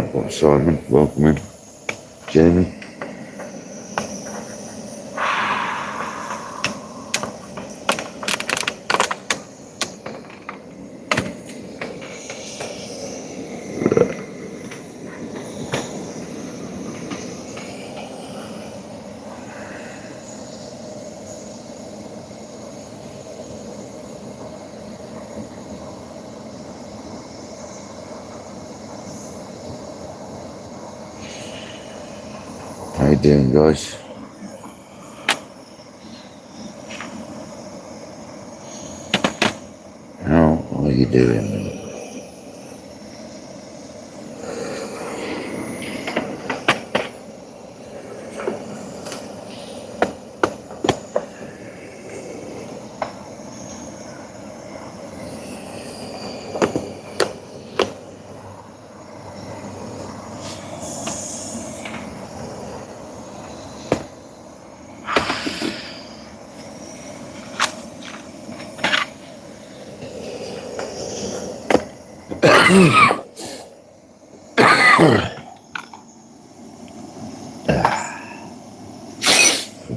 I've got Simon, welcome in. Jamie. How you doing, guys? How are you doing?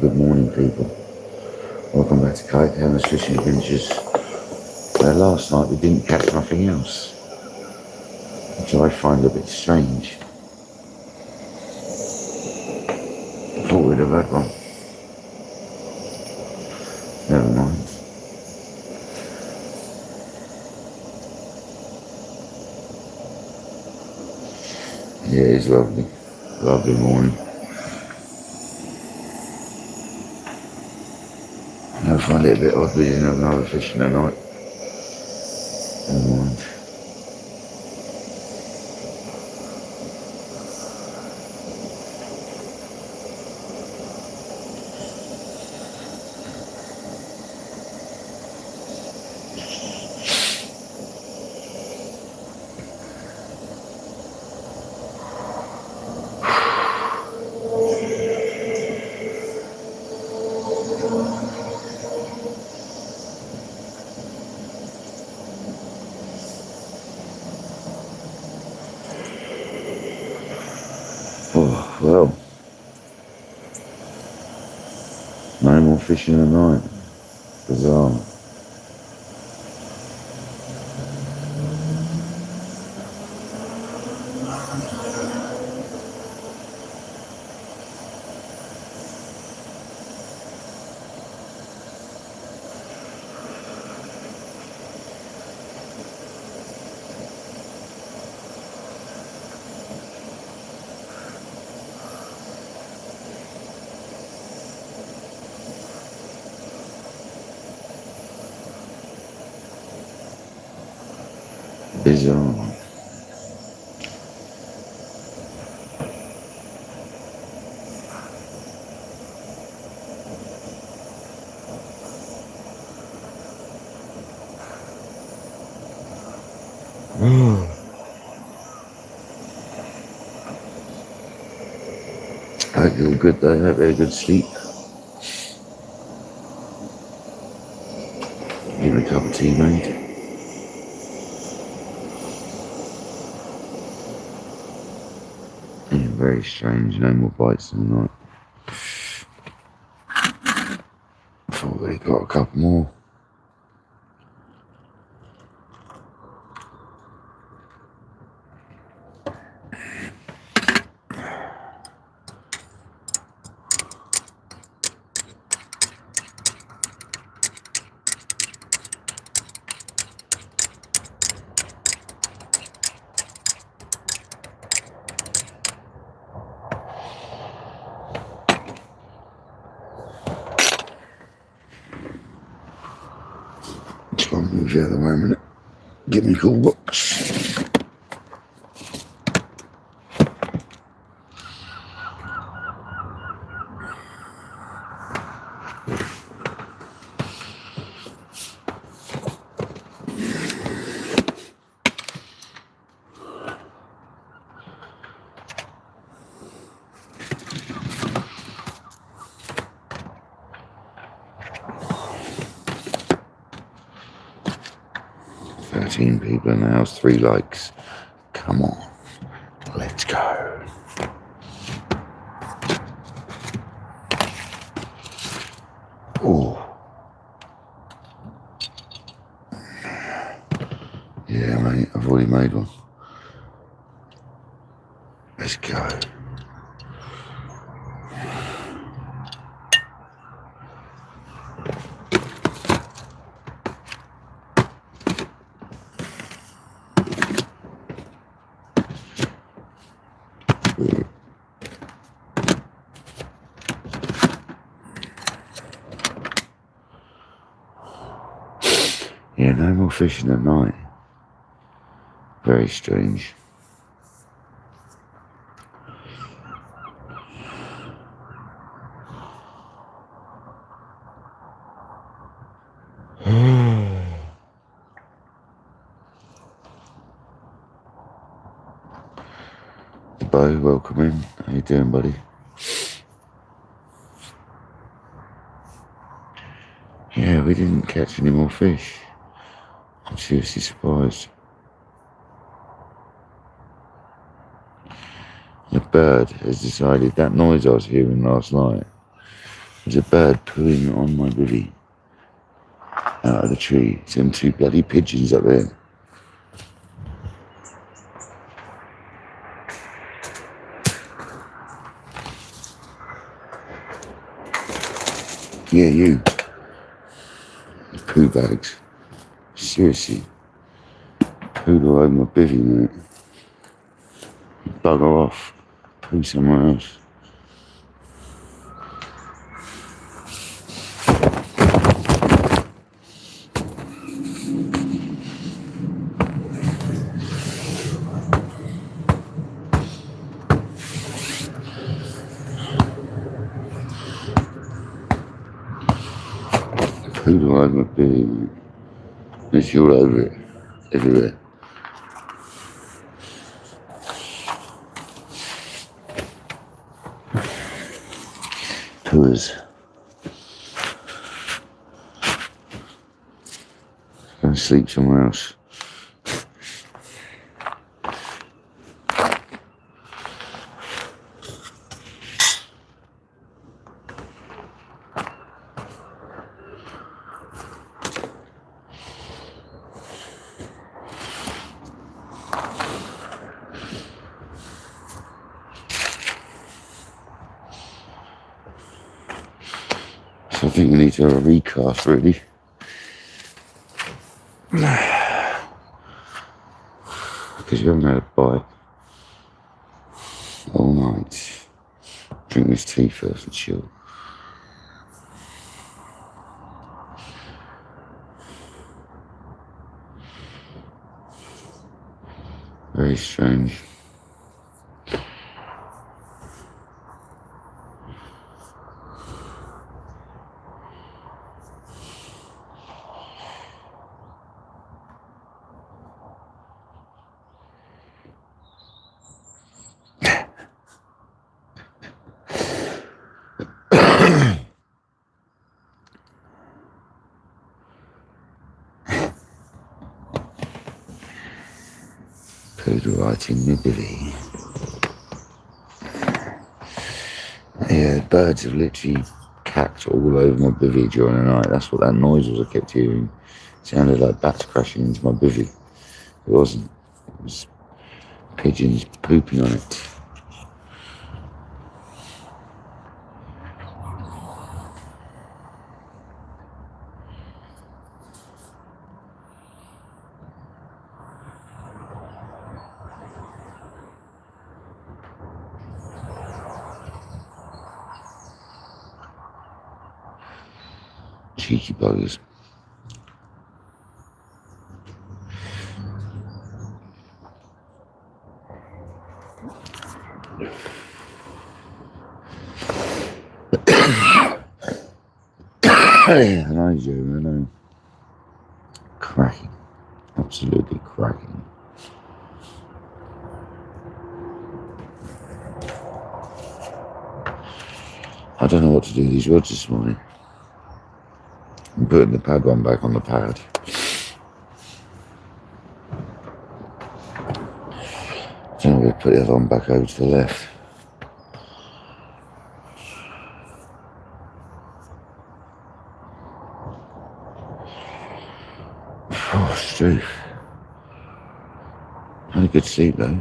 Good morning, people. Welcome back to KayakDangler's Fishing Adventures. Last night we didn't catch nothing else, which I find a bit strange. I thought we'd have had one. Never mind. Yeah, it's lovely. Lovely morning. I find it a bit odd we didn't have another fish in the night. Never mind. Oh, well. No more fishing at night. Bizarre. Bizarre. I feel good though, I had a very good sleep. Give me a cup of tea, mate. Yeah, very strange, no more bites in the night. I thought we got a couple more. Just want to move the other way a minute. Give me a cool box. People in the house, 3 likes. Come on. Let's go. Oh. Yeah, mate, I've already made one. Let's go. Yeah, no more fishing at night. Very strange. Bo, welcome in. How you doing, buddy? Yeah, we didn't catch any more fish. I'm seriously surprised. The bird has decided that noise I was hearing last night was a bird pooing on my bivvy out of the tree. It's them two bloody pigeons up there. Yeah, you. Poo bags. Seriously. Pooed all over my bivvy, mate. Bugger off. Poo somewhere else. Pooed all over my bivvy, mate. It's all over it. Everywhere. Pooers. Go and sleep somewhere else. So I think we need to have a recast, really. Because you haven't had a bite all night. Drink this tea first and chill. Very strange. Pooed right in my bivvy. Yeah, birds have literally cacked all over my bivvy during the night. That's what that noise was I kept hearing. It sounded like bats crashing into my bivvy. It wasn't. It was pigeons pooping on it. Cheeky buggers. I know, Joe, I know. Cracking. Absolutely cracking. I don't know what to do with these rods this morning. I'm putting the pad one back on the pad. So I'm going to put the other one back over to the left. Oh, Steve. Had a good sleep though.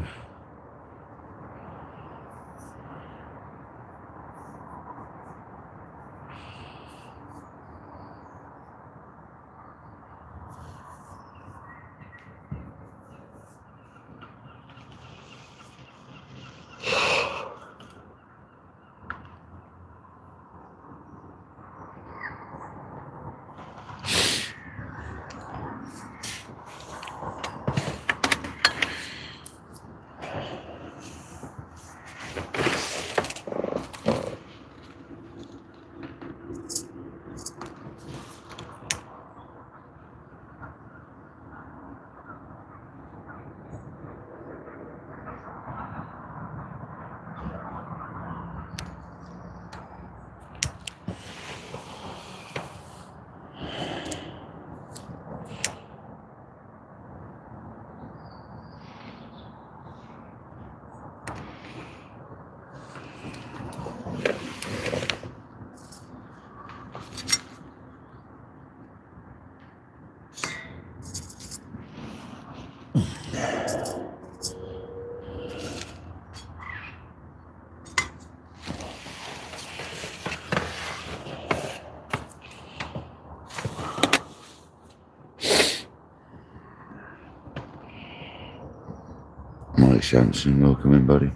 Mike Shanson, welcome in, buddy.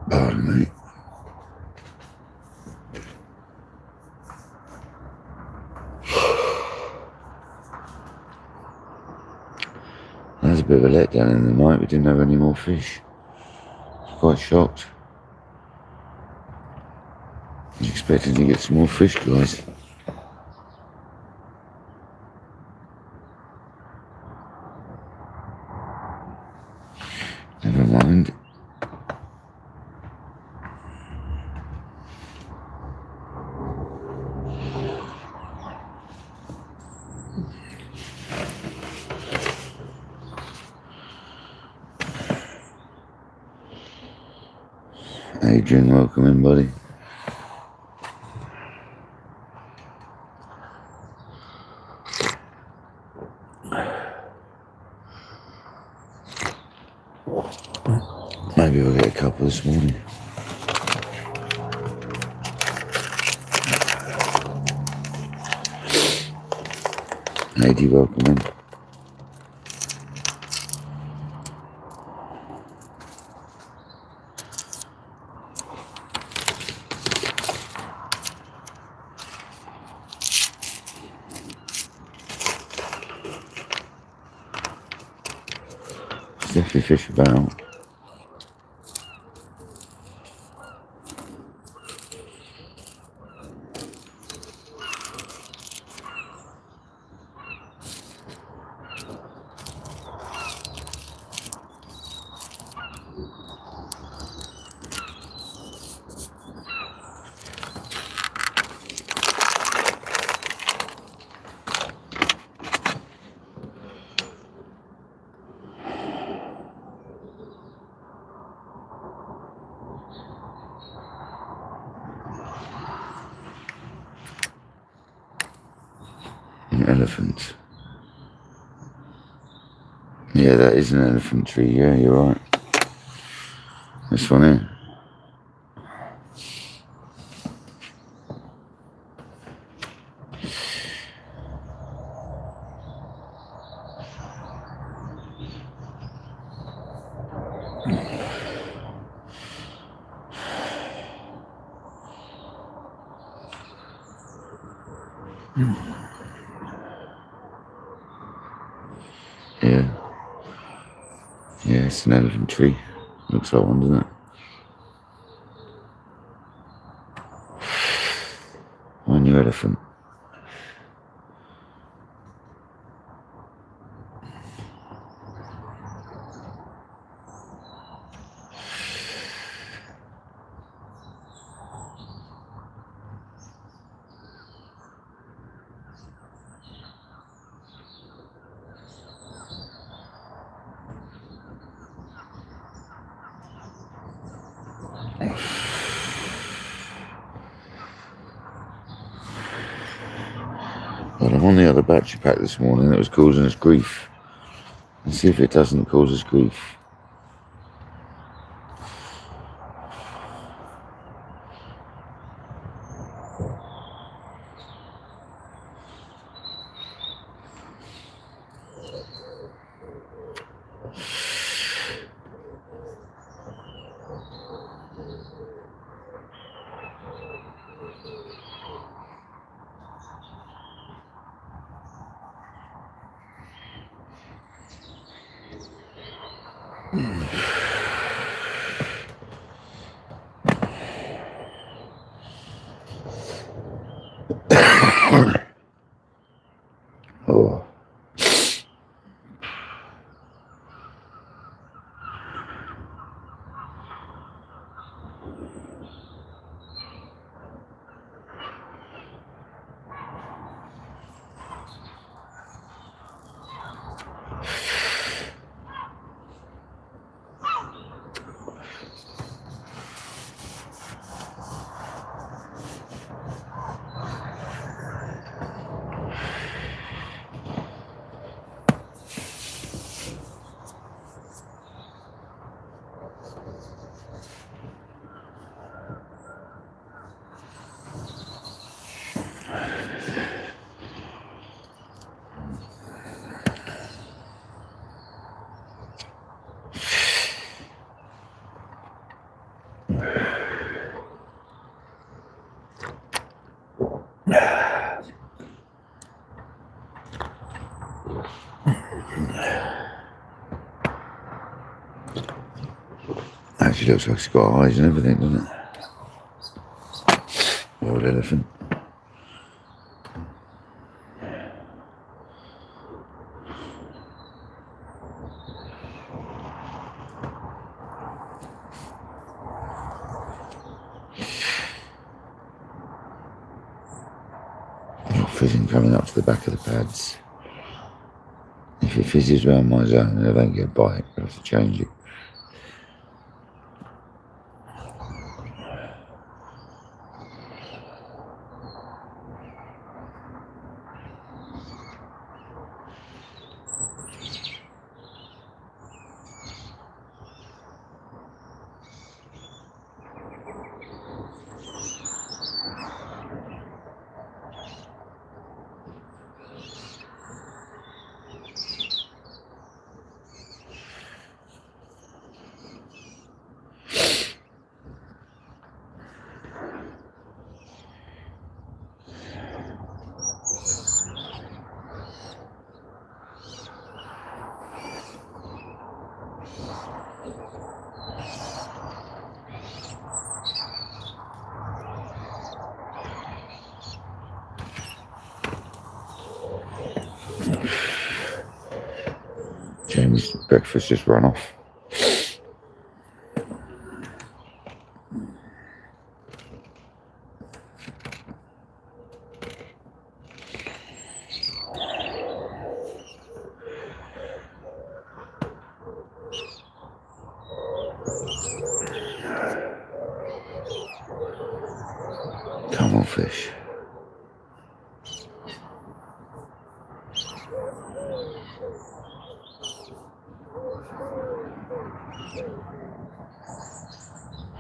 Pardon me. That was a bit of a letdown in the night. We didn't have any more fish. I was quite shocked. I was expecting to get some more fish, guys. Never mind. Adrian, welcome in, buddy. Maybe we'll get a couple this morning. Lady, welcome in. There's definitely fish about. An elephant. Yeah, that is an elephant tree. Yeah, you're right. This one here. Yeah. Yeah, it's an elephant tree. Looks like one, doesn't it? My new elephant. But I'm on the other battery pack this morning that was causing us grief. Let's see if it doesn't cause us grief. Oh. Actually looks like it's got eyes and everything, doesn't it? Old elephant. Fizzing coming up to the back of the pads. If it fizzes around my zone and I don't get a bite, I'll have to change it. Jamie's breakfast just run off. Come on, fish.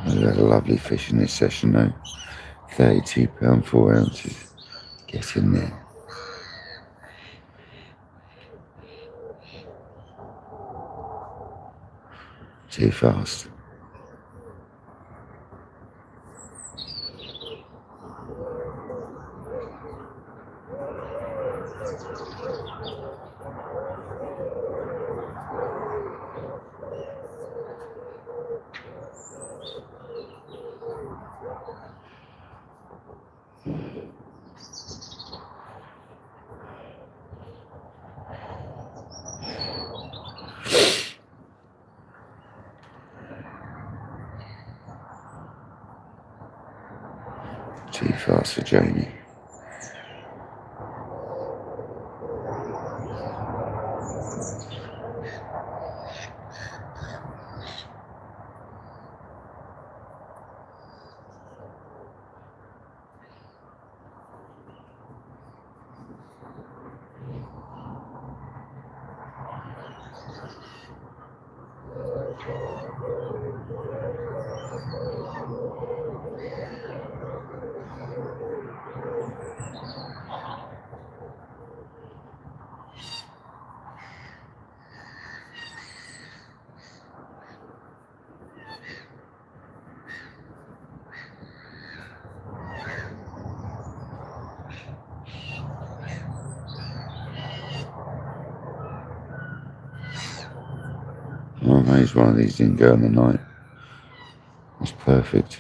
We've had a lovely fish in this session though. £32, 4 ounces. Get in there. Too fast. Too fast for Jamie. I'm amazed one of these didn't go in the night. That's perfect.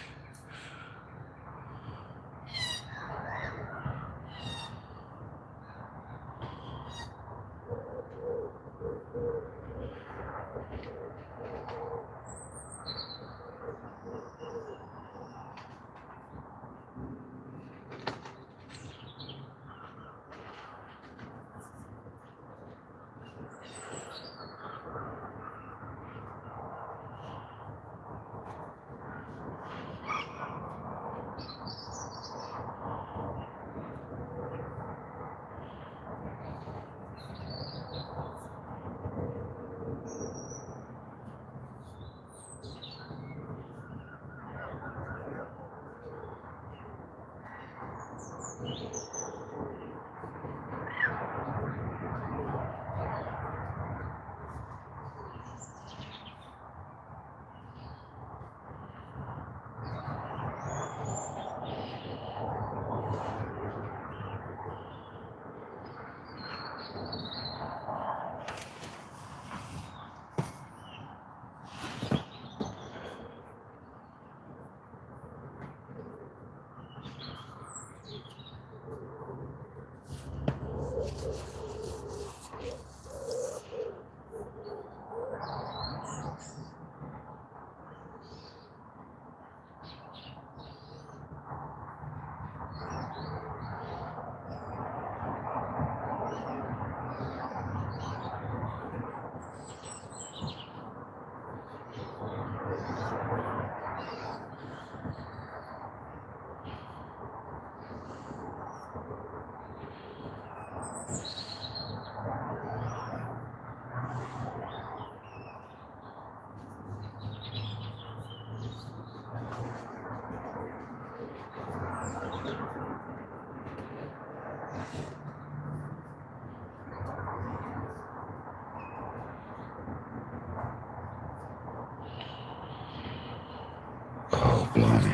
Oh, blimey.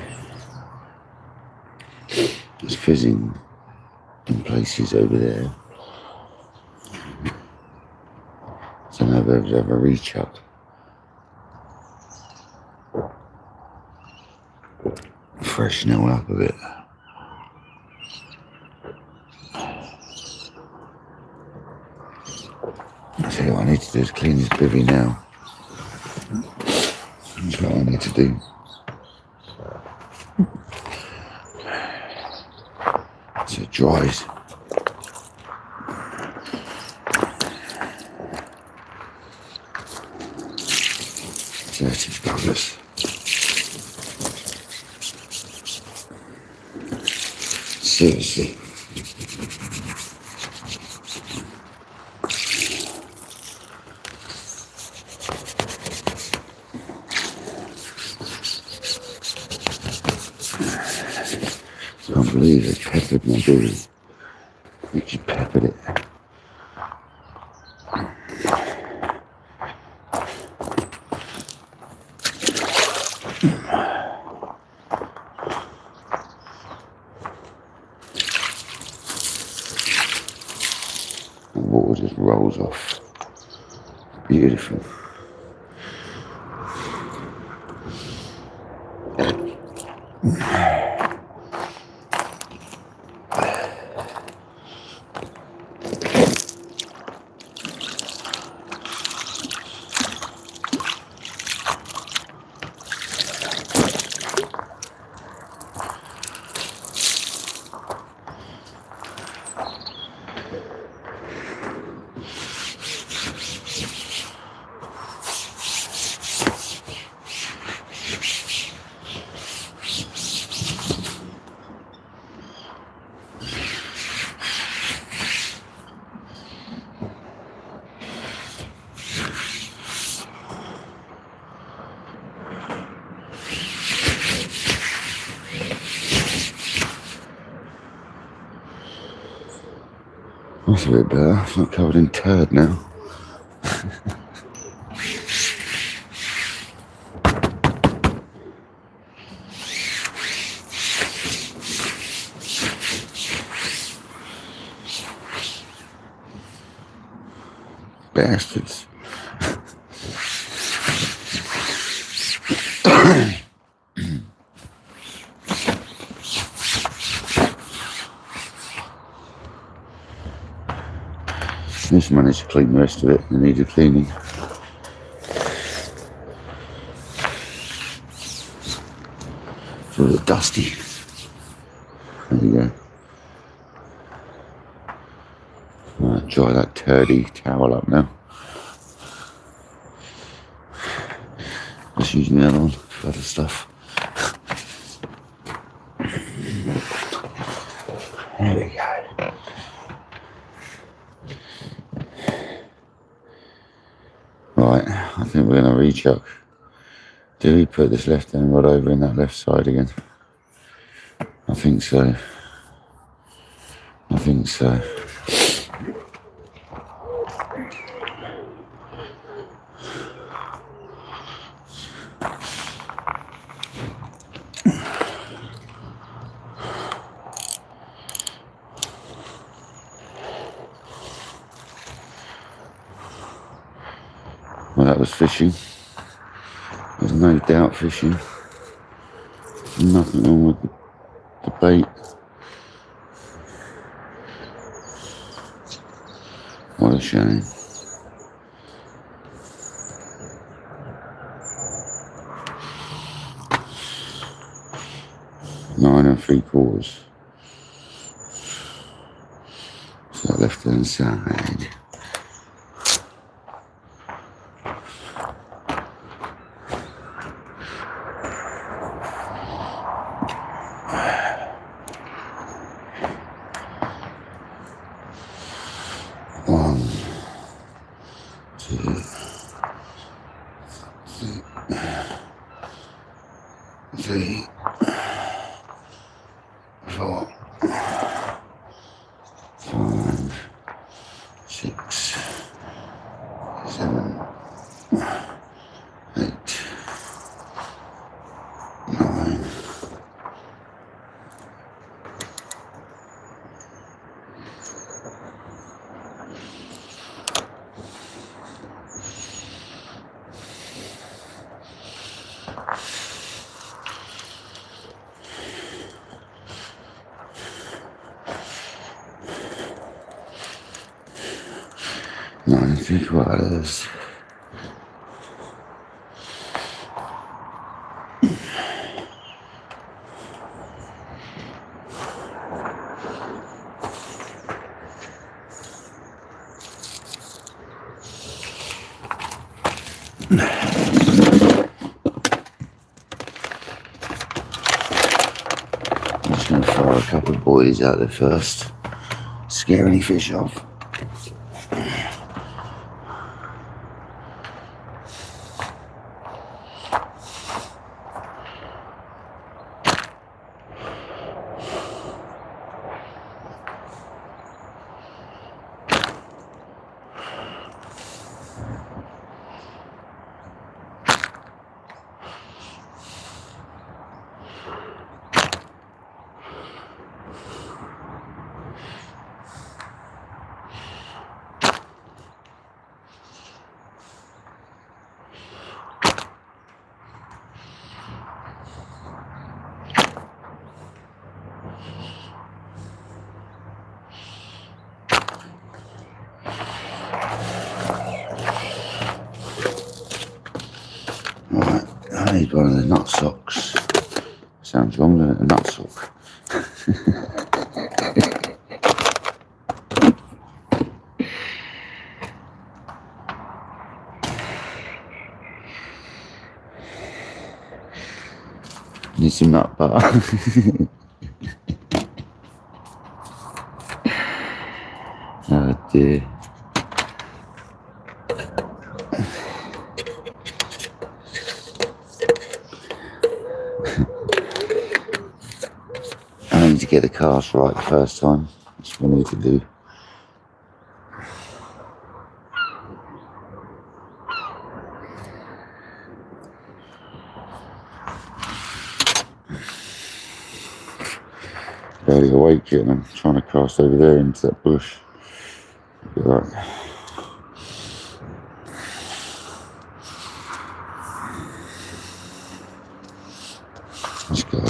It's fizzing in places over there. So now they'll have a rechuck. Freshen it all up a bit. I tell you what I need to do is clean this bivvy now. That's what I need to do. So it dries. Dirty buggers. Seriously. I can't believe they peppered my bivvy. They just peppered it. The water just rolls off. Beautiful. That's a bit better. It's not covered in turd now. Bastards. Just managed to clean the rest of it. It needed cleaning. It's a little dusty. There we go. I'll dry that turdy towel up now. Just using the other one for other stuff. There we go. Right, I think we're going to rechuck. Do we put this left hand rod over in that left side again? I think so. I think so. Well, that was fishing. There's no doubt fishing. Nothing wrong with the bait. What a shame. Nine 3/4. So left hand side. One, two, three, 4, 5, 6, 7, 8, 9. Nine 3/4. I'm just going to fire a couple of buoys out there first. Scare any fish off. Right, I need one of the nut socks. Sounds wrong, doesn't it? A nut sock. Need some nut butter. Oh dear. I need to get the cast right the first time. That's what I need to do. barely awake yet, and I'm trying to cast over there into that bush. Be right. Let's go.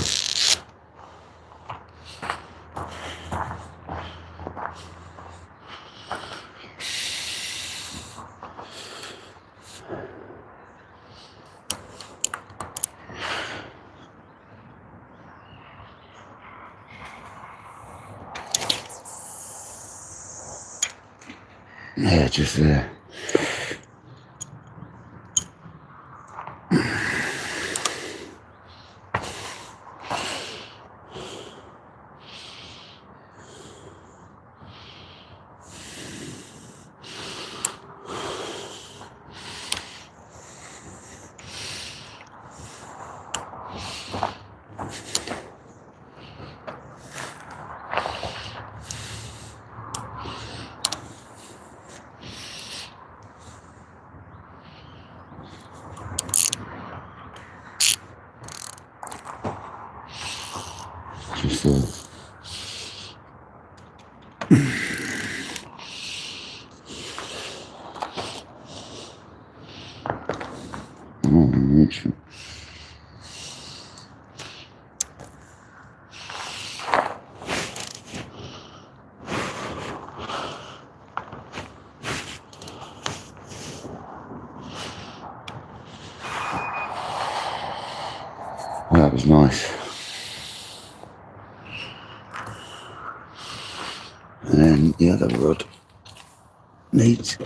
Yeah, just there. Just there. Oh, that was nice. And then the other rod needs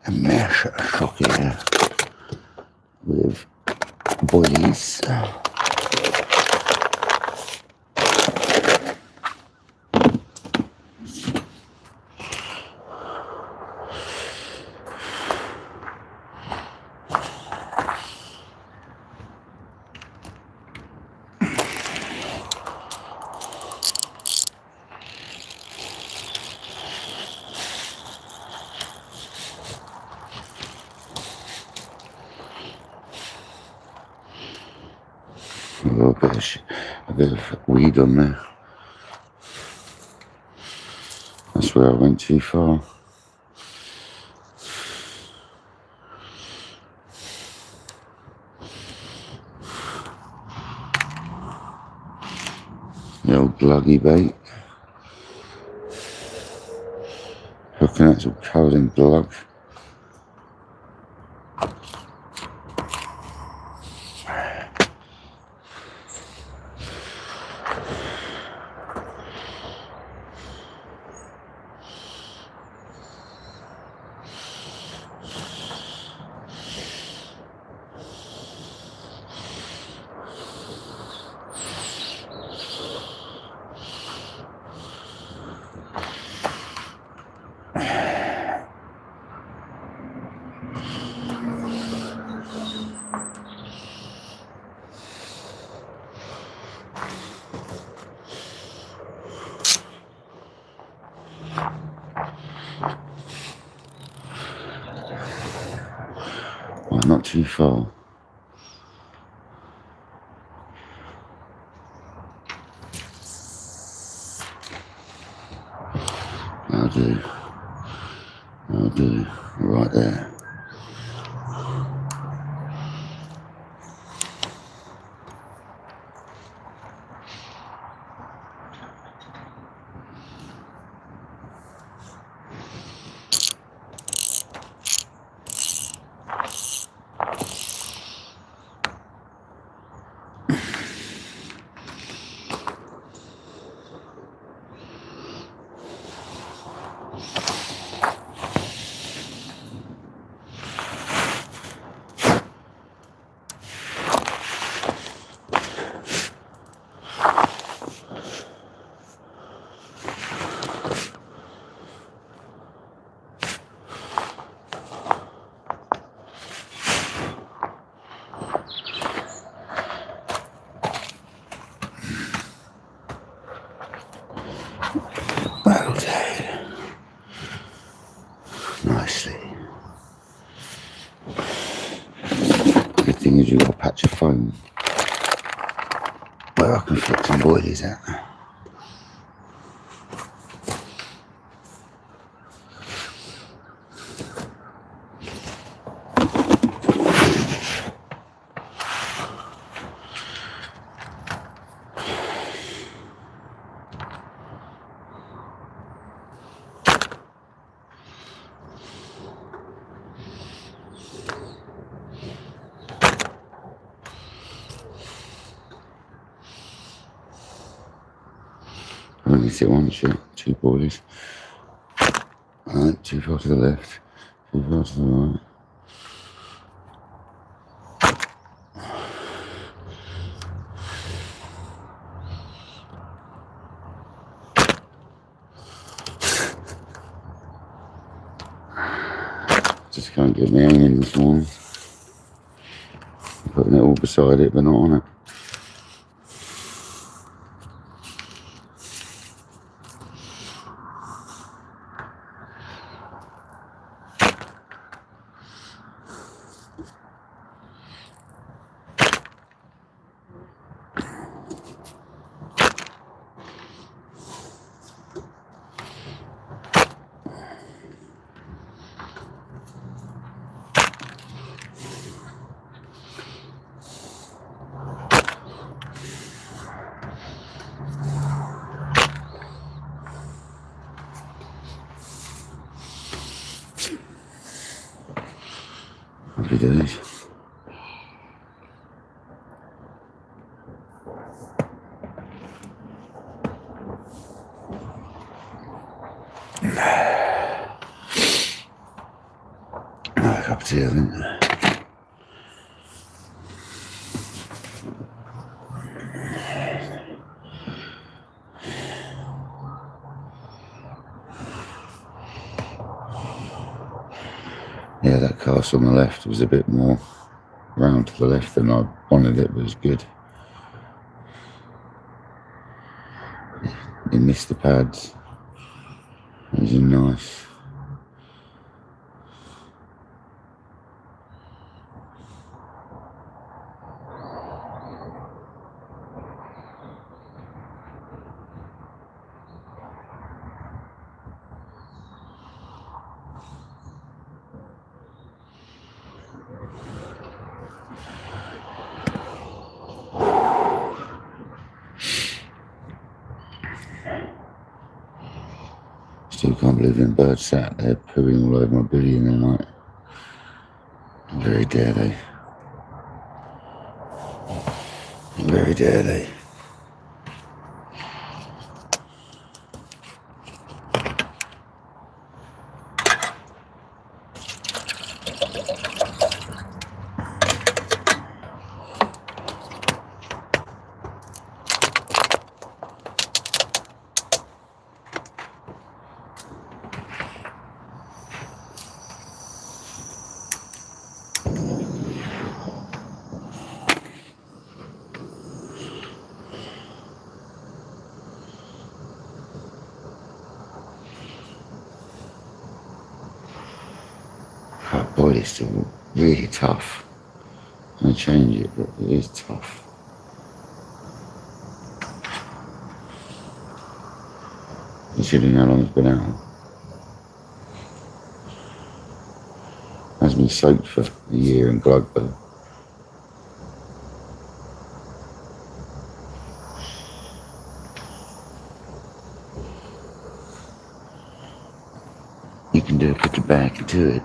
a mesh socket here with buoys. A little bit of weed on there. That's where I went too far. The old gluggy bait. Hooking it's all covered in glug. Well, not too far. I'll do, right there. Okay. Nicely. Good thing is you've got a patch of foam where I can flick some boilies at. Only hit it once yet. 2 boilies. Alright, too far to the left, too far to the right. Just can't get my aim in this morning. I'm putting it all beside it, but not on it. Happy days. A cup of tea, I think. Yeah, that cast on the left was a bit more round to the left than I wanted it, but it was good. It missed the pads. It was nice. Still can't believe them birds sat there pooing all over my booty in the night. Very dare they. Very dare they. That body is still really tough. I'm going to change it, but it is tough. Considering how long it's been out. It has been soaked for a year in glug though. You can do it, put your back into it.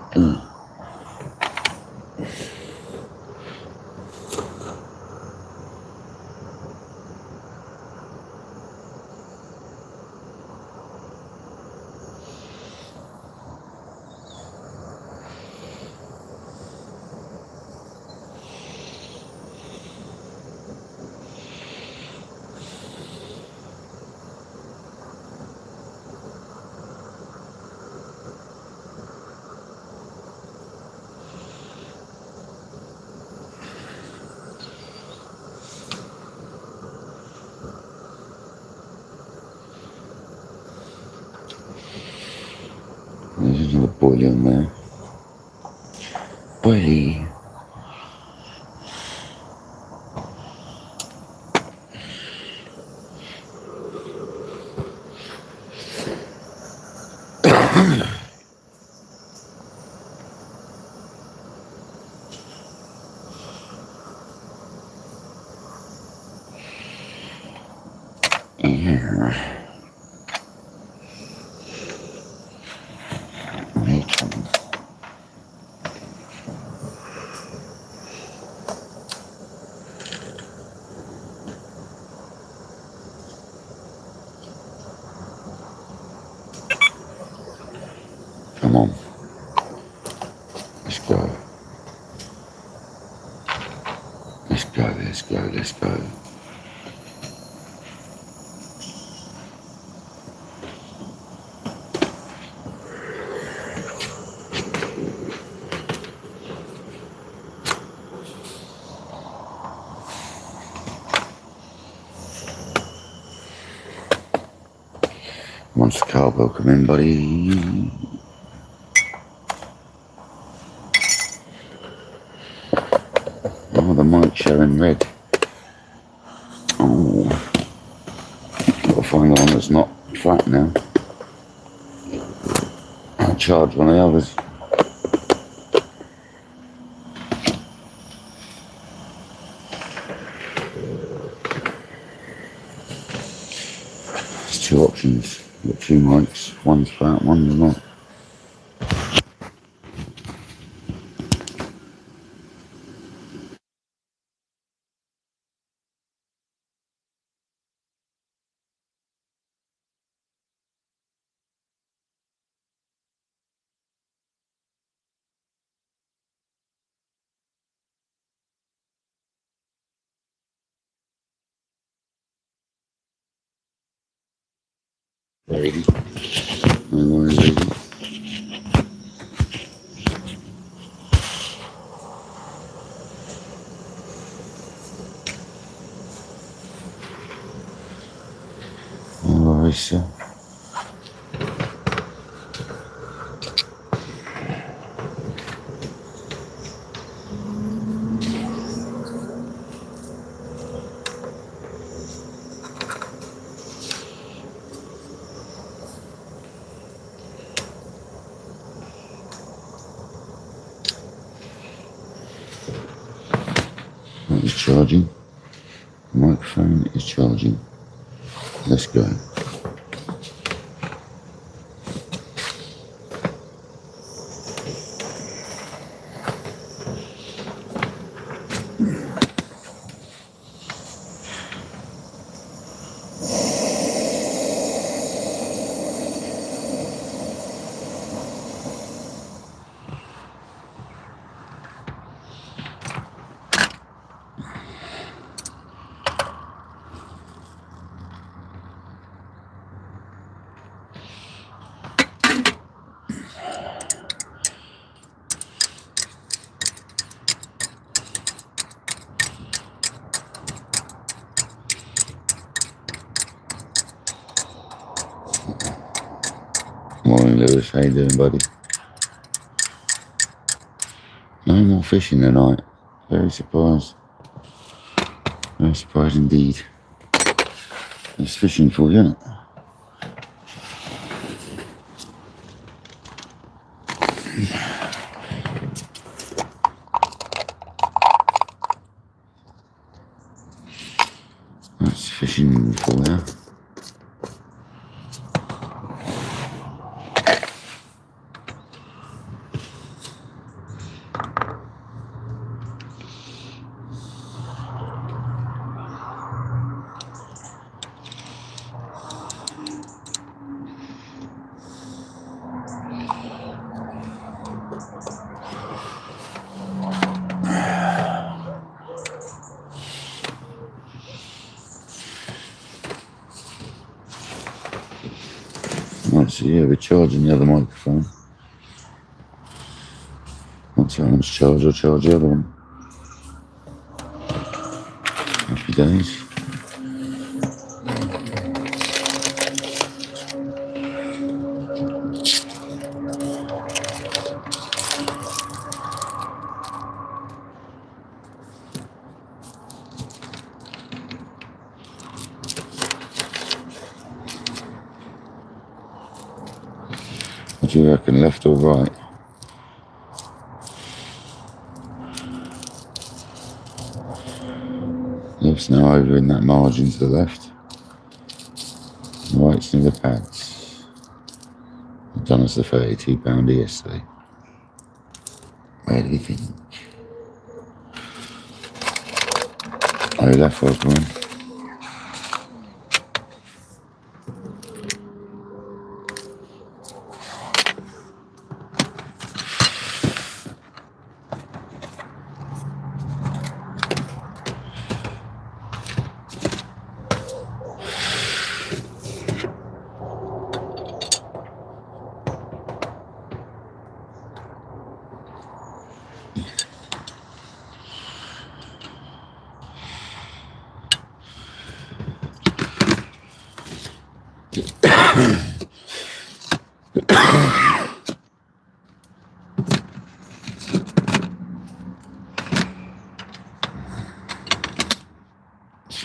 There's another boilie on there. Boilie. Here. Let's go, let's go, let's go. Once the carp will come in, buddy. Oh, the mic's showing red. Oh, gotta find the one that's not flat now. I'll charge one of the others. There's two options. You've got two mics. One's flat, one's not. Ready? No worries, ready. No worries, sir. That is charging. The microphone is charging. Let's go. Morning, Lewis. How you doing, buddy? No more fishing tonight. Very surprised. Very surprised indeed. It's fishing for you, isn't it? That's fishing for you. Right, so yeah, we're charging the other microphone. Once that one's charged, I'll charge the other one. Happy days. What do you reckon, left or right? Left's now over in that margin to the left. Right's near the pads. I've done us the £32 yesterday. Where do you think? Oh, left was one. See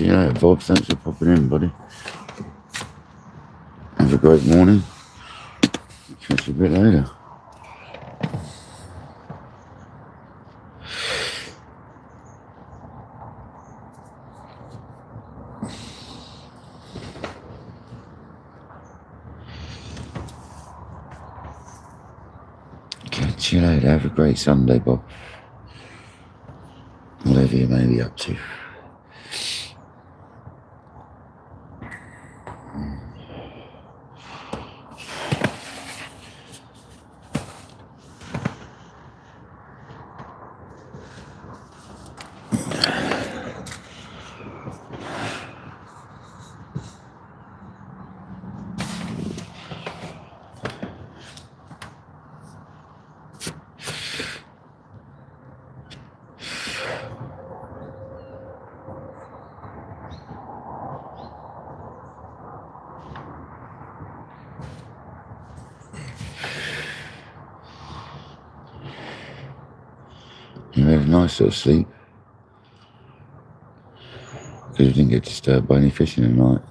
you later, Bob. Thanks for popping in, buddy. Have a great morning. Catch you a bit later. Catch you later. Have a great Sunday, Bob. Whatever you may be up to. You had a nice little sleep. Because you didn't get disturbed by any fishing at night.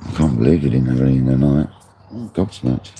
I can't believe you didn't have any in the night. Oh, gobsmacked.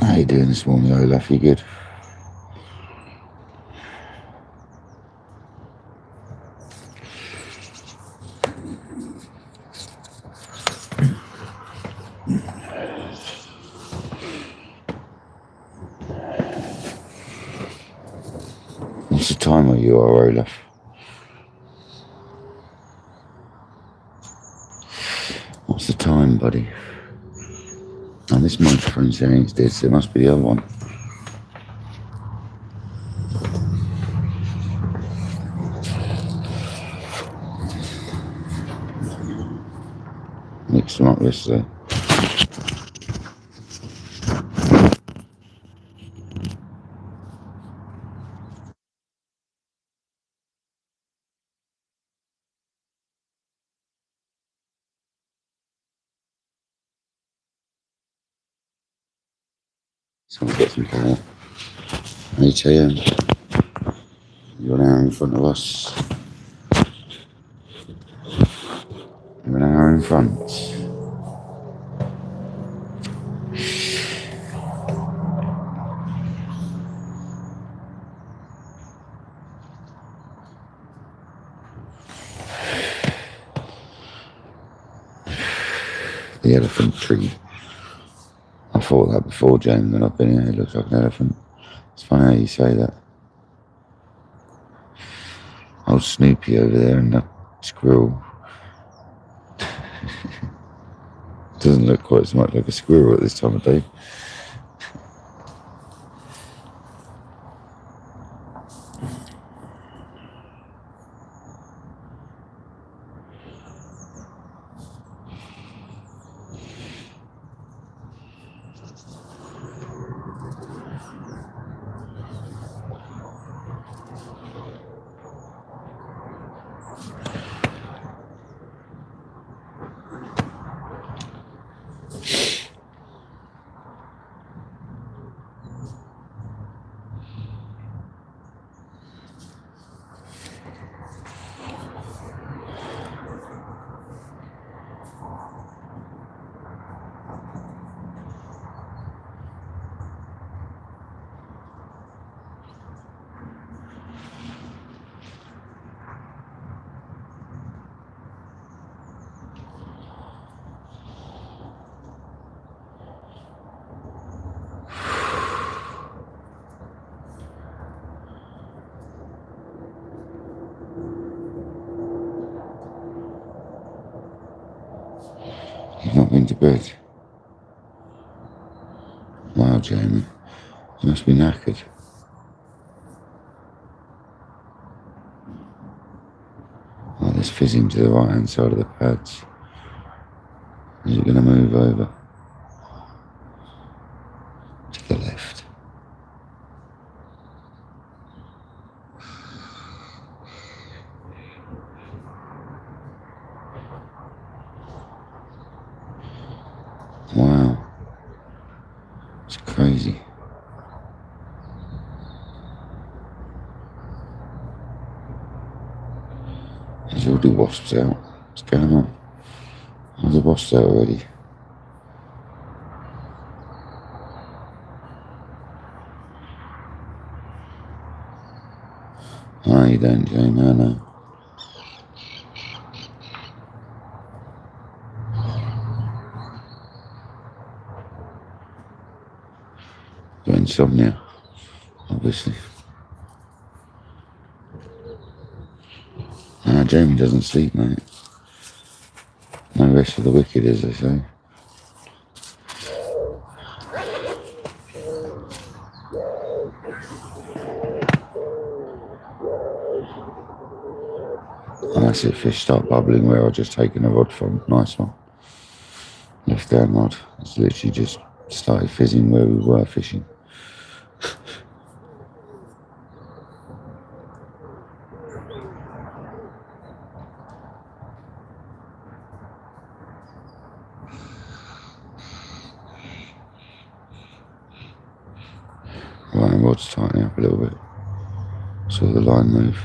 How you doing this morning, Olaf? You good? What's the time where you are, Olaf? What's the time, buddy? Oh, this microphone saying it's dead, so it must be the other one. Mixed them up yesterday. So we'll get some power. 8 AM. You're an hour in front of us. You're an hour in front. The elephant tree. I thought that before, James, when I've been here. It looks like an elephant. It's funny how you say that. Old Snoopy over there and that squirrel. Doesn't look quite so much like a squirrel at this time of day. You've not been to bed? Wow, Jamie. You must be knackered. Oh, there's fizzing to the right-hand side of the pads. Is it going to move over? To the left. Wow. It's crazy. There's already wasps out. What's going on? Oh, the wasps out already. Oh, you don't, Jane. No, no. Got insomnia, obviously. Jamie doesn't sleep, mate. No rest for the wicked, as they say. And that's it, fish start bubbling where I've just taken a rod from. Nice one. Left down rod. It's literally just started fizzing where we were fishing. Right, rod's tightening up a little bit. Saw the line move.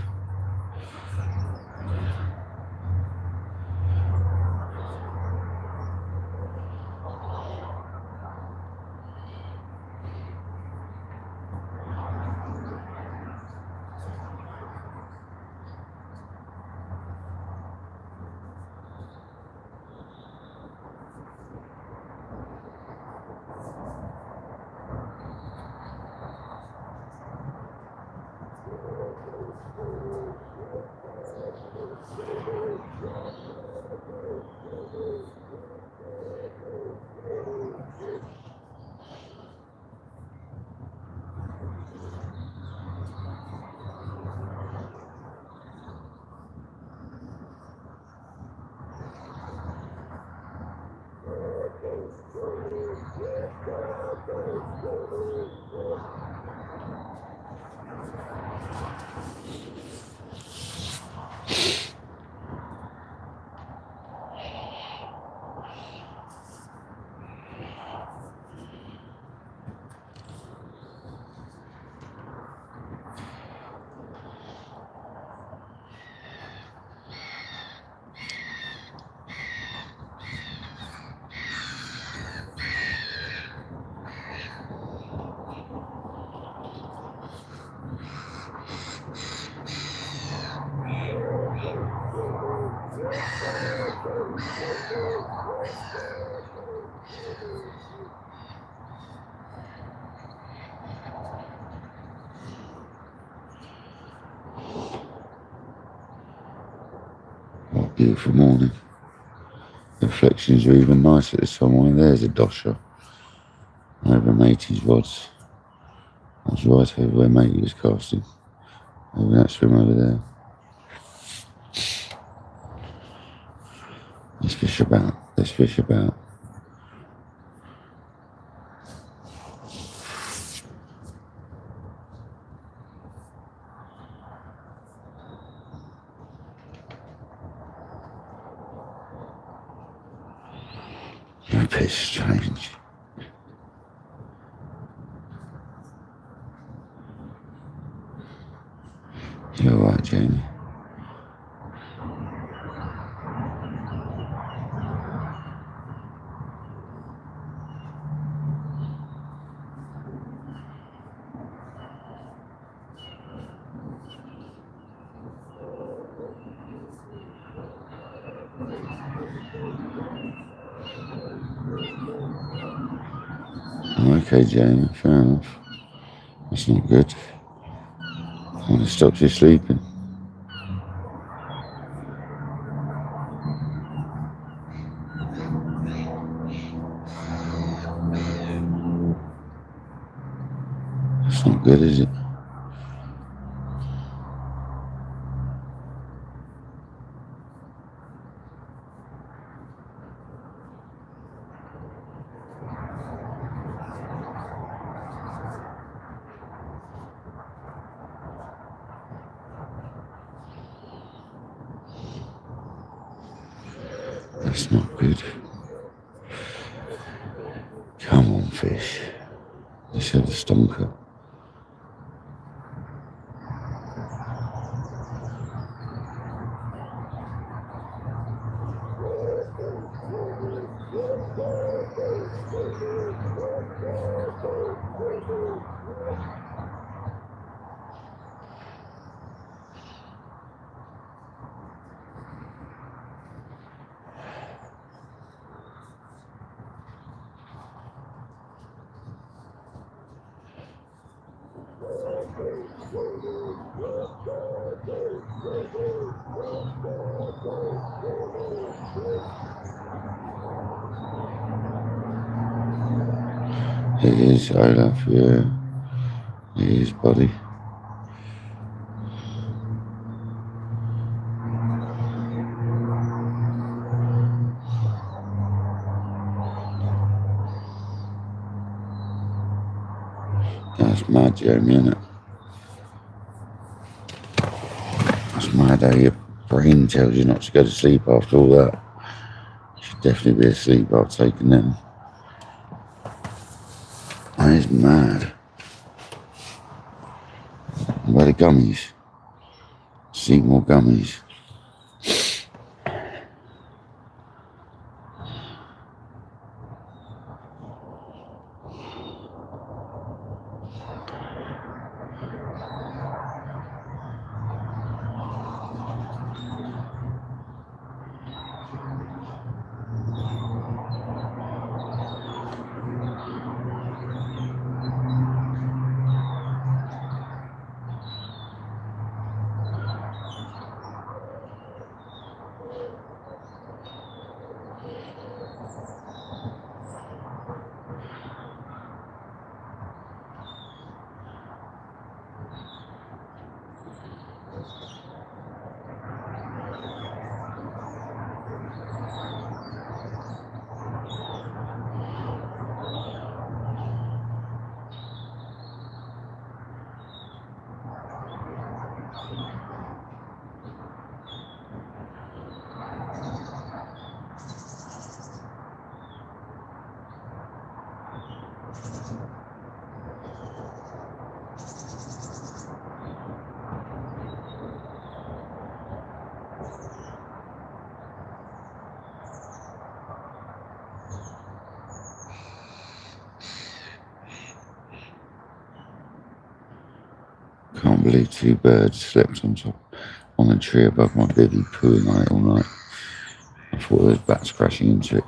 What a beautiful morning. The reflections are even nicer this time morning. There's a dosher. Over Matey's rods. That's right over where Matey was casting. Over that swim over there. Let's fish about. Let's fish about. No pitch strange. You're right, Jamie. Okay, Jamie, fair enough. That's not good. I want to stop you sleeping. good, is it? That's not good. Come on, fish. You should have stonker. It is, Olaf, yeah. It is, buddy. That's mad, Jeremy, isn't it? That's mad how your brain tells you not to go to sleep after all that. You should definitely be asleep after taking them. That is mad. Where are the gummies? See more gummies. Can't believe 2 birds slept on a tree above my bivvy, pooing on it all night. I thought there was bats crashing into it.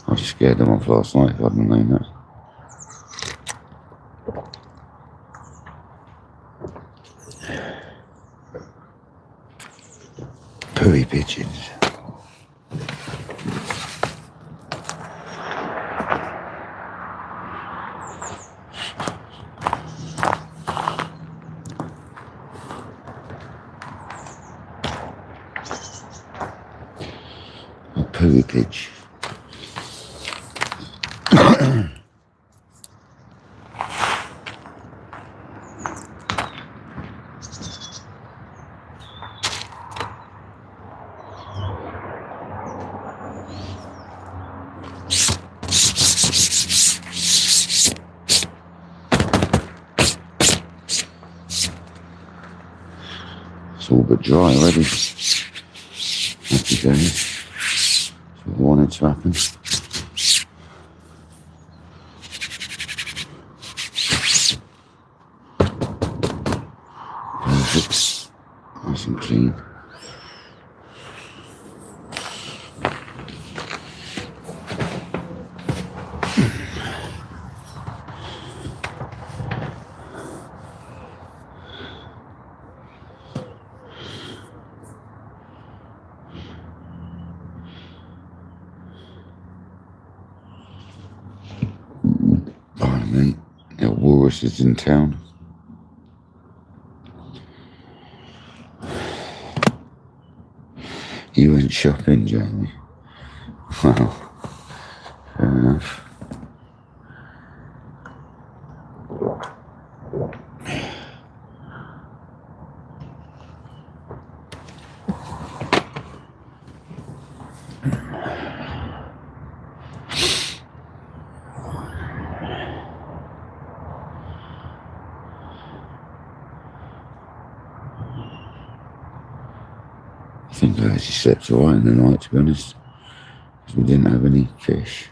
I was scared them off last night if I hadn't known that. Pooey pigeons. Pooey pitch. It's all but dry already. Happy days. That's what I wanted to happen. Perfect. Nice and clean. Pardon me, little oysters in town. You went shopping, Jamie. Well, fair enough. I think I actually slept alright in the night, to be honest, because we didn't have any fish.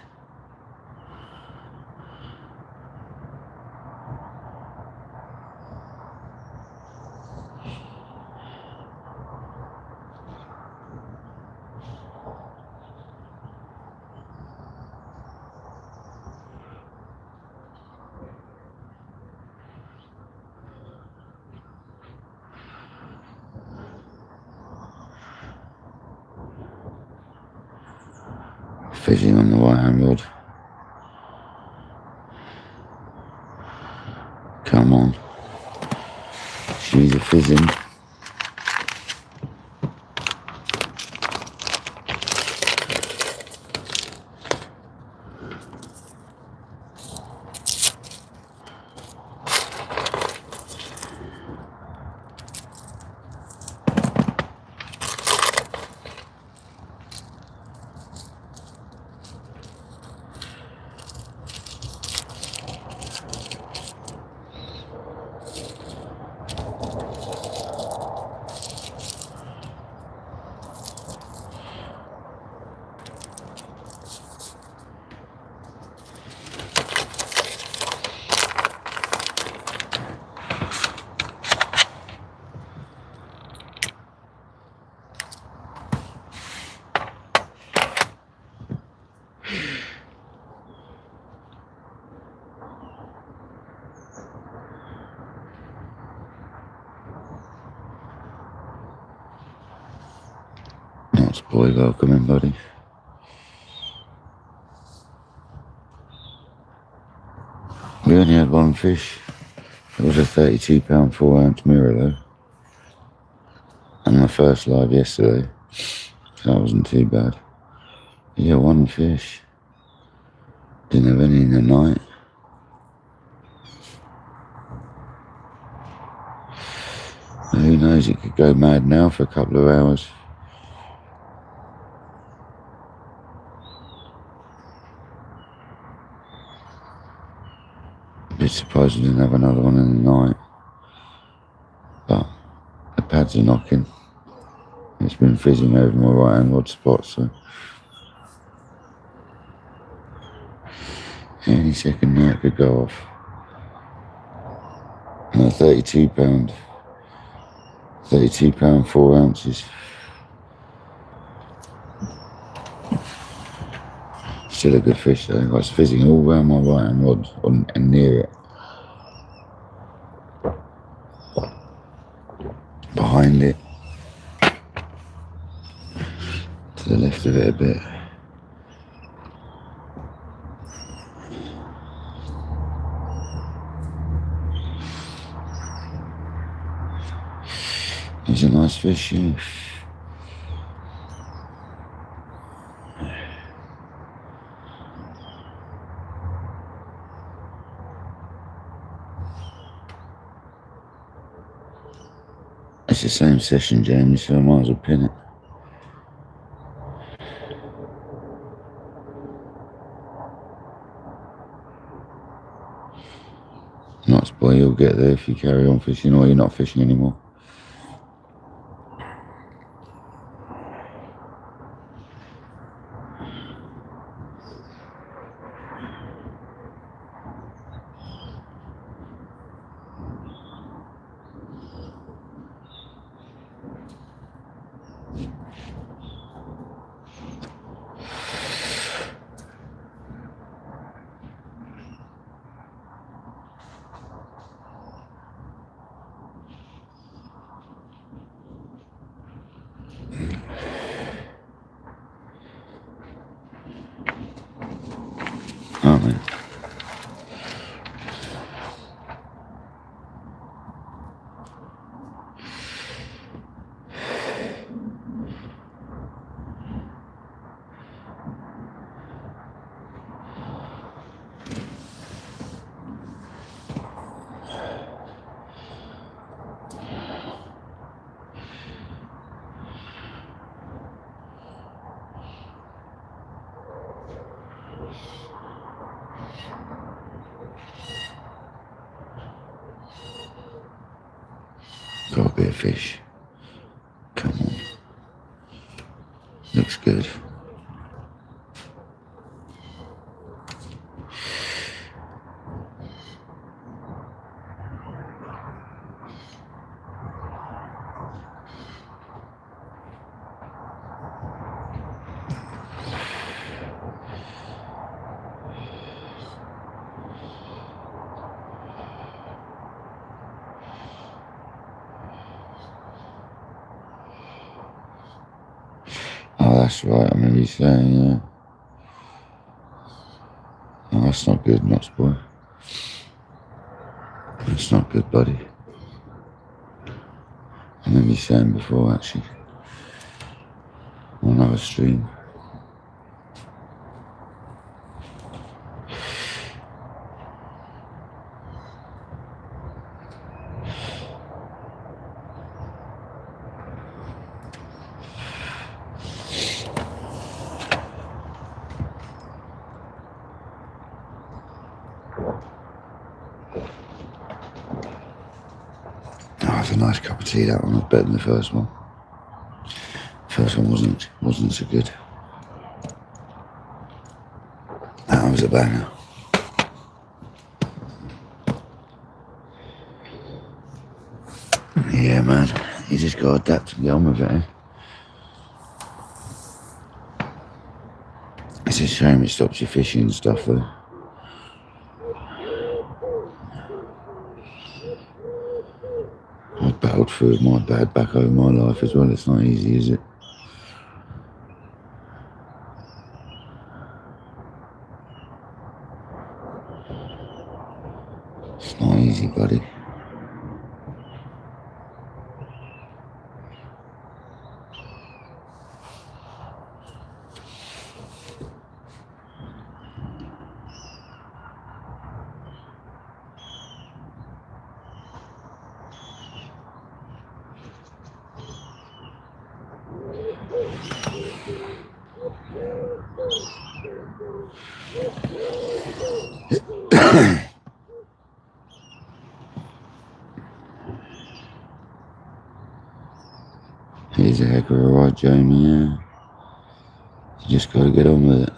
Fishing on the right hand rod. Come on. She's a fizzing. Nice boy, welcome in, buddy. We only had one fish. It was a 32-pound 4-ounce mirror though. And my first live yesterday, so that wasn't too bad. Yeah, one fish. Didn't have any in the night. Who knows, it could go mad now for a couple of hours. A bit surprised we didn't have another one in the night. But the pads are knocking. It's been fizzing over my right hand rod spot, so any second now it could go off. No, 32 pound 4 ounces. Still a good fish though. I was fizzing all around my right hand rod and near it. Behind it. To the left of it a bit. He's a nice fish, yeah. It's the same session, Jamie, so I might as well pin it. Nice boy, you'll get there if you carry on fishing or you're not fishing anymore. Got a bit of fish. Come on. Looks good. Oh, that's right, I remember you saying, yeah. Oh, that's not good, Knots boy. That's not good, buddy. I remember you saying before, actually, on another stream. Oh, it's a nice cup of tea, that one was better than the first one. First one wasn't so good. That was a banger. Yeah, man, you just gotta adapt and get on with it, eh? It's a shame it stops you fishing and stuff, though. I've battled through my bad back over my life as well. It's not easy, is it? It's not easy, buddy. He's a heck of a ride, Jamie, yeah. You just gotta get on with it.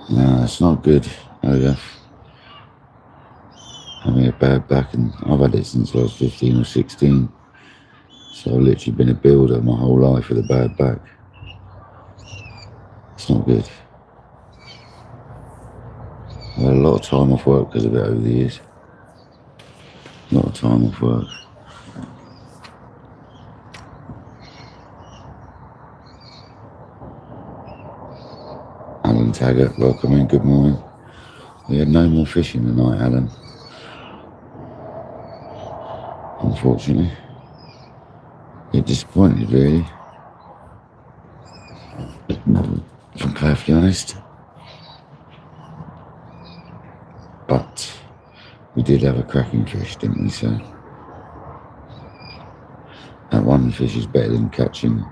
No, it's not good, Olaf. Having a bad back, and I've had it since I was 15 or 16. So I've literally been a builder my whole life with a bad back. It's not good. I've had a lot of time off work because of it over the years. A lot of time off work. Alan Taggart, welcome in, good morning. We had no more fishing tonight, Alan. Unfortunately. You're disappointed, really. If I'm perfectly honest. But we did have a cracking fish, didn't we, so that one fish is better than catching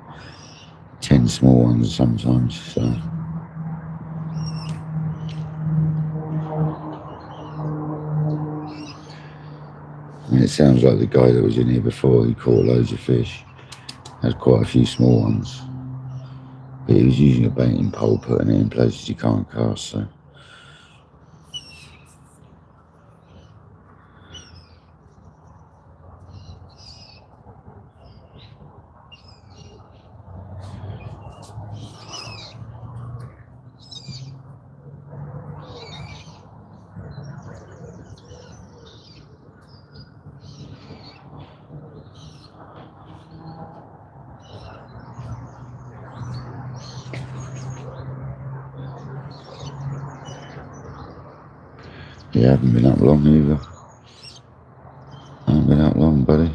10 small ones sometimes, so. And it sounds like the guy that was in here before, he caught loads of fish, had quite a few small ones, but he was using a baiting pole, putting it in places you can't cast, so. You haven't been up long either. I haven't been up long, buddy.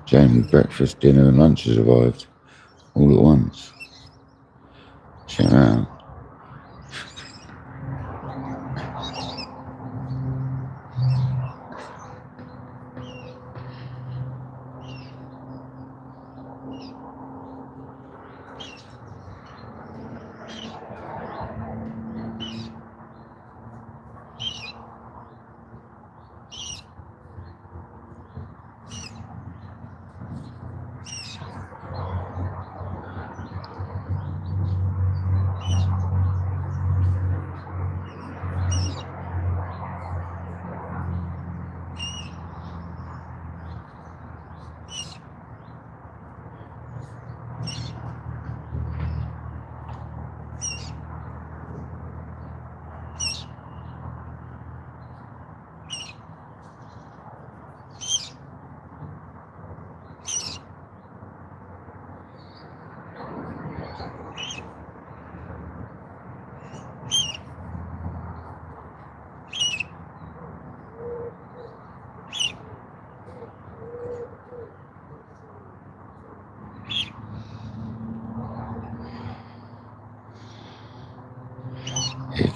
Jamie, breakfast, dinner and lunch has arrived all at once. Check it out.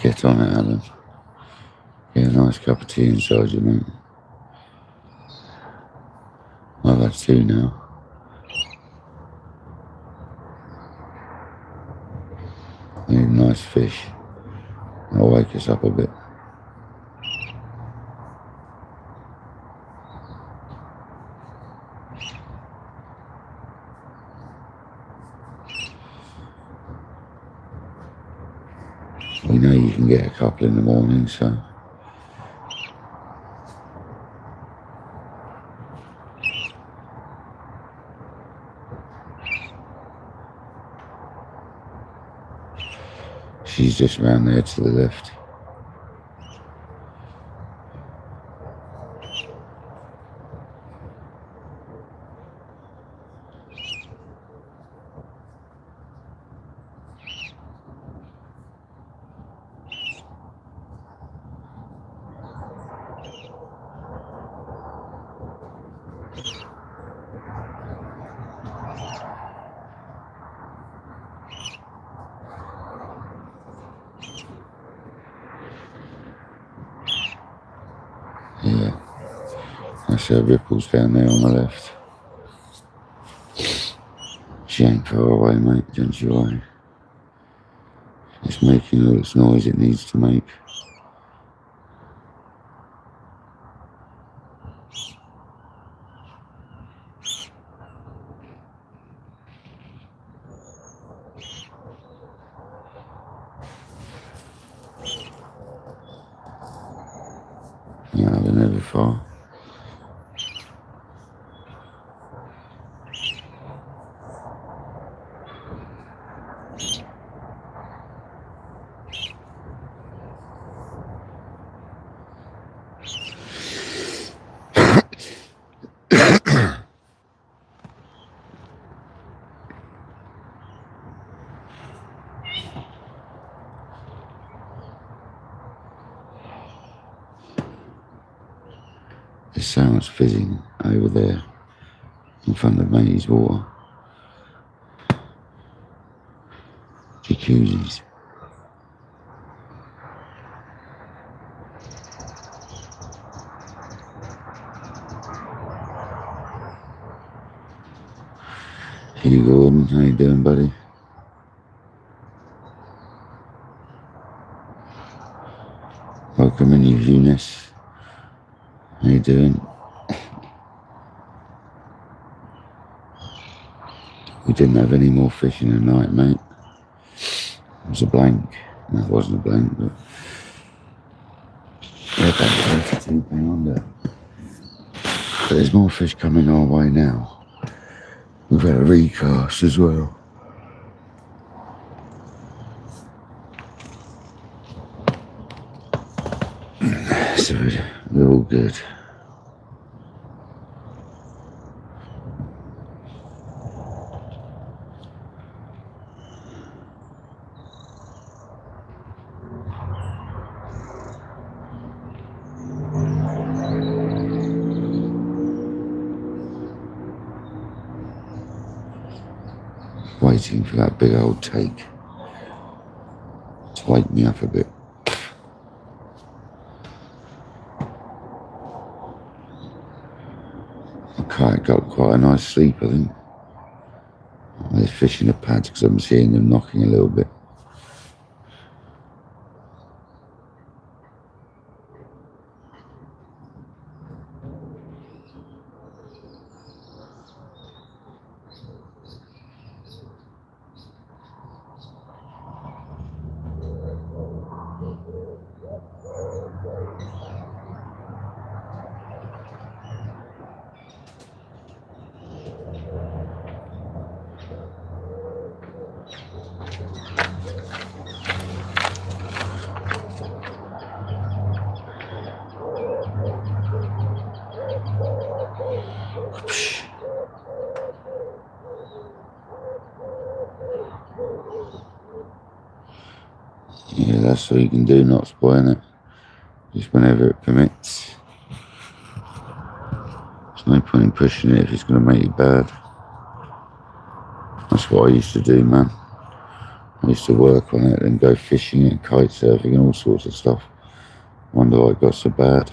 Get on it, Alan. Get a nice cup of tea inside you, mate. I've had 2 now. Need a nice fish. That'll wake us up a bit. We know you can get a couple in the morning, so she's just round there to the left. Yeah, that's her ripples down there on the left. She ain't far away, mate, don't you worry. It's making all its noise it needs to make. Yeah, they're never far. There's so much fizzing over there in front of May's water. Jacuzzis. Hey Gordon, how you doing, buddy? Welcome in, Eunice. How you doing? We didn't have any more fish in the night, mate. It was a blank. No, it wasn't a blank, but yeah, that's 32 pounder. But there's more fish coming our way now. We've had a recast as well. So we're all good. Waiting for that big old take to wake me up a bit. My kayak got quite a nice sleep, I think. There's fish in the pads because I'm seeing them knocking a little bit. Yeah, that's all you can do, not spoiling it. Just whenever it permits. There's no point in pushing it if it's going to make you bad. That's what I used to do, man. I used to work on it and go fishing and kite surfing and all sorts of stuff. Wonder why it got so bad.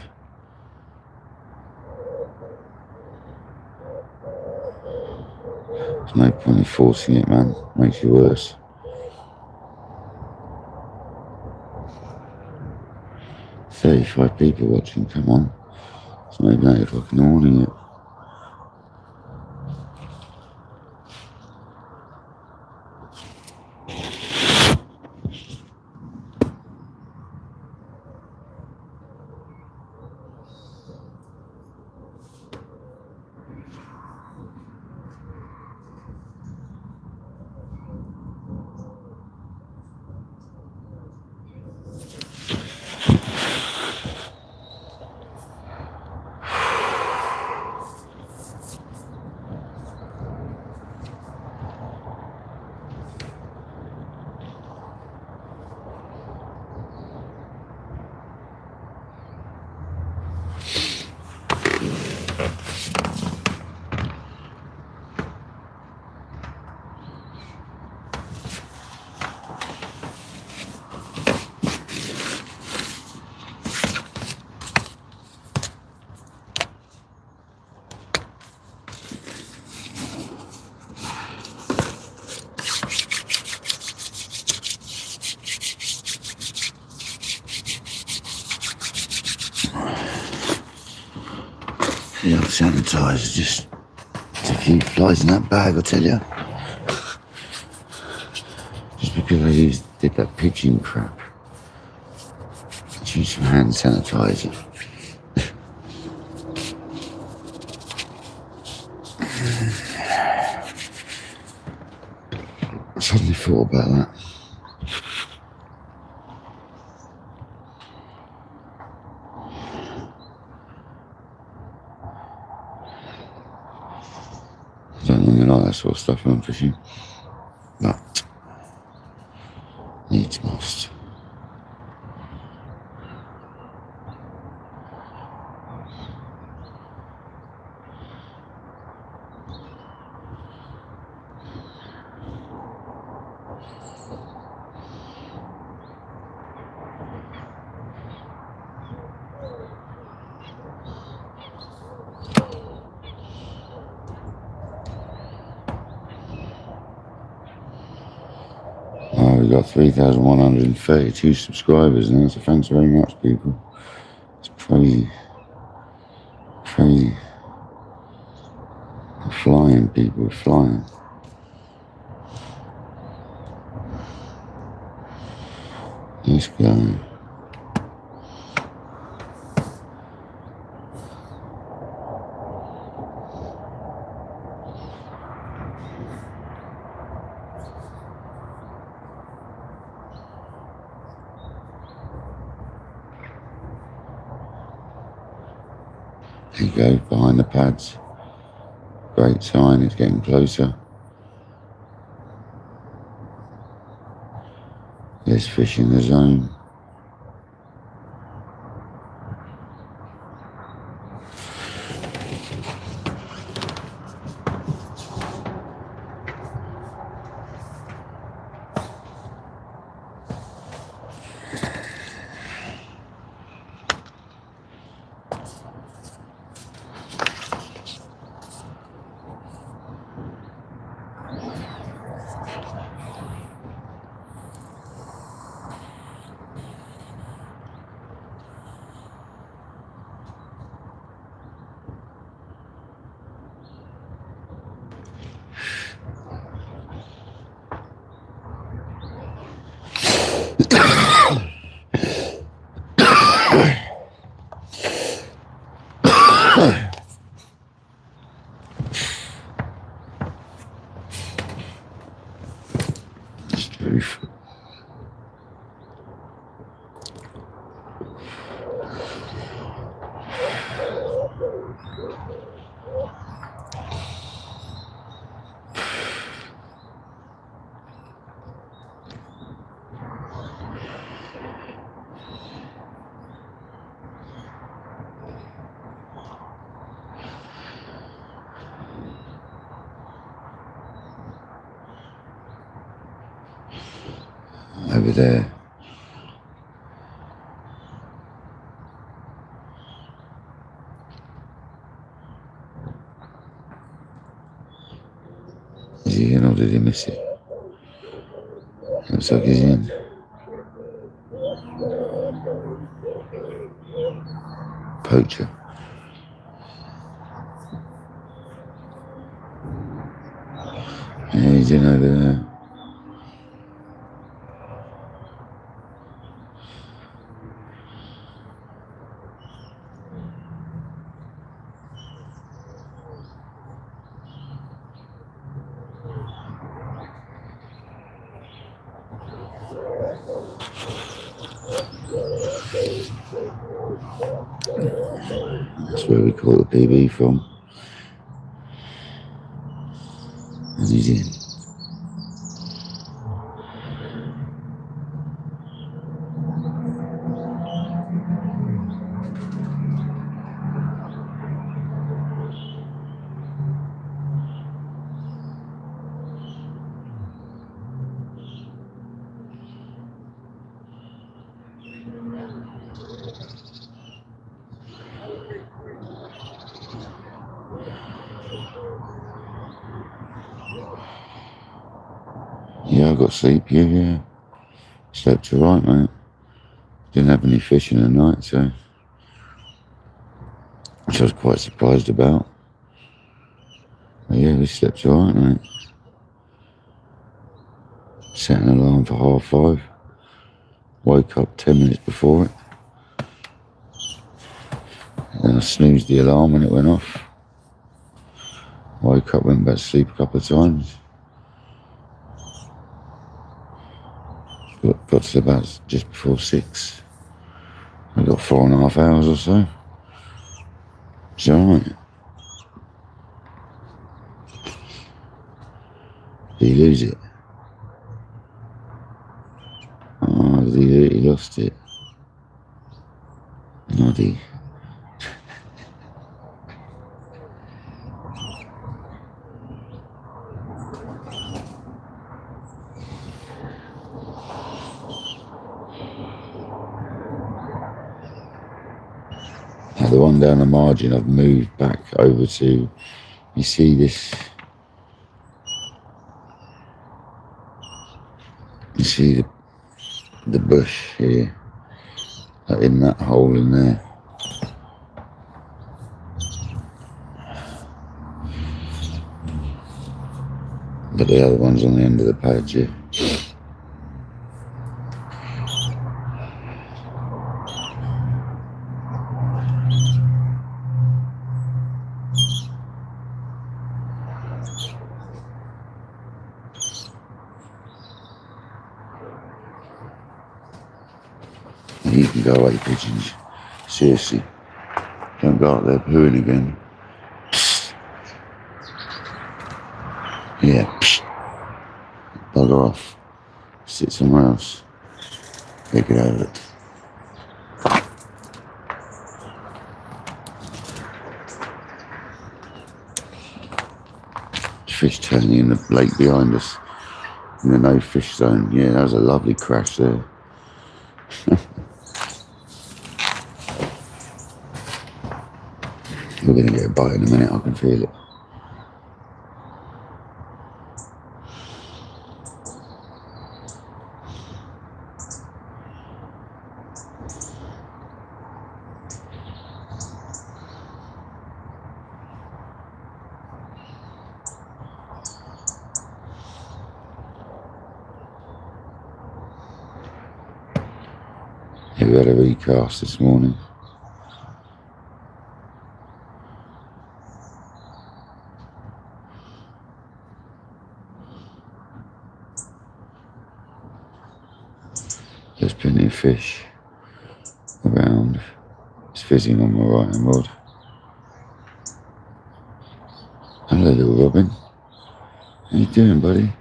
There's no point in forcing it, man. Makes you worse. "35 people watching, come on. It's not even 8 o'clock in the morning yet." The old sanitizer just to keep flies in that bag, I tell you. Just because I did that pigeon crap. Let's use some hand sanitizer. I suddenly thought about that. I don't really like that sort of stuff when I'm fishing, but needs must. Oh, we've got 3,132 subscribers now, so thanks very much, people. It's crazy. Crazy. We're flying, people, we're flying. Let's go. There you go, behind the pads. Great sign, it's getting closer. There's fish in the zone. over there. Is he in or did he miss it? Looks like he's in. Poacher. Yeah, he's in over there. That's where we caught the PB from. And he's in. Yeah, I got sleep, yeah. Slept alright, mate. Didn't have any fish in the night, so which I was quite surprised about. But yeah, we slept alright, mate. Set an alarm for 5:30. Woke up 10 minutes before it. Then I snoozed the alarm when it went off. Woke up, went back to sleep a couple of times. Got to about just before 6. I got 4.5 hours or so. It's alright. Did he lose it? Oh, he lost it. Noddy. Now the one down the margin I've moved back over to, you see this, you see the bush here, in that hole in there. But the other one's on the end of the padge here. You can go away, pigeons. Seriously. Don't go out there pooing again. Psst. Yeah, psst. Bugger off. Sit somewhere else. Get out of it. Fish turning in the lake behind us. In the no fish zone. Yeah, that was a lovely crash there. We're going to get a bite in a minute, I can feel it. Yeah, we had a recast this morning. There's plenty of fish around. It's fizzing on my right hand rod. Hello, little Robin. How you doing, buddy?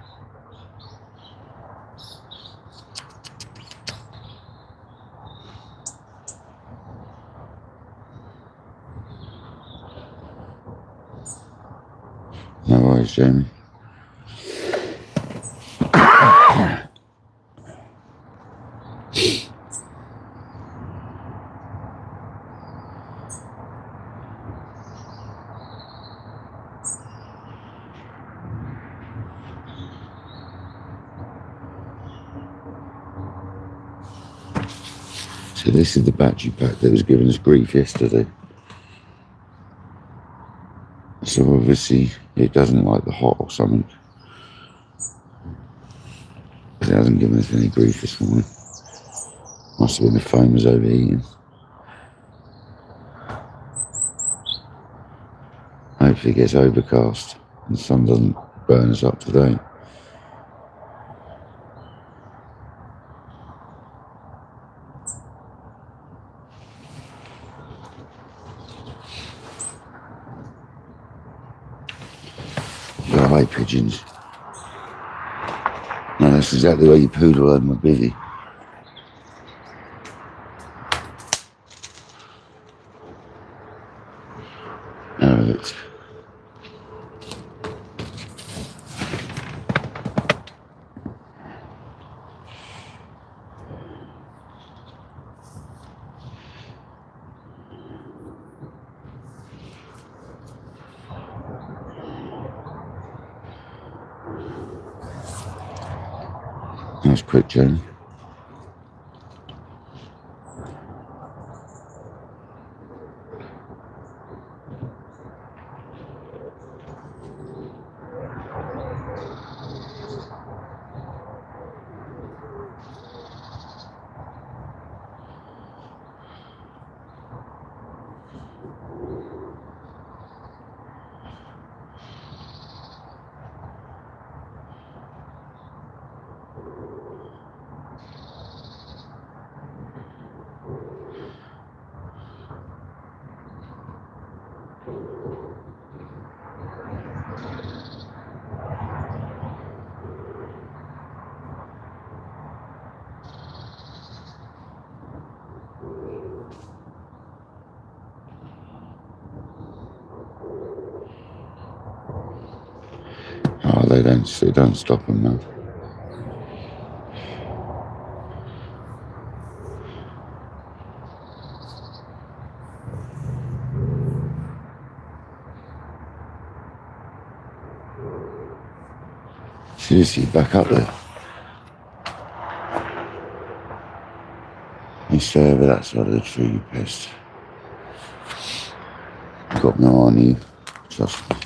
No worries, Jamie. So this is the battery pack that was giving us grief yesterday. So obviously it doesn't like the hot or something. But it hasn't given us any grief this morning. Must have been the phone was overheating. Hopefully it gets overcast and the sun doesn't burn us up today. Go away, pigeons. No, that's exactly where you pooed all over my bivvy. Alright. That was quick, Jamie. Oh, they don't stop them, man. Seriously, back up there. You stay over that side of the tree, you pest. I've got no eye on you, trust me.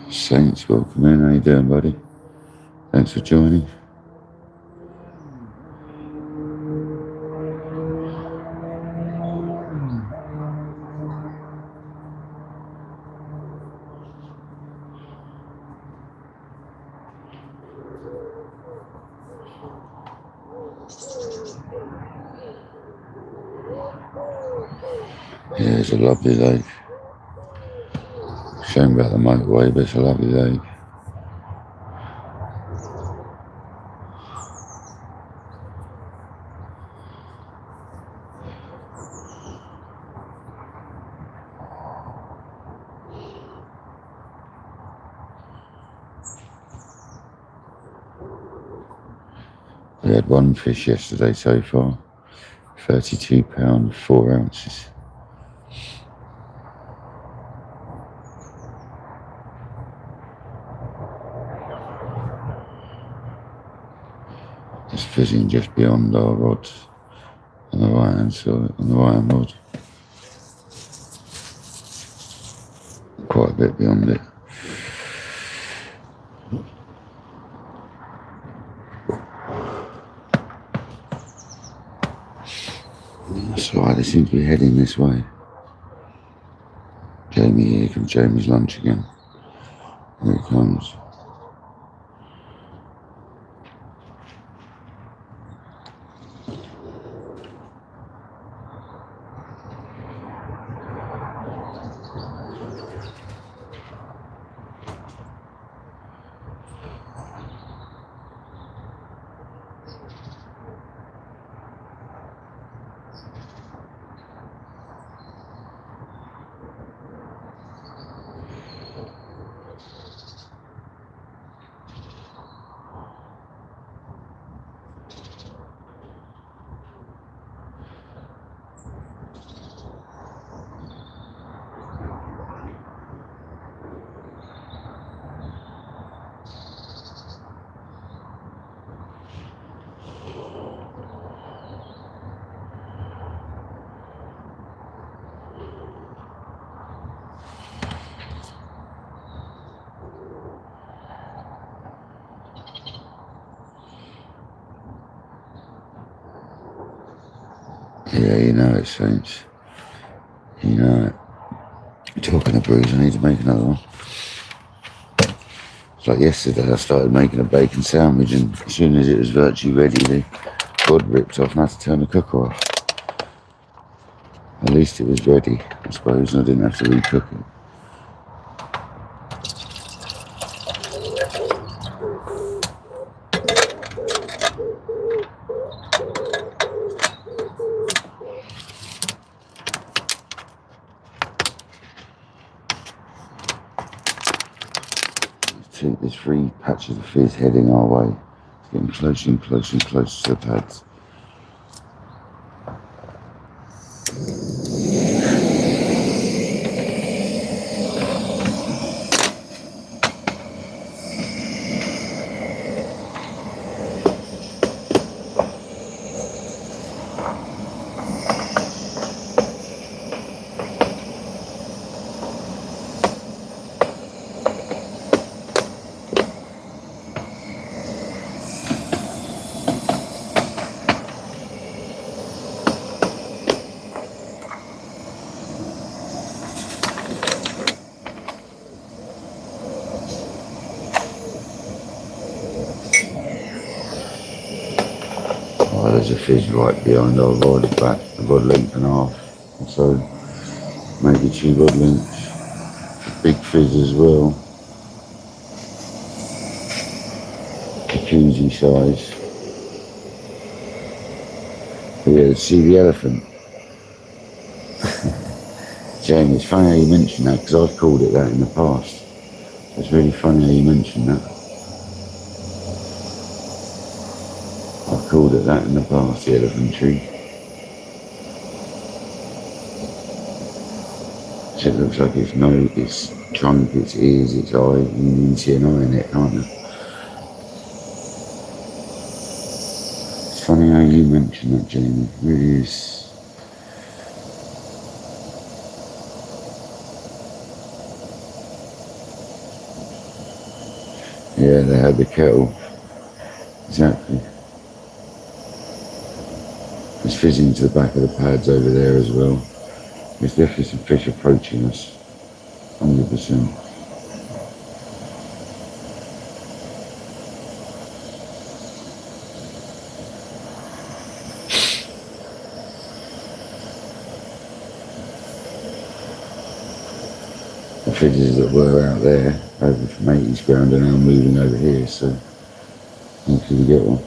Saints, welcome in. How you doing, buddy? Thanks for joining. Yeah, it's a lovely lake. Shame about the motorway, but it's a lovely lake. We had one fish yesterday so far, £32, 4 ounces. It's fizzing just beyond our rods on the right hand side, on the right hand rod. Quite a bit beyond it. That's alright, they seem to be heading this way. Jamie, here comes Jamie's lunch again. Here it comes. Yeah, you know it, Saints. You know it. Talking of brews, I need to make another one. It's like yesterday I started making a bacon sandwich, and as soon as it was virtually ready, the god ripped off and I had to turn the cooker off. At least it was ready, I suppose, and I didn't have to recook it. There's 3 patches of fizz heading our way. It's getting closer and closer and closer to the pads. Oh, there's a fizz right behind our rod back. I've got a length and a half or so. Maybe 2 rod lengths. Big fizz as well. Jacuzzi size. But yeah, see the elephant. Jamie, it's funny how you mention that, because I've called it that in the past. It's really funny how you mention that. I've called it that in the past, the elephant tree. So it looks like its nose, its trunk, its ears, its eye. You can see an eye in it, can't you? It's funny how you mention that, Jamie. It really is. Yeah, they had the kettle. Exactly. There's fizzing to the back of the pads over there as well. There's definitely some fish approaching us. 100%. The fishes that were out there over from 80's ground are now moving over here, so hopefully we get one.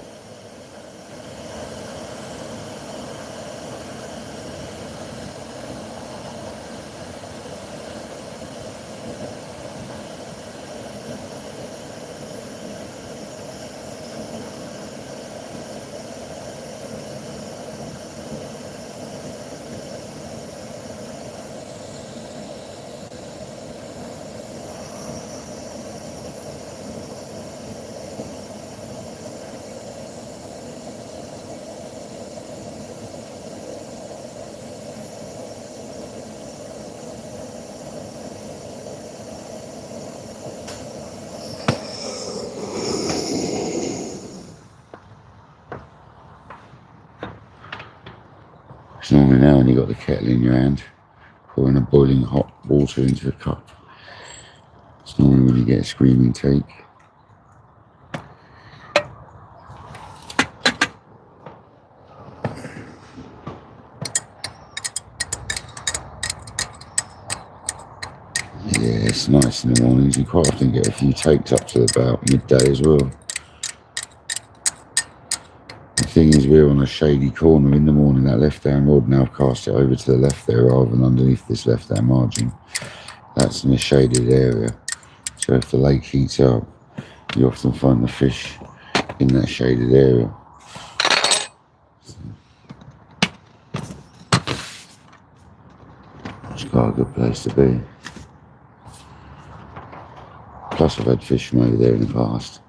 It's normally now when you've got the kettle in your hand, pouring a boiling hot water into a cup. It's normally when you get a screaming take. Yeah, it's nice in the mornings. You quite often get a few takes up to about midday as well. The thing is, we're on a shady corner in the morning. That left-hand rod, now I've cast it over to the left there rather than underneath this left-hand margin. That's in a shaded area. So if the lake heats up, you often find the fish in that shaded area. It's quite a good place to be. Plus I've had fish from over there in the past.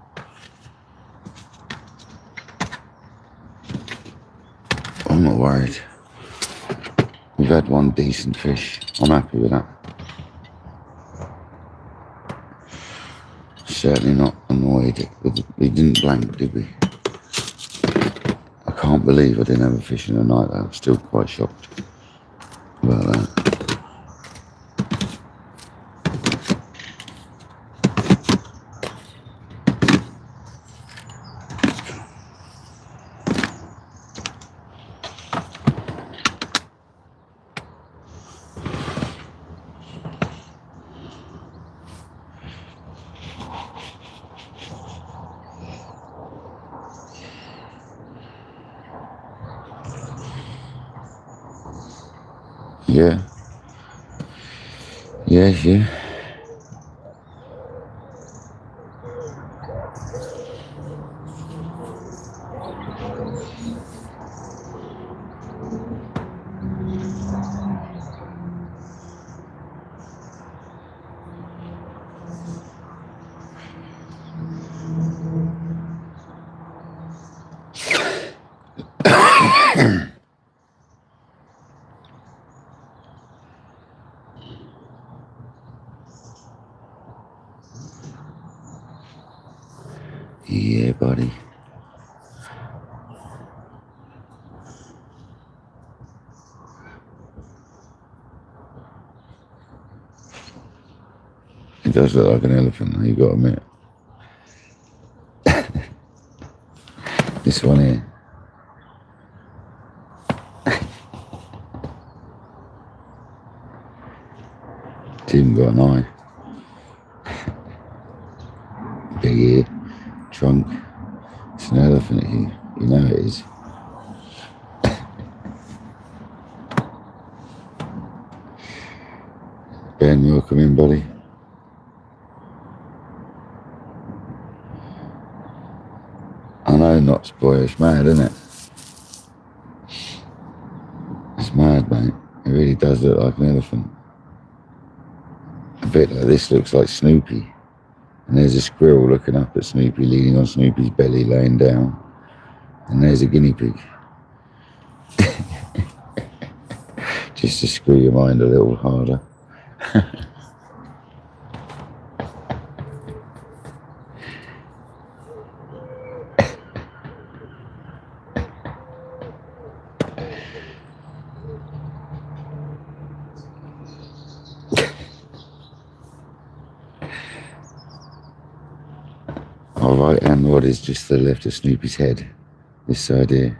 I'm not worried. We've had one decent fish. I'm happy with that. Certainly not annoyed. We didn't blank, did we? I can't believe I didn't have a fish in the night though. I'm still quite shocked about that. Yeah. Yeah. Yeah, buddy. It does look like an elephant, though, you got to admit. This one here. It's even got an eye. Big ear, trunk. It's an elephant here. You know it is. Ben, welcome in, buddy. I know, Knots boy, it's mad, isn't it? It's mad, mate. It really does look like an elephant. A bit like this looks like Snoopy. And there's a squirrel looking up at Snoopy, leaning on Snoopy's belly, laying down. And there's a guinea pig. Just to screw your mind a little harder. Our right hand rod is just to the left of Snoopy's head. This side here.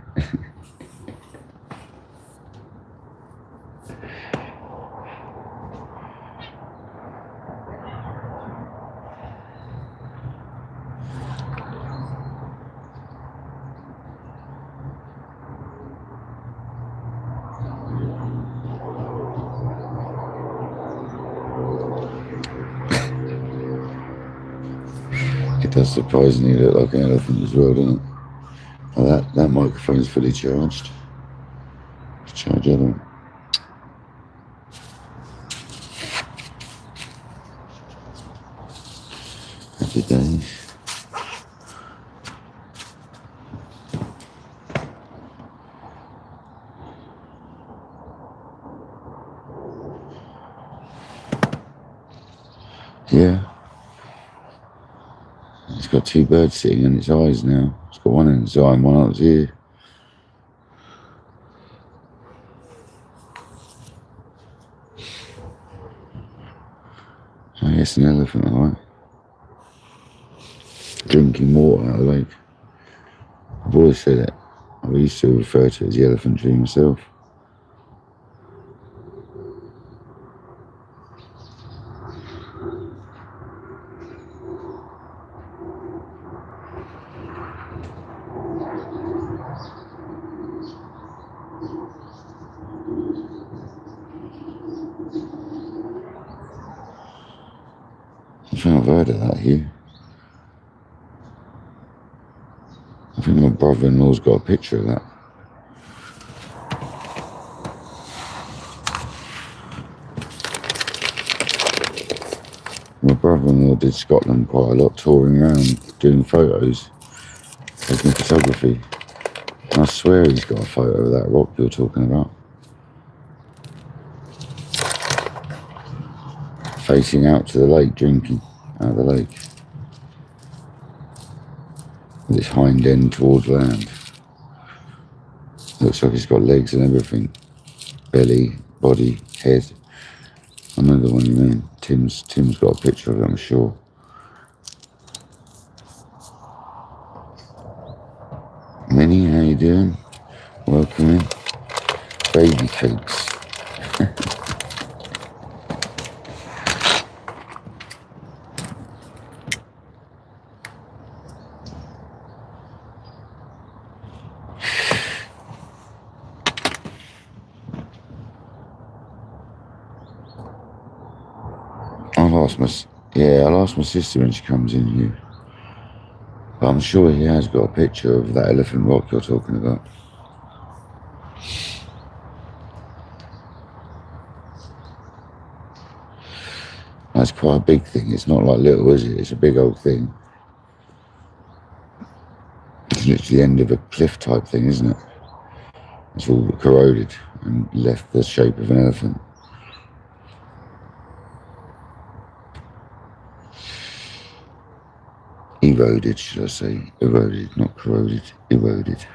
It does surprisingly look like an elephant as well, doesn't it? Well, that microphone's fully charged. Let's charge the other one. Happy days. Yeah. It's got two birds sitting in its eyes now. It's got one in its eye and one on its ear. I guess an elephant, alright. Drinking water out of the lake. I've always said it. I used to refer to it as the elephant tree myself. I think I've heard of that here. I think my brother-in-law's got a picture of that. My brother-in-law did Scotland quite a lot, touring around, doing photos, taking photography. And I swear he's got a photo of that rock you're talking about. Facing out to the lake, drinking out of the lake. With its hind end towards land. Looks like he's got legs and everything. Belly, body, head. I know the one you mean. Tim's got a picture of it, I'm sure. Minnie, how you doing? Welcome in. Baby cakes. I'll ask my sister when she comes in here. But I'm sure he has got a picture of that elephant rock you're talking about. That's quite a big thing. It's not like little, is it? It's a big old thing. It's literally the end of a cliff type thing, isn't it? It's all corroded and left the shape of an elephant. Eroded, should I say? Eroded, not corroded. Eroded.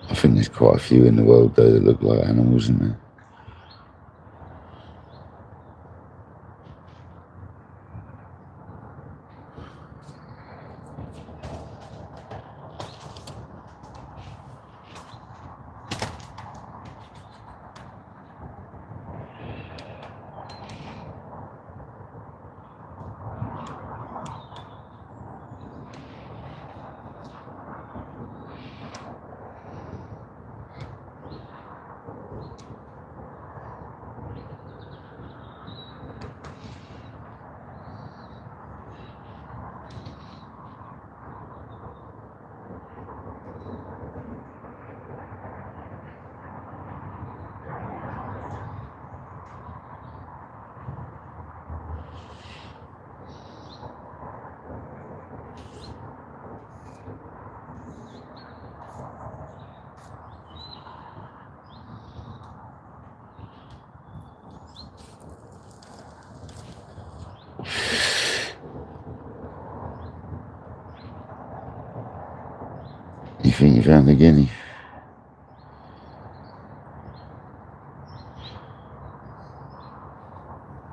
I think there's quite a few in the world though that look like animals, isn't there? You think you found the guinea?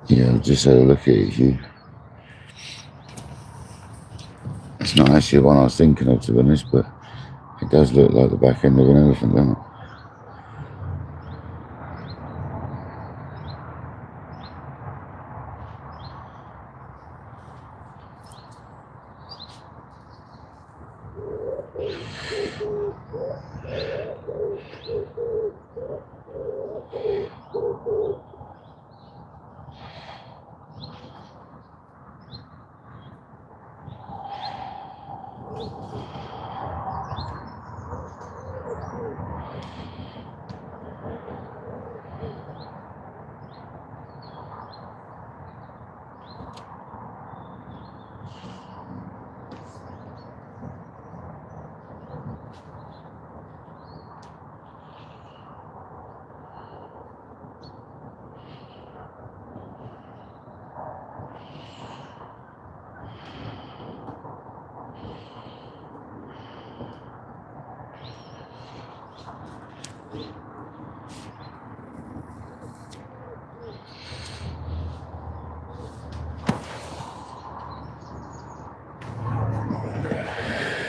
Yeah, I just had a look at it, Hugh. It's not actually the one I was thinking of, to be honest, but it does look like the back end of an elephant, doesn't it?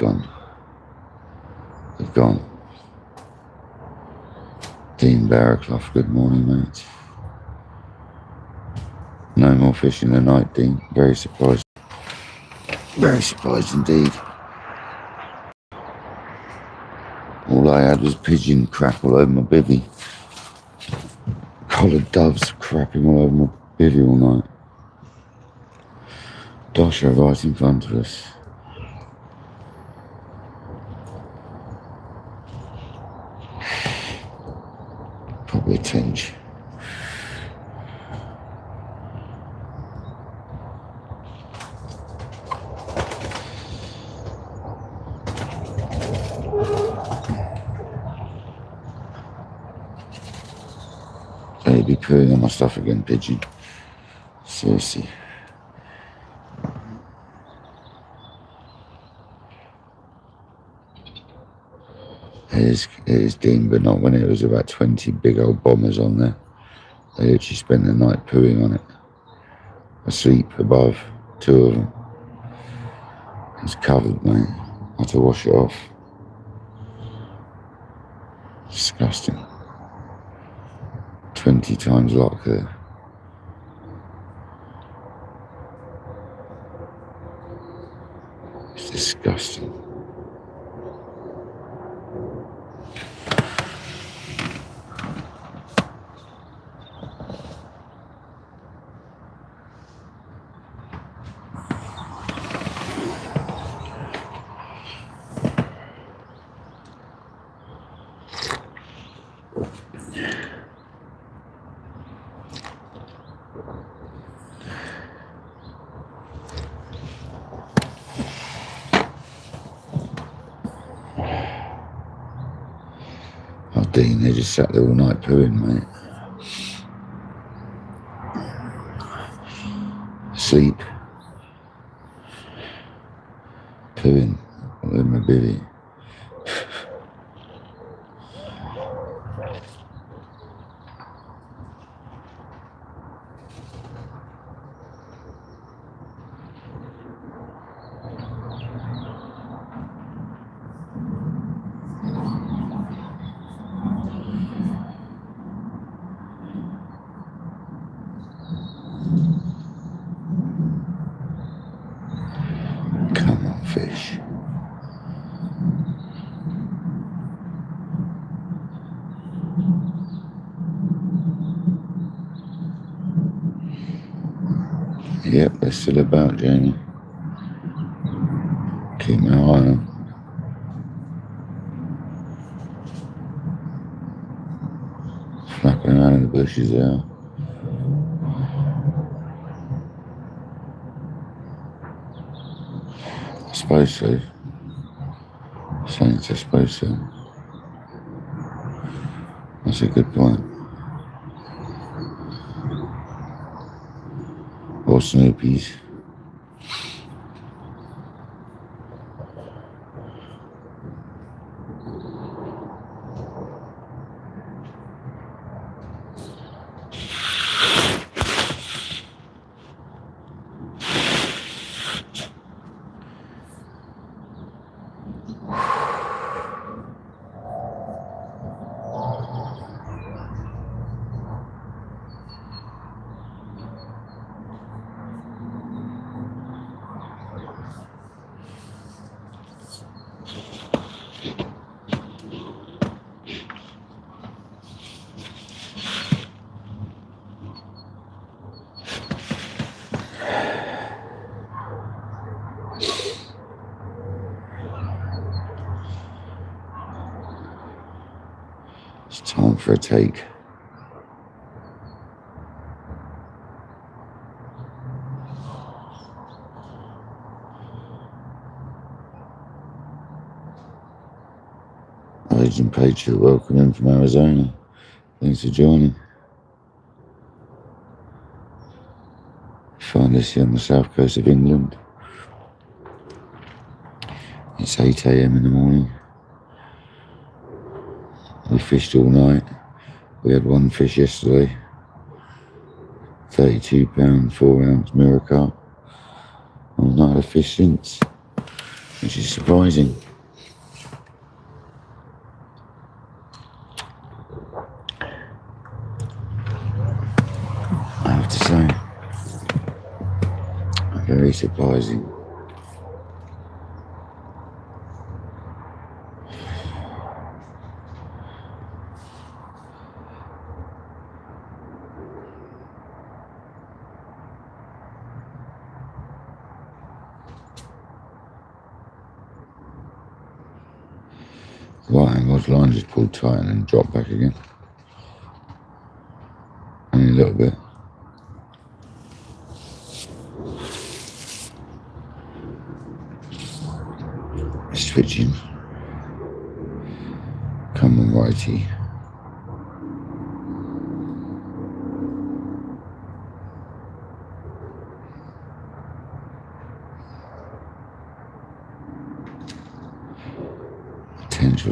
Gone. They've gone. Dean Barraclough, good morning, mate. No more fishing tonight, Dean. Very surprised. Very surprised indeed. All I had was pigeon crap all over my bivvy. Collared doves crapping all over my bivvy all night. Dosher right in front of us. Probably a tinge. You'll be pooing on my stuff again, pigeon. Seriously. It is dim, but not when it was about 20 big old bombers on there. They literally spent the night pooing on it. Asleep above, 2 of them. It's covered, mate. I had to wash it off. Disgusting. 20 times lock there. It's disgusting. Oh, Dean, they just sat there all night pooing, mate. Sleep. Pooing in my bivvy. Come on, fish. Yep, they're still about, Jamie. Keep my eye on them. Flapping around in the bushes there. I suppose so. Saints, I suppose so. That's a good point. Or Snoopies. It's time for a take. Agent Patriot, welcome in from Arizona. Thanks for joining. Find us here on the south coast of England. It's 8 AM in the morning. We fished all night. We had one fish yesterday. 32 pound, 4 ounce mirror carp. I've not had a fish since, which is surprising. I have to say, very surprising. Right, God's line just pulled tight and then dropped back again. Only a little bit. Switching. Come on, righty.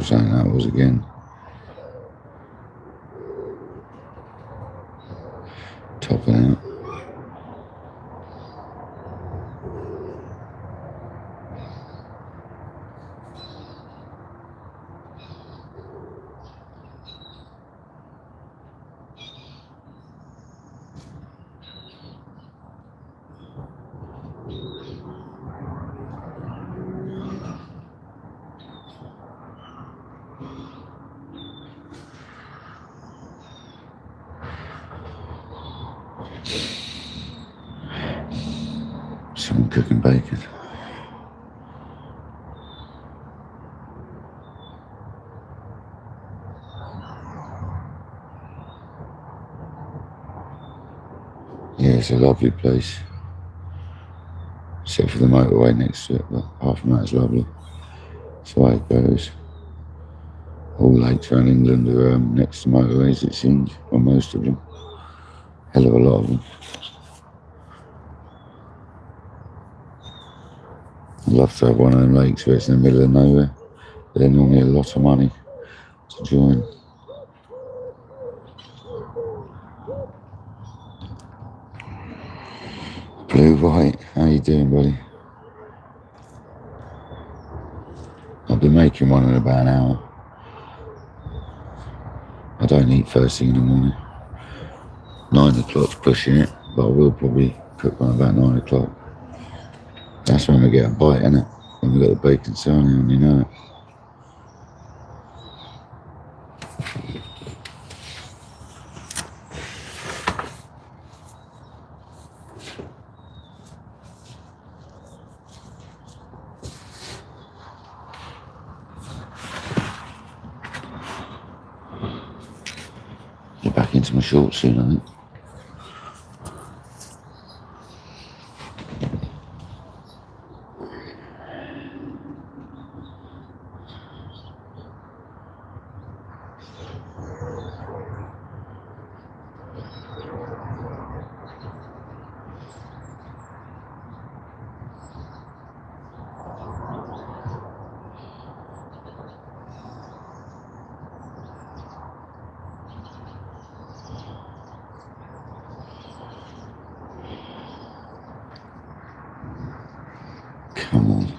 or something that was again. Topping out. Someone cooking bacon. Yeah, it's a lovely place. Except for the motorway next to it, but apart from that, it's lovely. That's the way it goes. All lakes around England are next to motorways, it seems, or most of them. Hell of a lot of them. I'd love to have one of them lakes where it's in the middle of nowhere, but they're normally a lot of money to join. Blue White, how you doing, buddy? I'll be making one in about an hour. I don't eat first thing in the morning. 9 o'clock's pushing it, but I will probably cook one about 9 o'clock. That's when we get a bite, innit? When we got the bacon sarnie on, you know it. Get back into my shorts soon, I think. Come on.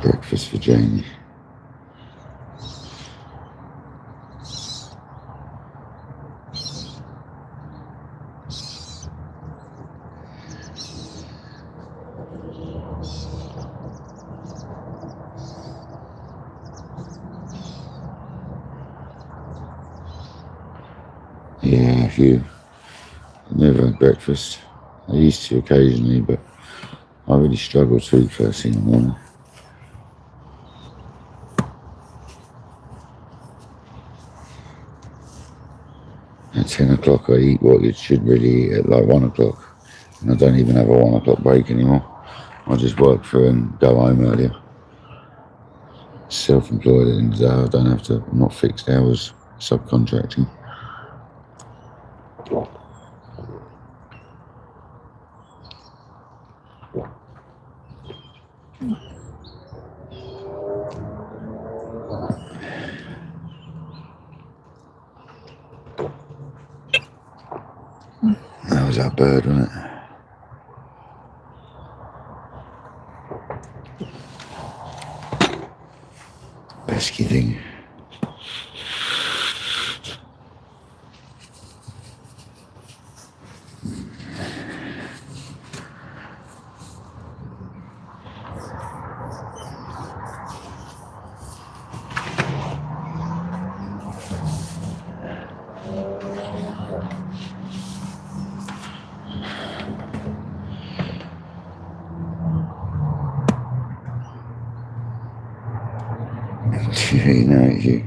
Breakfast for Jamie. Yeah, a few. I've never had breakfast. I used to occasionally, but I really struggle to eat first thing in the morning. At 10 o'clock I eat what you should really eat at like 1 o'clock. And I don't even have a 1 o'clock break anymore. I just work through and go home earlier. Self-employed at the end of the day, I don't have to, I'm not fixed hours, subcontracting. That was that bird, wasn't it? Pesky thing. You know, you.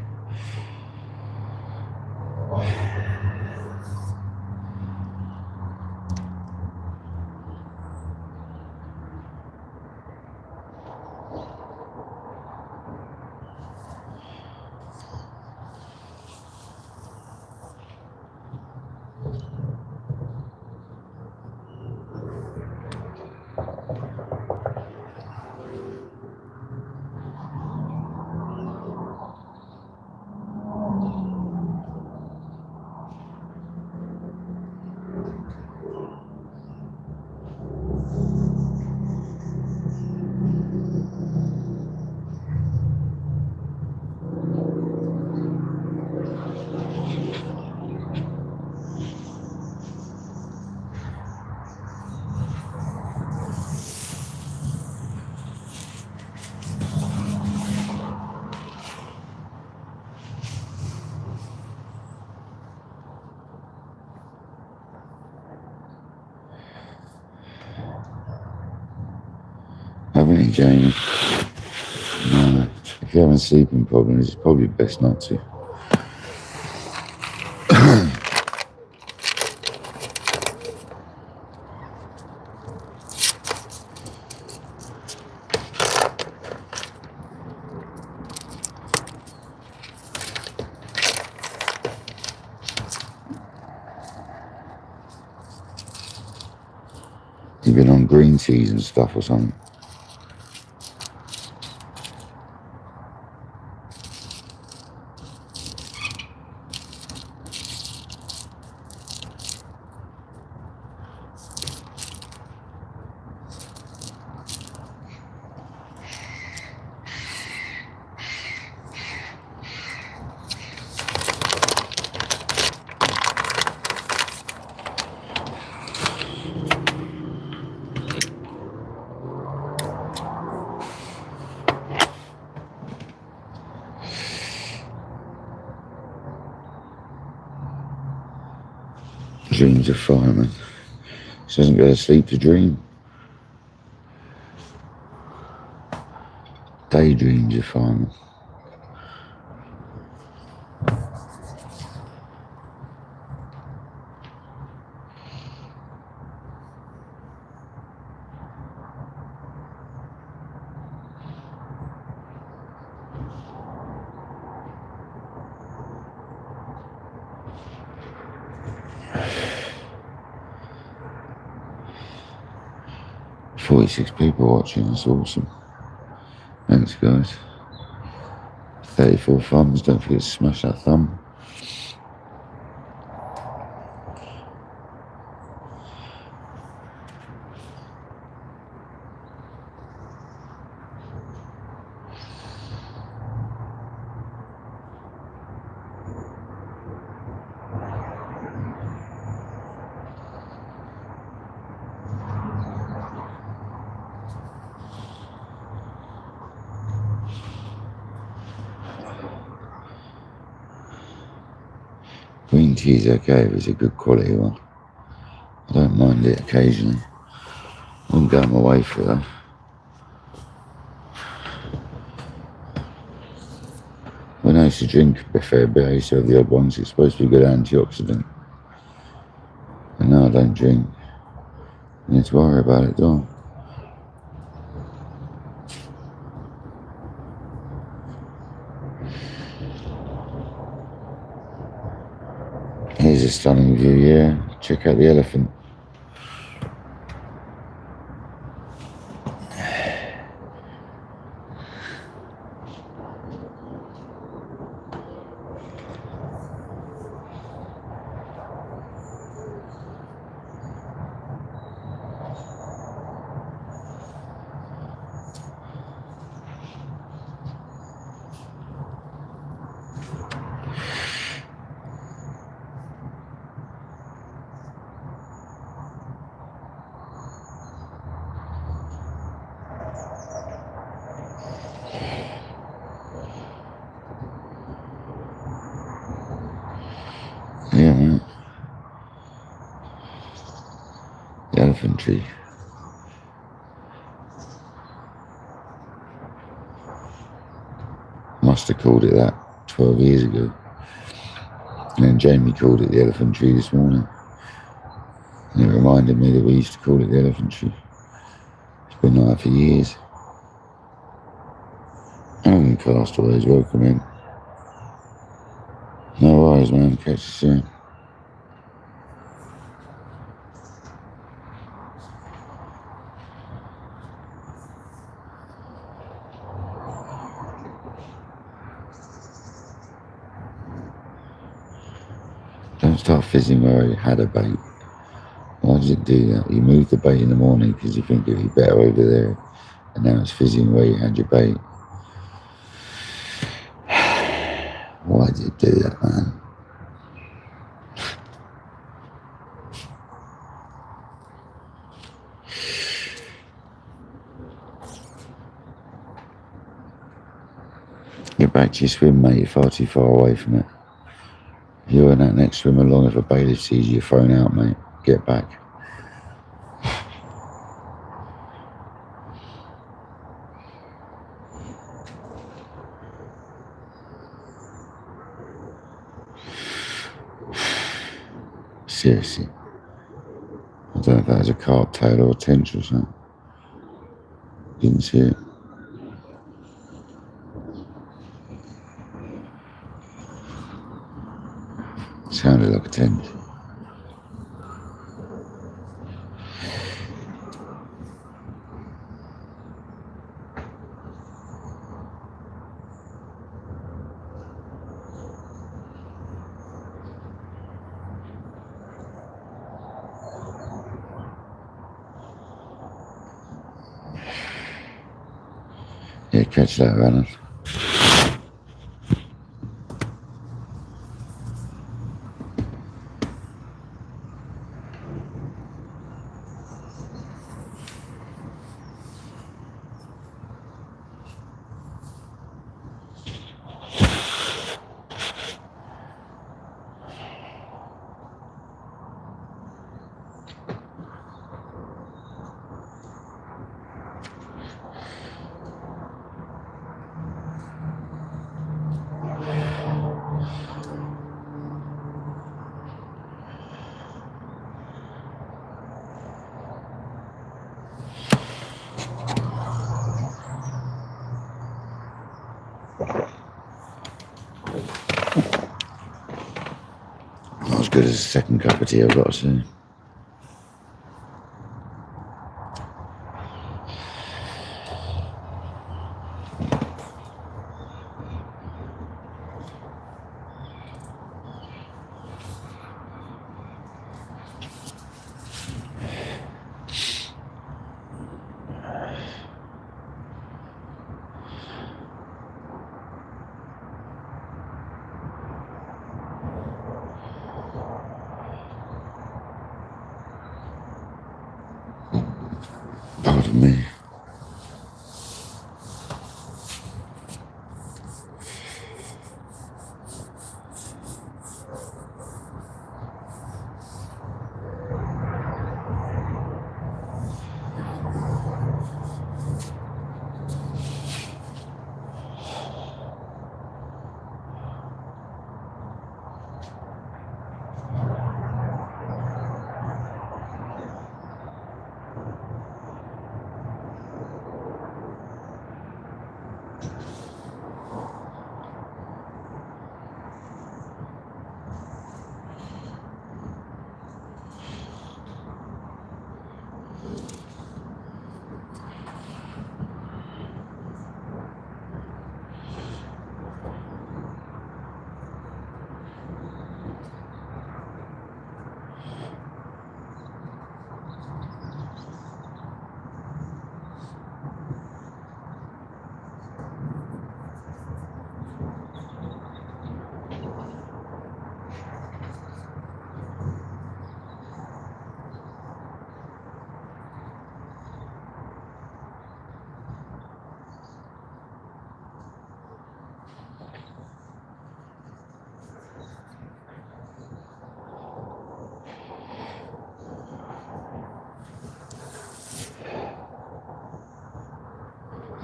Haven't you, Jamie? No. If you're having sleeping problems, it's probably best not to. You've been on green teas and stuff or something? Dreams of fireman. She doesn't go to sleep to dream. Daydreams of fireman. "46 people watching, that's awesome. Thanks, guys. 34 thumbs, don't forget to smash that thumb. Green tea is okay if it's a good quality one. I don't mind it occasionally. I wouldn't go my way for it though. When I used to drink a fair bit, I used to have the odd ones. It's supposed to be a good antioxidant. And now I don't drink. I need to worry about it, don't I? Here's a stunning view, yeah. Check out the elephant. Yeah, mate. The elephant tree. Must have called it that 12 years ago. And then Jamie called it the elephant tree this morning. And it reminded me that we used to call it the elephant tree. It's been like that for years. And Castaways, welcome in. No worries, man. Catch you soon. Don't start fizzing where you had a bait. Why did it do that? You moved the bait in the morning because you think it'd be better over there, and now it's fizzing where you had your bait. Why did it do that, man? Get back to your swim, mate. You're far too far away from it. You're in that next swim along. If a bailiff sees you, you're thrown out, mate. Get back. Seriously. I don't know if that was a carp tail or a tench or something. Didn't see it. Sounded like a tench. Yeah, catch that, Rannon. Not as good as a second cup of tea, I've got to say. Pardon me.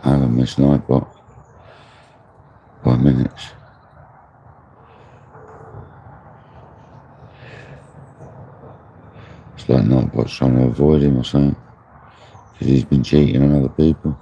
I haven't missed Nightbot. But It's like not what's trying to avoid him or something, because he's been cheating on other people.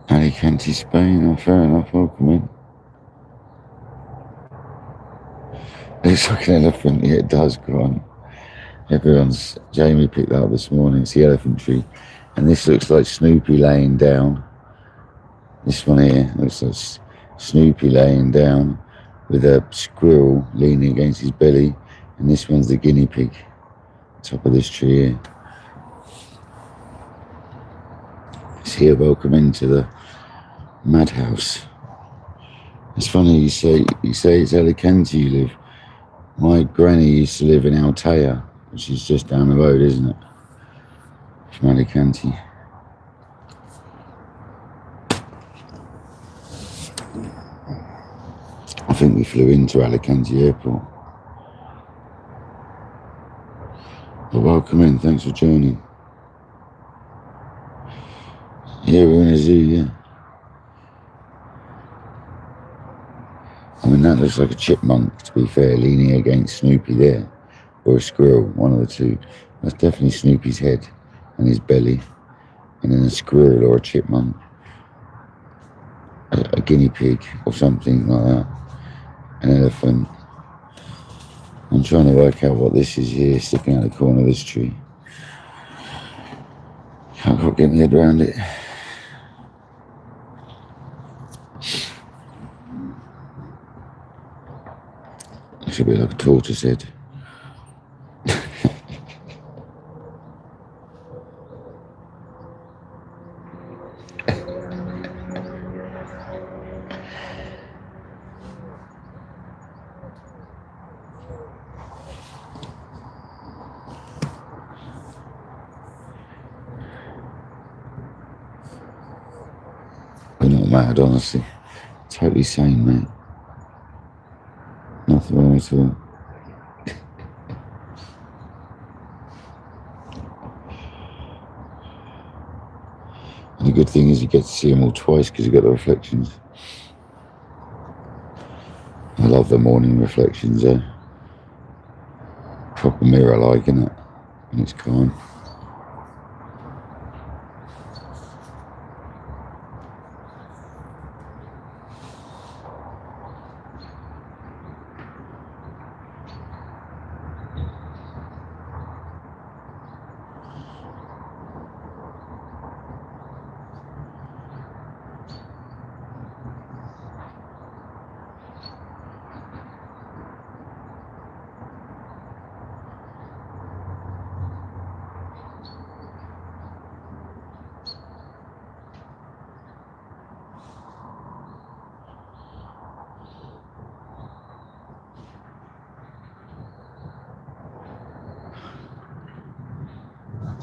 Alicante, Spain. Oh, fair enough. Welcome in. Looks like an elephant. Yeah, it does, go on. Jamie picked that up this morning. It's the elephant tree. And this looks like Snoopy laying down. This one here looks like Snoopy laying down with a squirrel leaning against his belly. And this one's the guinea pig. Top of this tree here. It's here, welcome into the madhouse. It's funny you say it's Alicante you live. My granny used to live in Altea, which is just down the road, isn't it? From Alicante. I think we flew into Alicante Airport. But welcome in, thanks for joining. Yeah, we're in a zoo, yeah. I mean, that looks like a chipmunk, to be fair, leaning against Snoopy there. Or a squirrel, one of the two. That's definitely Snoopy's head and his belly. And then a squirrel or a chipmunk. A guinea pig or something like that. An elephant. I'm trying to work out what this is here, sticking out the corner of this tree. Can't quite get my head around it. Looks a bit like a tortoise head. We're not mad, honestly. Totally sane, mate. Nothing wrong at all. And the good thing is you get to see them all twice because you get the reflections. I love the morning reflections, eh? Proper mirror-like, innit? And it's calm.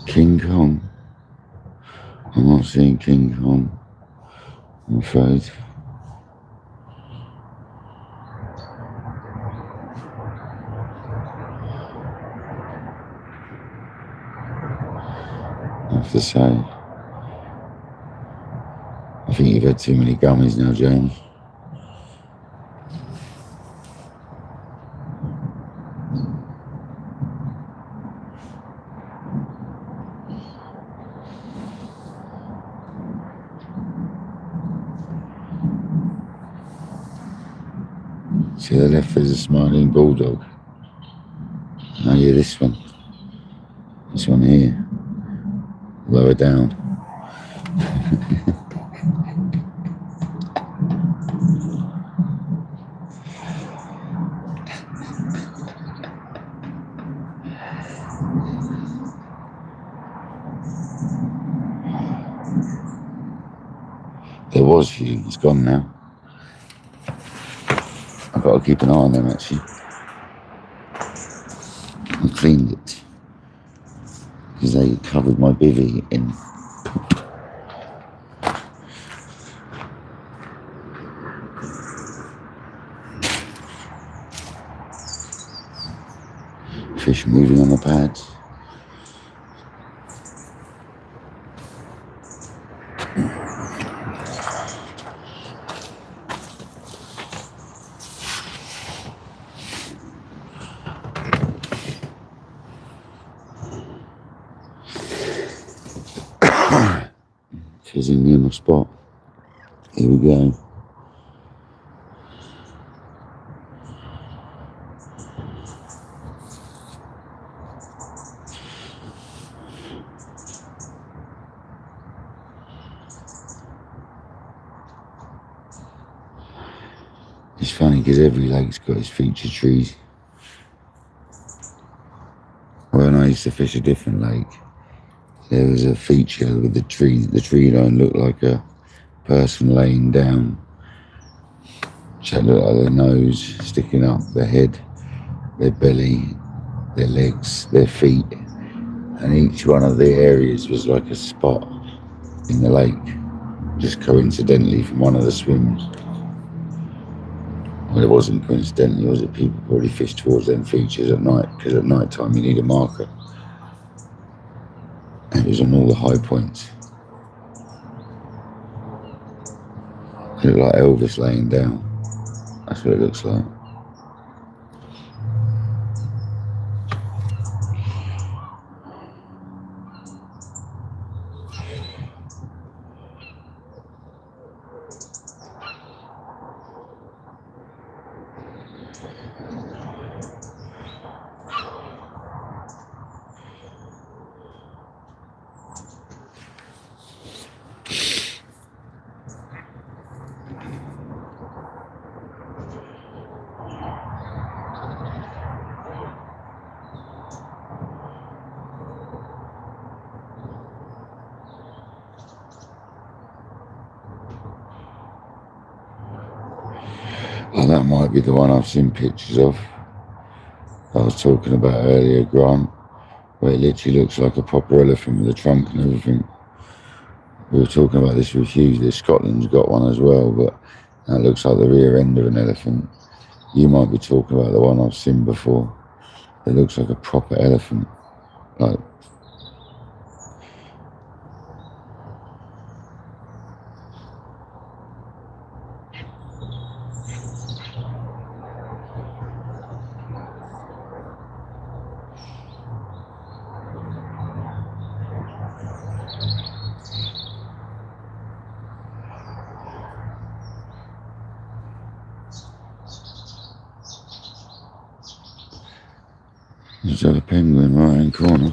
King Kong. I'm not seeing King Kong, I'm afraid. I have to say, I think you've had too many gummies now, James. See the left there's a smiling bulldog. Now yeah, this one here, lower down. was here, it's gone now. I've got to keep an eye on them actually. I cleaned it because they covered my bivvy in poop. Fish moving on the pads. Fizzing near my spot. Here we go. It's funny because every lake's got its feature trees. When I used to fish a different lake, there was a feature with the tree. The tree line looked like a person laying down. So it looked like their nose sticking up, their head, their belly, their legs, their feet. And each one of the areas was like a spot in the lake, just coincidentally from one of the swims. Well, it wasn't coincidentally, was it? People probably fish towards them features at night, because at night time you need a marker. And it was on all the high points. It looked like Elvis laying down. That's what it looks like. Oh, that might be the one I've seen pictures of. I was talking about earlier, Grant, where it literally looks like a proper elephant with a trunk and everything. We were talking about this with Hughes. Scotland's got one as well, but that looks like the rear end of an elephant. You might be talking about the one I've seen before. It looks like a proper elephant. Like, there's a penguin right in the corner.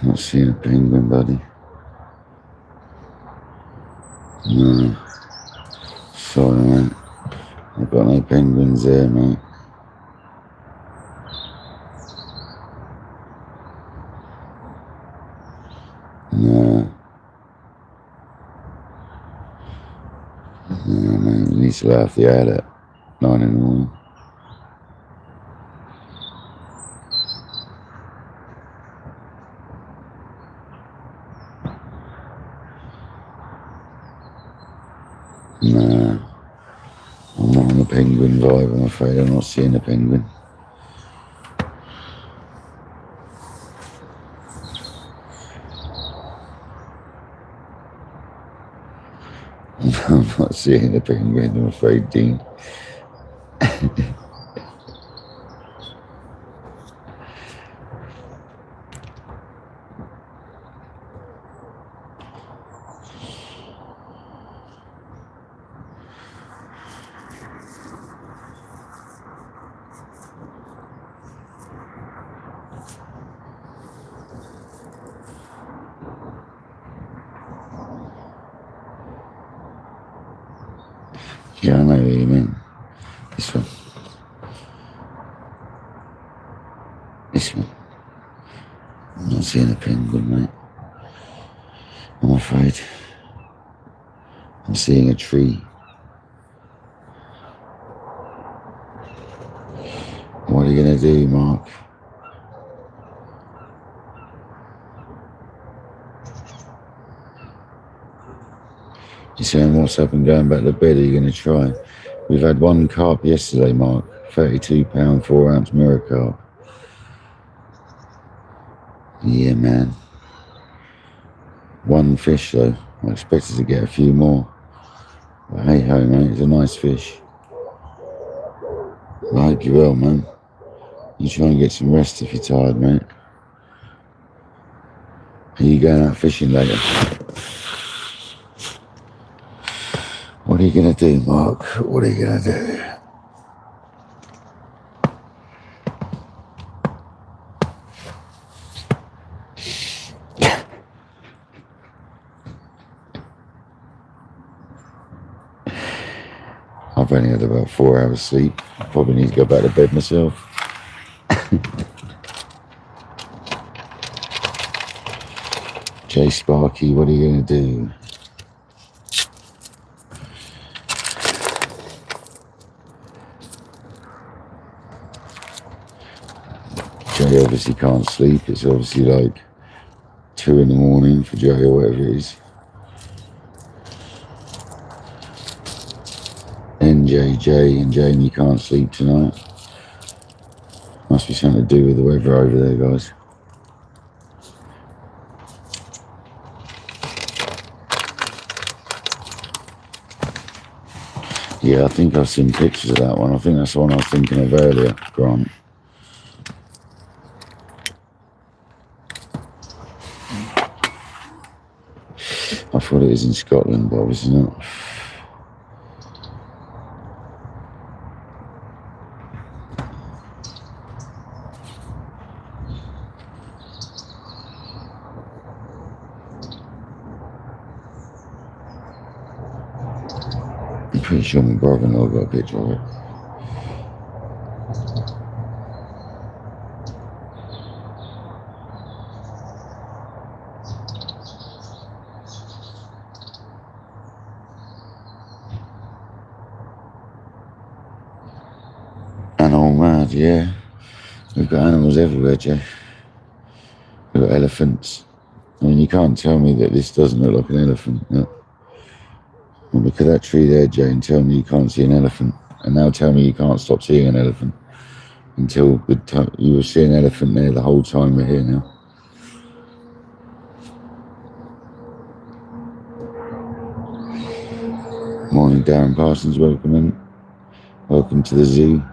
Not seeing a penguin, buddy. No. Sorry, mate. I've got no penguins there, mate. No. No, mate. We need to let off the air at 9 in the morning. No. I'm not on a penguin vibe, I'm afraid. I'm not seeing a penguin. I'm not seeing a penguin, I'm afraid, Dean. Yeah, I know what you mean. This one. This one. I'm not seeing a penguin, mate. I'm afraid. I'm seeing a tree. What are you going to do, Mark? You're saying what's up and going back to bed? Are you going to try? We've had one carp yesterday, Mark. 32-pound, 4-ounce mirror carp. Yeah, man. One fish, though. I expected to get a few more. But hey ho, mate. It's a nice fish. I hope you're well, man. You try and get some rest if you're tired, mate. Are you going out fishing later? What are you going to do, Mark? What are you going to do? I've only had about 4 hours sleep. I probably need to go back to bed myself. Jay Sparky, what are you going to do? Jay obviously can't sleep. It's obviously like 2 in the morning for Jay or whatever it is. NJJ and Jamie can't sleep tonight. Must be something to do with the weather over there, guys. Yeah, I think I've seen pictures of that one. I think that's the one I was thinking of earlier, Grant. I thought it was in Scotland, but obviously not. I'm pretty sure my brother-in-law got a picture of it. Animal mad, yeah. We've got animals everywhere, Jay. We've got elephants. I mean, you can't tell me that this doesn't look like an elephant. No. Well, look at that tree there, Jay, and tell me you can't see an elephant. And now tell me you can't stop seeing an elephant. Until you were seeing an elephant there the whole time we're here now. Morning, Darren Parsons, welcome in. Welcome to the zoo.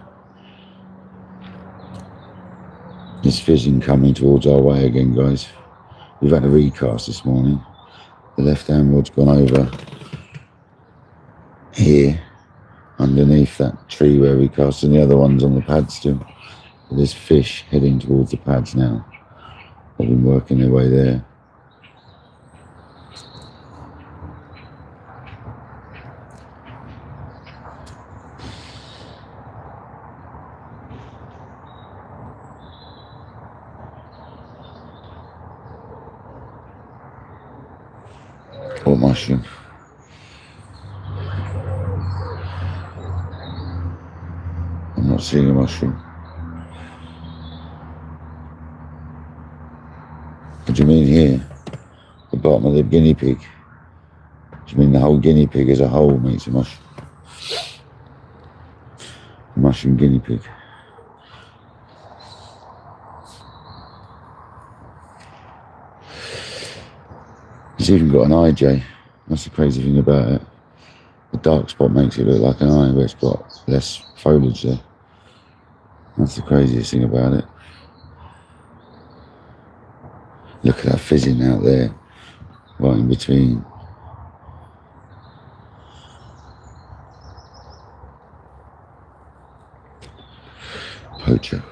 There's fizzing coming towards our way again, guys. We've had a recast this morning. The left-hand rod's gone over here, underneath that tree where we cast, and the other one's on the pad still. There's fish heading towards the pads now. They've been working their way there. What mushroom? I'm not seeing a mushroom. What do you mean here? The bottom of the guinea pig? Do you mean the whole guinea pig as a whole makes a mushroom? A mushroom guinea pig. It's even got an eye, Jay. That's the crazy thing about it. The dark spot makes it look like an eye, but it's got less foliage there. That's the craziest thing about it. Look at that fizzing out there, right in between. Poacher.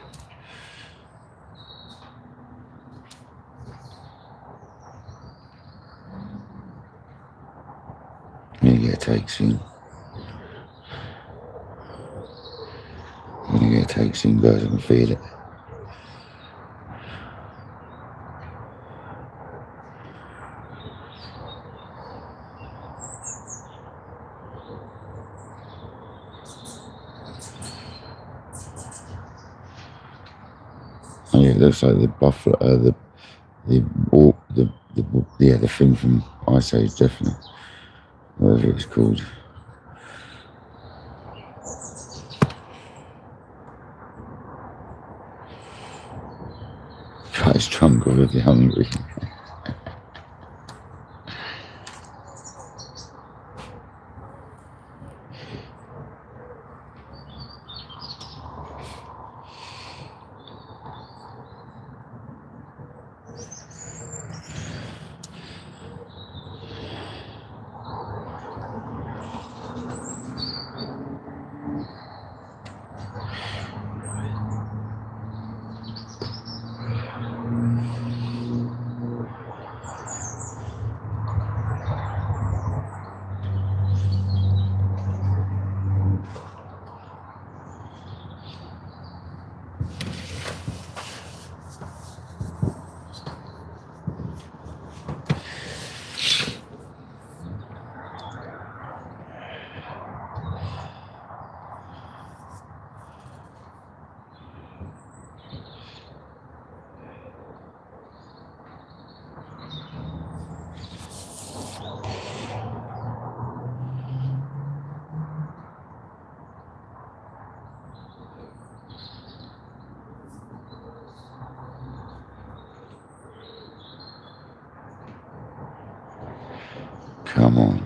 I'm gonna get a take soon. I'm gonna get a take soon, guys. I can feel it. Yeah, it looks like the buffalo, the thing from Ice Age, definitely. Whatever it's called. Cut his trunk off if you're hungry. Come on.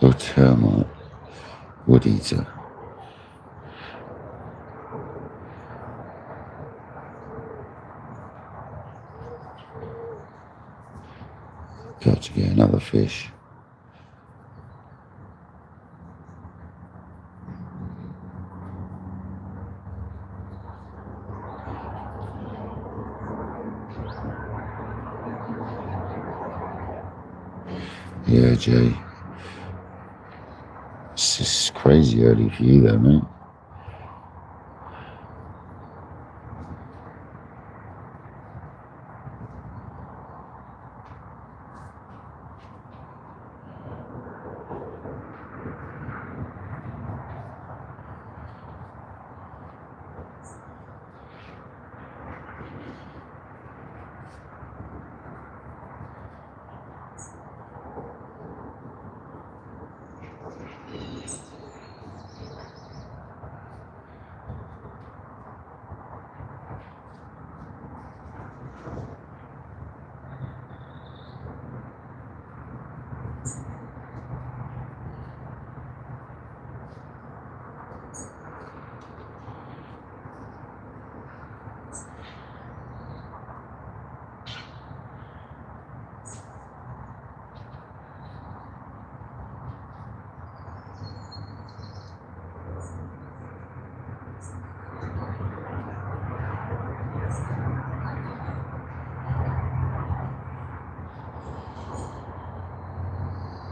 Or termite. Wood eater. Got to get another fish. Yeah, Jay. This is crazy early for you though, mate.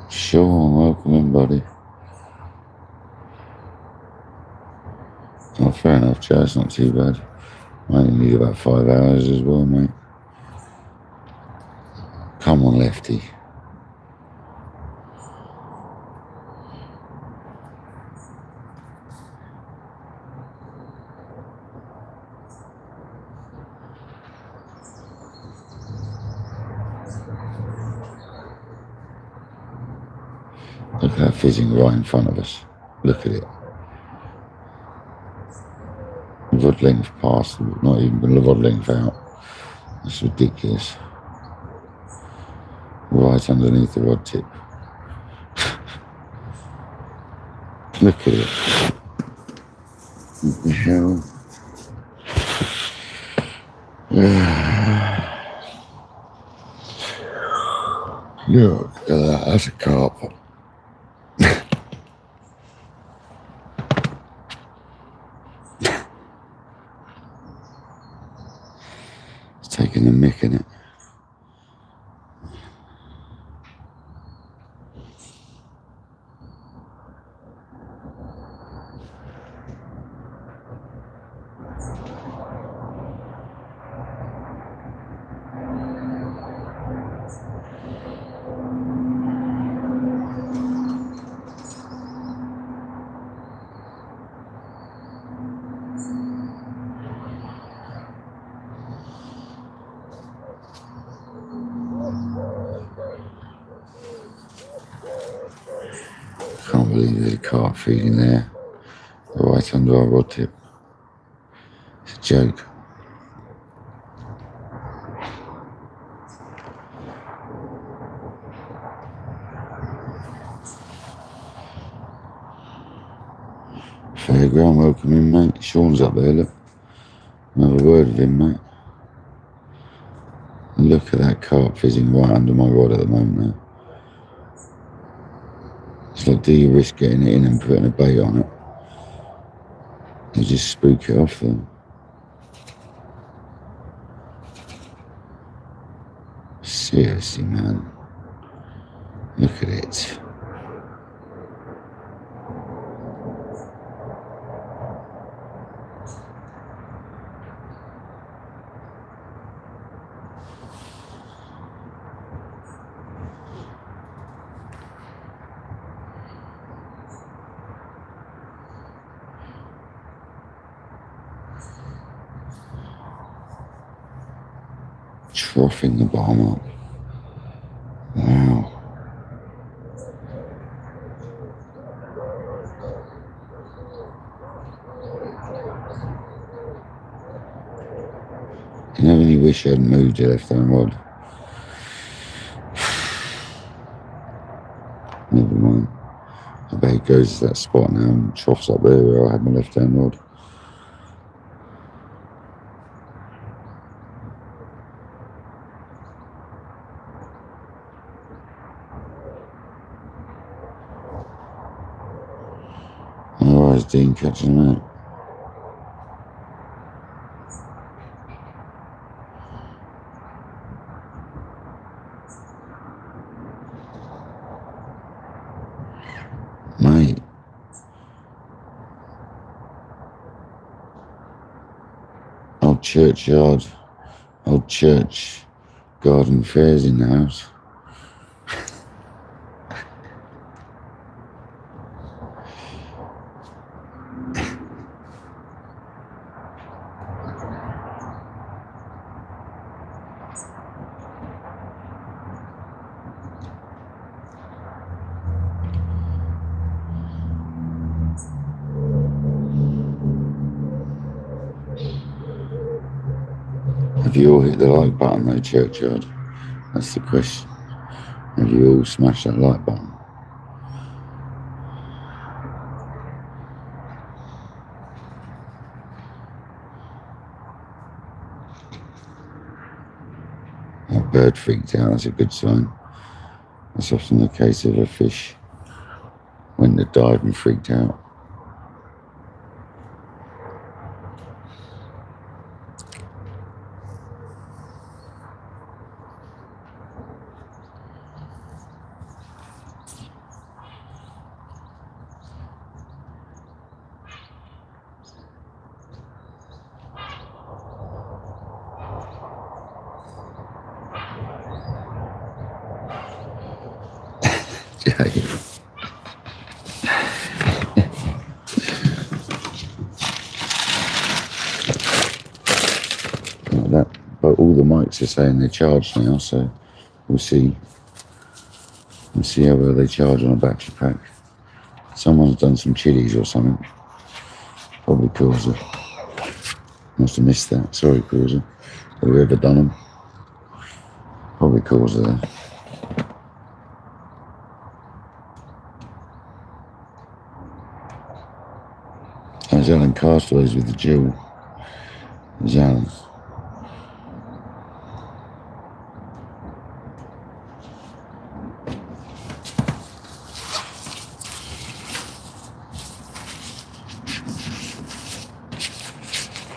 Sure, welcome in, buddy. Oh, fair enough, Joe. It's not too bad. I only need about 5 hours as well, mate. Come on, Lefty. Look at that fizzing right in front of us. Look at it. Rod length past, not even the rod length out. That's ridiculous. Right underneath the rod tip. Look at it. What the hell? Look at that, that's a carp. Taking the mick in it. Can't believe there's a carp feeding there, right under our rod tip. It's a joke. Fair ground, welcome in, mate. Sean's up there, look. Another word of him, mate. Look at that carp fizzing right under my rod at the moment now. It's like, do you risk getting it in and putting a bait on it? You just spook it off though. Seriously, man. Look at it. Troughing the bottom up. Wow. You know when you wish you hadn't moved your left hand rod? Never mind. I bet it goes to that spot now and troughs up there where I had my left hand rod. Otherwise, Dean catching them out. Mate. Old churchyard, old church garden fairs in the house. Have you all hit the like button though, churchyard? That's the question. Have you all smashed that like button? That bird freaked out, that's a good sign. That's often the case of a fish when they died and freaked out. Like that. But all the mics are saying they're charged now, so we'll see. We'll see how well they charge on a battery pack. Someone's done some chilies or something. Probably Causa. Must have missed that. Sorry, Causa. Whoever done them. Probably Causa there. There's Alan Castaways with the jewel. There's Alan.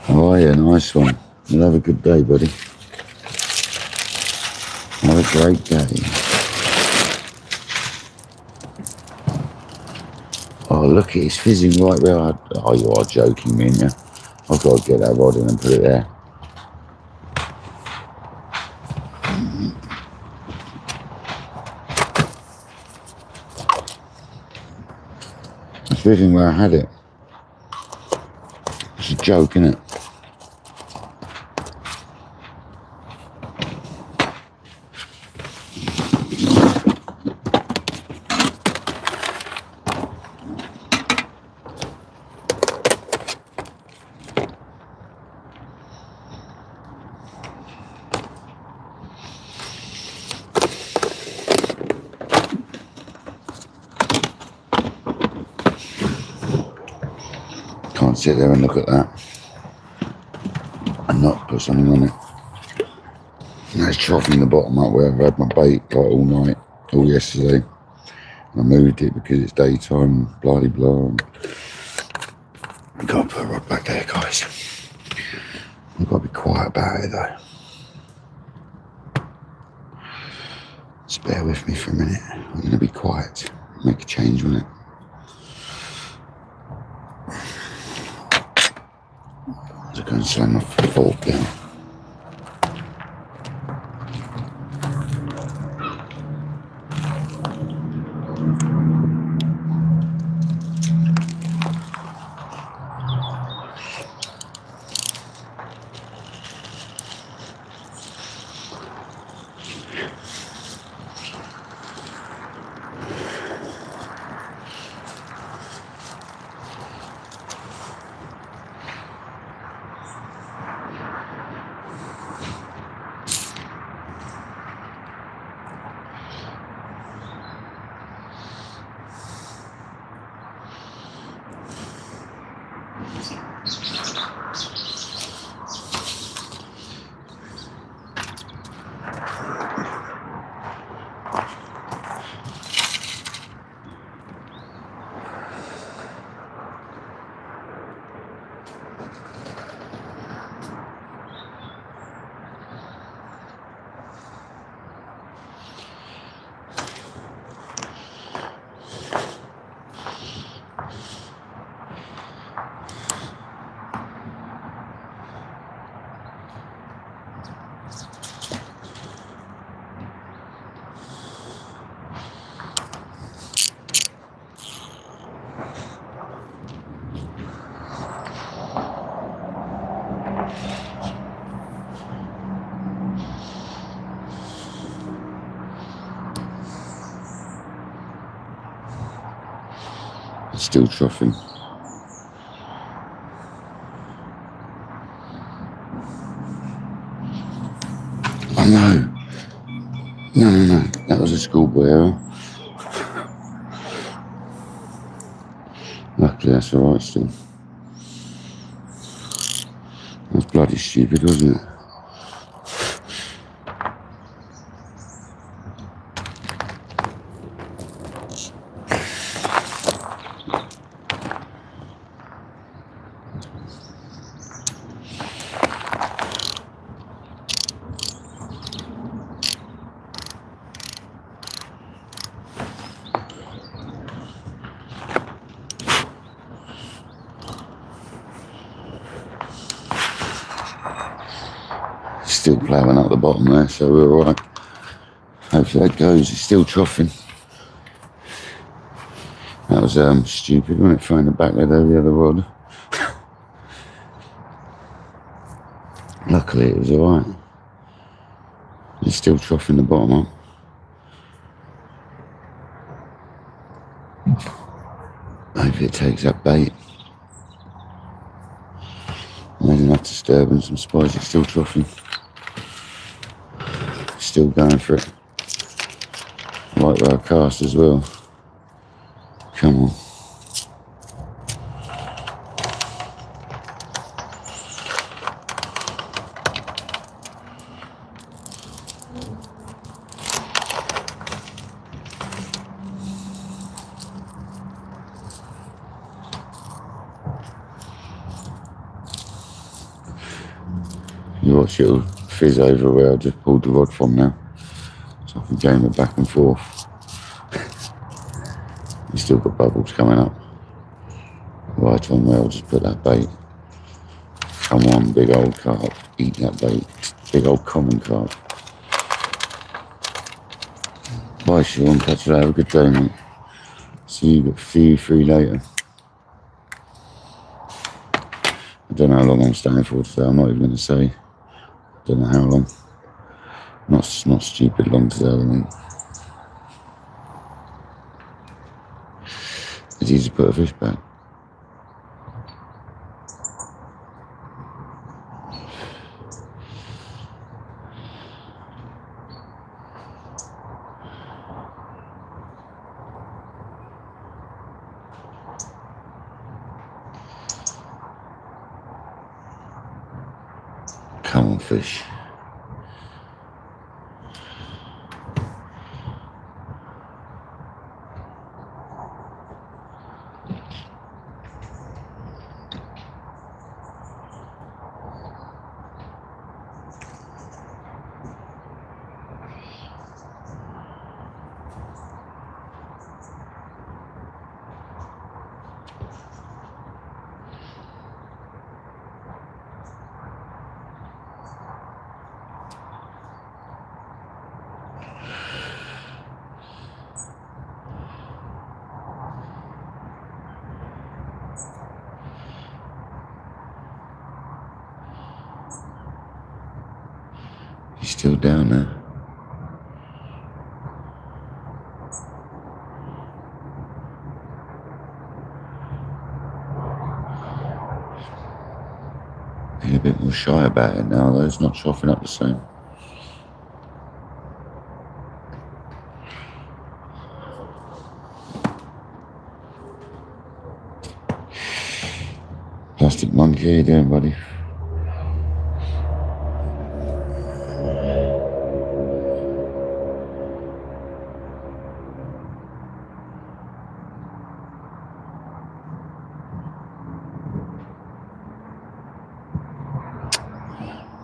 Oh yeah, nice one. You'll have a good day, buddy. Have a great day. Oh, look, it's fizzing right where I... Oh, you are joking me, aren't you? I've got to get that rod in and put it there. It's fizzing where I had it. It's a joke, isn't it? Can't sit there and look at that and not put something on it. And that's chopping the bottom up where I've had my bait like all night, all yesterday. I moved it because it's daytime, bloody blah. I've got to put a rod back there, guys. I've got to be quiet about it though. Just bear with me for a minute. I'm going to be quiet, make a change on it. I'm going to slam my fork down. It's still troughing. Oh no. No. That was a schoolboy error. Luckily that's alright still. That was bloody stupid, wasn't it? Still ploughing up the bottom there, so we're alright. Hopefully that goes. It's still troughing. That was stupid, wasn't it? Throwing the back lead over the other rod. Luckily it was alright. It's still troughing the bottom up. Hopefully it takes that bait. Made enough disturbance. I'm surprised it's still troughing. Still going for it. Right where I cast as well. Come on. You watch, it'll fizz over where I just pulled the rod from now. Like a game of back and forth. You still got bubbles coming up. Right on, well, just put that bait. Come on, big old carp. Eat that bait. Big old common carp. Bye, Sean. Catch you later. Have a good day, mate. See you three later. I don't know how long I'm staying for today. I'm not even going to say. Don't know how long. Not stupid long today, I think. It's easy to put a fish back. Come on, fish. He's still down there. Being a bit more shy about it now, though. It's not chopping up the same. Plastic monkey, how you doing, buddy?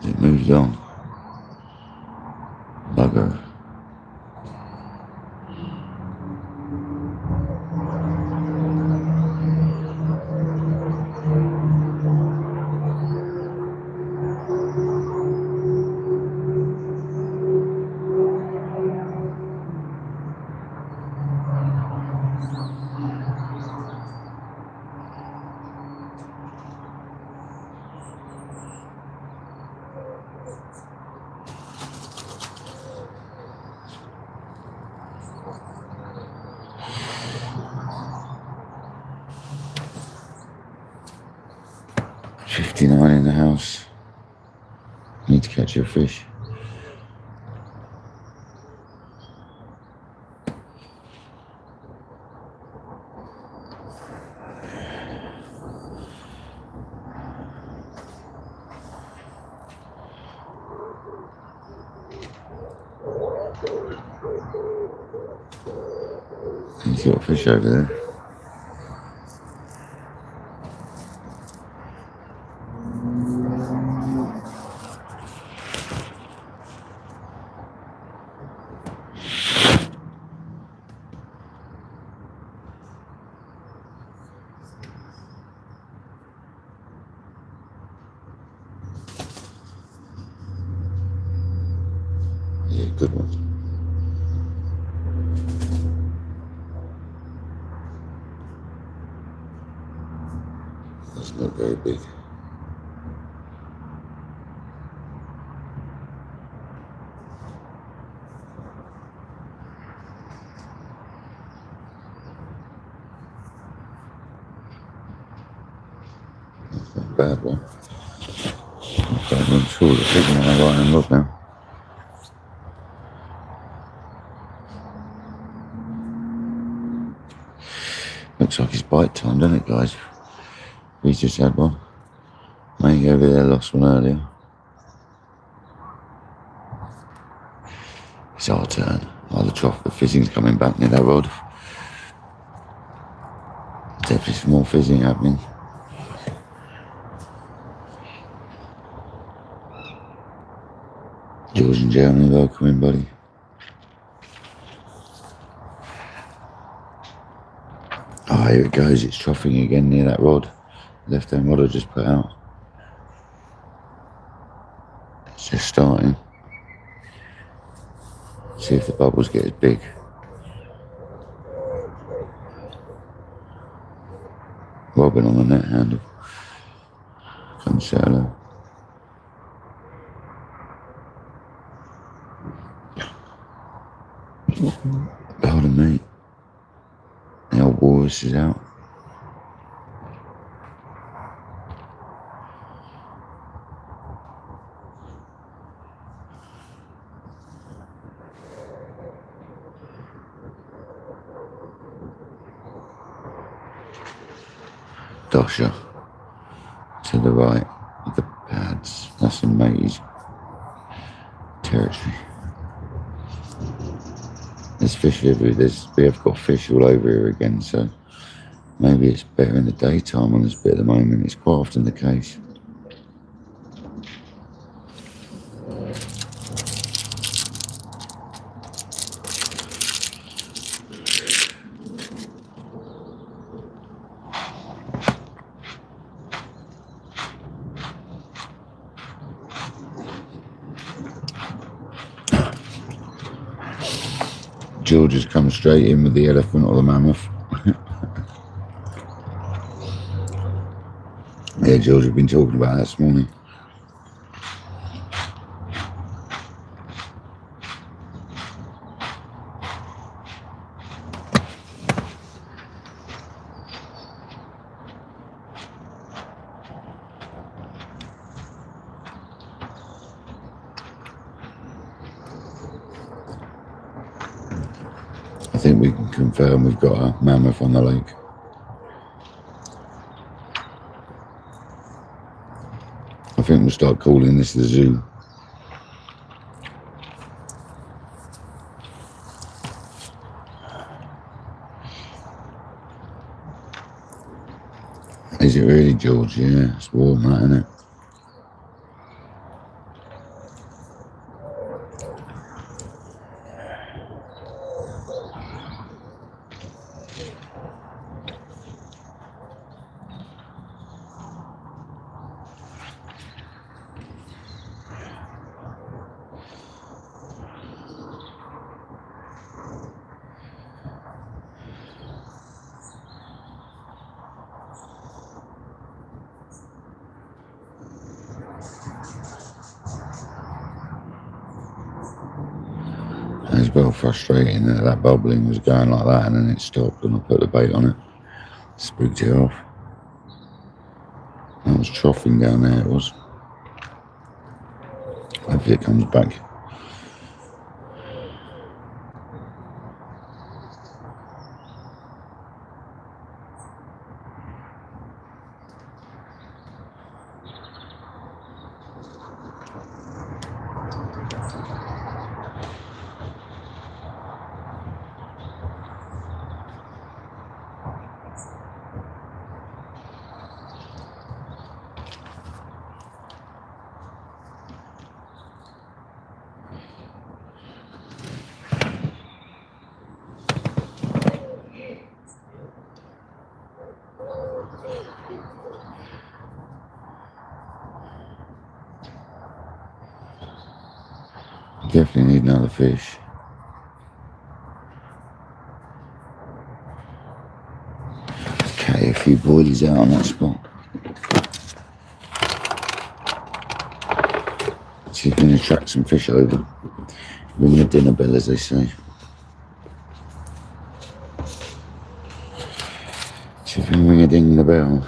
It moved on. Bugger. $59 in the house. Need to catch your fish. He's got a fish over there. Yeah, good one. That's not very big. That's not a bad one. I'm sure the big one I got him up now. Looks like it's bite time, doesn't it, guys? He's just had one. Mate over there lost one earlier. It's our turn. Oh, the trough, the fizzing's coming back near that rod. Definitely some more fizzing happening. George and Jeremy, welcome in, buddy. Here it goes, it's troughing again near that rod. Left hand rod I just put out. It's just starting. See if the bubbles get as big. Robbing on the net handle. Come shallow. Pardon me. The old walrus is out. Dosher to the right of the pads. That's in Matey's territory. There's fish everywhere. We have got fish all over here again, so maybe it's better in the daytime on this bit at the moment. It's quite often the case. George has come straight in with the elephant or the mammoth. Yeah, George has been talking about that this morning. I think we can confirm we've got a mammoth on the lake. I think we'll start calling this the zoo. Is it really, George? Yeah, it's warm, that, isn't it? It's well frustrating that that bubbling was going like that and then it stopped and I put the bait on it. Spooked it off. That was troughing down there, it was. Hopefully it comes back. Definitely need another fish. Okay, a few boilies out on that spot. See if we can attract some fish over. Ring the dinner bell, as they say. See if we can ring a ding the bell.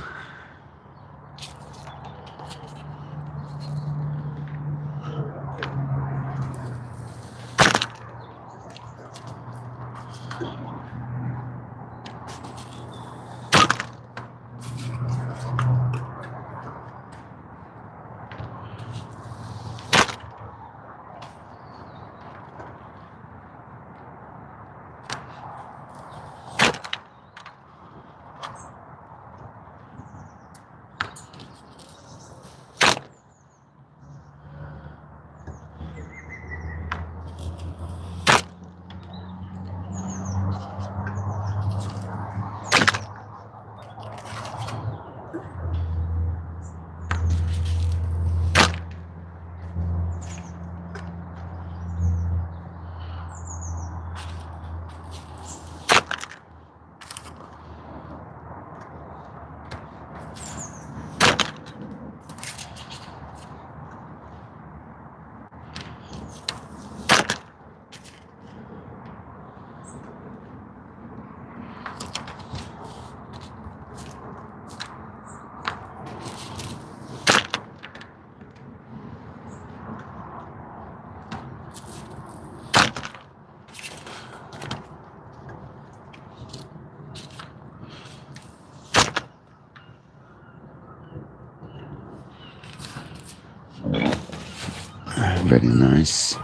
Very nice.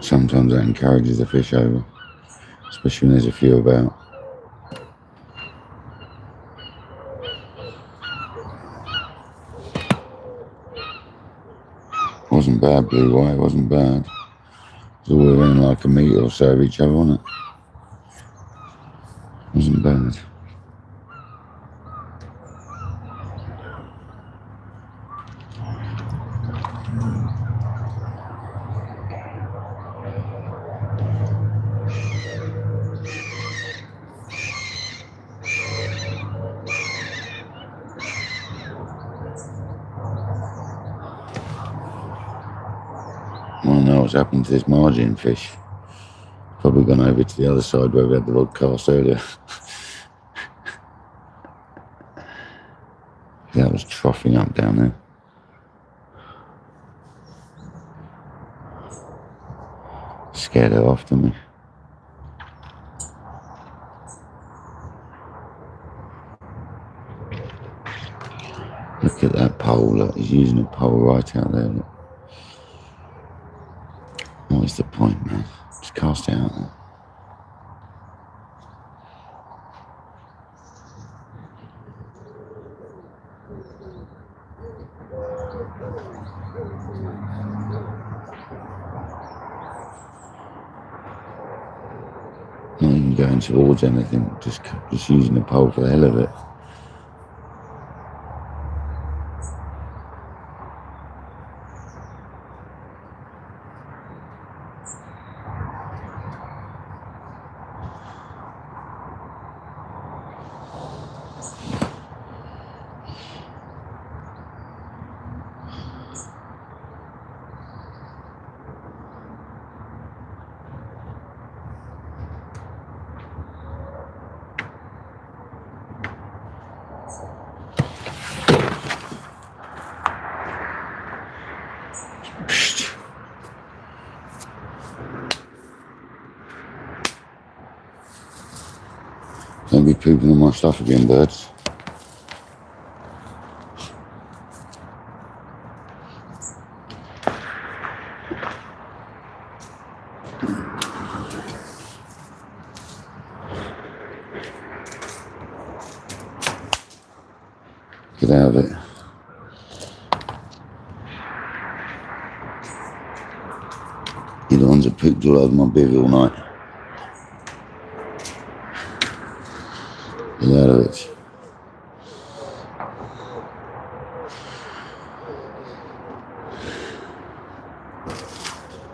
Sometimes that encourages the fish over, especially when there's a few about. Wasn't bad, blue white, wasn't bad. It was all within like a metre or so of each other, wasn't it? Wasn't bad. I don't know what's happened to this margin fish. Probably gone over to the other side where we had the rod cast earlier. That was troughing up down there. Scared her off to me. Look at that pole, look, he's using a pole right out there, look. What is the point, man? Just cast it out there. Not even going towards anything, just using the pole for the hell of it. Don't be pooping on my stuff again, birds. Get out of it. You're the ones that pooped all over my bivvy all night. Get out of it.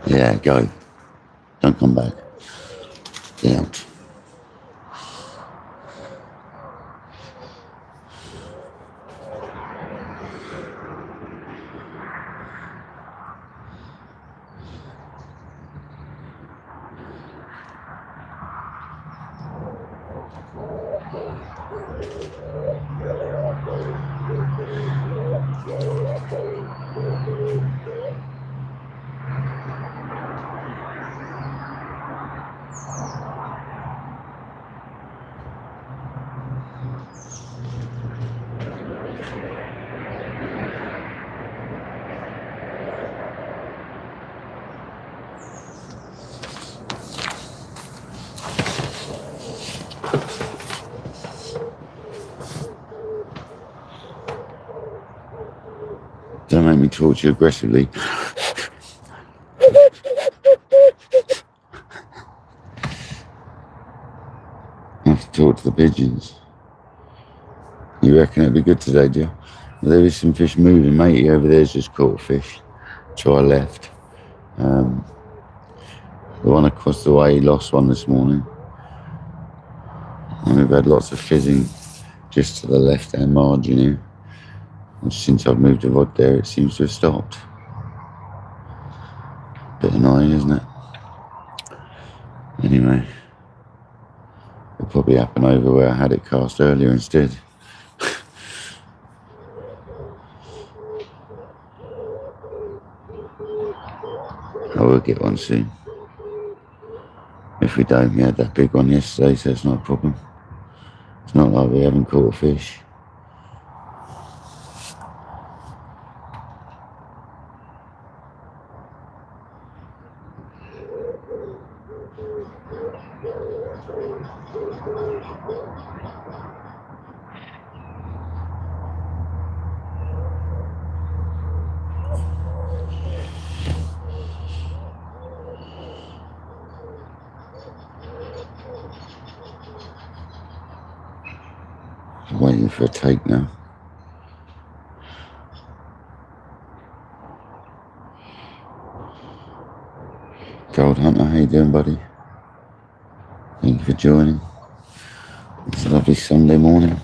Yeah, go. Don't come back. Get out. Don't make me talk to you aggressively. I have to talk to the pigeons. You reckon it'd be good today, do you? Well, there is some fish moving, matey. Over there's just caught a fish. To our left. The one across the way, he lost one this morning. And we've had lots of fizzing just to the left-hand margin here. And since I've moved the rod there, it seems to have stopped. Bit annoying, isn't it? Anyway, it'll probably happen over where I had it cast earlier instead. I will get one soon. If we don't, we had that big one yesterday, so it's not a problem. It's not like we haven't caught fish. I'm waiting for a take now. Gold Hunter, how you doing, buddy? Thank you for joining. It's a lovely Sunday morning.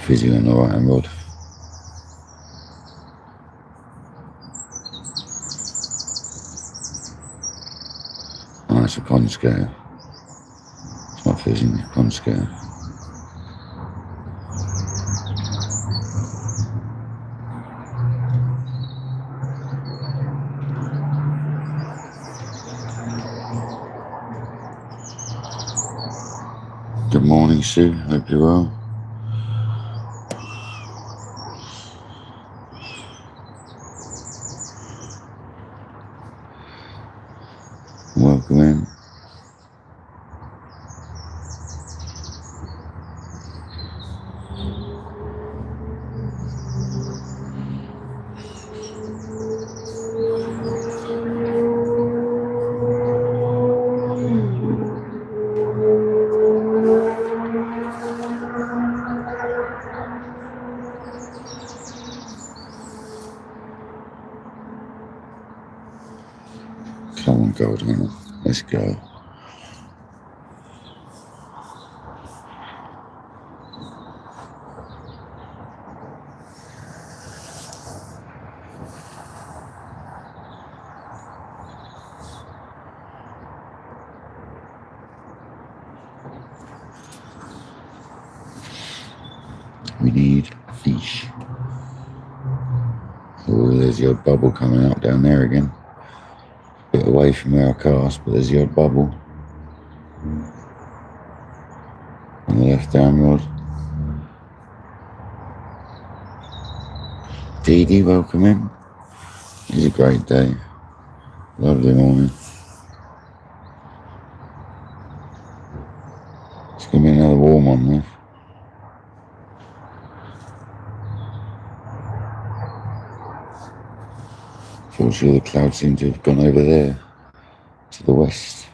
Fizzy on the right hand rod. Oh, it's a pond scale. It's not fizzing, it's a pond scale. Good morning, Sue. Hope you're well. Welcome in. Come on, Gold Hunter. Let's go. We need fish. Oh, there's the odd bubble coming up down there again. Bit away from where I cast, but there's the odd bubble. On the left hand rod. Dee Dee, welcome in. It's a great day. Lovely morning. It's going to be another warm one there. Unfortunately, the clouds seem to have gone over there to the west.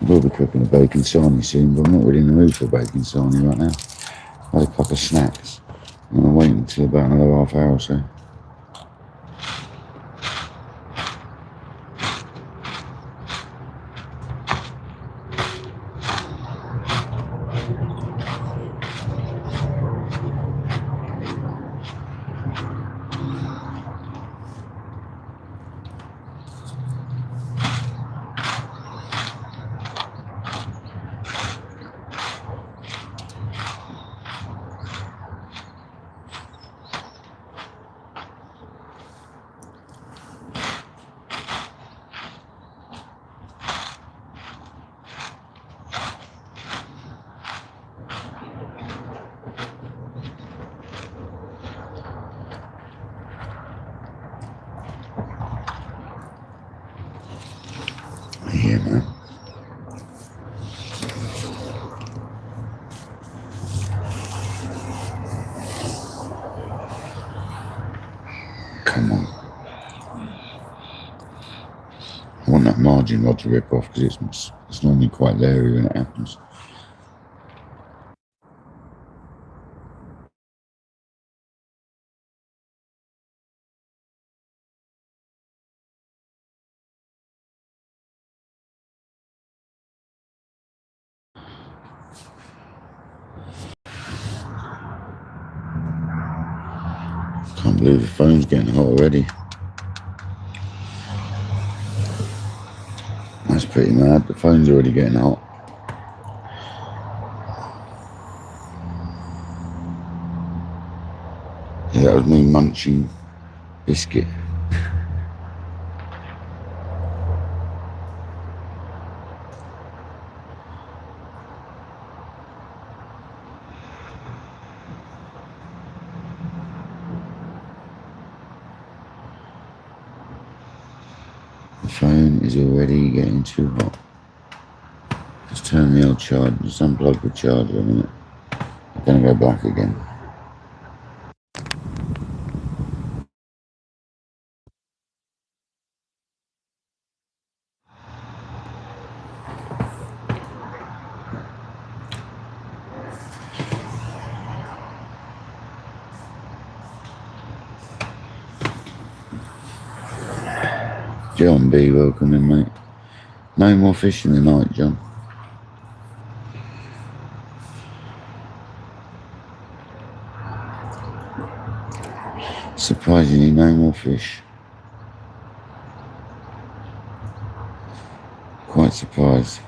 We'll be cooking a bacon sarnie soon, but I'm not really in the mood for bacon sarnie right now. I had a couple of snacks, and I'm waiting until about another half hour or so. Yeah, man. Come on. I want that margin rod to rip off because it's normally quite leery when it happens. Can't believe the phone's getting hot already. That's pretty mad. The phone's already getting hot. Yeah, that was me munching biscuit. The phone is already getting too hot. Just turn the old charger, just unplug the charger a minute. I'm gonna go back again. John B, welcome in, mate. No more fishing tonight, John. Surprisingly, no more fish. Quite surprised.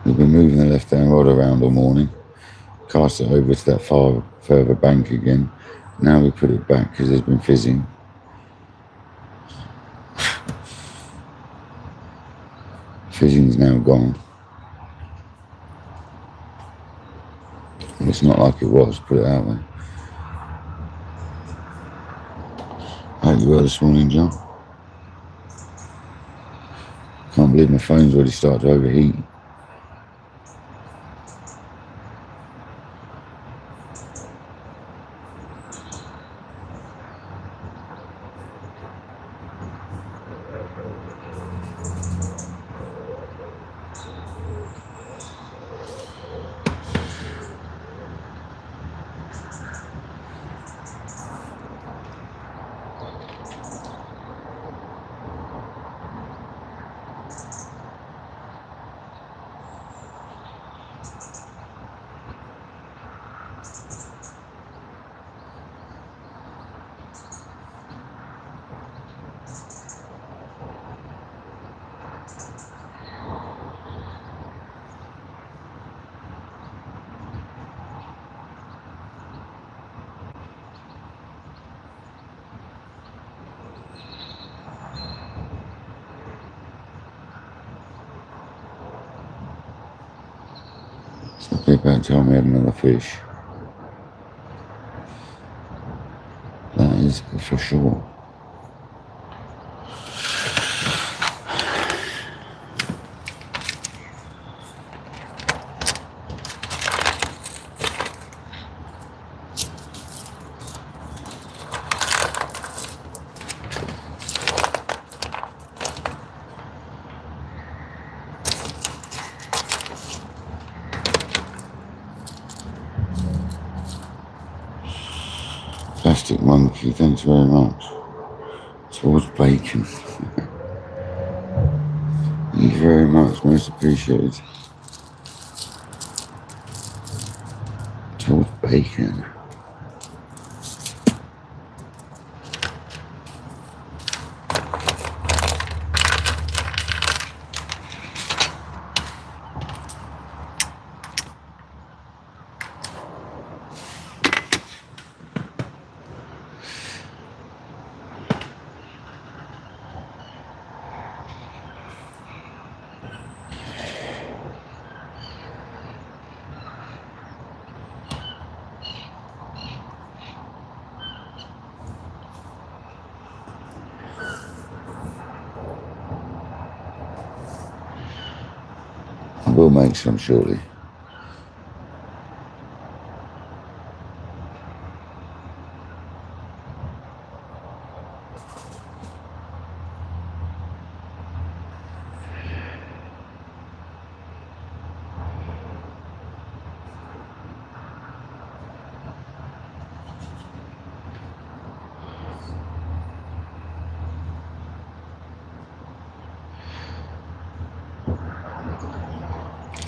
We've been moving the left-hand rod around all morning. Cast it over to that far further bank again. Now we put it back because there's been fizzing. Fizzing's now gone. It's not like it was, put it that way. Hope you well this morning, John. Can't believe my phone's already started to overheat. Be about time we had another fish. That is for sure. Plastic monkey, thanks very much. Towards bacon. Thank you very much, most appreciated. Towards bacon. I will make some shortly.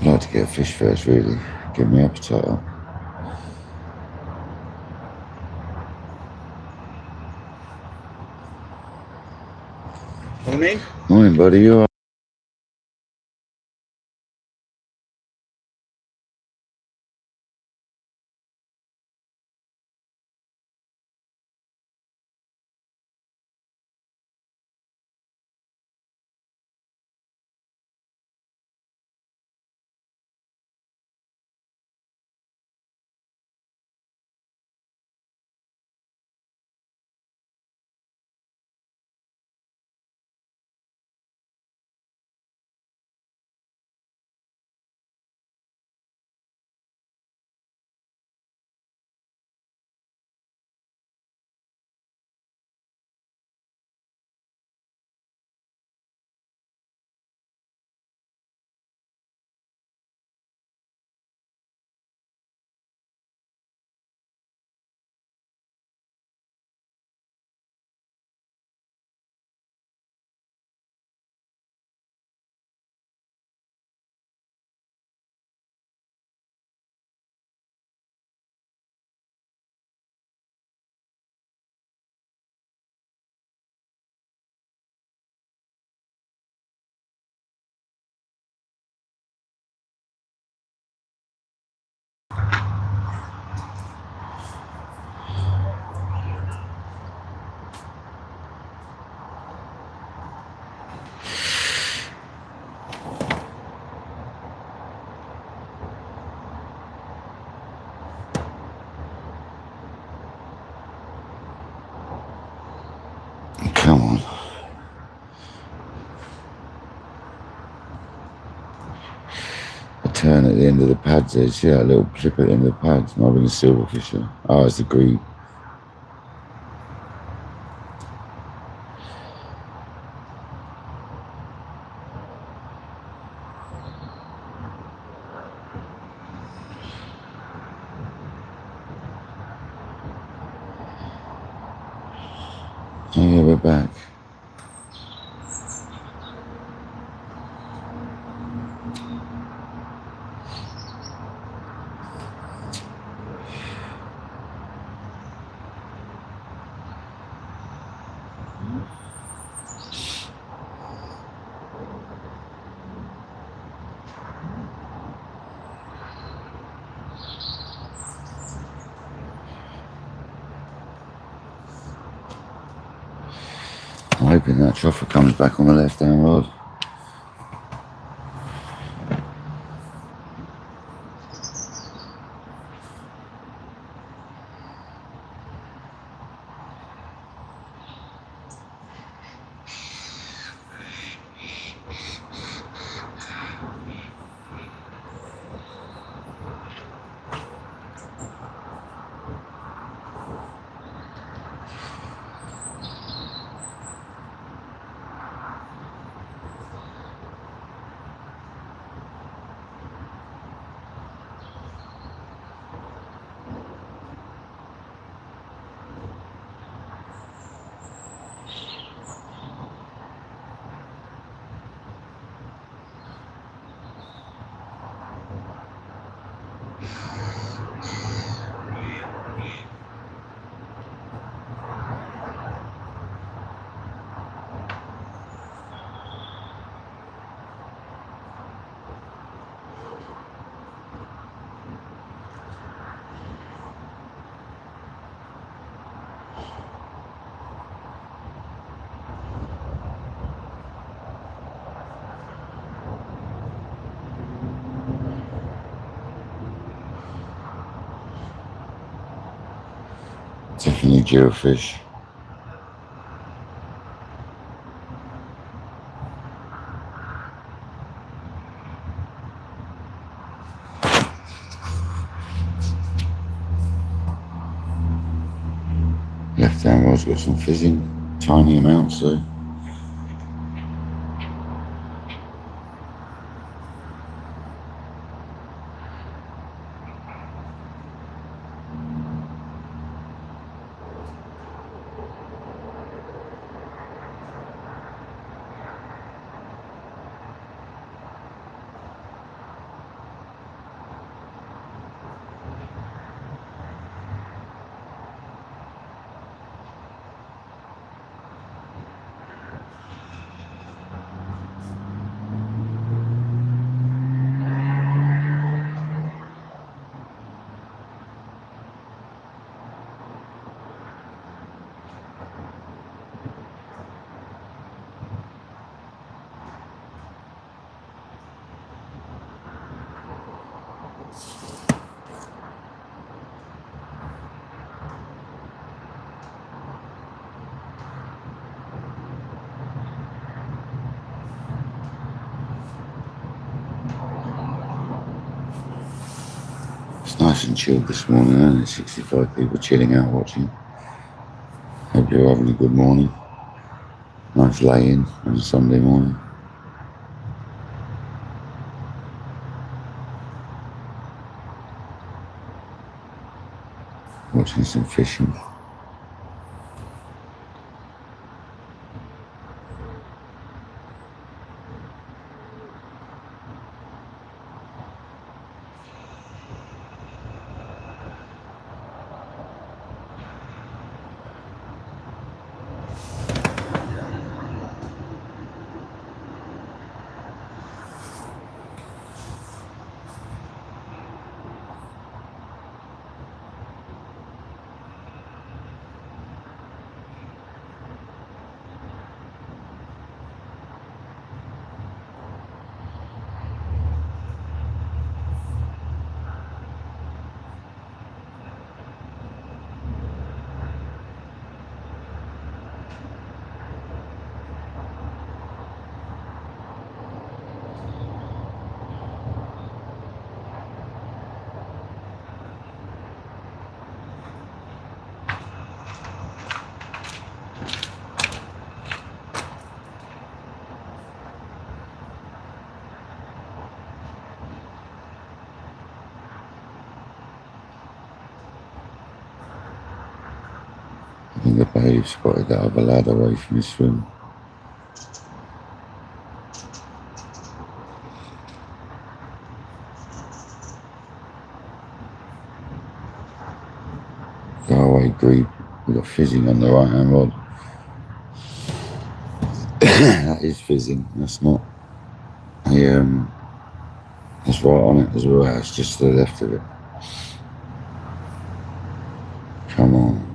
I'd like to get a fish first, really. Get my appetite up. Morning. Morning, buddy. You all right? Come on. A turn at the end of the pads there. See that little clip at the end of the pads? Might have been a silverfisher. Oh, it's the green. Oh yeah, we're back. I'm hoping that troffer comes back on the left-hand rod. Definitely geofish. Left hand rod's got some fizzing, tiny amounts though. It's nice and chilled this morning, isn't it? 65 people chilling out watching. Hope you're having a good morning. Nice lay-in on a Sunday morning. Watching some fishing. I think the babe spotted that other lad away from his swim. Go away, Grebe. We've got fizzing on the right hand rod. That is fizzing. That's not. That's right on it as well. It's just to the left of it. Come on.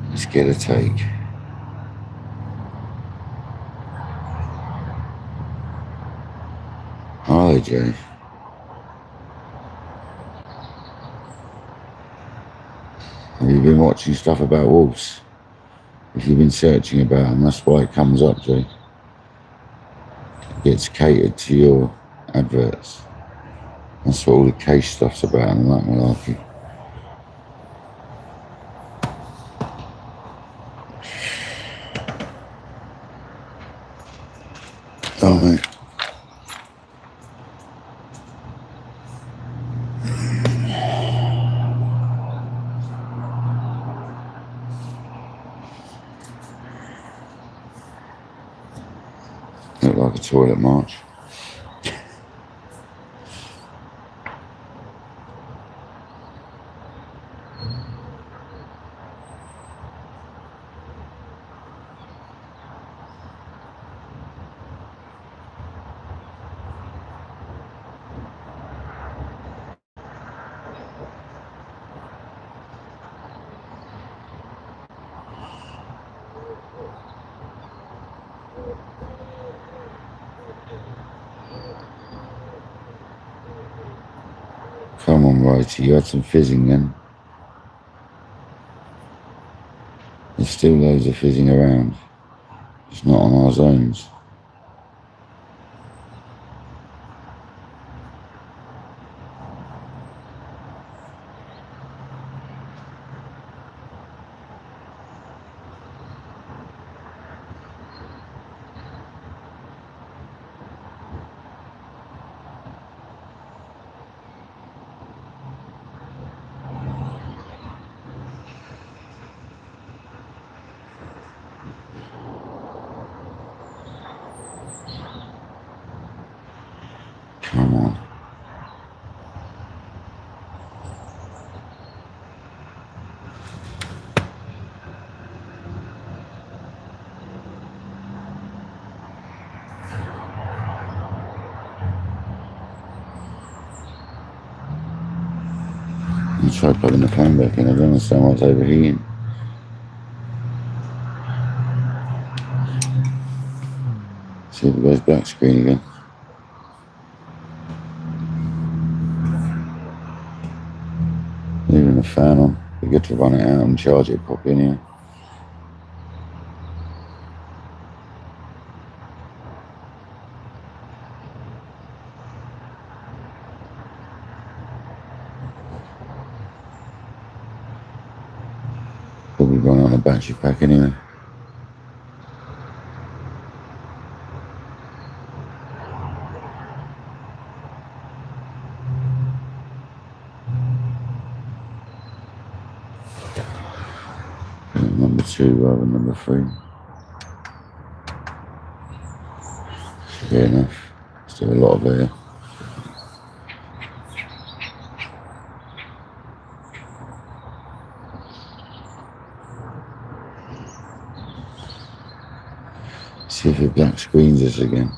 Let's get a take. Hi, Jay. Have you been watching stuff about wolves? If you've been searching about them, that's why it comes up, Jay. It gets catered to your adverts. That's what all the case stuff's about and that malarkey. Oh, mate. Look like a toilet march. Come on, Righty, you had some fizzing then. There's still loads of fizzing around, just not on our zones. Come on. I'll try plugging the phone back in. I don't understand what's overheating. See if it goes black screen again. Leaving the fan on. We get to run it out and charge it properly in here. Probably run on a battery pack anyway. Number 2 rather than number 3. Should be enough. Still a lot of air. See if it black screens us again.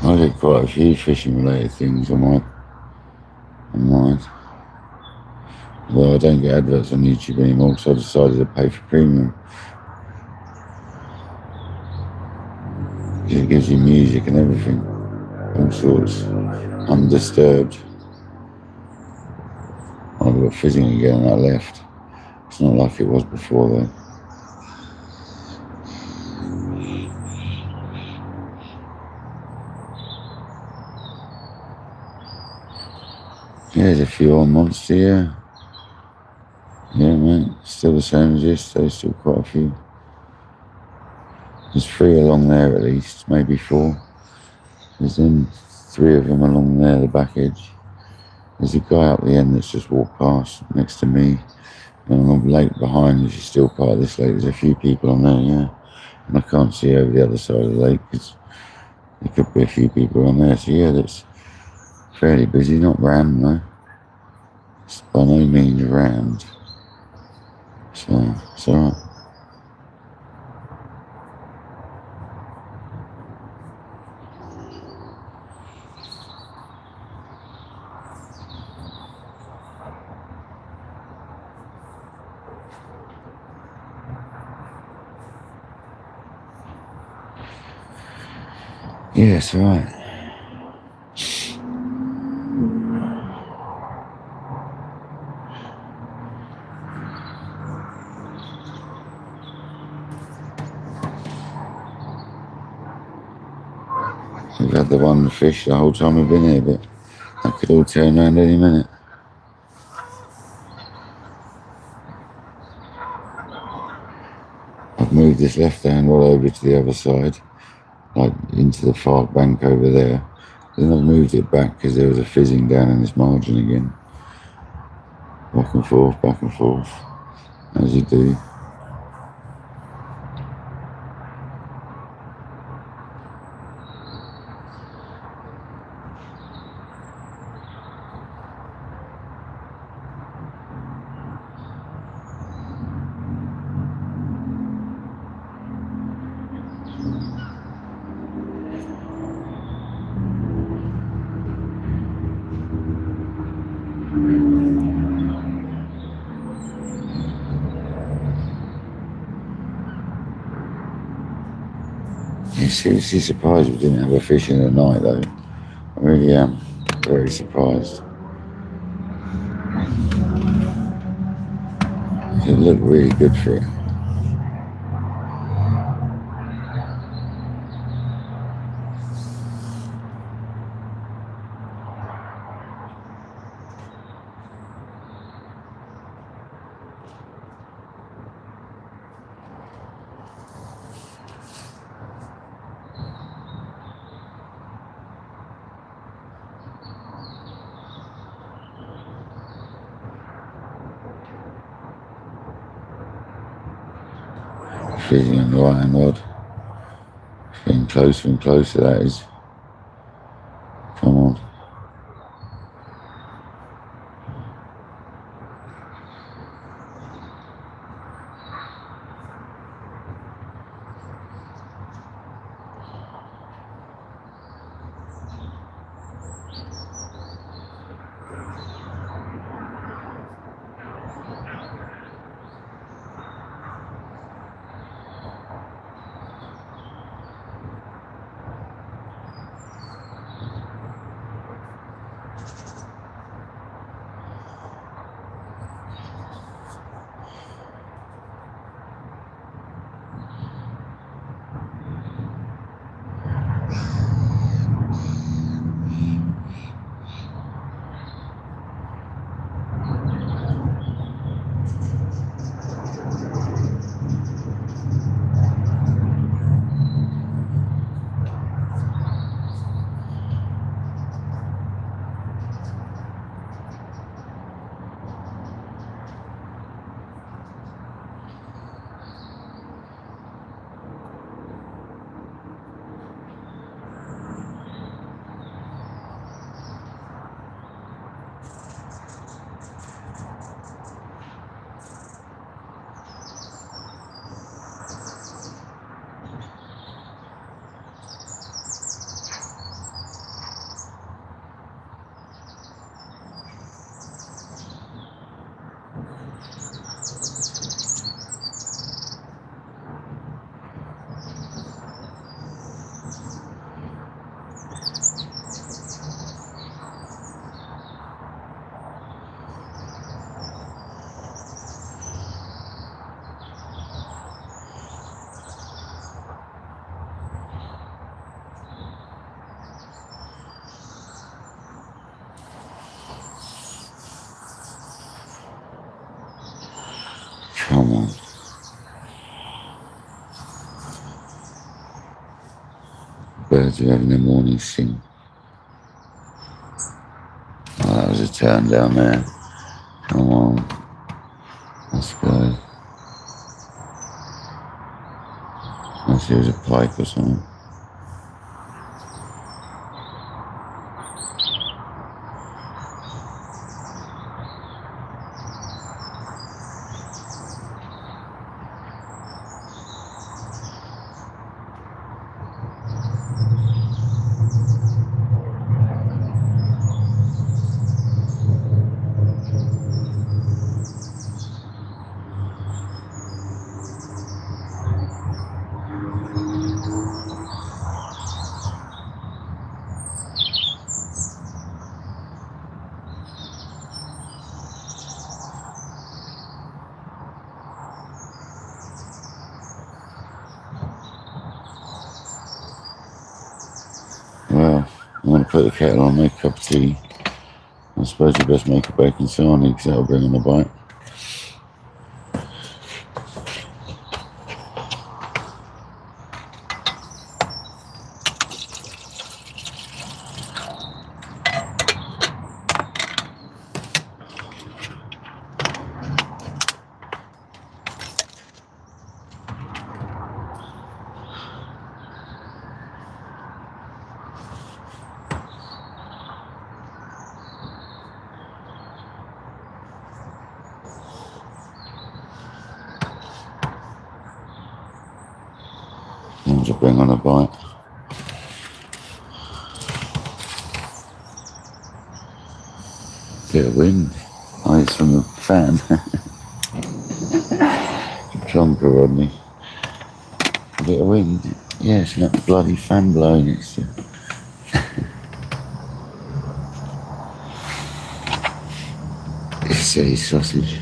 I get quite a few fishing related things on mine. Although I don't get adverts on YouTube anymore because I decided to pay for premium. It gives you music and everything, all sorts, undisturbed. I've got fizzing again and I left. It's not like it was before though. Yeah, there's a few on Monster, yeah. Yeah, mate, still the same as yesterday, still quite a few. There's 3 along there at least, maybe 4. There's then 3 of them along there, the back edge. There's a guy up the end that's just walked past next to me. And on the lake behind, which is still part of this lake, there's a few people on there, yeah. And I can't see over the other side of the lake because there could be a few people on there. So yeah, that's fairly busy, not rammed though. It's by no means rammed. So it's alright. Yeah, it's alright. We've had the one fish the whole time we've been here, but that could all turn around any minute. I've moved this left hand all over to the other side, like into the far bank over there. Then I've moved it back because there was a fizzing down in this margin again. Back and forth, as you do. Yeah, seriously surprised we didn't have a fish in the night though. I really am very surprised. It looked really good for it. Fishing on the right hand rod. Getting closer and closer, that is. Come on. Come on. Birds are having their morning sing. Oh, that was a turn down there. Come on. Let's go. Unless it was a pike or something. Well, I'm going to put the kettle on, make a cup of tea. I suppose you best make a bacon sarnie because that'll bring on a bite. To bring on a bite. Bit of wind. Oh, it's from the fan. Plonker, Rodney. A bit of wind. Yeah, it's not bloody fan blowing. It's a sausage.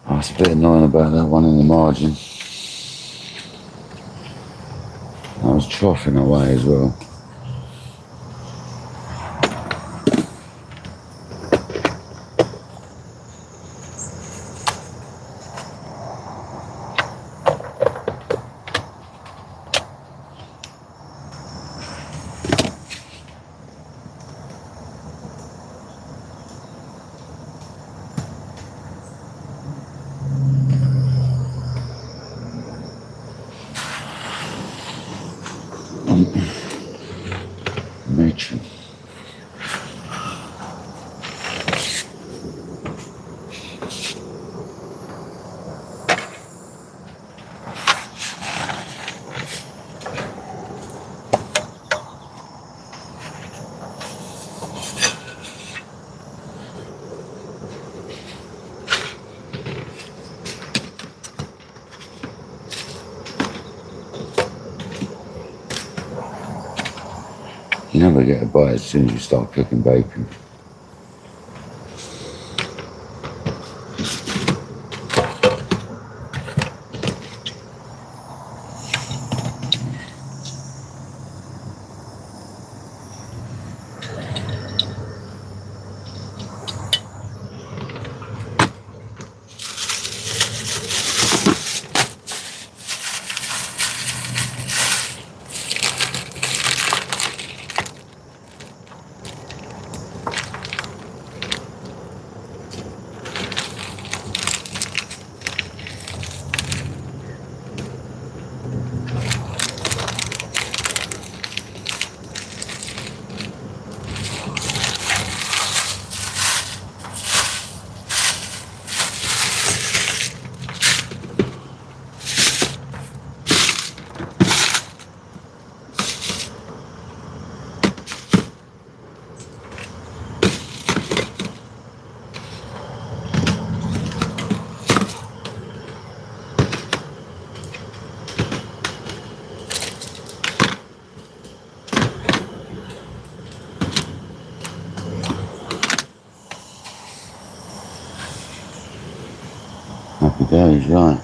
Oh, it's a bit annoying about that one in the margin. I was troughing away as well. Nature. You never get a bite as soon as you start cooking bacon. Happy days, right.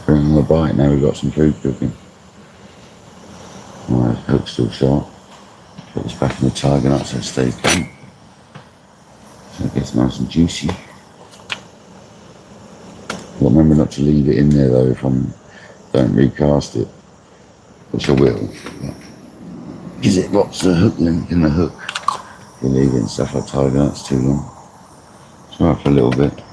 Bringing the bite, now we've got some food cooking. My hook's still sharp. Put this back in the tiger nut so it stays damp. So it gets nice and juicy. But remember not to leave it in there though if I don't recast it, which I will. Because it rots the hook link in the hook. If you leave it and stuff like tiger nuts too long. Try for a little bit.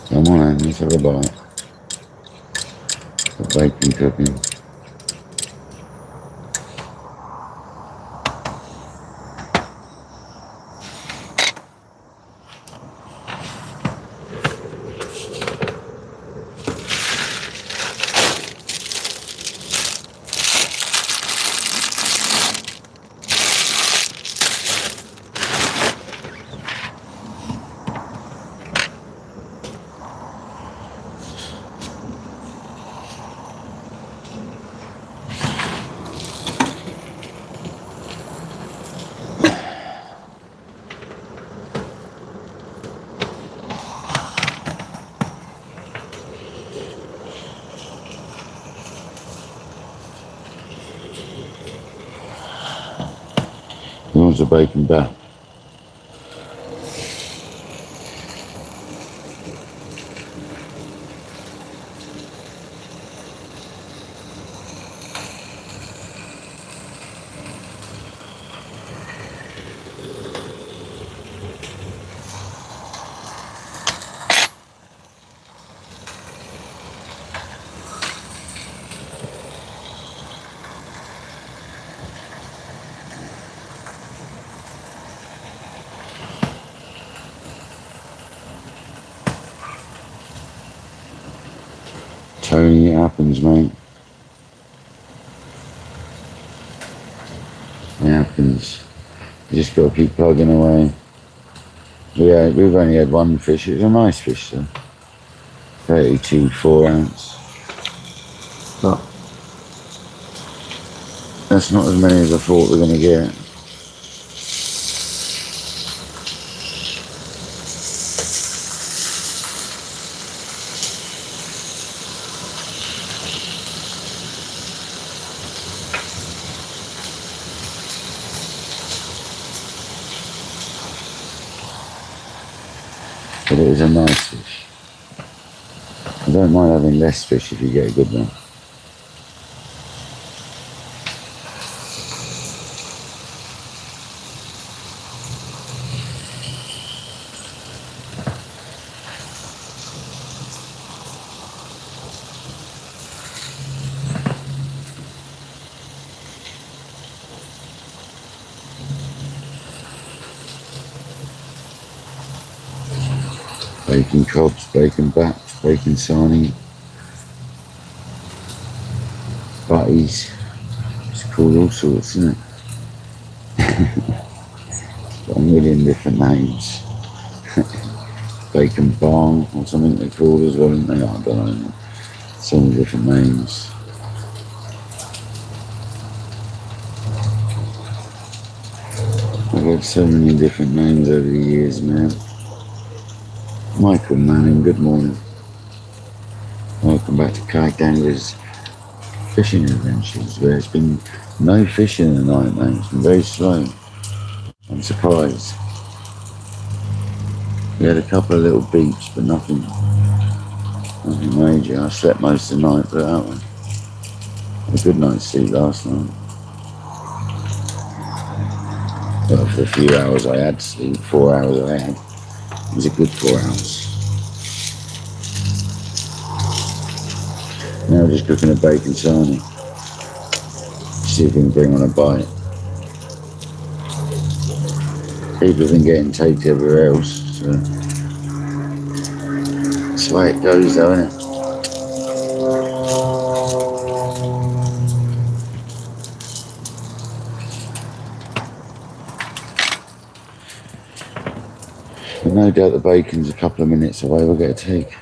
Come on, Andy, let's have a bite. The bacon cooking. towards the bacon back. Tony, it happens, mate. It happens. You just got to keep plugging away. Yeah, we've only had one fish. It was a nice fish, though. 32 4-ounce. But that's not as many as I thought we were going to get. But it was a nice fish. I don't mind having less fish if you get a good one. Bacon cobs, bacon bats, bacon sarnie, butties. It's called all sorts, isn't it? Got a million different names. Bacon barn or something they're called as well, isn't they? I don't know. So many different names. I've had so many different names over the years, man. Michael Manning, good morning. Welcome back to KayakDangler's fishing adventures, where it's been no fishing tonight, mate. It's been very slow. I'm surprised. We had a couple of little beats, but nothing major. I slept most of the night, but that one. Had a good night's sleep last night. Well, for a few hours I had sleep, 4 hours I had. It was a good 4 hours. Now we're just cooking a bacon sarnie. See if we can bring on a bite. People have been getting taped everywhere else, so that's the way it goes though, isn't it? But no doubt the bacon's a couple of minutes away, we'll get a take.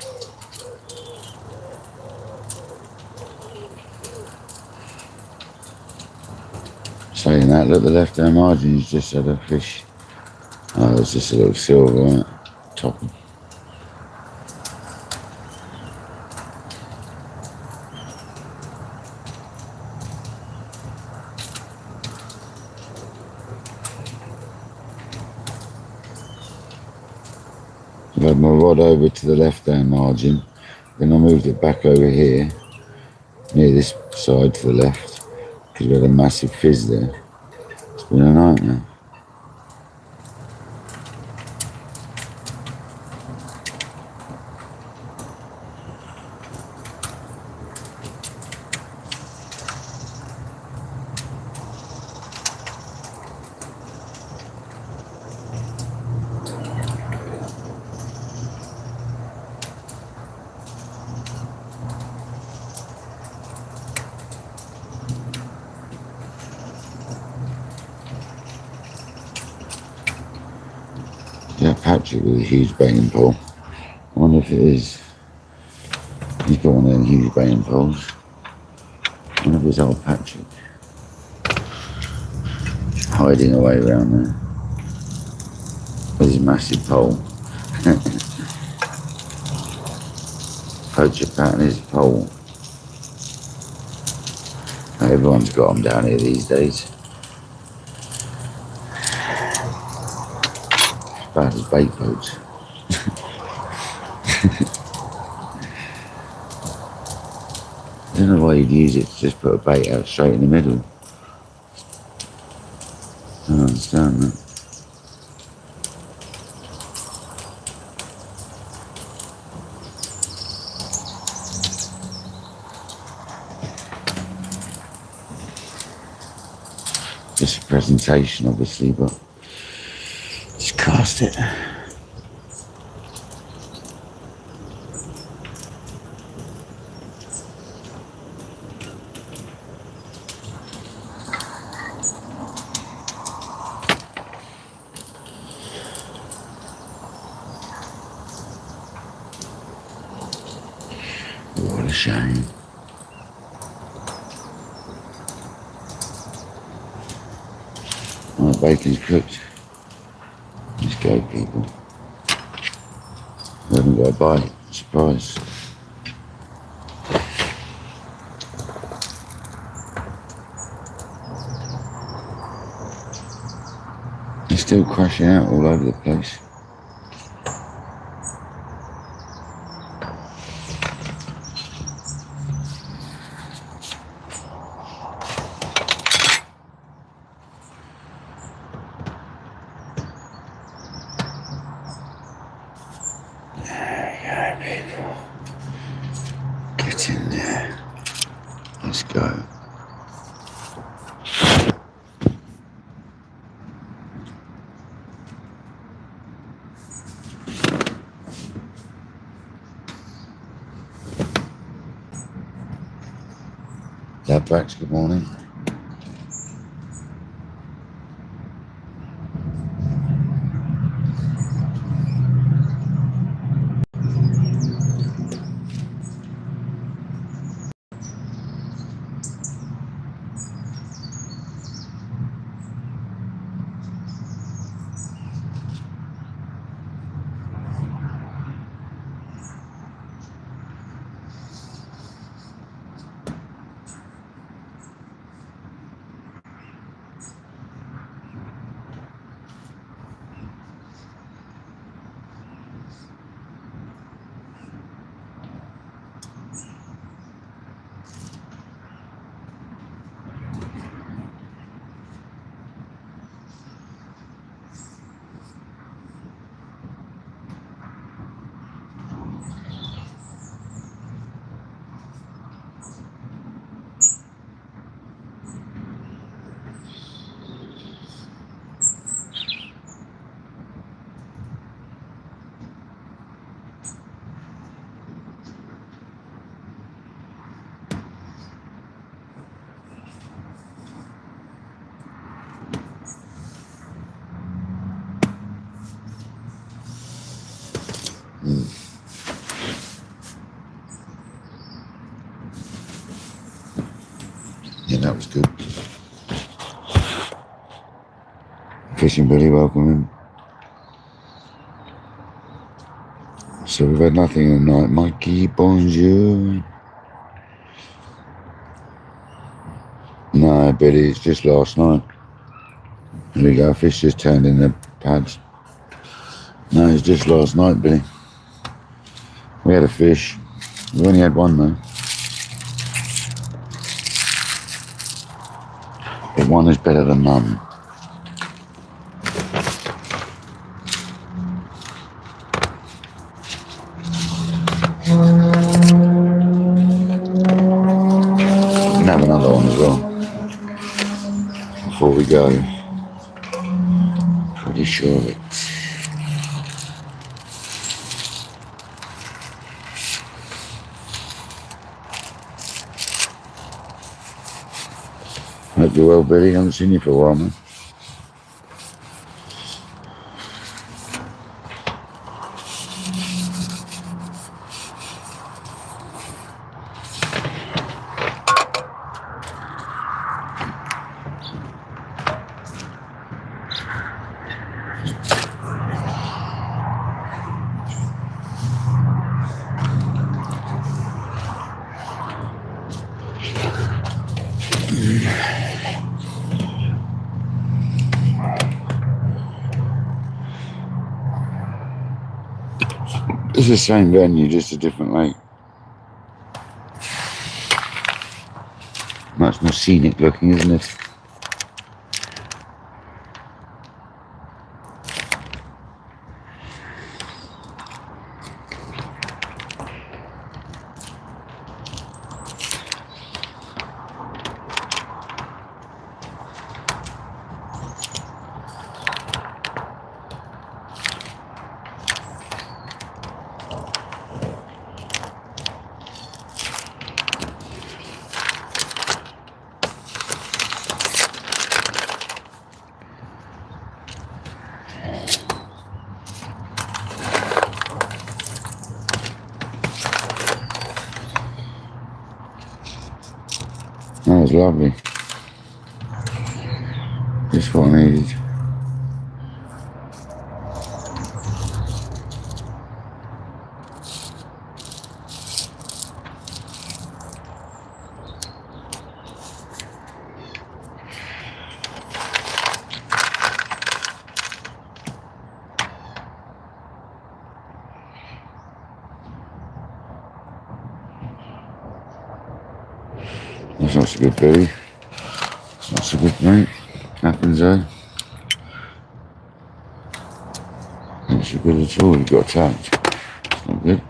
Saying that, look, the left-hand margin has just had a fish. Oh, it's just a little silver, isn't it? Top. I've had my rod over to the left-hand margin, then I moved it back over here, near this side to the left, because we had a massive fizz there. It's been a nightmare. Yeah, Patrick with a huge baiting pole. I wonder if it is. He's got one of them huge baiting poles. I wonder if it's old Patrick. Hiding away around there. There's a massive pole. Poacher pattern is a pole. Everyone's got them down here these days. bait boats. I don't know why you'd use it to just put a bait out straight in the middle. I don't understand that. Just a presentation, obviously, but just cast it. What a shame. Oh, the bacon's cooked. Let's go, people. I haven't got a bite. Surprise. They're still crashing out all over the place. There we go, people. Get in there. Let's go. Dad Brax, good morning. Yeah, that was good. Fishing Billy, welcome in. So we've had nothing tonight. Mikey, bonjour. No, Billy, it's just last night. There we go, fish just turned in the pads. No, it's just last night, Billy. We had a fish. We only had one though. But one is better than none. We can have another one as well before we go. Pretty sure of it. Hope you're well, Billy. Haven't seen you for a while, man. It's the same venue, just a different lake. Much more scenic looking, isn't it? That was lovely. Just what I needed. That's not so good, Billy. It's not so good, mate. Happens, eh? Not so good at all. You got attacked. It's not good.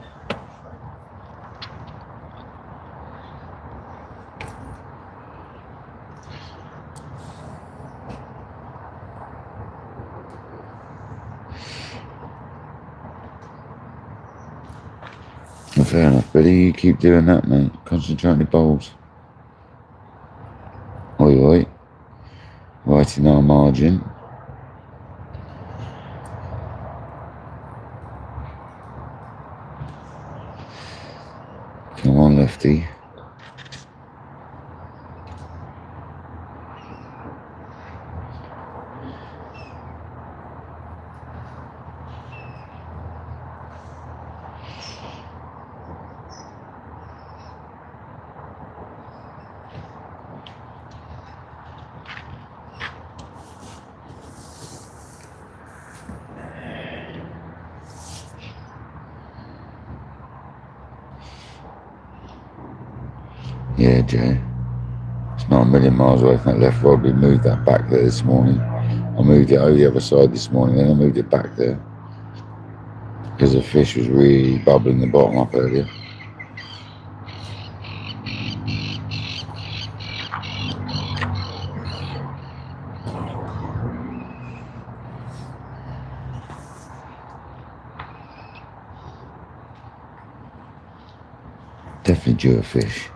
Well, fair enough, Billy. You keep doing that, mate. Concentrate on the bowls. Oi, oi. Right in our margin. Come on, lefty. Yeah, Jay. It's not a million miles away from that left rod. We moved that back there this morning. I moved it over the other side this morning, then I moved it back there. Because the fish was really bubbling the bottom up earlier. Definitely due a fish.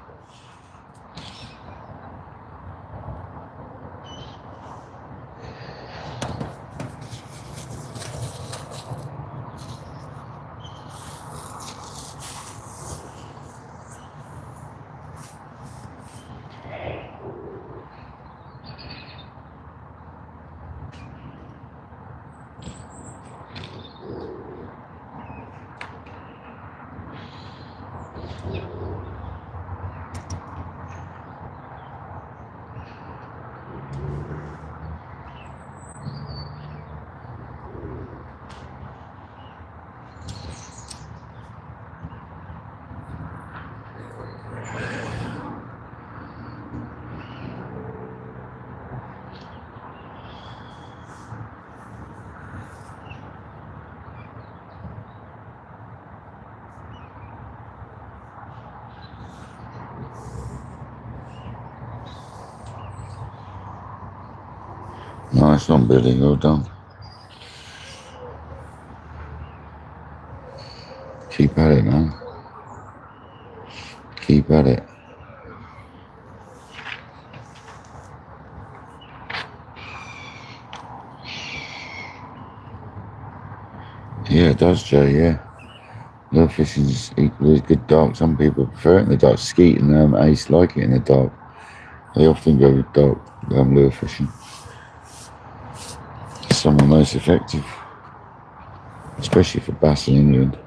Nice one, Billy. Well done. Keep at it, man. Keep at it. Yeah, it does, Jay, yeah. Lure fishing is equally as good dark. Some people prefer it in the dark. Skeet and Ace like it in the dark. They often go with dark lure fishing. It's some of the most effective, especially for bass in England.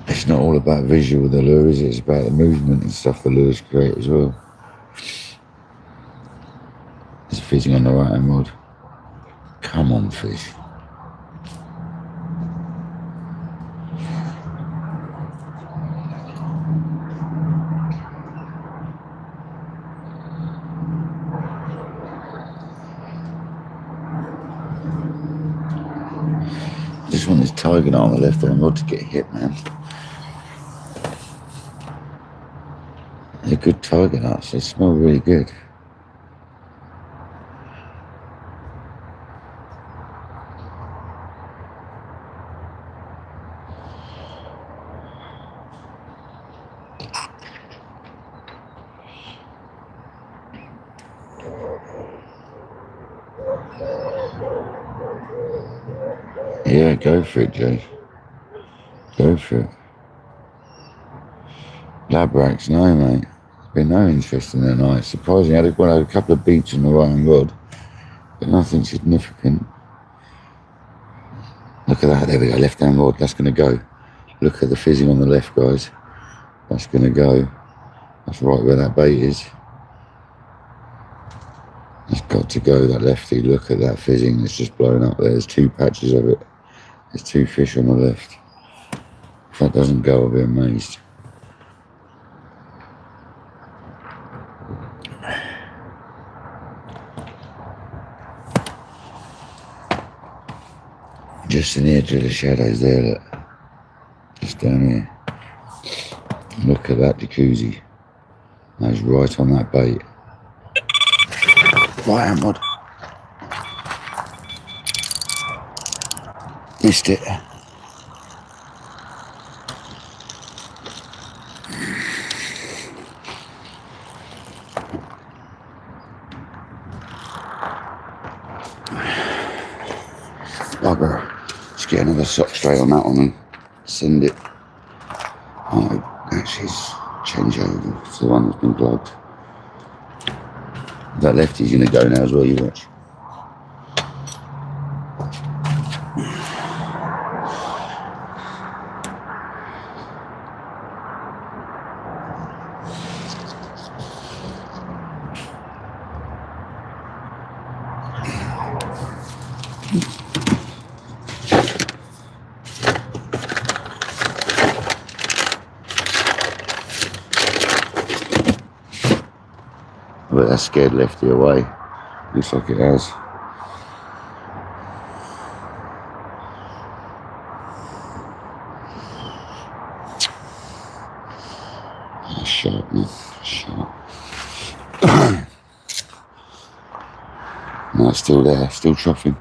It's not all about visual with the lure, is it? It's about the movement and stuff the lures create as well. There's a fizzing on the right hand rod. Come on, fish. I just want this tiger on the left hand rod to get hit, man. They're good tiger nuts, they smell really good. Yeah, go for it, Jay. Go for it. Lab racks, no, mate. Been no interest in their night. Surprisingly, I had a couple of beats on the right hand rod, but nothing significant. Look at that, there we go, left hand rod, that's going to go. Look at the fizzing on the left, guys. That's going to go. That's right where that bait is. That's got to go, that lefty. Look at that fizzing, it's just blowing up there. There's 2 patches of it. There's 2 fish on the left. If that doesn't go, I'll be amazed. Just in the edge of the shadows there, look. Just down here. Look at that jacuzzi. That's right on that bait. Right hand rod. Missed it. Bugger. Let's get another sock straight on that one and send it. Oh, actually, change over to the one that's been plugged. That lefty's going to go now as well, you watch. But that scared lefty away. Looks like it has. Oh, sharp, man. Sharp. No, it's still there. Still troughing.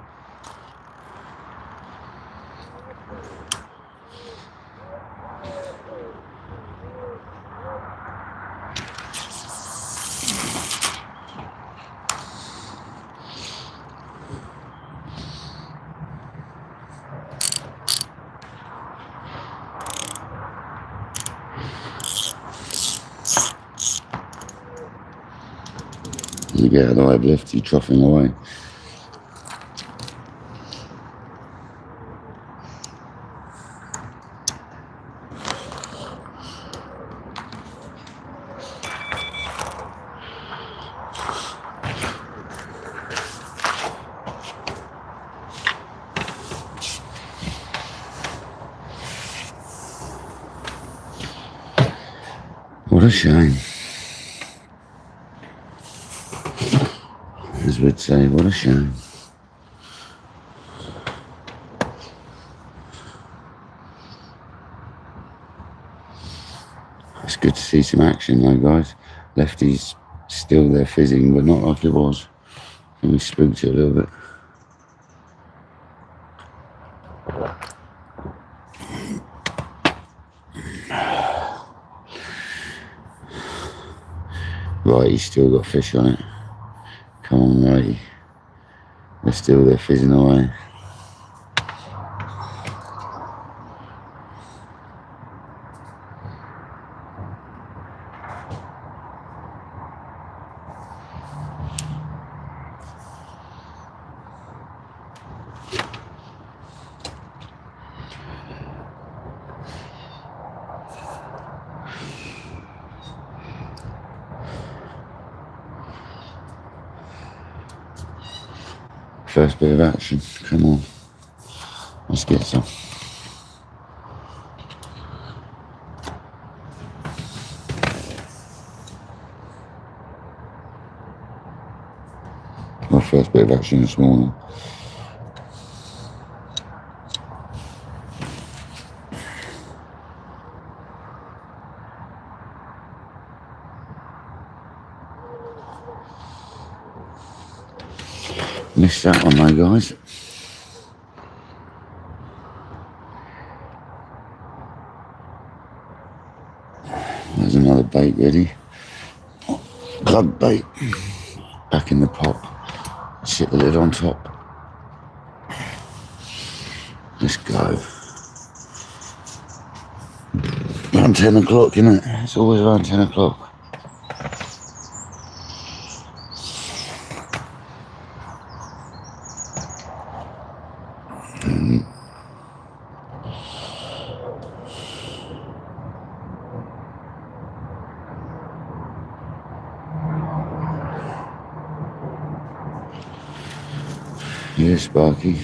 You get out of the way, lefty troughing away. What a shame. As we'd say, what a shame. It's good to see some action though, guys. Lefty's still there fizzing, but not like it was. I think we spooked it a little bit. Right, he's still got fish on it. Come on, righty. They're still there fizzing away. first bit of action. Come on. Let's get some. My first bit of action this morning. Missed that one though, guys. There's another bait ready. Plug bait. Back in the pot. Sit the lid on top. Let's go. Around 10 o'clock, isn't it? It's always around 10 o'clock. Yeah, Sparky.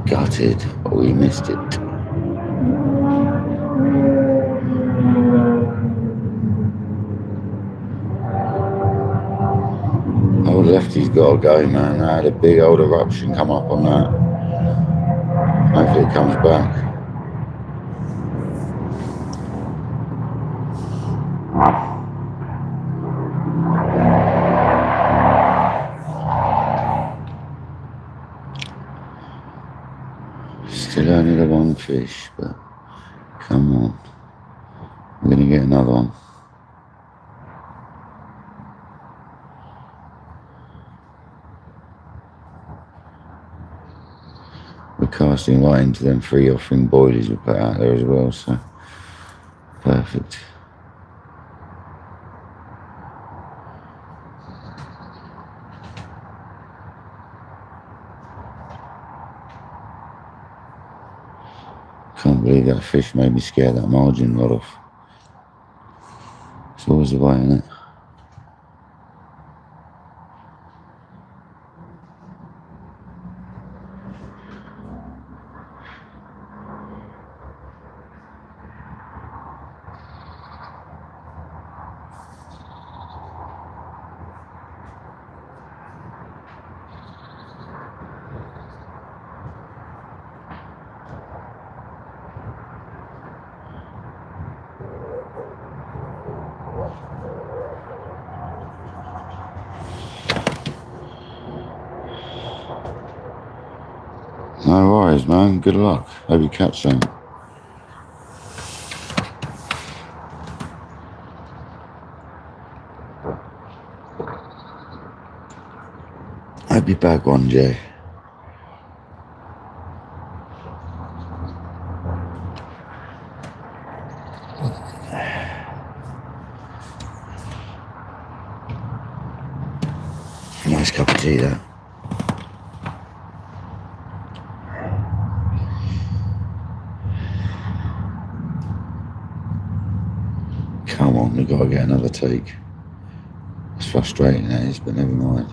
Gutted, but we missed it. Oh, lefty's got to go, man. I had a big old eruption come up on that. Hopefully it comes back. Still only the one fish, but come on. We're going to get another one. We're casting right into them 3 offering boilies we put out there as well, so perfect. Can't believe that fish made me scare that margin rod off. It's always the way, isn't it? No worries, man. Good luck. Hope you catch some. Hope you bag one, Jay. Nice cup of tea, that. Come on, we've got to get another take. It's frustrating, that is, but never mind.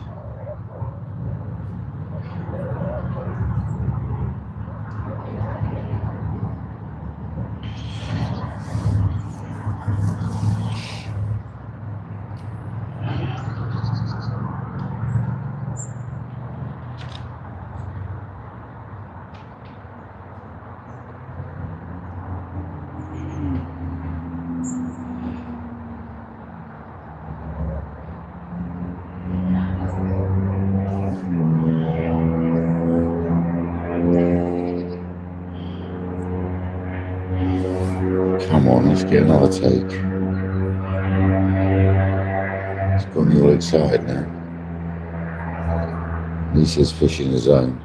Come on, let's get another take. It's got me all excited now. At least there's fish in the zone.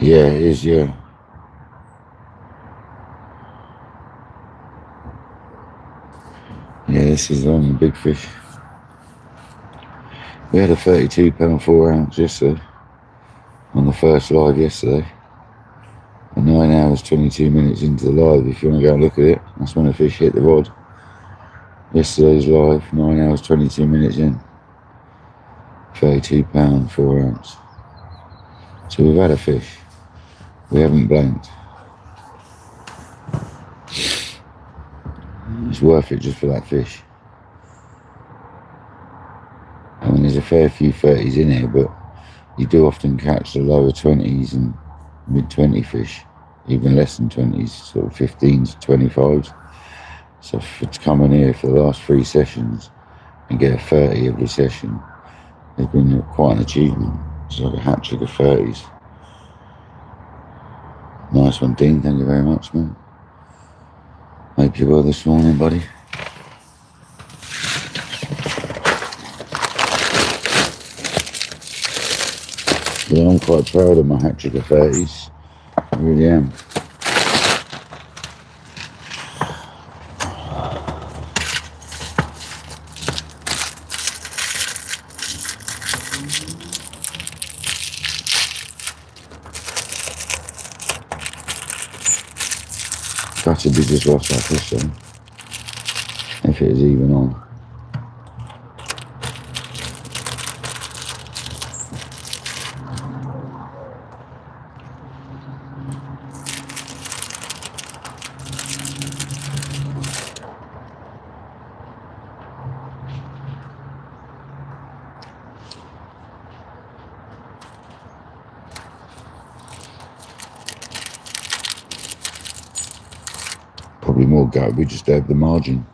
Yeah, it is, yeah. Yeah, this is on big fish. We had a 32-pound 4 ounce yesterday, on the first live yesterday. And 9 hours 22 minutes into the live, if you want to go and look at it. That's when the fish hit the rod. Yesterday's live, 9 hours 22 minutes in. 32-pound 4 ounce. So we've had a fish. We haven't blanked. It's worth it just for that fish. I mean, there's a fair few 30s in here, but you do often catch the lower 20s and mid-20 fish, even less than 20s, sort of 15s, 25s. So to come in here for the last 3 sessions and get a 30 every session has been quite an achievement. It's like a hat trick of 30s. Nice one, Dean. Thank you very much, man. Hope you're well this morning, buddy. Yeah, I'm quite proud of my hat trick of 30s. I really am. That would be just lost that fish though, if it is even on. Probably more gut, we just have the margin.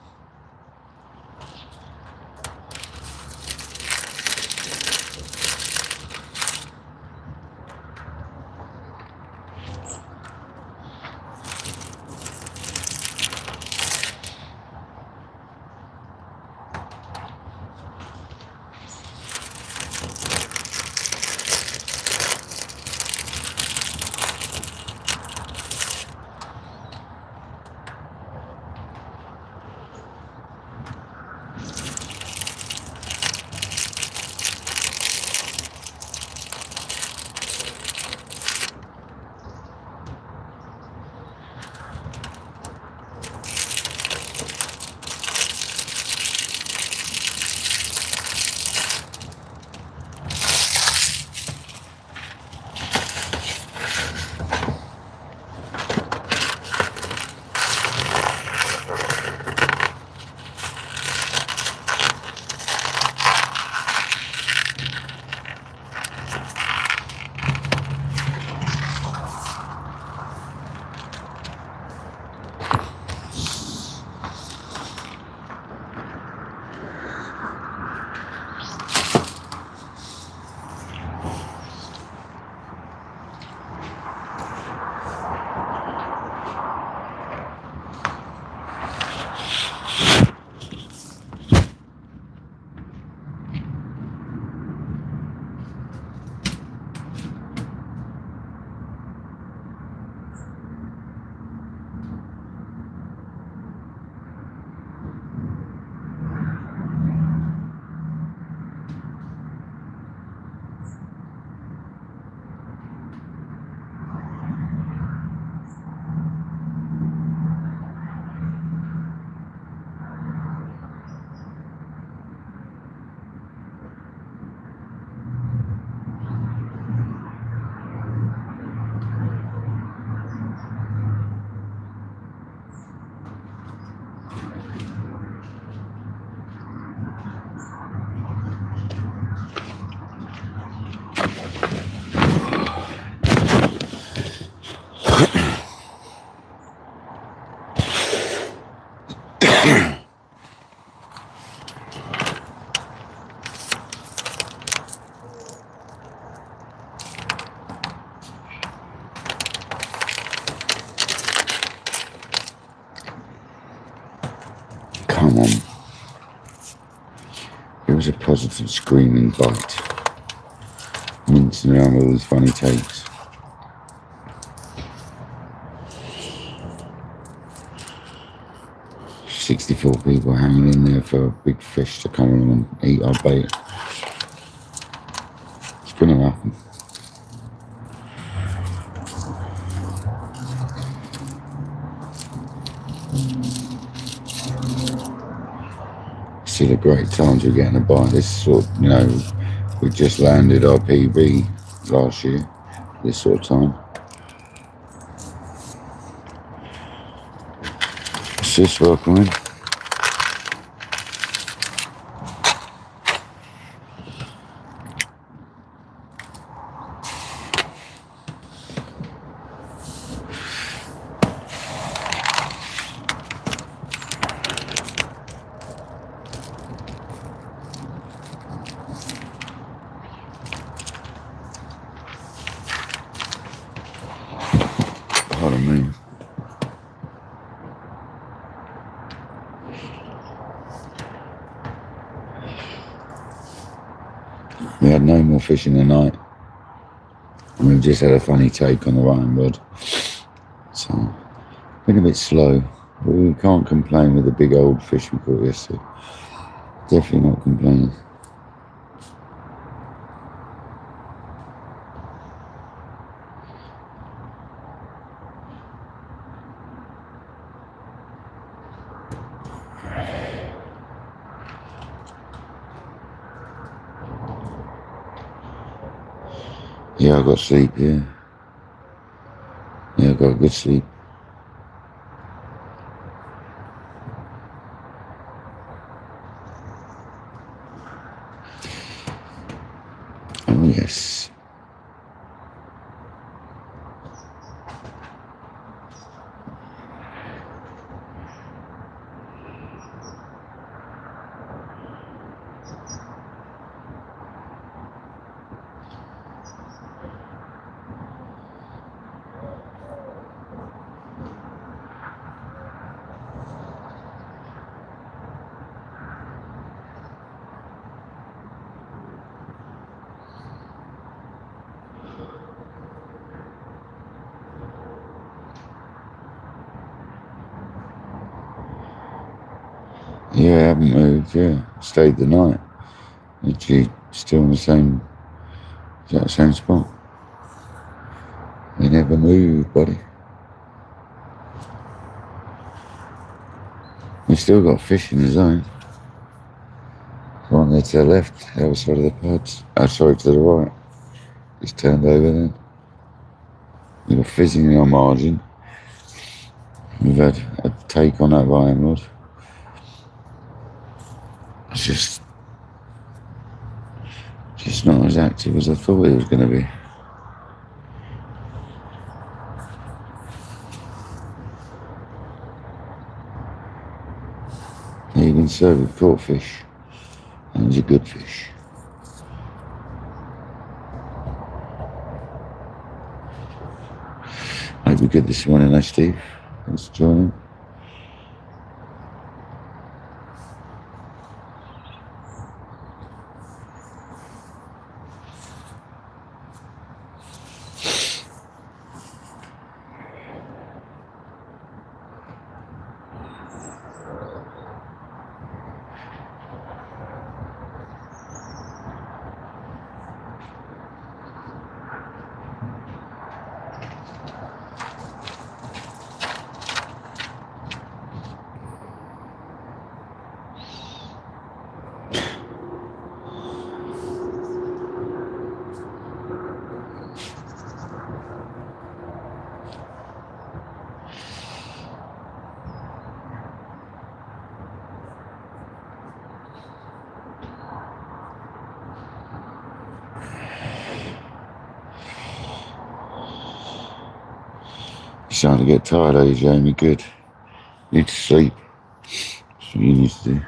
Come on. It was a positive screaming bite. Mincing around with all these funny takes. 64 people hanging in there for a big fish to come along and eat our bait. It's going to happen. See the great times we're getting to buy this sort, you know, we just landed our PB last year, this sort of time. Sis, welcome in. Pardon me. We had no more fish in the night. And we've just had a funny take on the Ryan rod. So, been a bit slow. But we can't complain with the big old fish we caught yesterday. Definitely not complaining. Yeah, I got sleep, yeah. Yeah, I got good sleep. Oh, yes. Yeah, I haven't moved, yeah. Stayed the night. Literally still in the same, exact same spot. We never moved, buddy. We still got fish in the zone. One there to the left, the other side of the pads. Oh, sorry, to the right. Just turned over then. We got fizzing in our margin. We've had a take on that Ryan rod. It's just not as active as I thought it was going to be. Even so, we've caught fish. And it was a good fish. Hope you're good this morning, Steve. Thanks for joining. You're starting to get tired, are you, Jamie? Good. You need to sleep. That's what you need to do.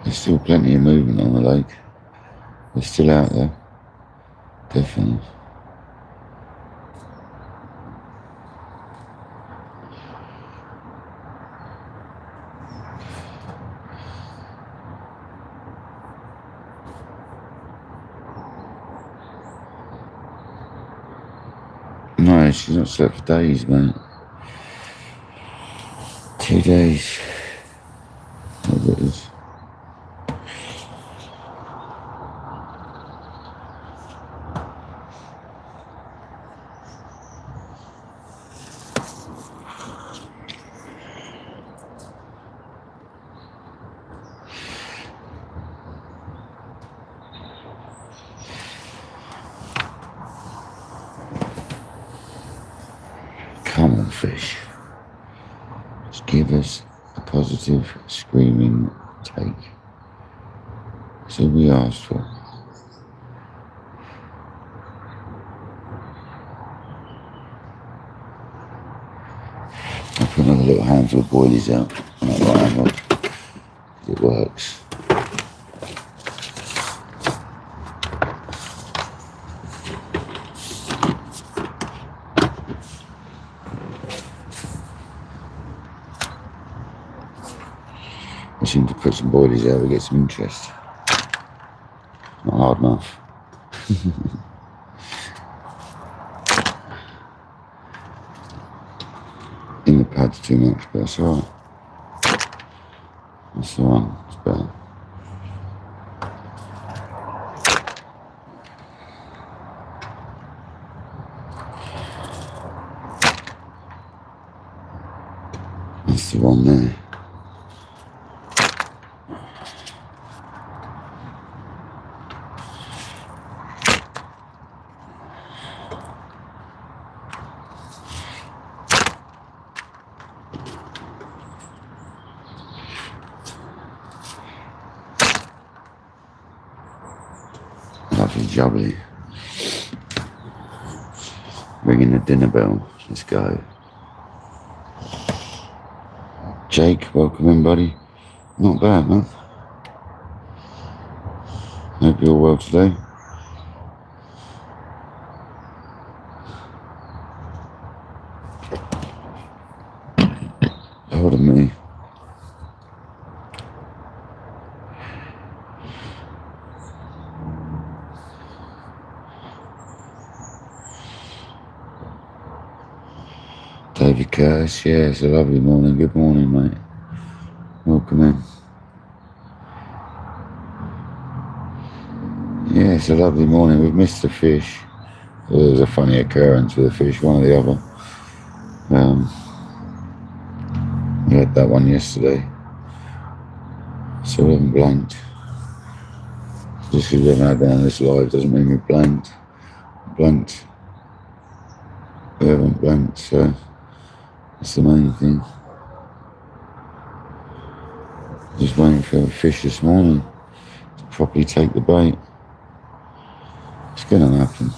There's still plenty of movement on the lake. They're still out there. Definitely. No, she's not slept for days, mate. 2 days. Whatever it is. Come on, fish. Just give us a positive screaming take. That's all we asked for. I'll put another little handful of boilies out on that line rod. It works. I seem to put some boilies out to get some interest. Not hard enough. In the pad's too much, but that's alright. That's the one, it's better. That's the one there. Lovely jubbly. Ringing the dinner bell. Let's go. Jake, welcome in, buddy. Not bad, man. Hope you're well today. Pardon me. David Cash, yeah, it's a lovely morning. Good morning, mate. Welcome in. Yeah, it's a lovely morning. We've missed the fish. Well, there was a funny occurrence with the fish, one or the other. We had that one yesterday. So we haven't blanked. Just because we haven't had that on this live doesn't mean we blanked. We haven't blanked, so that's the main thing. Just waiting for a fish this morning to properly take the bait. It's gonna happen.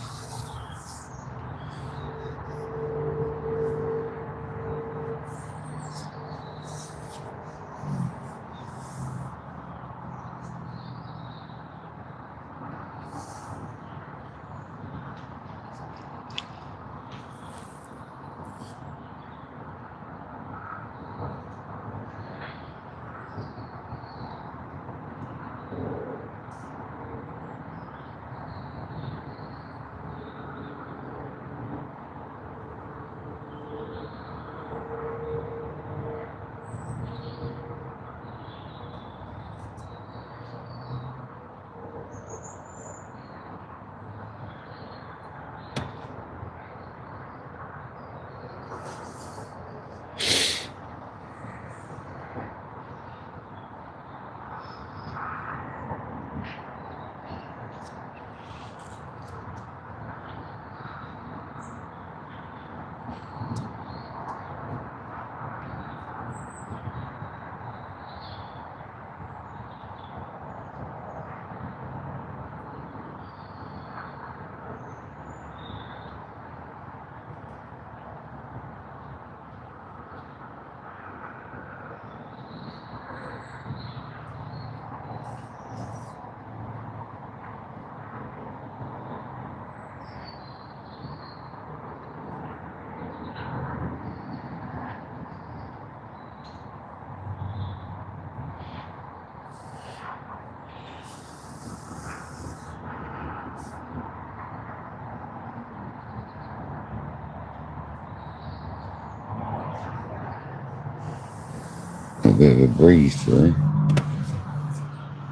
bit of a breeze today.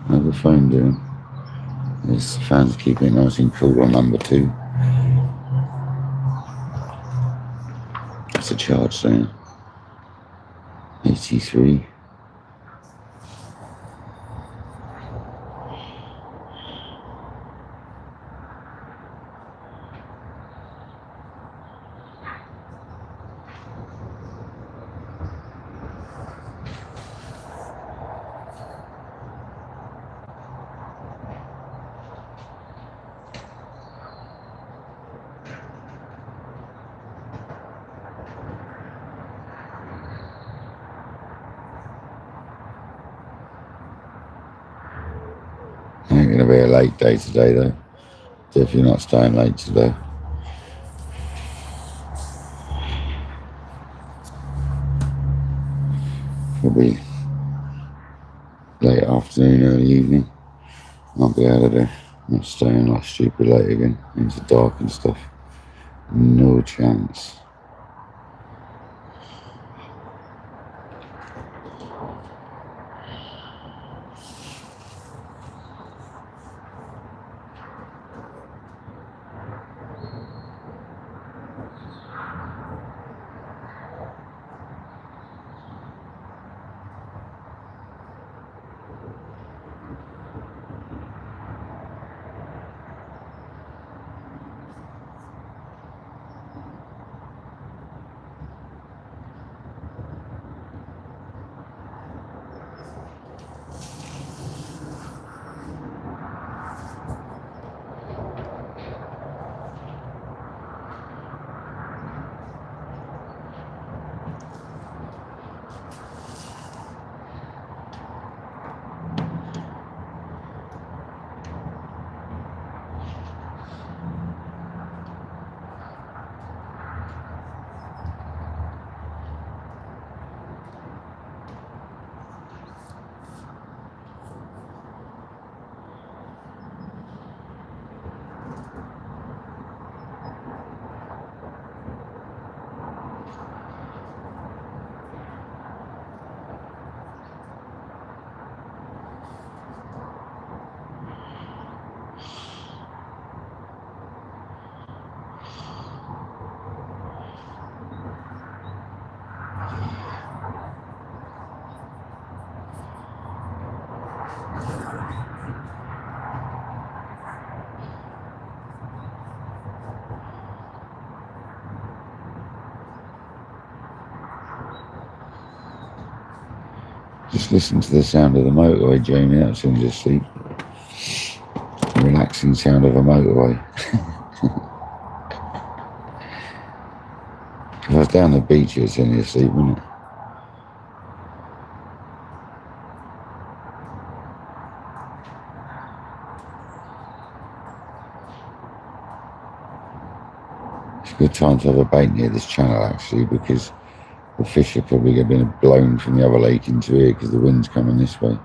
How's the phone doing? This fan's keeping it nice and cool on number 2. That's a charge there. 83. Ain't gonna be a late day today though. Definitely not staying late today. Probably late afternoon, early evening. I'll be out of there. Not staying like stupid late again. Into dark and stuff. No chance. Just listen to the sound of the motorway, Jamie. That sends you to sleep. The relaxing sound of a motorway. If I was down the beach, it'd send you to sleep, wouldn't it? It's a good time to have a bait near this channel, actually, because the fish are probably going to be blown from the other lake into here because the wind's coming this way.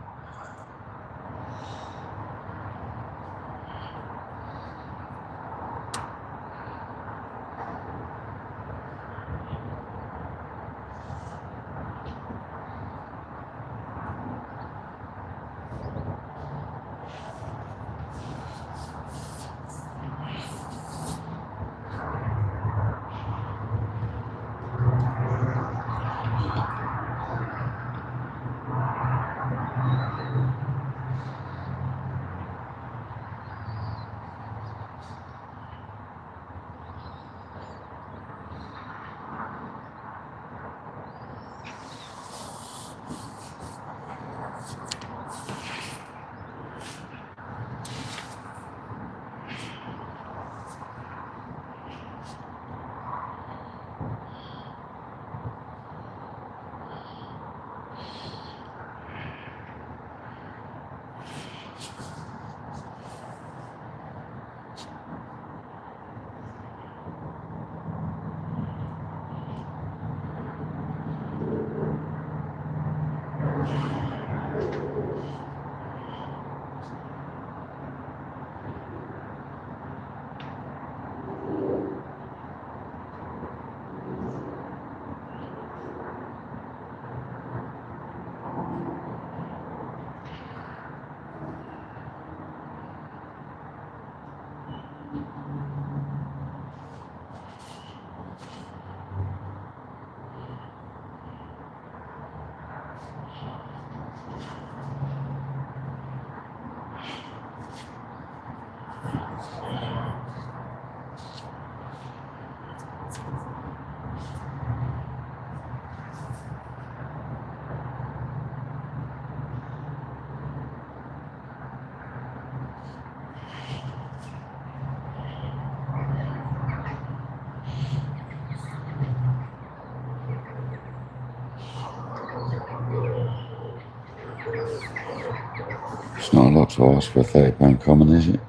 It's not a lot to ask for a £30 common, is it?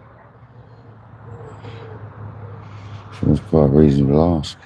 Feels quite a reasonable ask.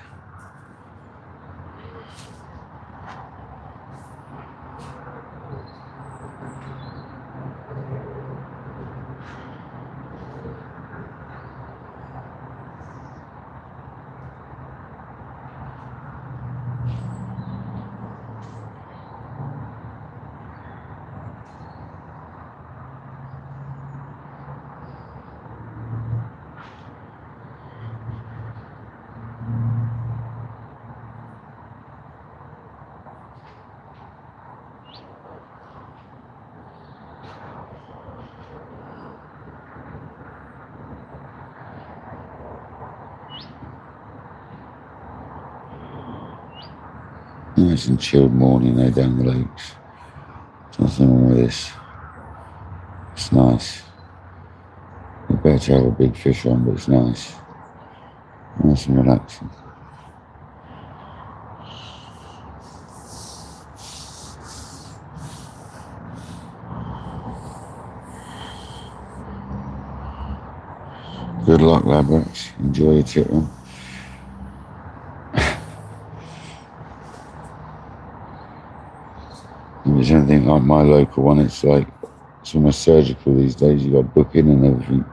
Nice and chilled morning though down the lakes. There's nothing wrong with this. It's nice. You better to have a big fish on, but it's nice. Nice and relaxing. Good luck, labrats. Enjoy your tip run. If it's anything like my local one, it's almost surgical these days. You got to book in and everything.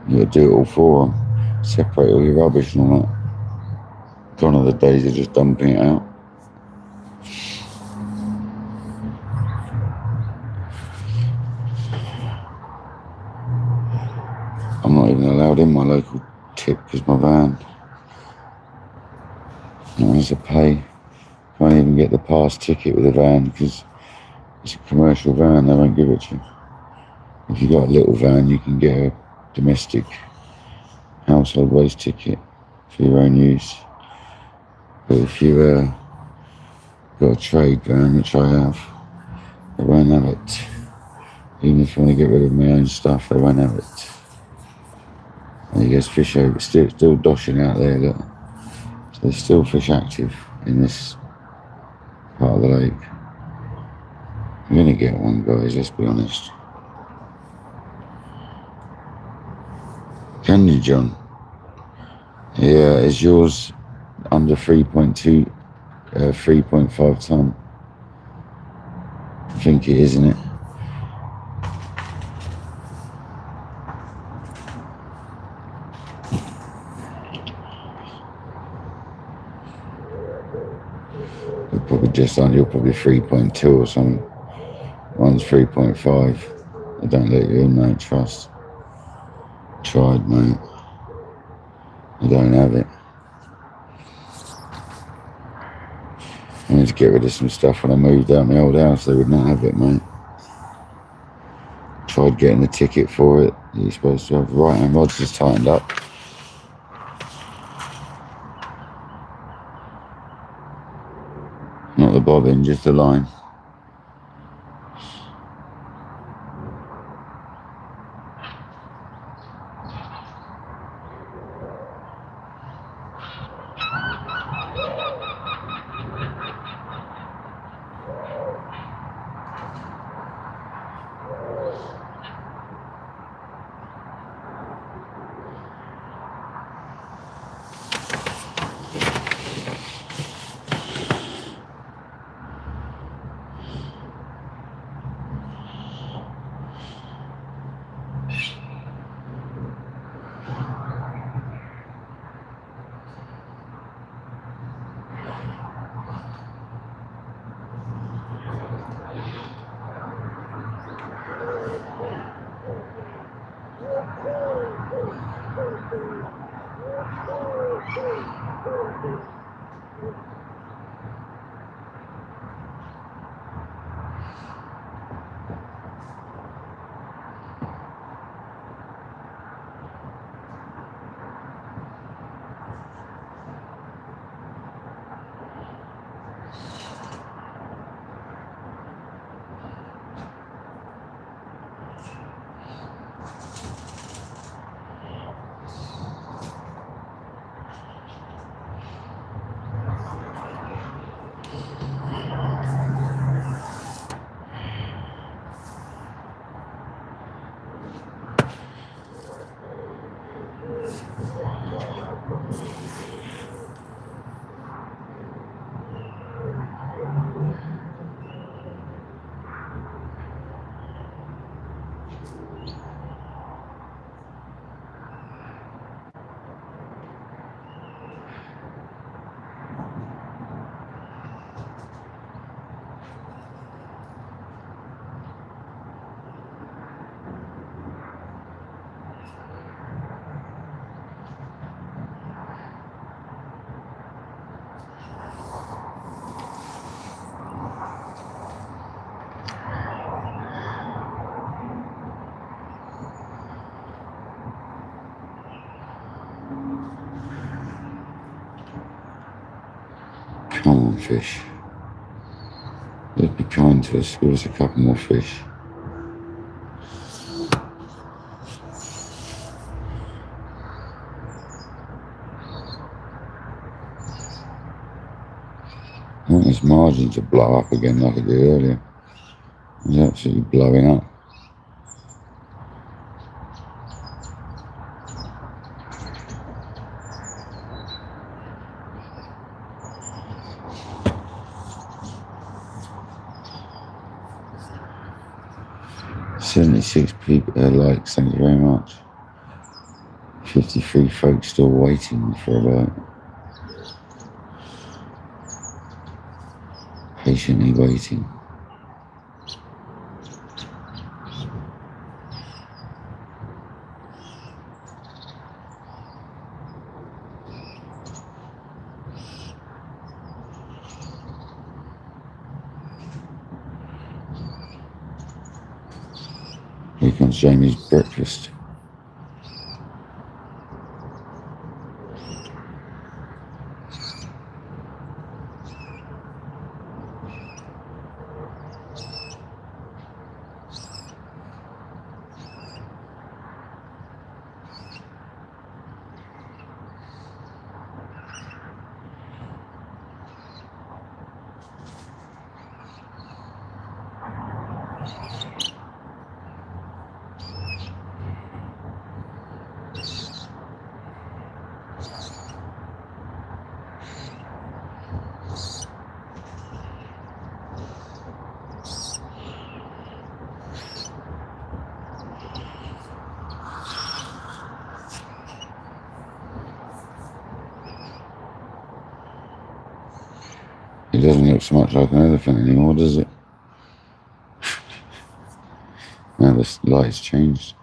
You got to do it all for them. Separate all your rubbish and all that. Gone are the days of just dumping it out. I'm not even allowed in my local tip because my van. I have to pay. Can't even get the pass ticket with a van because it's a commercial van. They won't give it to you. If you've got a little van, you can get a domestic household waste ticket for your own use. But if you've got a trade van, which I have, they won't have it. Even if you want to get rid of my own stuff, they won't have it. There goes fish over, still doshing out there, look. So there's still fish active in this part of the lake. I'm going to get one, guys, let's be honest. Can you, John? Yeah, is yours under 3.2, 3.5 tonne? I think it is, isn't it? You're probably just under, you're probably 3.2 or something. One's 3.5. I don't let you in, mate, trust. Tried, mate. I don't have it. I need to get rid of some stuff. When I moved out my old house, they would not have it, mate. Tried getting the ticket for it. You're supposed to have right hand rods just tightened up. Not the bobbin, just the line. on fish. Let's be kind to us. Give us a couple more fish. I want this margin to blow up again like it did earlier. It's absolutely blowing up. "76 people likes, thank you very much. 53 folks still waiting for a bite. Patiently waiting. Here comes Jamie's breakfast. It doesn't look so much like an elephant anymore, does it? Now the light's changed.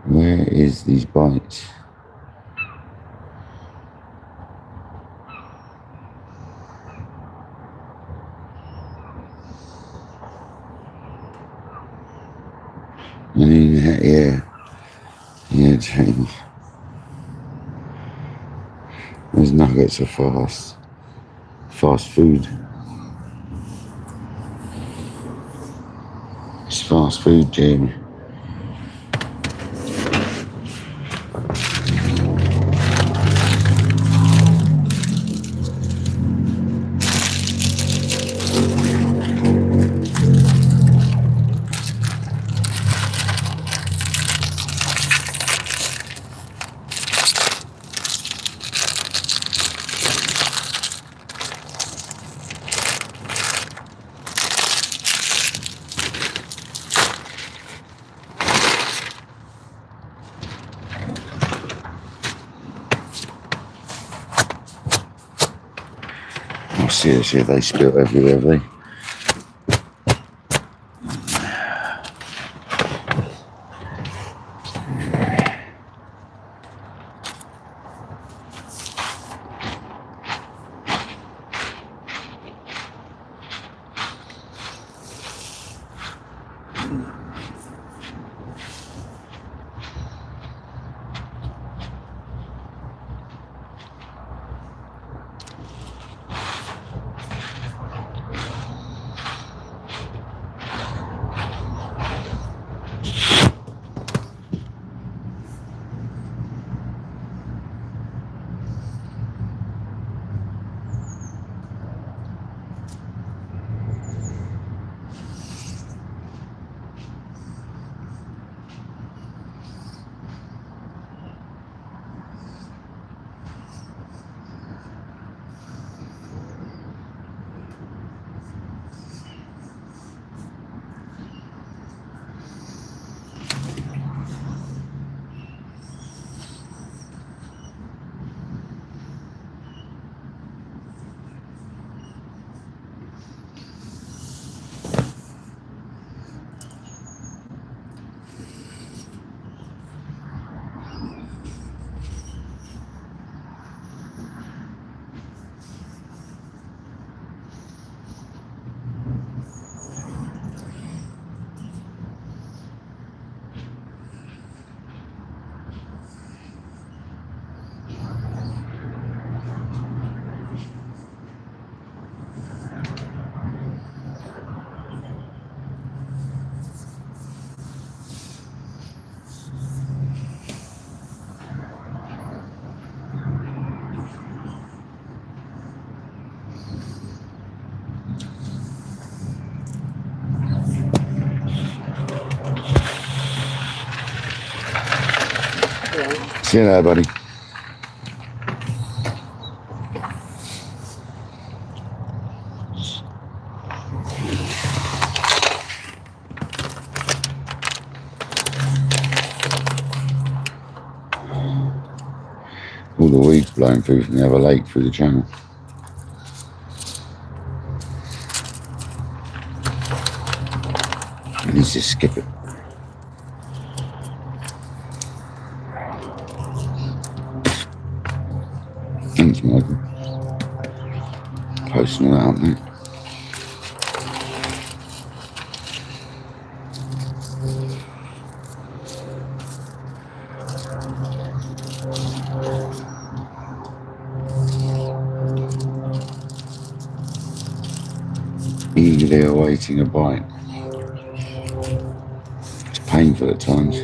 Where is these bites? I mean, yeah, Jamie. Those nuggets are fast food. It's fast food, Jamie. Oh, seriously, they spill everywhere, have they? See you later, buddy. All the weeds blowing through from the other lake through the channel. I need to skip it. Thanks, Michael. Posting all that up there. Eagerly awaiting a bite. It's painful at times.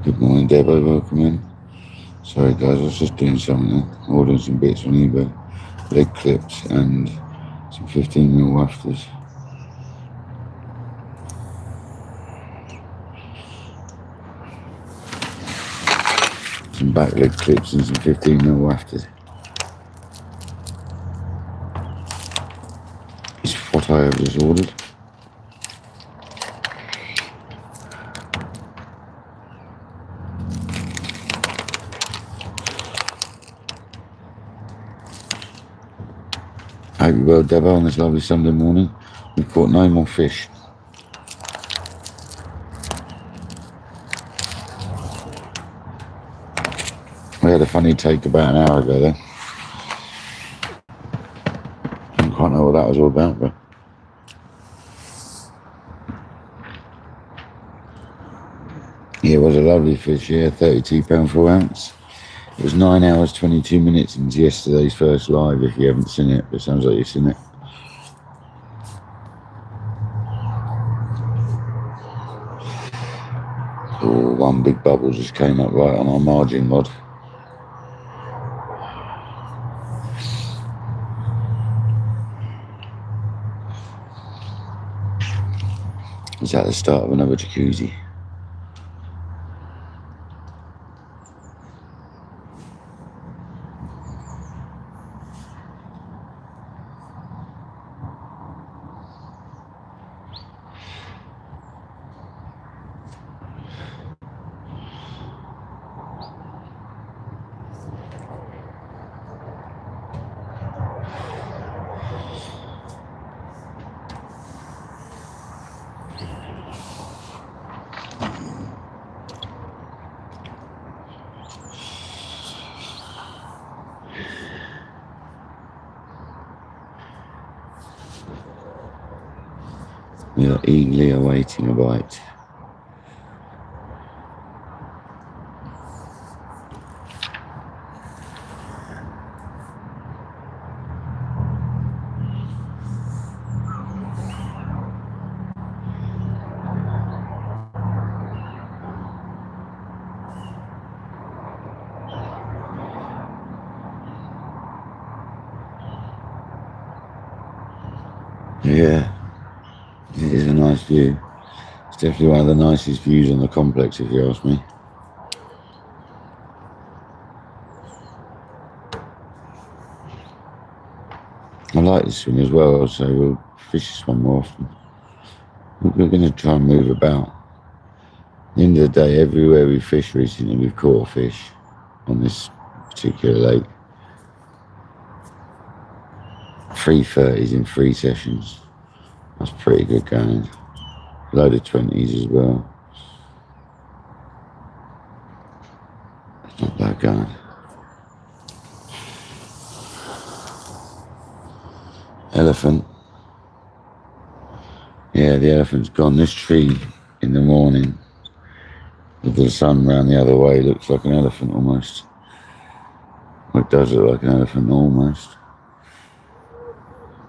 Good morning, Debo. Welcome in. Sorry, guys, I was just doing something. Ordering some bits on eBay. Leg clips and some 15mm wafters. Some back leg clips and some 15mm wafters. It's what I have just ordered. Hope you're well, Debo, on this lovely Sunday morning. We've caught no more fish. We had a funny take about an hour ago though. I don't quite know what that was all about, but yeah, it was a lovely fish, yeah, £32 4 ounce. It was 9 hours 22 minutes into yesterday's first live. If you haven't seen it, but it sounds like you've seen it. Oh, one big bubble just came up right on our margin rod. Is that the start of another jacuzzi? We are eagerly awaiting a bite. Yeah, it is a nice view. It's definitely one of the nicest views on the complex, if you ask me. I like this one as well, so we'll fish this one more often. We're going to try and move about. At the end of the day, everywhere we fish recently, we've caught a fish on this particular lake. 330s in 3 sessions. That's pretty good going. Load of 20s as well. It's not bad going. Elephant. Yeah, the elephant's gone. This tree in the morning with the sun round the other way looks like an elephant almost. Well, it does look like an elephant almost.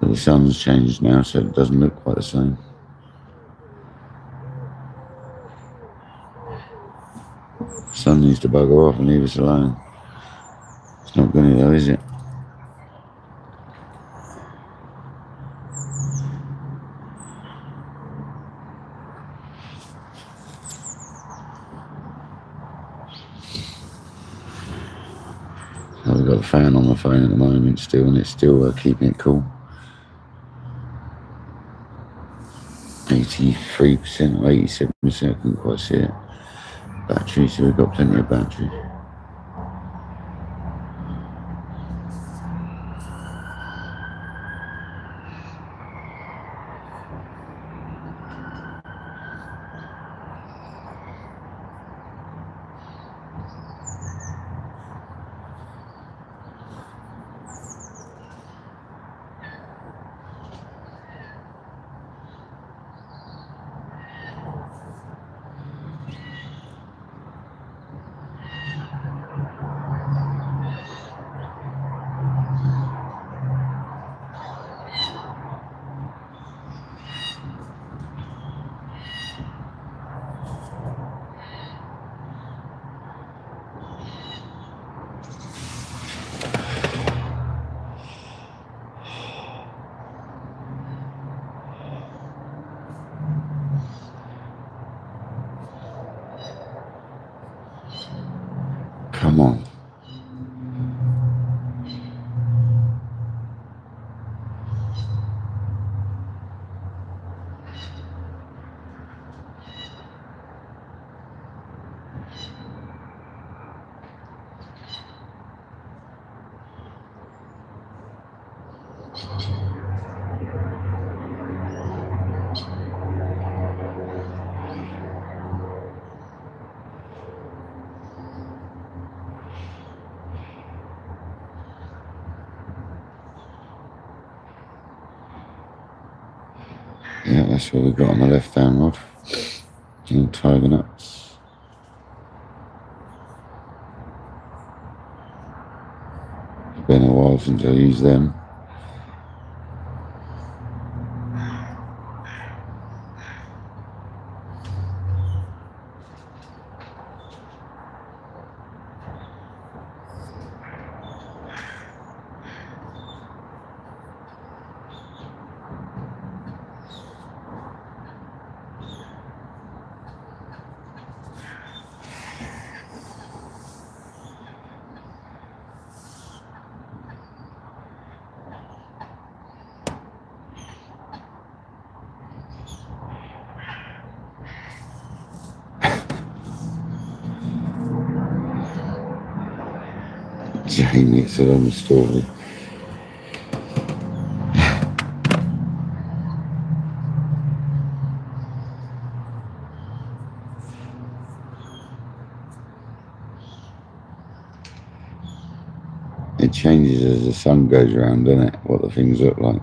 But the sun's changed now, so it doesn't look quite the same. The sun needs to bugger off and leave us alone. It's not going to though, is it? So we've got the fan on the phone at the moment still, and it's still keeping it cool. 83% or 87%, I couldn't quite see it. Battery, so we've got plenty of battery. Come on. That's what we got on the left hand rod. Little tiger nuts. It's been a while since I used them. Jamie, it's a long story. It changes as the sun goes around, doesn't it? What the things look like.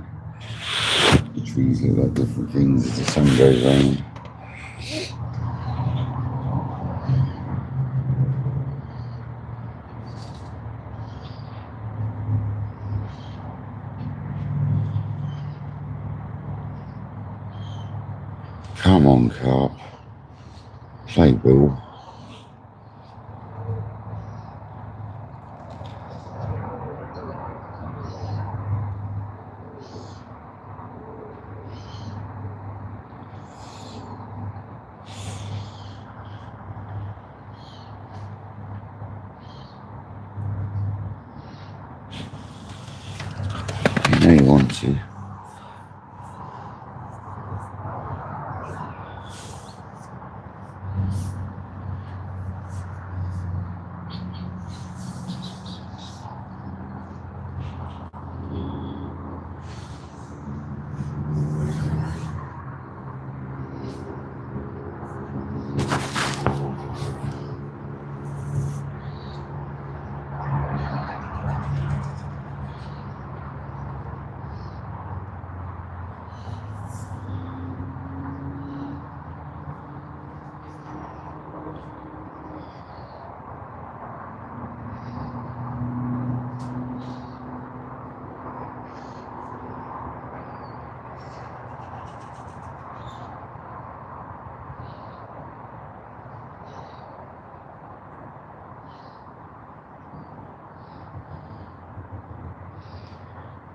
The trees look like different things as the sun goes around. Come on, Carp. Play ball. You know you want to.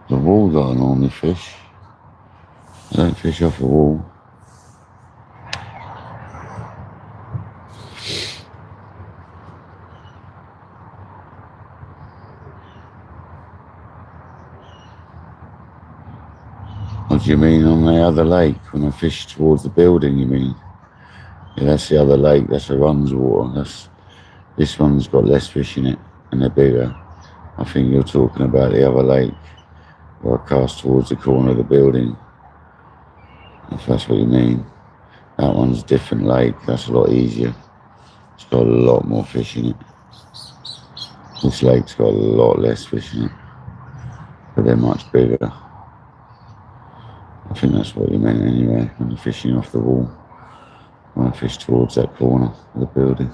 The wall that I normally fish. I don't fish off a wall. What do you mean on the other lake? When I fish towards the building, you mean? Yeah, that's the other lake. That's a runs water. This one's got less fish in it and they're bigger. I think you're talking about the other lake where I cast towards the corner of the building. If that's what you mean. That one's a different lake. That's a lot easier. It's got a lot more fish in it. This lake's got a lot less fish in it, but they're much bigger. I think that's what you meant anyway, when you're fishing off the wall. When I fish towards that corner of the building.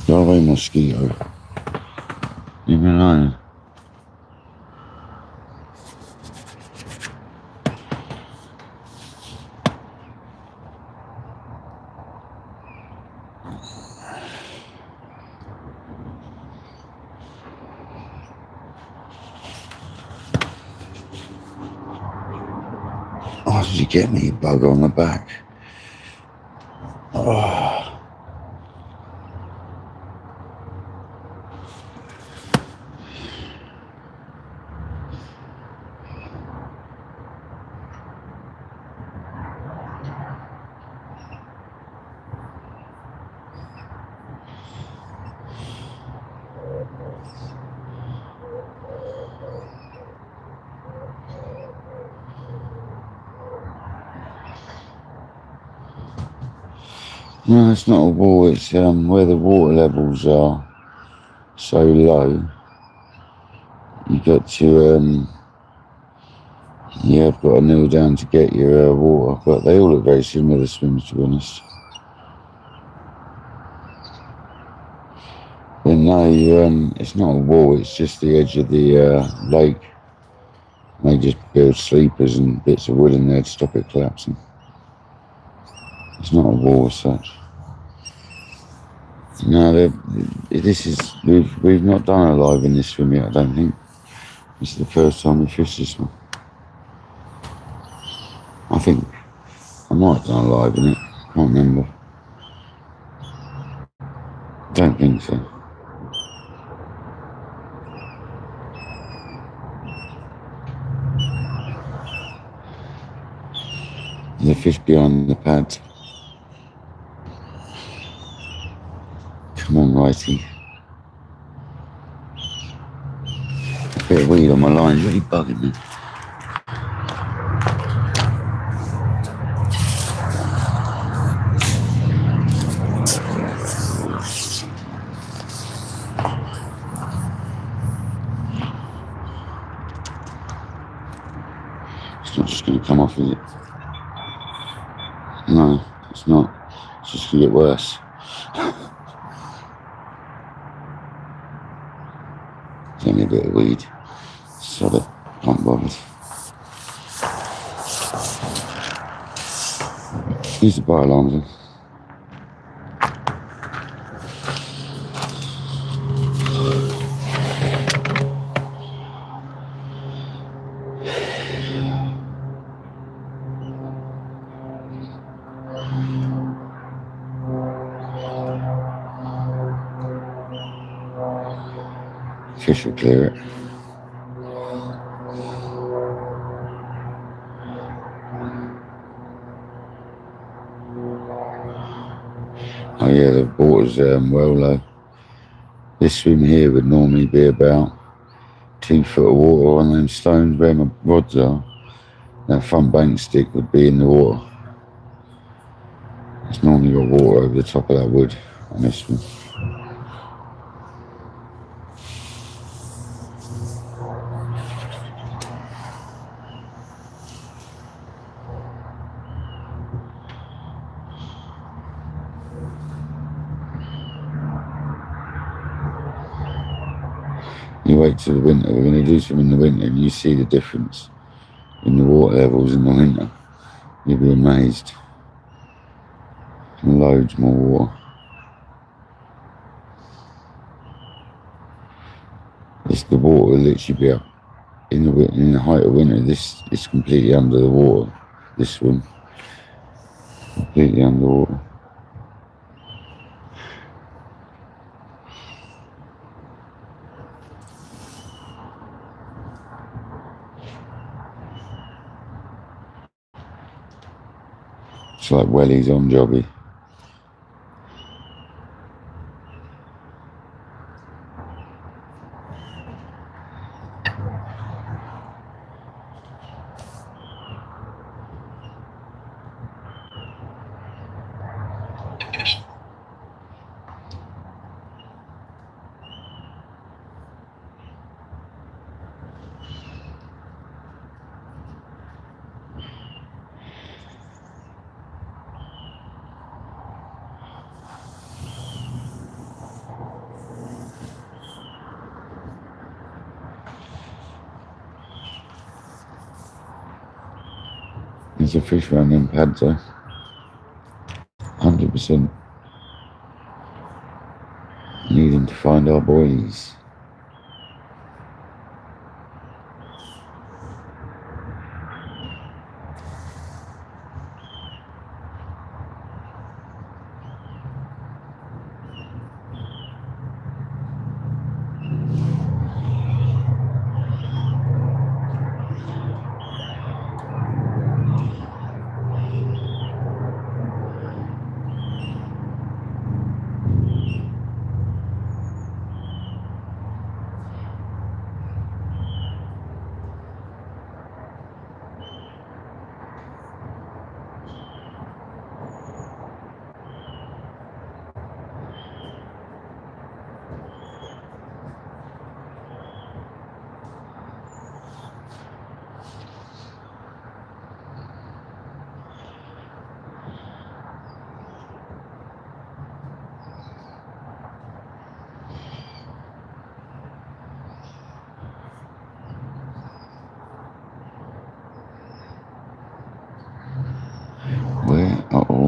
Go away, mosquito. Leave me alone. Oh, did you get me, bug on the back? Oh. No, it's not a wall, it's where the water levels are so low. You got to Yeah, I've got to kneel down to get your water, but they all look very similar, the swims, to be honest. But no, it's not a wall, it's just the edge of the lake. They just build sleepers and bits of wood in there to stop it collapsing. It's not a wall as such. No, we've not done a live in this swim yet, I don't think. This is the first time we fished this one. I think I might have done a live in it, can't remember. Don't think so. There's a fish behind the pads. Come on, righty. A bit of weed on my line, really bugging me. It's not just going to come off, is it? No, it's not. It's just going to get worse. It's only a bit of weed. Sod it. Can't bother. Use the bite alarms then. Fish will clear it. Oh yeah, the water's well low. This swim here would normally be about 2 foot of water on them stones where my rods are. That front bank stick would be in the water. It's normally got water over the top of that wood on this one. You wait till the winter, we're going to do some in the winter and you see the difference in the water levels in the winter. You'll be amazed. Loads more water. The water will literally be up in the height of winter. This is completely under the water. This swim, completely underwater. It's like wellies on jobby. There's a fish around them pads though. 100%. Needing to find our boys.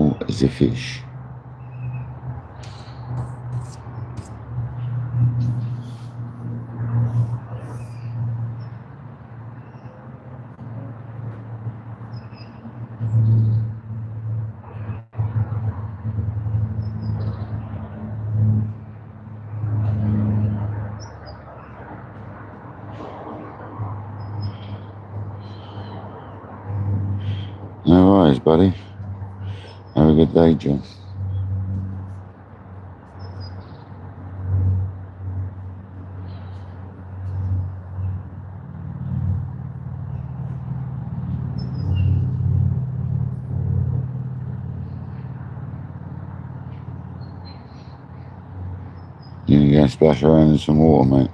small as a fish. No worries, buddy. Have a good day, John. You gonna go splash around in some water, mate?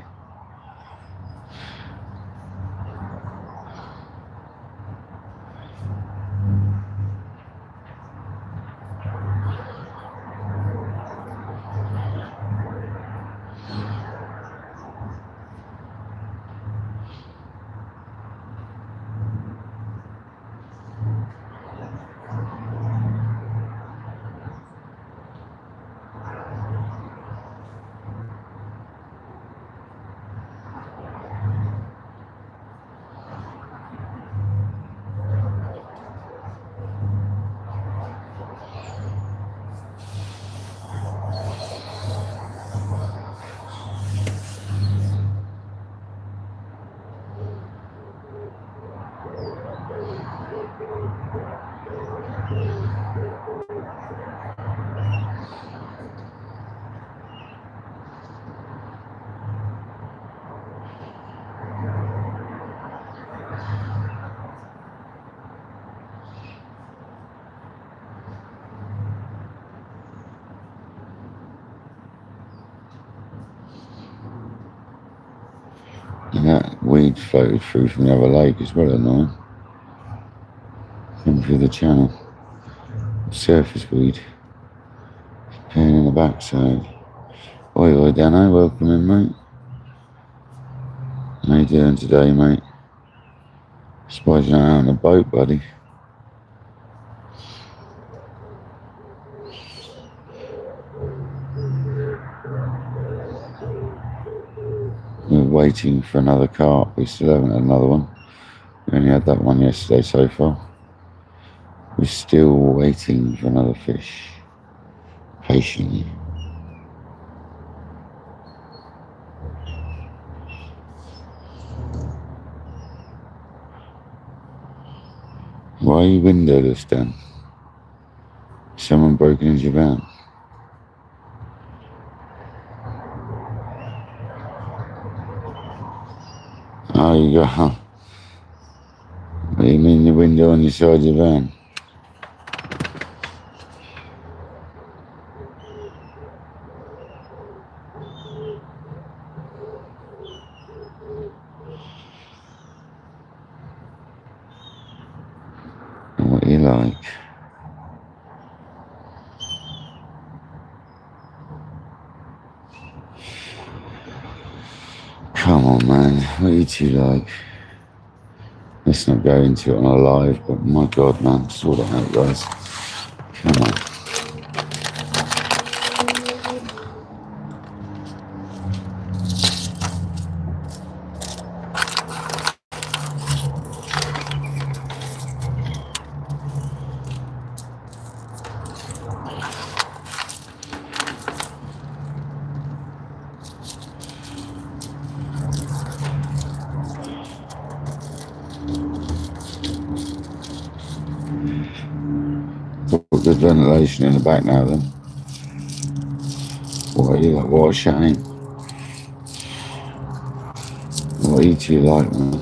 And that weed floated through from the other lake as well, annoying. Came through the channel. Surface weed. Pain in the backside. Oi, Dano, welcome in, mate. How you doing today, mate? Suppose you're not out on a boat, buddy. We're waiting for another carp. We still haven't had another one. We only had that one yesterday so far. We're still waiting for another fish. Patiently. Why are you windowless, Dan? Someone broken into your van? Oh, you got... What do you mean the window on your side of your van? What you like? Come on, man. What you two like? Let's not go into it on a live, but my God, man, sort it out, guys. Come on. Put good ventilation in the back now, then. What are you like? What a shame. What are you two like, man?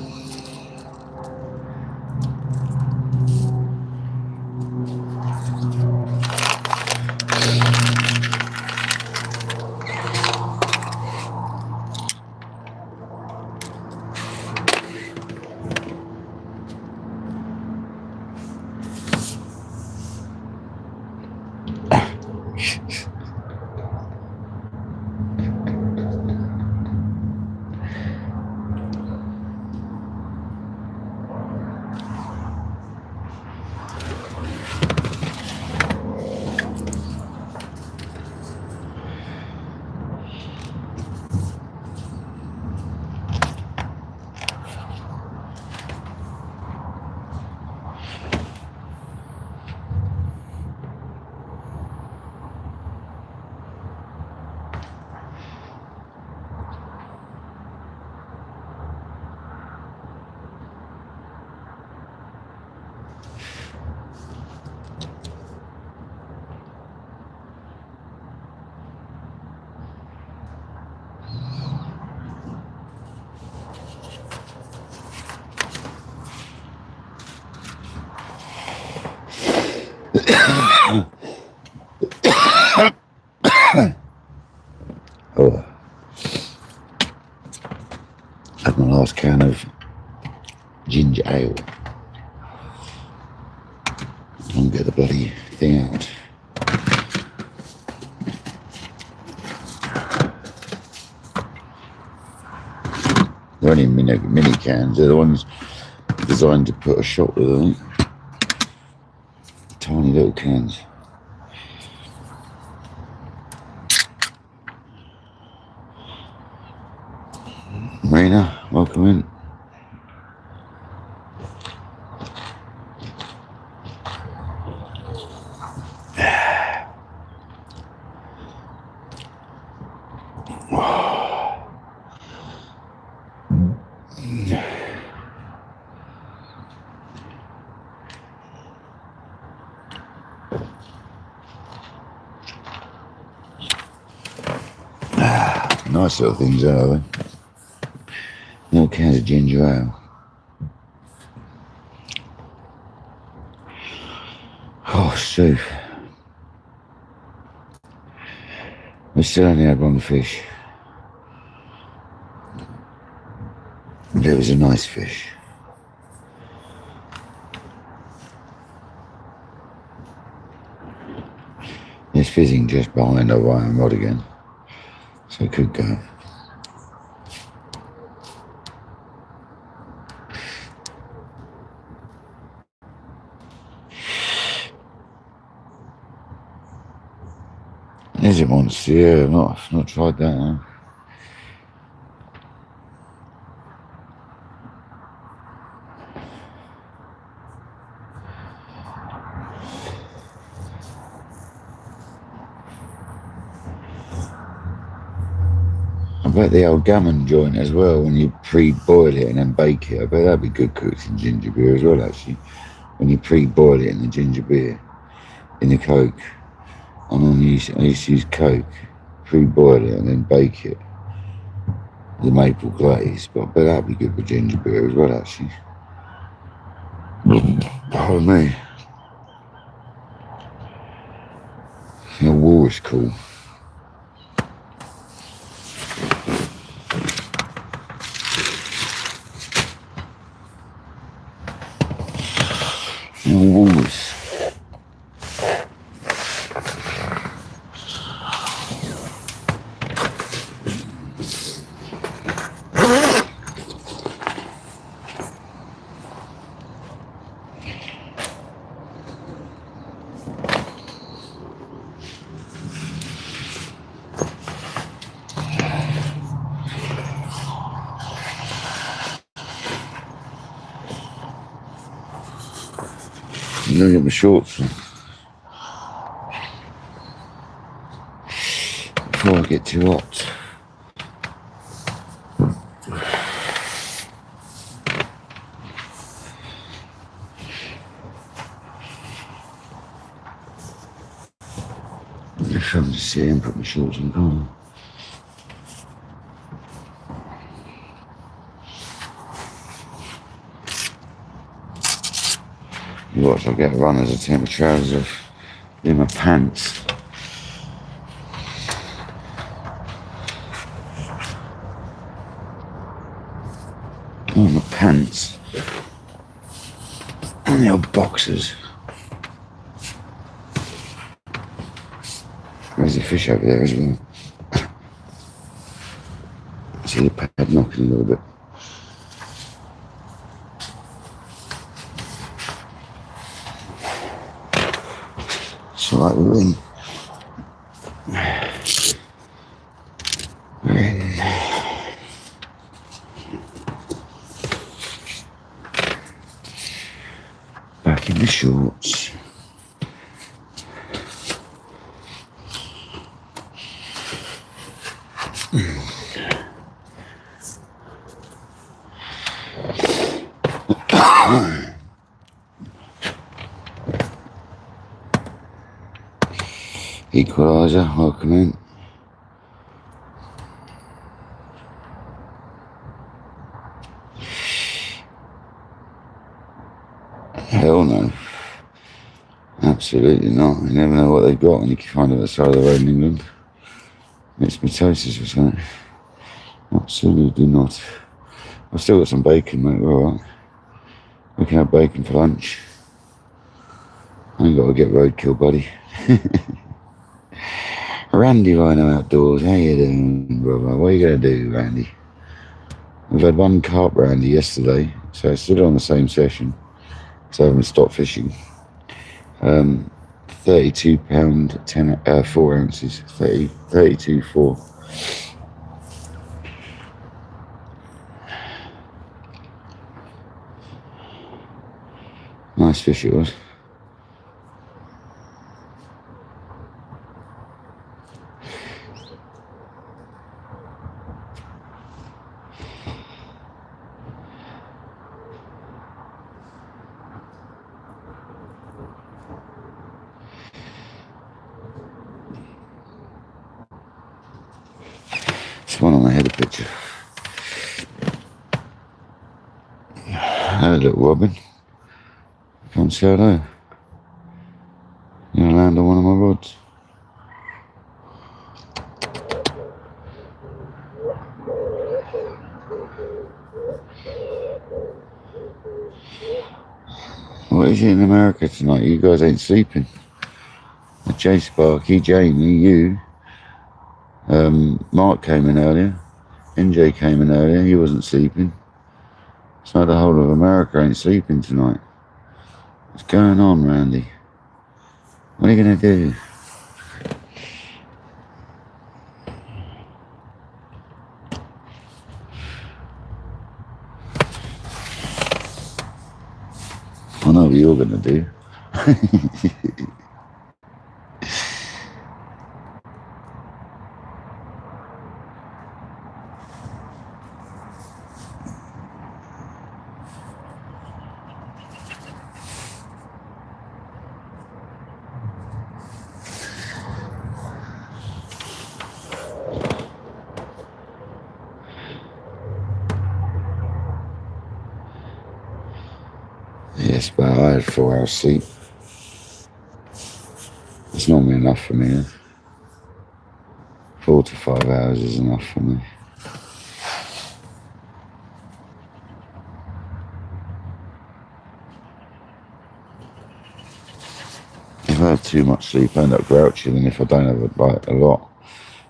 Oh, had my last can of ginger ale. I'll get the bloody thing out. They're only mini cans. They're the ones designed to put a shot with, I think. Tiny little cans. Marina, welcome in. Nice little things, are they? More cans of ginger ale. Oh, soup. We still only had one fish. And it was a nice fish. It's fizzing just behind our iron rod again. So it could go. Is it monster? Yeah, I've not tried that now. I bet the old gammon joint as well, when you pre-boil it and then bake it, I bet that'd be good cooked in ginger beer as well, actually. When you pre-boil it in the ginger beer, in the Coke. I used to use Coke, pre-boil it and then bake it. The maple glaze, but I bet that'd be good with ginger beer as well, actually. Pardon me. The war is cool. Walrus. I'm gonna get my shorts on before I get too hot. If I'm just sit here and put my shorts on, can't I? You watch, I'll get runners, I take my trousers off, in my pants. Oh, my pants. And the old boxers. There's a fish over there as well. See the pad knocking a little bit. It's alright, we're in. We're in. Back in the shorts. Equalizer, welcome in. Hell no. Absolutely not. You never know what they've got when you find them at the side of the road in England. It's mitosis or something. Absolutely not. I've still got some bacon, mate. We're alright. We can have bacon for lunch. I ain't got to get roadkill, buddy. Randy Rhino Outdoors, how you doing, brother? What are you going to do, Randy? We've had one carp Randy yesterday, so it's still on the same session, so I haven't stopped fishing. 32 pound, 4 ounces, 32, 4. Nice fish it was. There's one on the header picture. Hello, little Robin. Come and say hello. You gonna land on one of my rods? What is it in America tonight? You guys ain't sleeping. Jay Sparky, Jamie, you, Mark came in earlier. NJ came in earlier. He wasn't sleeping. So the whole of America ain't sleeping tonight. What's going on, Randy? What are you gonna do? I know what you're gonna do. Yes, but I had 4 hours sleep. It's normally enough for me. 4 to 5 hours is enough for me. If I have too much sleep, I end up grouchy than if I don't have a lot.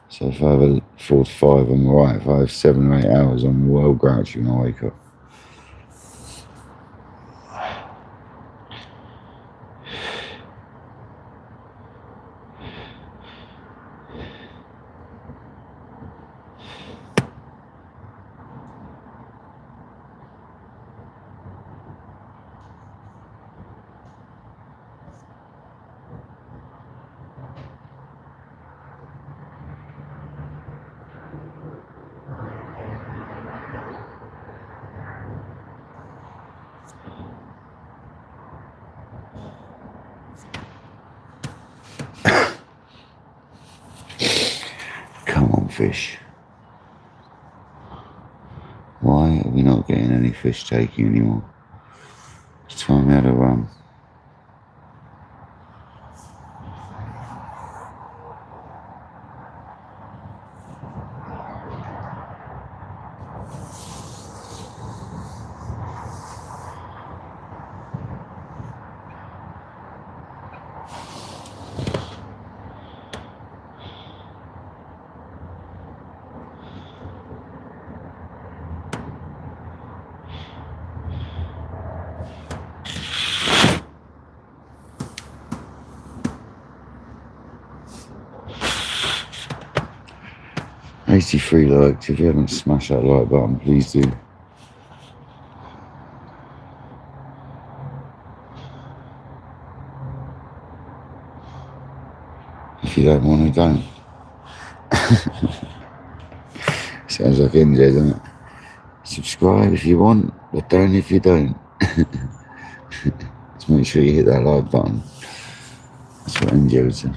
So if I have 4 to 5, I'm alright. If I have 7 or 8 hours, I'm well grouchy when I wake up. Come on, fish. Why are we not getting any fish taking anymore? It's time we had a run. $83 likes. If you haven't smashed that like button, please do. If you don't want to, don't. Sounds like NJ, doesn't it? Subscribe if you want, but don't if you don't. Just make sure you hit that like button. That's what NJ would say.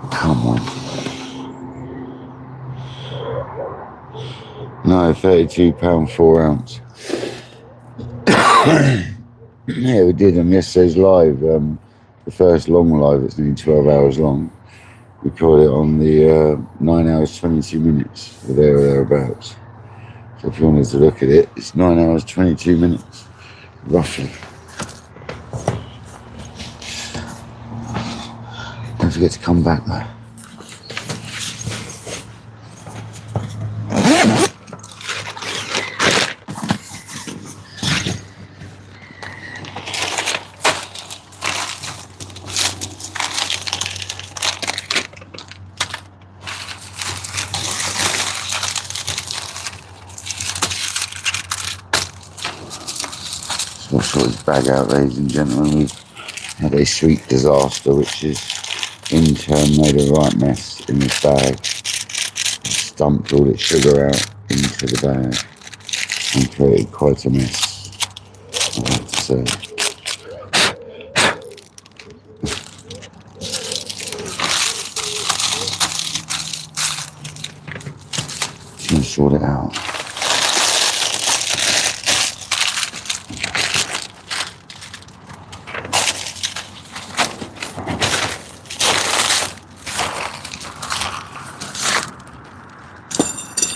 Come on. No, £32 4 ounce. Yeah, we did them yesterday's live. The first long live, it's nearly 12 hours long. We caught it on the 9 hours 22 minutes, or there or thereabouts. So if you wanted to look at it, it's 9 hours 22 minutes, roughly. Don't forget to come back though. So I'll sort this bag out, ladies and gentlemen. We've had a sweet disaster, which has in turn made a right mess in this bag. Dumped all its sugar out into the bag and created quite a mess, I have to say. Just gonna sort it out.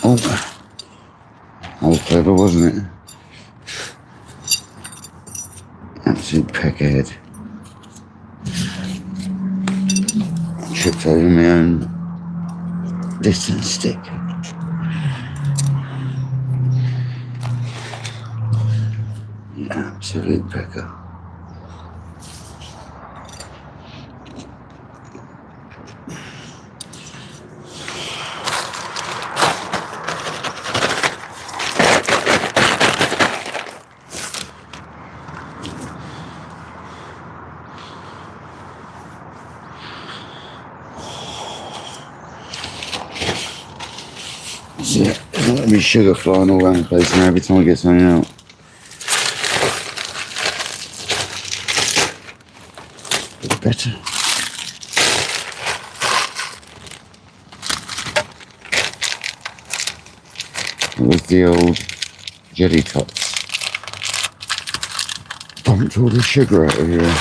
Oh, that was clever, wasn't it? Absolute peckerhead. Tripped over my own distance stick. Absolute pecker. Yeah, there's not going to be sugar flying all around the place now every time I get something out. Bit better. It was the old jelly tots. Dumped all the sugar out of here.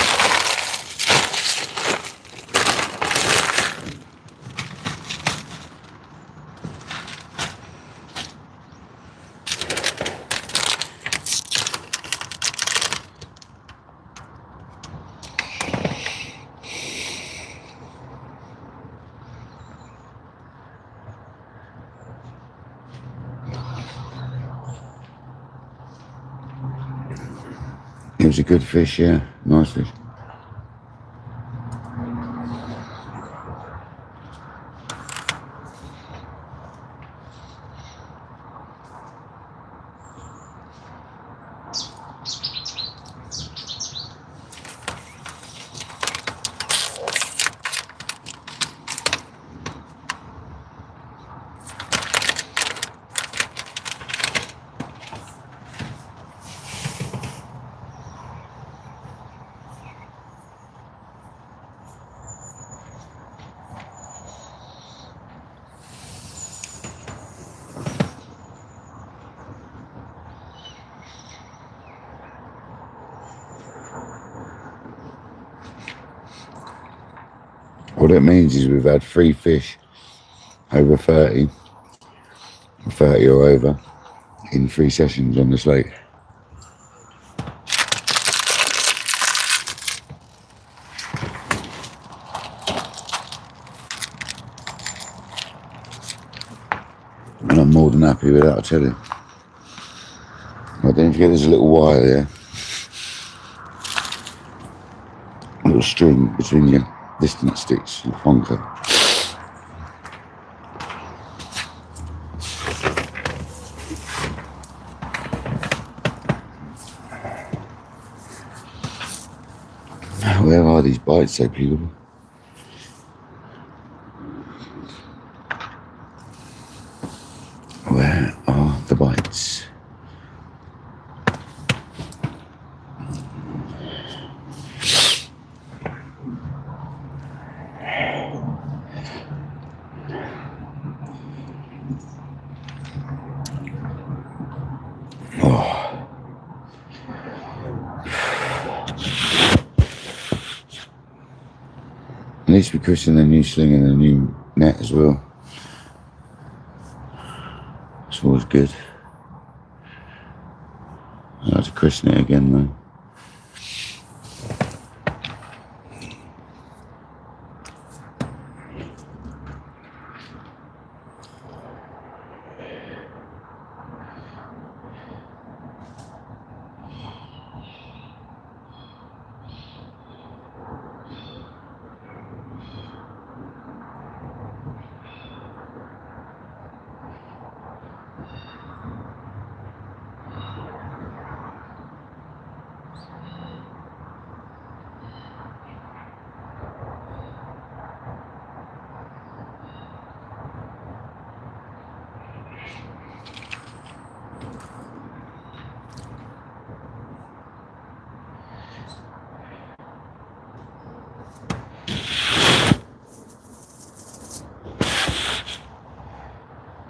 It was a good fish, yeah. Nice fish. What it means is we've had 3 fish over 30 or over in 3 sessions on this lake. And I'm more than happy with that, I tell you. But don't forget there's a little wire there. A little string between your distance sticks, your funker. Why are these bites so beautiful? Where are the bites? Oh. At least we christened the new sling and the new net as well. It's always good. I'll have to christen it again though.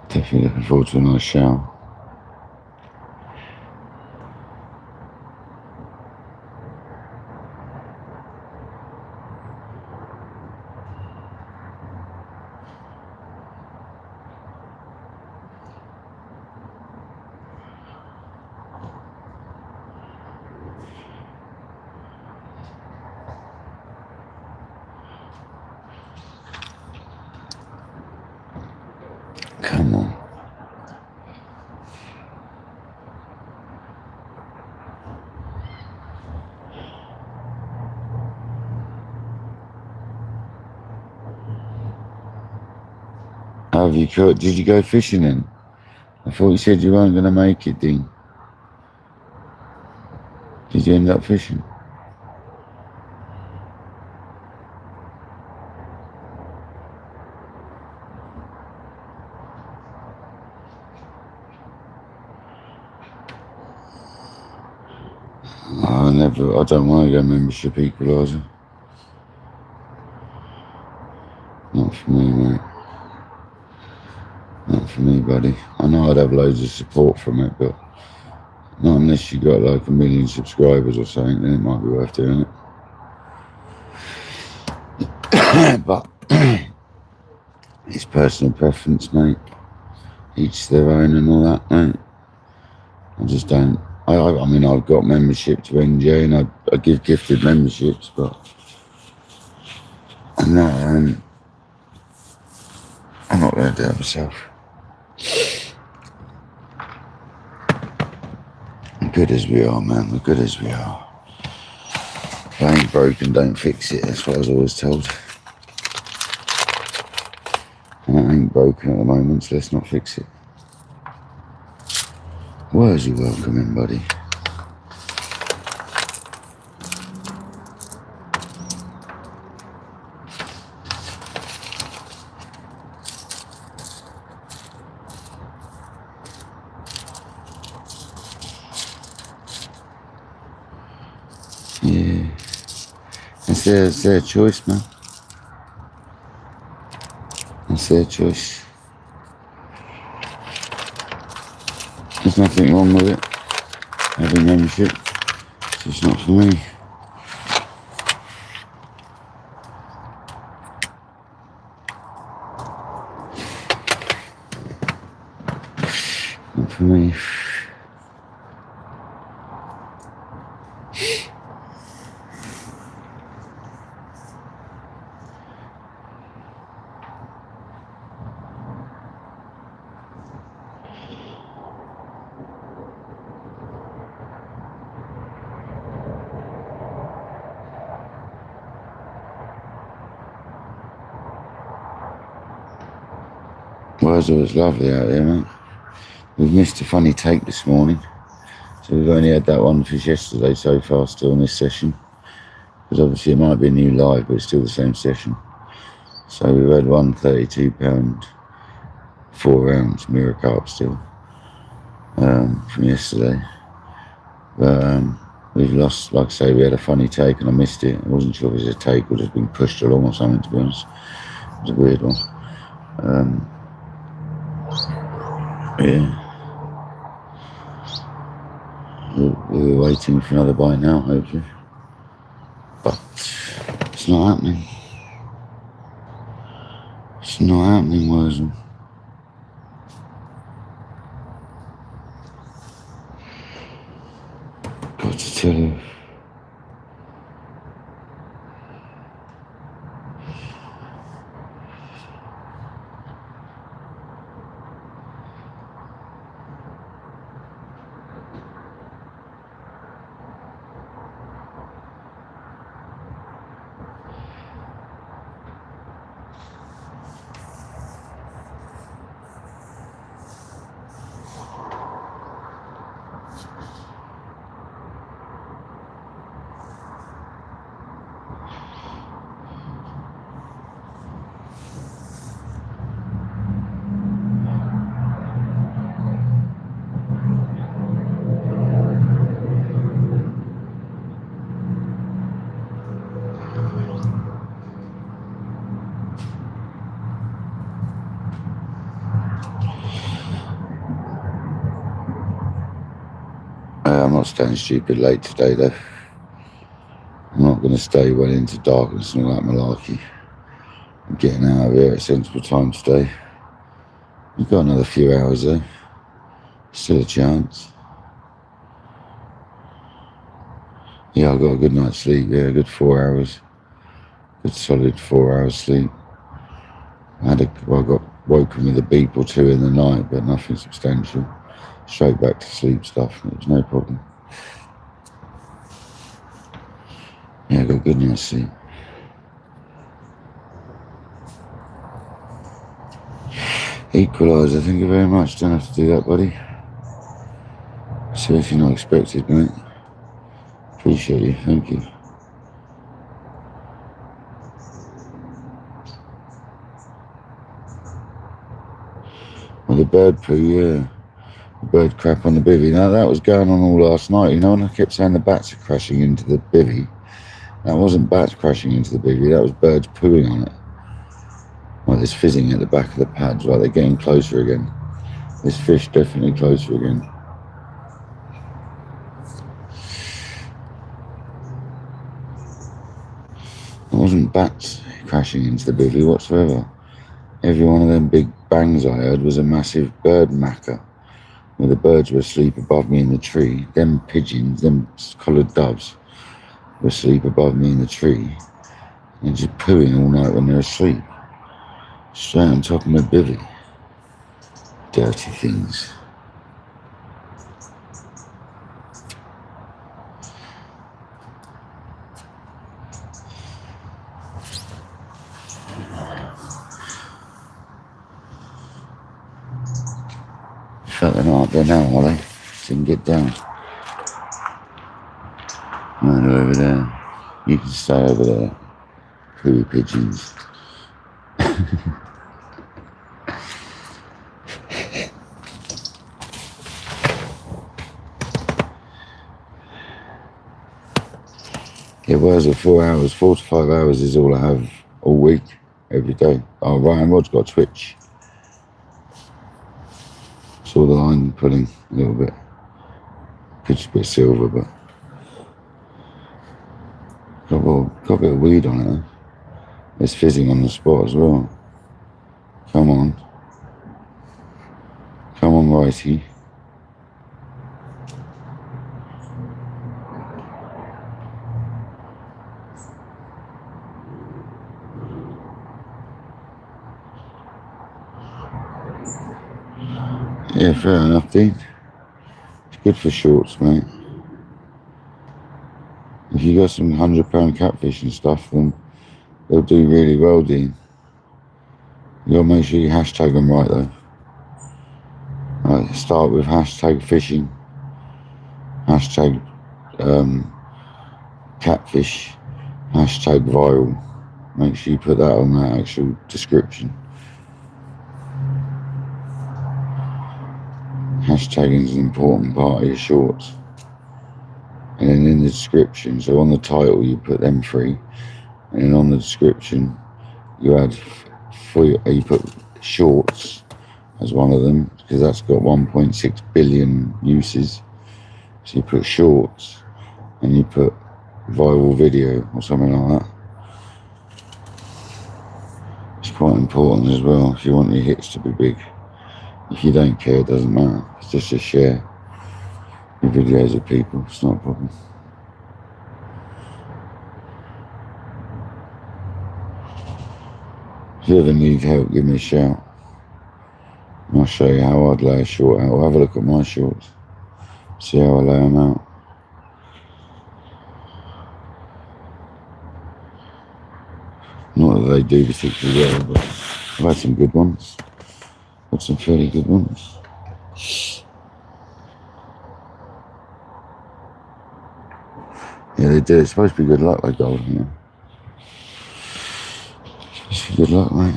Definitely looking forward to a nice shower. Come on. How have you caught? Did you go fishing then? I thought you said you weren't going to make it, Dean. Did you end up fishing? I don't want to go membership equaliser. Not for me, mate. Not for me, buddy. I know I'd have loads of support from it, but not unless you got like 1 million subscribers or something, then it might be worth doing it. But it's personal preference, mate. Each their own and all that, mate. I just don't. I mean, I've got membership to NJ and I give gifted memberships, but no, I'm not going to do it myself. Good as we are, man. We're good as we are. If I ain't broken, don't fix it. That's what I was always told. And it ain't broken at the moment, so let's not fix it. Where's your welcome in, buddy? Yeah. It's their choice, man. It's their choice. There's nothing wrong with it. Having membership. It's just not for me. Not for me. Well, it's lovely out there, mate. We've missed a funny take this morning. So we've only had that one fish yesterday so far still in this session. because obviously it might be a new live, but it's still the same session. So we've had one 32-pound 4-ounce mirror carp still from yesterday. But we've lost, like I say, we had a funny take and I missed it. I wasn't sure if it was a take or just been pushed along or something, to be honest. It was a weird one. Yeah. We're waiting for another bite now, hopefully. But it's not happening. It's not happening, Wurzel. Got to tell you. I'm not staying stupid late today though. I'm not going to stay well into darkness and all that malarkey. I'm getting out of here at a sensible time today. We've got another few hours though. Still a chance. Yeah, I got a good night's sleep. Yeah, a good 4 hours. Good solid 4 hours sleep. I got woken with a beep or two in the night, but nothing substantial. Straight back to sleep stuff. It was no problem. Yeah, I got a good night's sleep. Equaliser, thank you very much. Don't have to do that, buddy. Seriously not expected, mate. Appreciate you, thank you. Well, the bird poo, yeah. The bird crap on the bivvy. Now, that was going on all last night. You know, when I kept saying the bats are crashing into the bivvy, that wasn't bats crashing into the bivvy, that was birds pooing on it. Well, there's fizzing at the back of the pads, right? They're getting closer again. There's fish definitely closer again. It wasn't bats crashing into the bivvy whatsoever. Every one of them big bangs I heard was a massive bird macker, where the birds were asleep above me in the tree. Them pigeons, them collared doves, were asleep above me in the tree and just pooing all night when they're asleep. Straight on top of my bivvy. Dirty things. Felt they're not up there now, are they? So you can get down. No, they're over there. You can stay over there. Poo pigeons. It was at 4 hours. 4 to 5 hours is all I have all week, every day. Oh, Ryan Rod's got Twitch. Saw the line pulling a little bit. Could just be silver, but got a bit of weed on it though. There's fizzing on the spot as well. Come on. Come on, righty. Yeah, fair enough, Dean. It's good for shorts, mate. If you got some £100 catfish and stuff, then they'll do really well, Dean. You gotta make sure you hashtag them right, though. Right, start with hashtag fishing, hashtag catfish, Hashtag viral. Make sure you put that on that actual description. Hashtagging is an important part of your shorts. And then in the description, so on the title you put them three, and then on the description you add you put shorts as one of them, because that's got 1.6 billion uses. So you put shorts and you put viral video or something like that. It's quite important as well if you want your hits to be big. If you don't care, it doesn't matter. It's just to share your videos with people. It's not a problem. If you ever need help, give me a shout. I'll show you how I'd lay a short out. Or have a look at my shorts. See how I lay them out. Not that they do particularly well, but I've had some good ones. Had some fairly good ones. Yeah, they do. It's supposed to be good luck, they gold, you know. It's good luck, mate.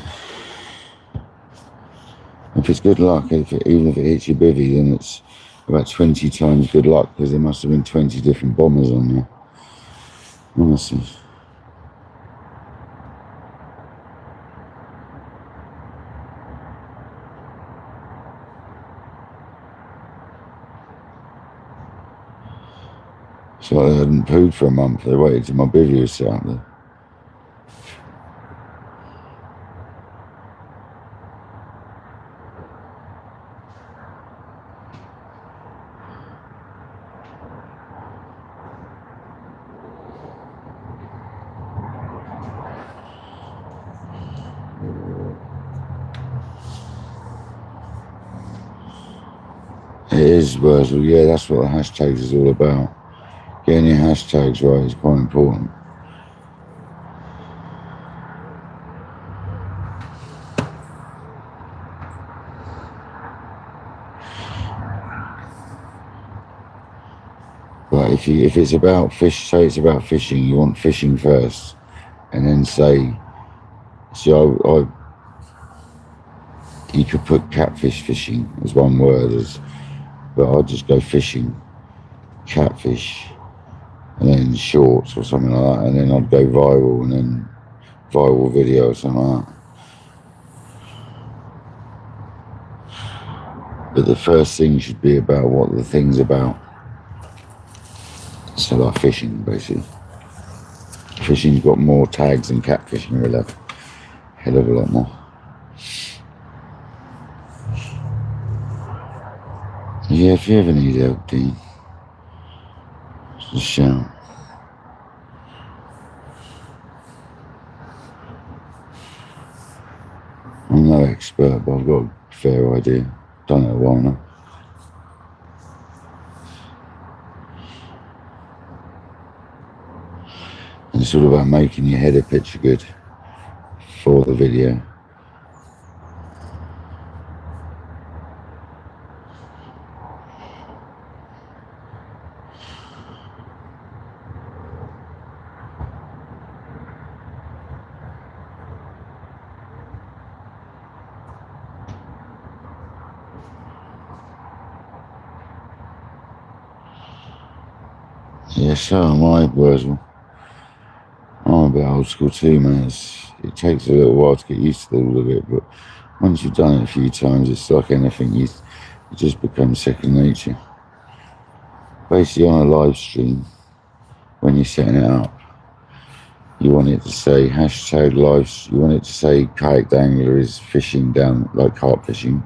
If it's good luck, even if it hits your bivvy, then it's about 20 times good luck, because there must have been 20 different bombers on there. Honestly. It's like they hadn't pooed for a month. They waited till my bivvy was set out there. It is, Wurzel. Yeah, that's what the hashtags is all about. Getting your hashtags right is quite important. But if it's about fish, say it's about fishing, you want fishing first, and then say, you could put catfish fishing as one word, but I'd just go fishing, catfish, and then shorts or something like that, and then I'd go viral, and then viral video or something like that. But the first thing should be about what the thing's about. So like fishing, basically. Fishing's got more tags than catfishing will have. Hell of a lot more. Yeah, if you ever need help, Dean, just shout. I'm no expert, but I've got a fair idea. Done it a while now. And it's all about making your header picture good for the video. Yeah, so am I, Wurzel. I'm a bit old school too, man. It takes a little while to get used to all of it, but once you've done it a few times, it's like anything, it just becomes second nature. Basically, on a live stream, when you're setting it up, you want it to say hashtag live, you want it to say KayakDangler's fishing down, like carp fishing,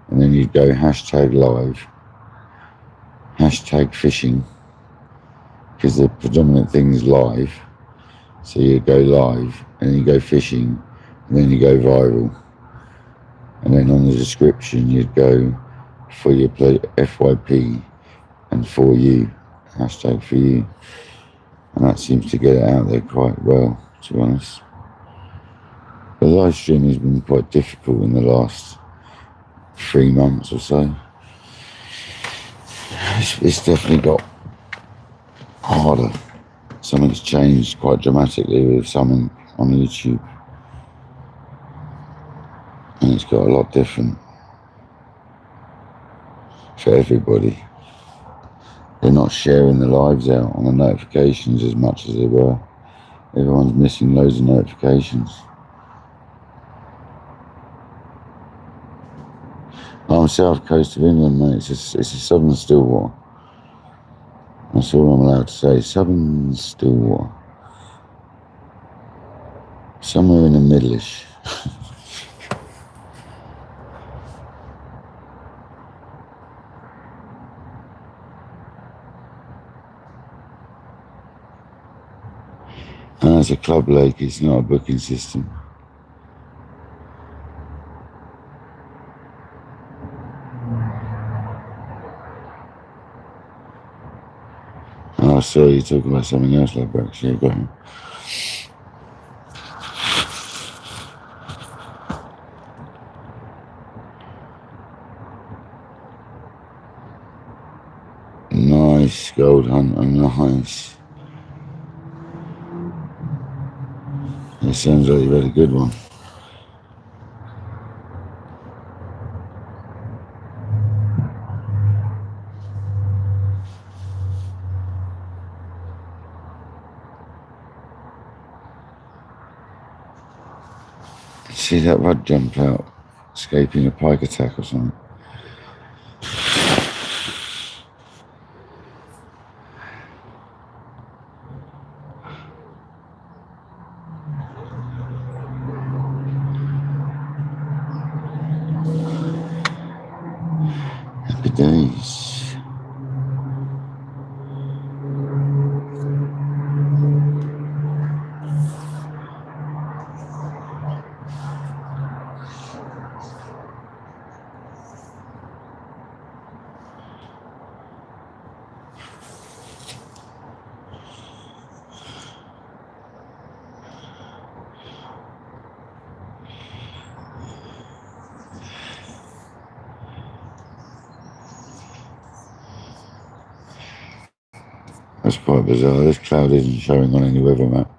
and then you'd go hashtag live, hashtag fishing, because the predominant thing is live. So you go live, and then you go fishing, and then you go viral. And then on the description, you'd go for your FYP and for you, hashtag for you. And that seems to get it out there quite well, to be honest. The live stream has been quite difficult in the last 3 months or so. It's definitely got harder something's changed quite dramatically with something on YouTube, and it's got a lot different for everybody. They're not sharing the lives out on the notifications as much as they were. Everyone's missing loads of notifications. I'm south coast of England, mate. It's a southern Stillwater. That's all I'm allowed to say. Southern Stillwater. Somewhere in the middle-ish. And it's a club lake, it's not a booking system. Oh, I saw you talking about something else like that. Yeah, go on. Nice, gold hunter, nice. It sounds like you had a good one. See that rod jump out, escaping a pike attack or something. Happy days. That's quite bizarre. This cloud isn't showing on any weather map.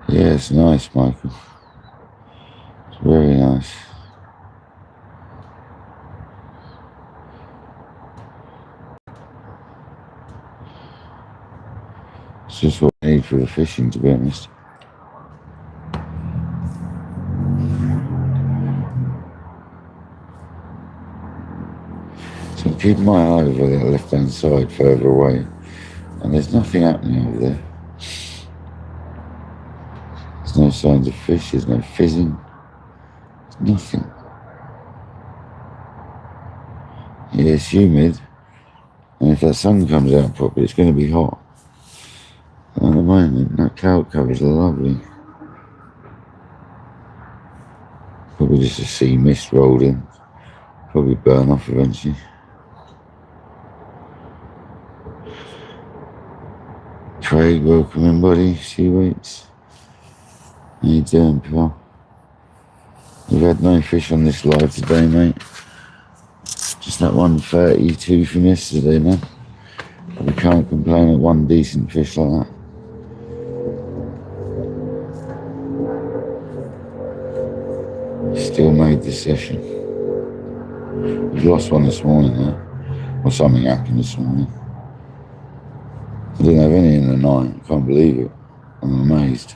Yeah, it's nice, Michael. It's very nice. It's just what I need for the fishing, to be honest. So I'm keeping my eye over that left-hand side further away, and there's nothing happening over there. There's no signs of fish, there's no fizzing, there's nothing. Yeah, it's humid, and if that sun comes out properly, it's going to be hot. At the moment, that cloud cover is lovely. Probably just a sea mist rolled in. Probably burn off eventually. Craig, welcome in, buddy. Sea weights. How you doing, pal? We've had no fish on this live today, mate. Just that 132 from yesterday, man. We can't complain at one decent fish like that. Still made this session. We've lost one this morning, though. Or something happened this morning. I didn't have any in the night. I can't believe it. I'm amazed.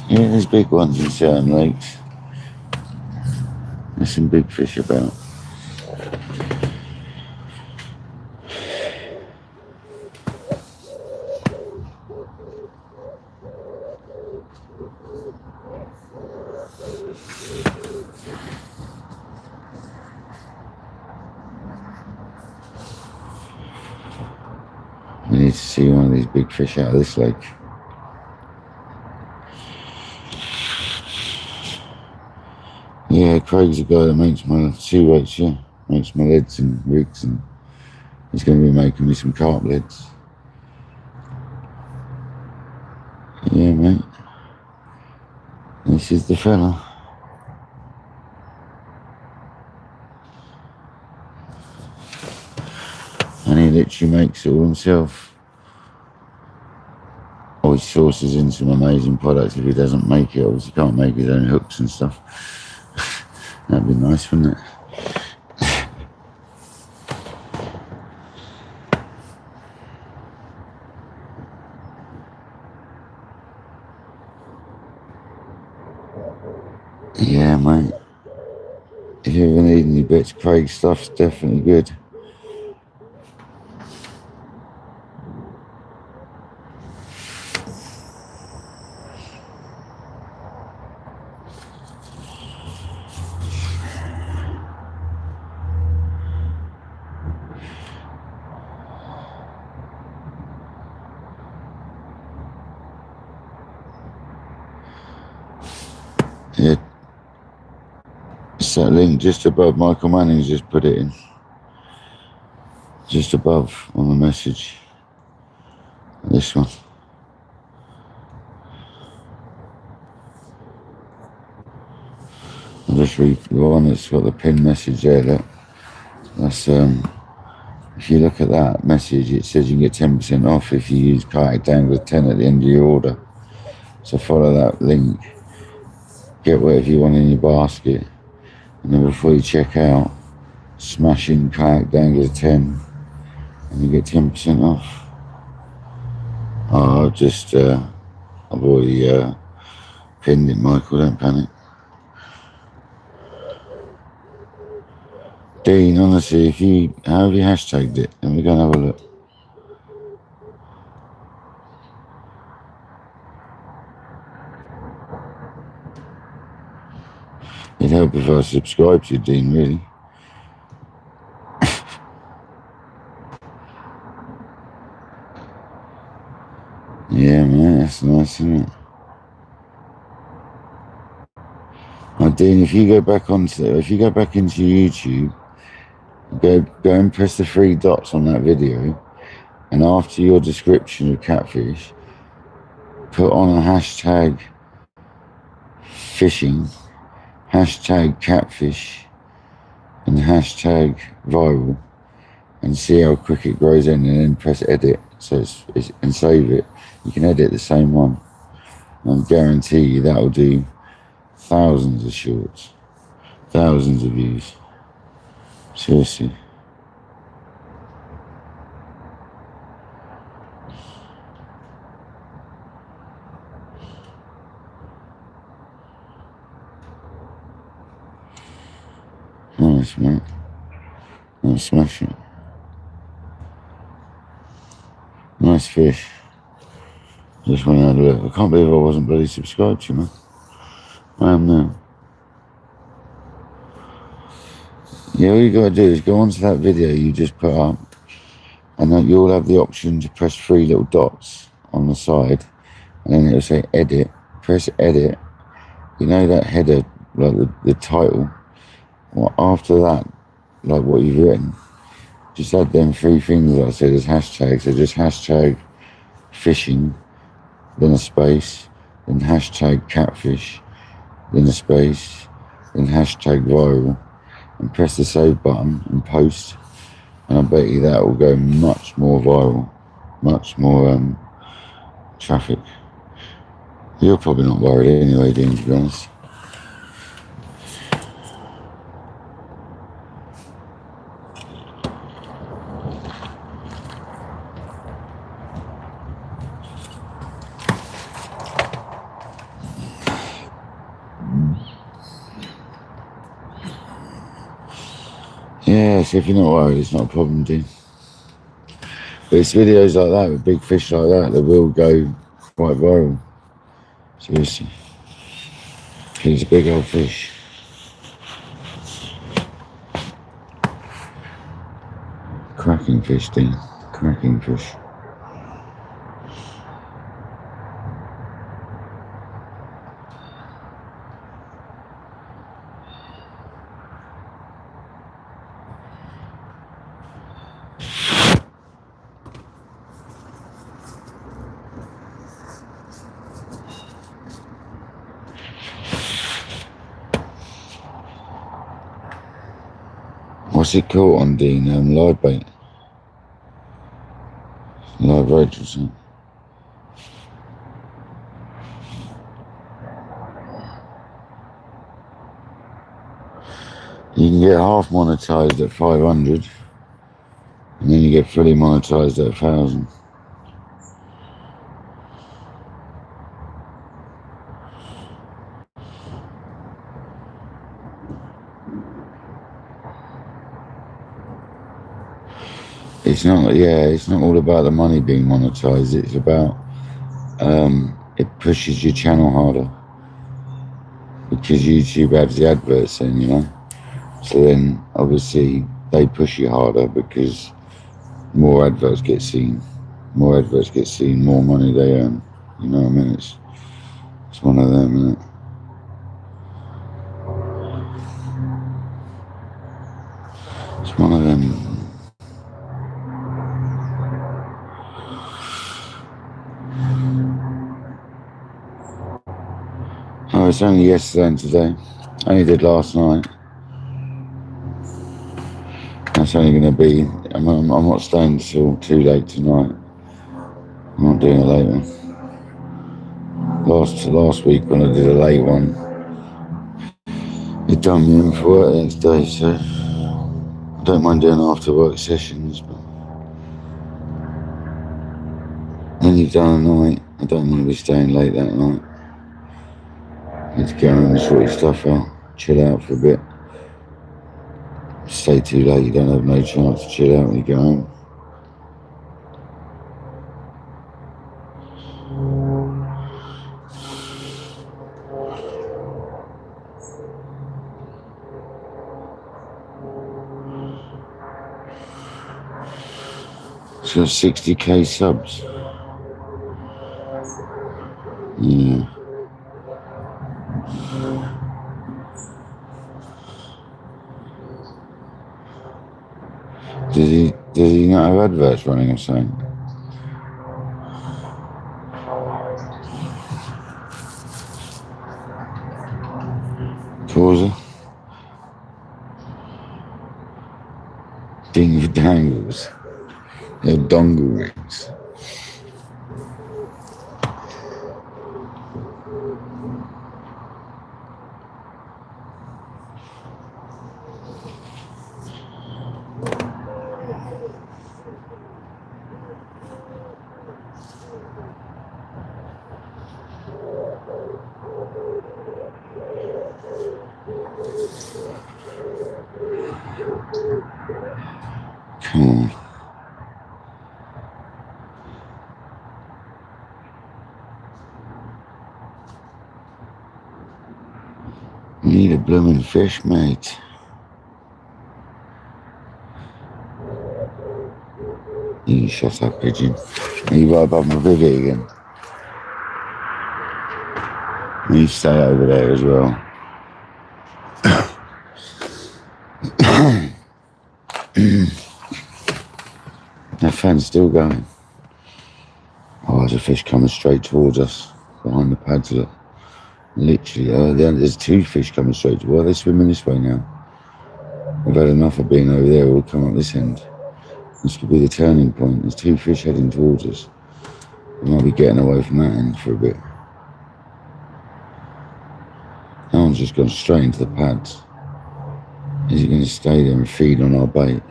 Yeah, there's big ones in certain lakes. There's some big fish about. We need to see one of these big fish out of this lake. Yeah, Craig's the guy that makes my sea weights, yeah. Makes my leads and rigs, and he's going to be making me some carp leads. Yeah, mate. This is the fella. And he literally makes it all himself. Always sources in some amazing products. If he doesn't make it, obviously can't make his own hooks and stuff. That'd be nice, wouldn't it? Yeah, mate. If you ever need any bits, Craig's stuff's definitely good. Yeah. It's that link just above. Michael Manning's just put it in. Just above on the message. This one. I'll just read the one that's got the pin message there. Look. That's if you look at that message, it says you can get 10% off if you use KayakDangler's 10 at the end of your order. So follow that link. Get whatever you want in your basket. And then before you check out, smash in KayakDangler's 10 and you get 10% off. Oh, I've already pinned it, Michael, don't panic. Dean, honestly, how have you hashtagged it? Let me go and have a look. It'd help if I subscribed to you, Dean, really. Yeah, man, that's nice, isn't it? Now, Dean, if you go back into YouTube, go and press the 3 dots on that video, and after your description of catfish, put on a hashtag fishing, hashtag catfish, and hashtag viral, and see how quick it grows in, and then press edit, so and save it. You can edit the same one, and I guarantee you that'll do thousands of shorts, thousands of views. Seriously. Nice, mate. I'll smash it. Nice fish. Just went out of look. I can't believe I wasn't bloody subscribed to you, man. I am now. Yeah, all you gotta do is go onto that video you just put up, and then you'll have the option to press 3 little dots on the side, and then it'll say edit. Press edit. You know that header, like the title. Well, after that, like what you've written, just add them 3 things that I said as hashtags. So just hashtag fishing, then a space, then hashtag catfish, then a space, then hashtag viral, and press the save button and post, and I bet you that will go much more viral, much more traffic. You're probably not worried anyway, Dean, to be honest. Yeah, so if you're not worried, it's not a problem, dude. But it's videos like that with big fish like that will go quite viral. Seriously. He's a big old fish. Cracking fish, Dean. Cracking fish. What's it caught on, Dean? Live bait. Live roach or something. You can get half monetized at 500, and then you get fully monetized at 1,000. It's not, yeah, it's not all about the money being monetized. It's about it pushes your channel harder because YouTube adds the adverts in, you know. So then obviously they push you harder because more adverts get seen. More adverts get seen, more money they earn. You know what I mean? It's one of them, isn't it? It's one of them. Oh, it's only yesterday and today. I only did last night. That's only going to be. I'm not staying till too late tonight. I'm not doing a late one. Last week when I did a late one, it done me in for work the next day. So I don't mind doing after work sessions, but when you've done a night, I don't want to be staying late that night. I need to go home and sort your stuff out, chill out for a bit. Stay too late, you don't have no chance to chill out when you go home. It's got 60k subs. Yeah. Does he not have adverts running or something? Causer? KayakDangler's. They're dongle rings. Come on. You need a blooming fish, mate. You can shut up, pigeon. Are you right above my bivvy again? You stay over there as well. That fan's still going. Oh, there's a fish coming straight towards us behind the pads. Look. Literally, there's two fish coming straight. Why are they swimming this way now? We've had enough of being over there. We'll come up this end. This could be the turning point. There's two fish heading towards us. We might be getting away from that end for a bit. That one's just gone straight into the pads. Is it going to stay there and feed on our bait?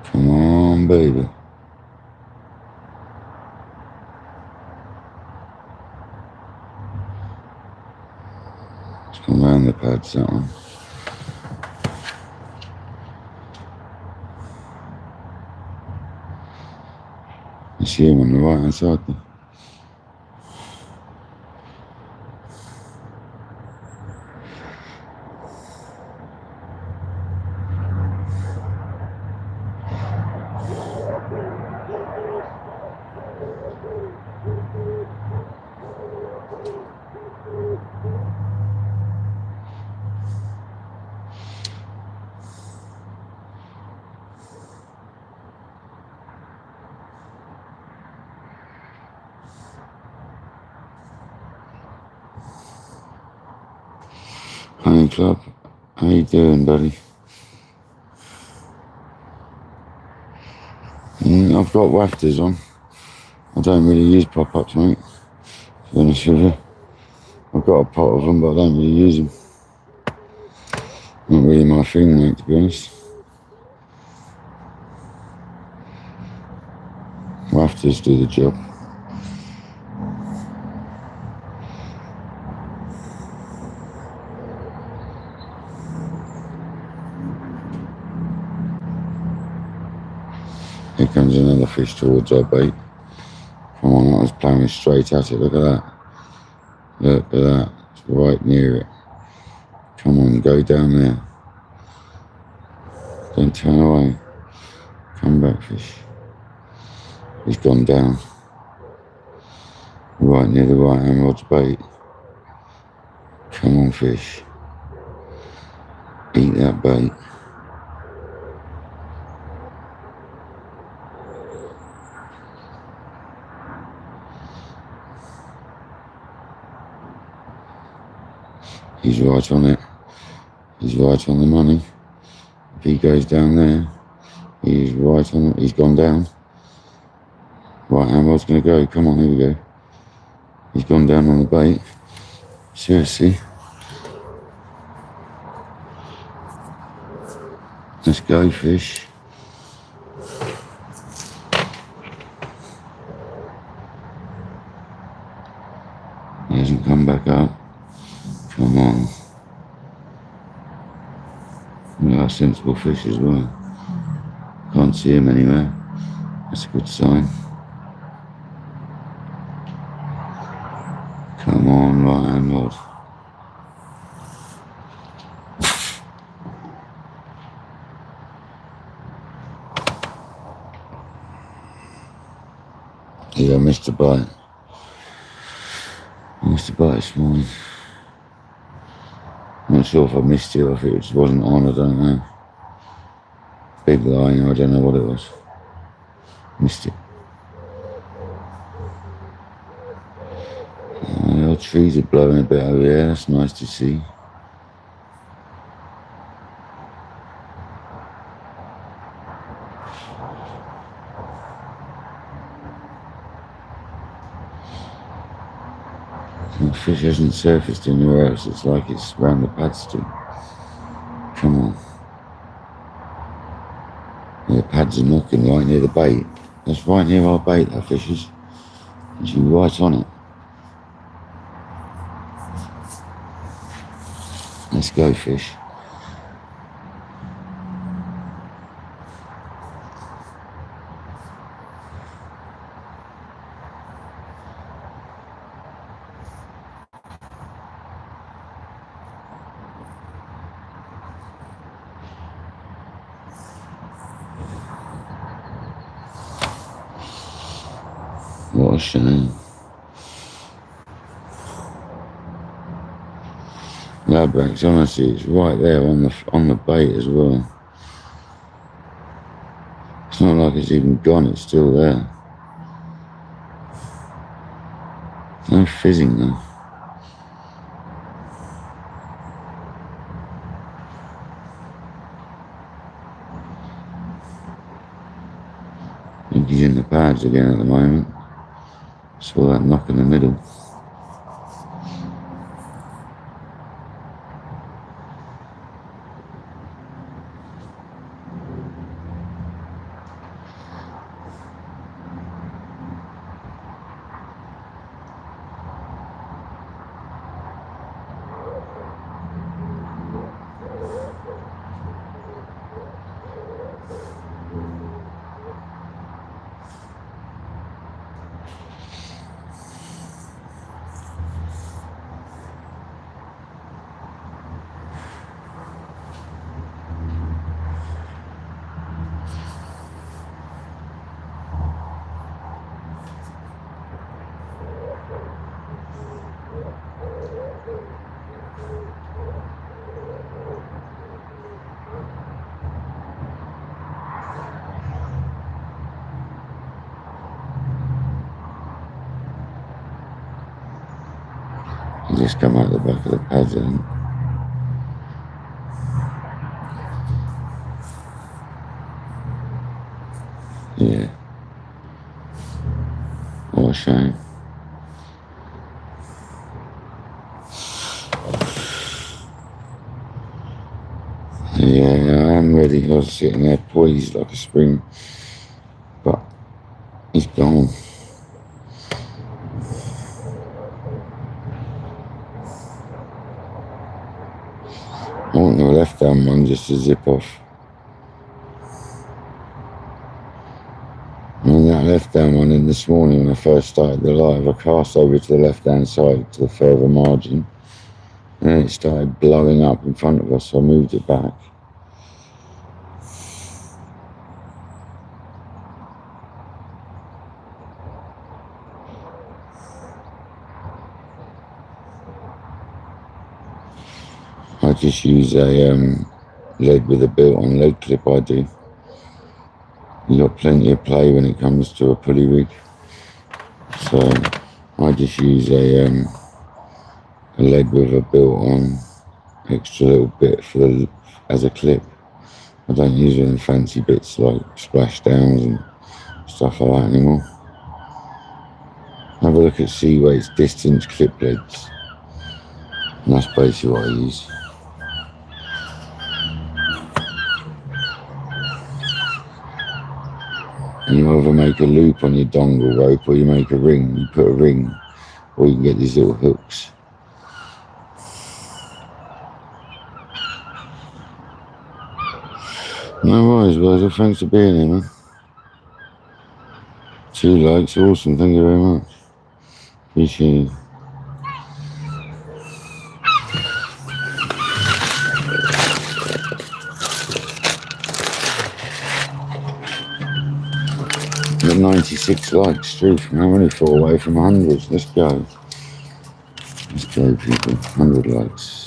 Come on, baby. buds, that one. It's him on the right hand side there. Honey Club, how you doing, buddy? I've got wafters on. I don't really use pop-ups, mate, to be honest with you. I've got a pot of them, but I don't really use them. Not really my thing, mate, to be honest. Wafters do the job. Here comes another fish towards our bait. Come on, I was playing straight at it. Look at that. Look at that. It's right near it. Come on, go down there. Don't turn away. Come back, fish. He's gone down. Right near the right hand rod's bait. Come on, fish. Eat that bait. He's right on it. He's right on the money. If he goes down there, he's right on it. He's gone down. Right hand rod's going to go. Come on, here we go. He's gone down on the bait. Seriously. Let's go, fish. He hasn't come back up. Come on. Look at that sensible fish as well. Can't see him anywhere. That's a good sign. Come on, right hand rod. Yeah, I missed a bite. I missed a bite this morning. I'm not sure if I missed it or if it just wasn't on, I don't know. Big line, I don't know what it was. Missed it. The old trees are blowing a bit over here, that's nice to see. The fish hasn't surfaced anywhere else, it's like it's round the pad still. Come on. The pads are knocking right near the bait. That's right near our bait, that fish is. She's right on it. Let's go, fish. What a shame. Labracks, honestly, it's right there on the bait as well. It's not like it's even gone, it's still there. No fizzing though. I think he's in the pads again at the moment. Saw that knock in the middle. Just come out the back of the pads, I think. Yeah. What a shame. Yeah, I am ready. I was sitting there poised like a spring, but he's gone. I want the left hand one just to zip off. And that left hand one in this morning when I first started the live, I cast over to the left hand side to the further margin, and then it started blowing up in front of us, so I moved it back. I just use a lead with a built-on lead clip, I do. You got plenty of play when it comes to a pulley rig. So I just use a lead with a built-on extra little bit as a clip. I don't use any fancy bits like splashdowns and stuff like that anymore. Have a look at Seaweight's distance clip leads, and that's basically what I use. And you either make a loop on your dongle rope or you make a ring. You put a ring, or you can get these little hooks. No worries, guys. Thanks for being here, man. 2 likes, awesome. Thank you very much. Appreciate it. Got 96 likes, truth. I'm only 4 away from 100. Let's go. Let's go, people. 100 likes.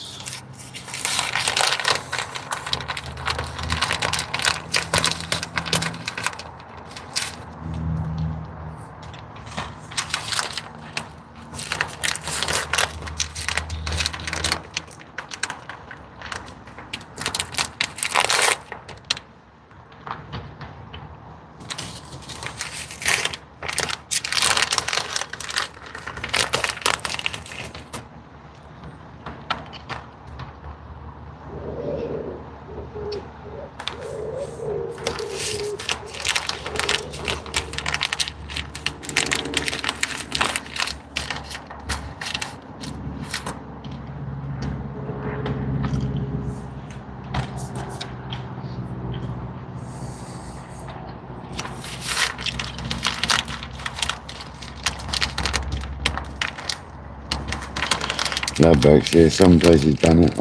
Ladbacks, yeah, some places done it.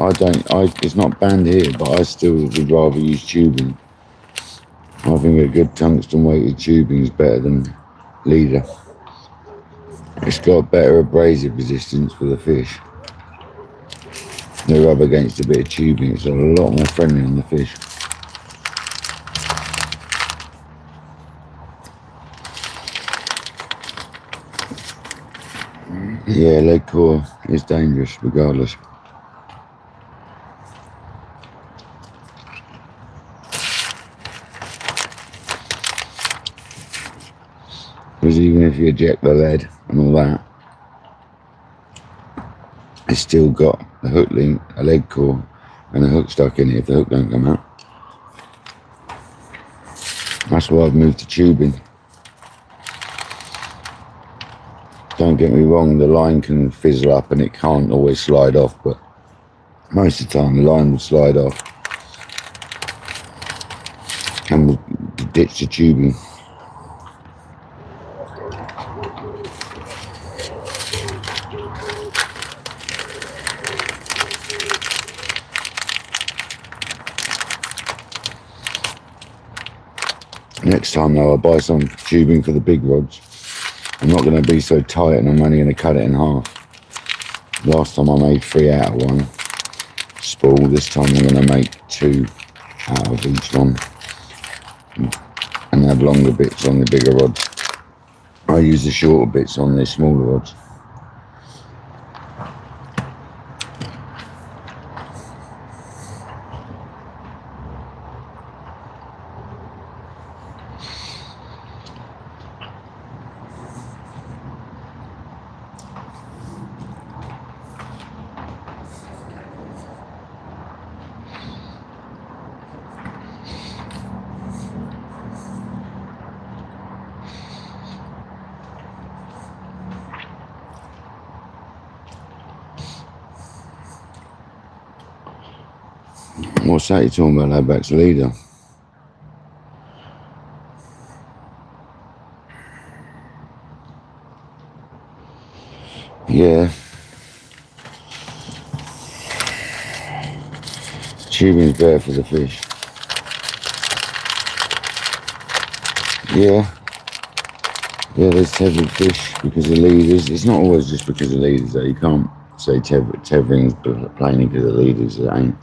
It's not banned here, but I still would rather use tubing. I think a good tungsten weighted tubing is better than leader. It's got better abrasive resistance for the fish. They rub against a bit of tubing, it's a lot more friendly on the fish. Yeah, lead core is dangerous regardless. Because even if you eject the lead and all that, it's still got a hook link, a lead core, and a hook stuck in it if the hook don't come out. That's why I've moved to tubing. Don't get me wrong, the line can fizzle up and it can't always slide off, but most of the time the line will slide off. And we'll ditch the tubing. Next time though, I'll buy some tubing for the big rods. I'm not going to be so tight and I'm only going to cut it in half. Last time I made 3 out of 1 spool. This time I'm going to make 2 out of each one. And have longer bits on the bigger rods. I use the shorter bits on the smaller rods. What's that you're talking about, Laidback's leader? Yeah. Tubing's better for the fish. Yeah. Yeah, there's tethered fish because of leaders. It's not always just because of leaders, though. You can't say tethering's plainly because of leaders. It ain't.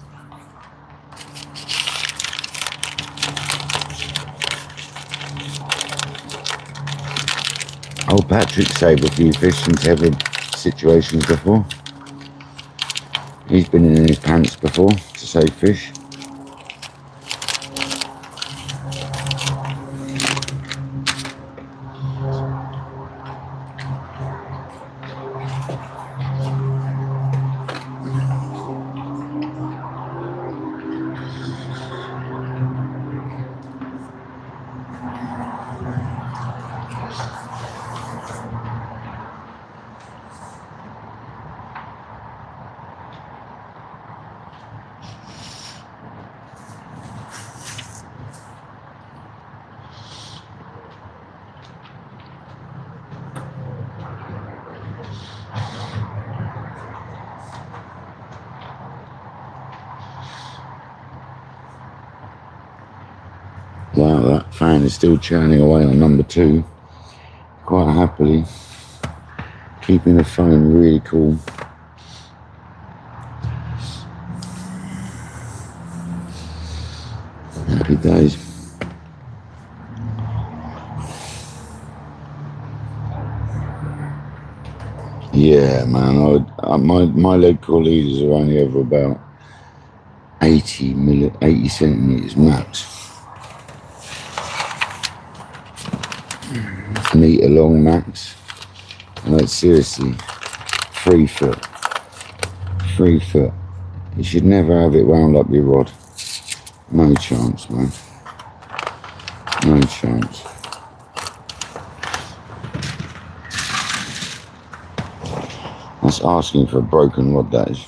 Old Patrick saved a few fish in tethered situations before. He's been in his pants before to save fish. Wow, that fan is still churning away on number 2, quite happily, keeping the phone really cool. Happy days. Yeah, man, my lead core leaders are only ever about 80 centimetres max. Metre long max. And that's seriously 3 foot. 3 foot. You should never have it wound up your rod. No chance, man. No chance. That's asking for a broken rod, that is.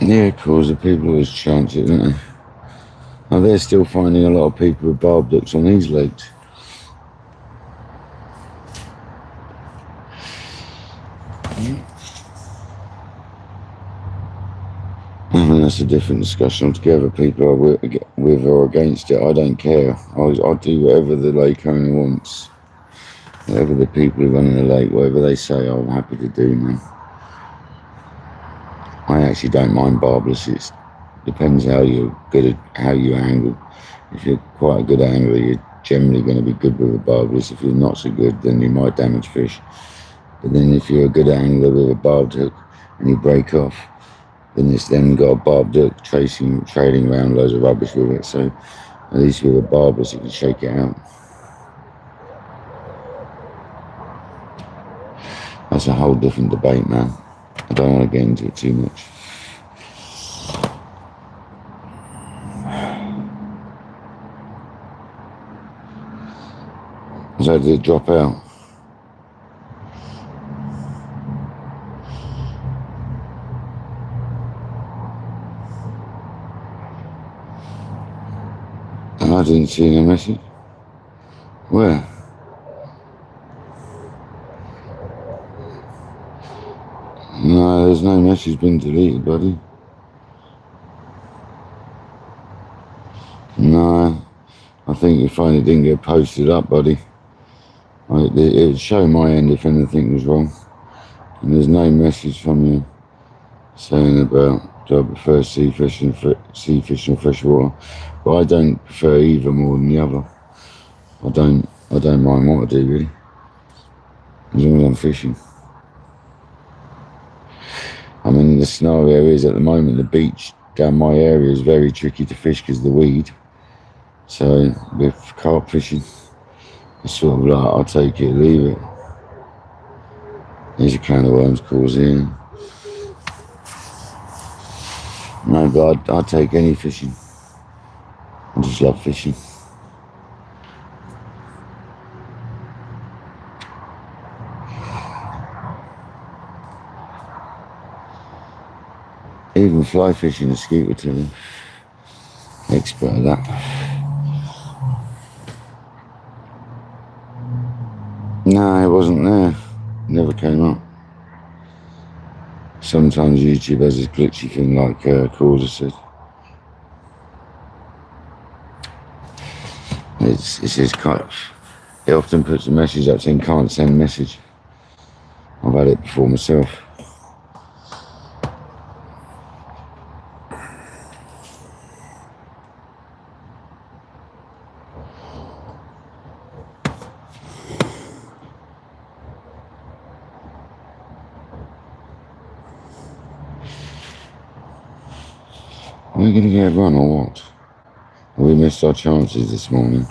Yeah, of course, the people always chance it, don't they? Now, they're still finding a lot of people with barb ducks on these lakes. I mean, that's a different discussion altogether. People are with or against it. I don't care. I'll do whatever the lake owner wants. Whatever the people who run in the lake, whatever they say, I'm happy to do, man. I actually don't mind barbless. It depends how you angle. If you're quite a good angler, you're generally going to be good with a barbless. If you're not so good, then you might damage fish. But then if you're a good angler with a barbed hook and you break off, then it's then got a barbed hook trading around loads of rubbish with it. So at least with a barbless, you can shake it out. That's a whole different debate, man. I don't want to get into it too much. So did it drop out? I didn't see no message. Where? No, there's no message been deleted, buddy. No, I think your phone it didn't get posted up, buddy. It would show my end if anything was wrong. And there's no message from you saying about do I prefer sea fishing or freshwater. But I don't prefer either more than the other. I don't mind what I do really, as long as I'm fishing. I mean, the scenario is at the moment the beach down my area is very tricky to fish because of the weed. So with carp fishing, it's sort of like I'll take it or leave it. There's a can of worms causing. No, but I'd take any fishing. I just love fishing. Even fly fishing is skeeter to them. Expert at that. No, it wasn't there. Never came up. Sometimes YouTube has this glitchy thing like Causer said. It says it often puts a message up saying can't send message. I've had it before myself. Are we going to get a run or what? We missed our chances this morning.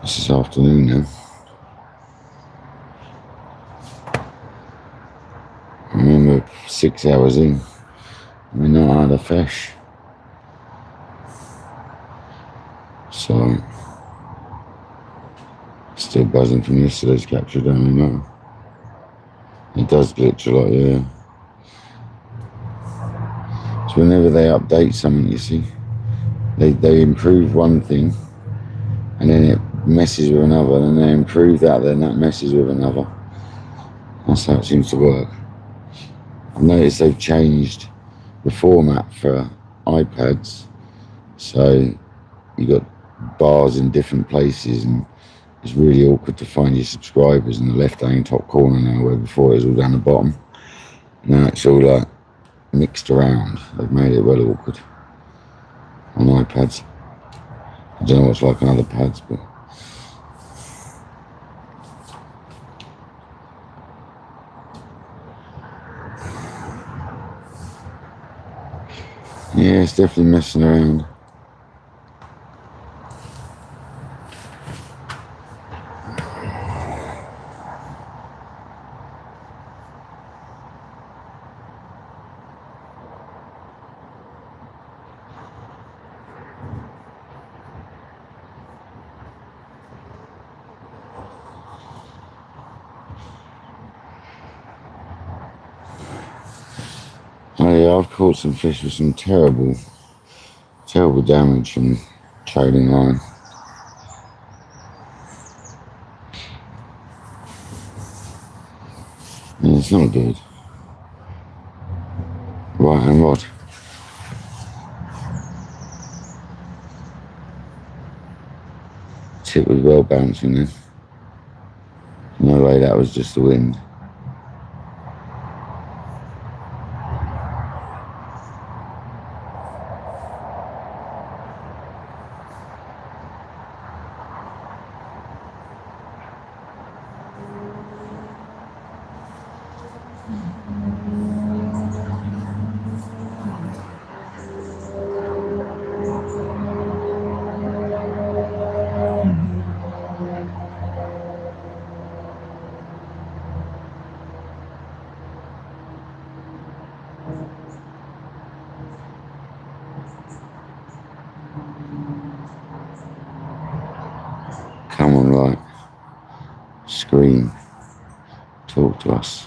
This afternoon now. I mean, we're 6 hours in. We're not out of fish. So, still buzzing from yesterday's capture, don't we know? It does glitch a lot, yeah. So whenever they update something, you see, they improve one thing, and then it messes with another, and then they improve that, then that messes with another. That's how it seems to work. I've noticed they've changed the format for iPads, so you got bars in different places, and it's really awkward to find your subscribers in the left-hand top corner now, where before it was all down the bottom. Now it's all like mixed around. They've made it well awkward on iPads. I don't know what's like on other pads, but yeah, it's definitely messing around. Oh yeah, I've caught some fish with some terrible damage from trailing line. Yeah, it's not good. Right hand rod. Tip was well bouncing then. No way that was just the wind. Come on, right. Scream. Talk to us.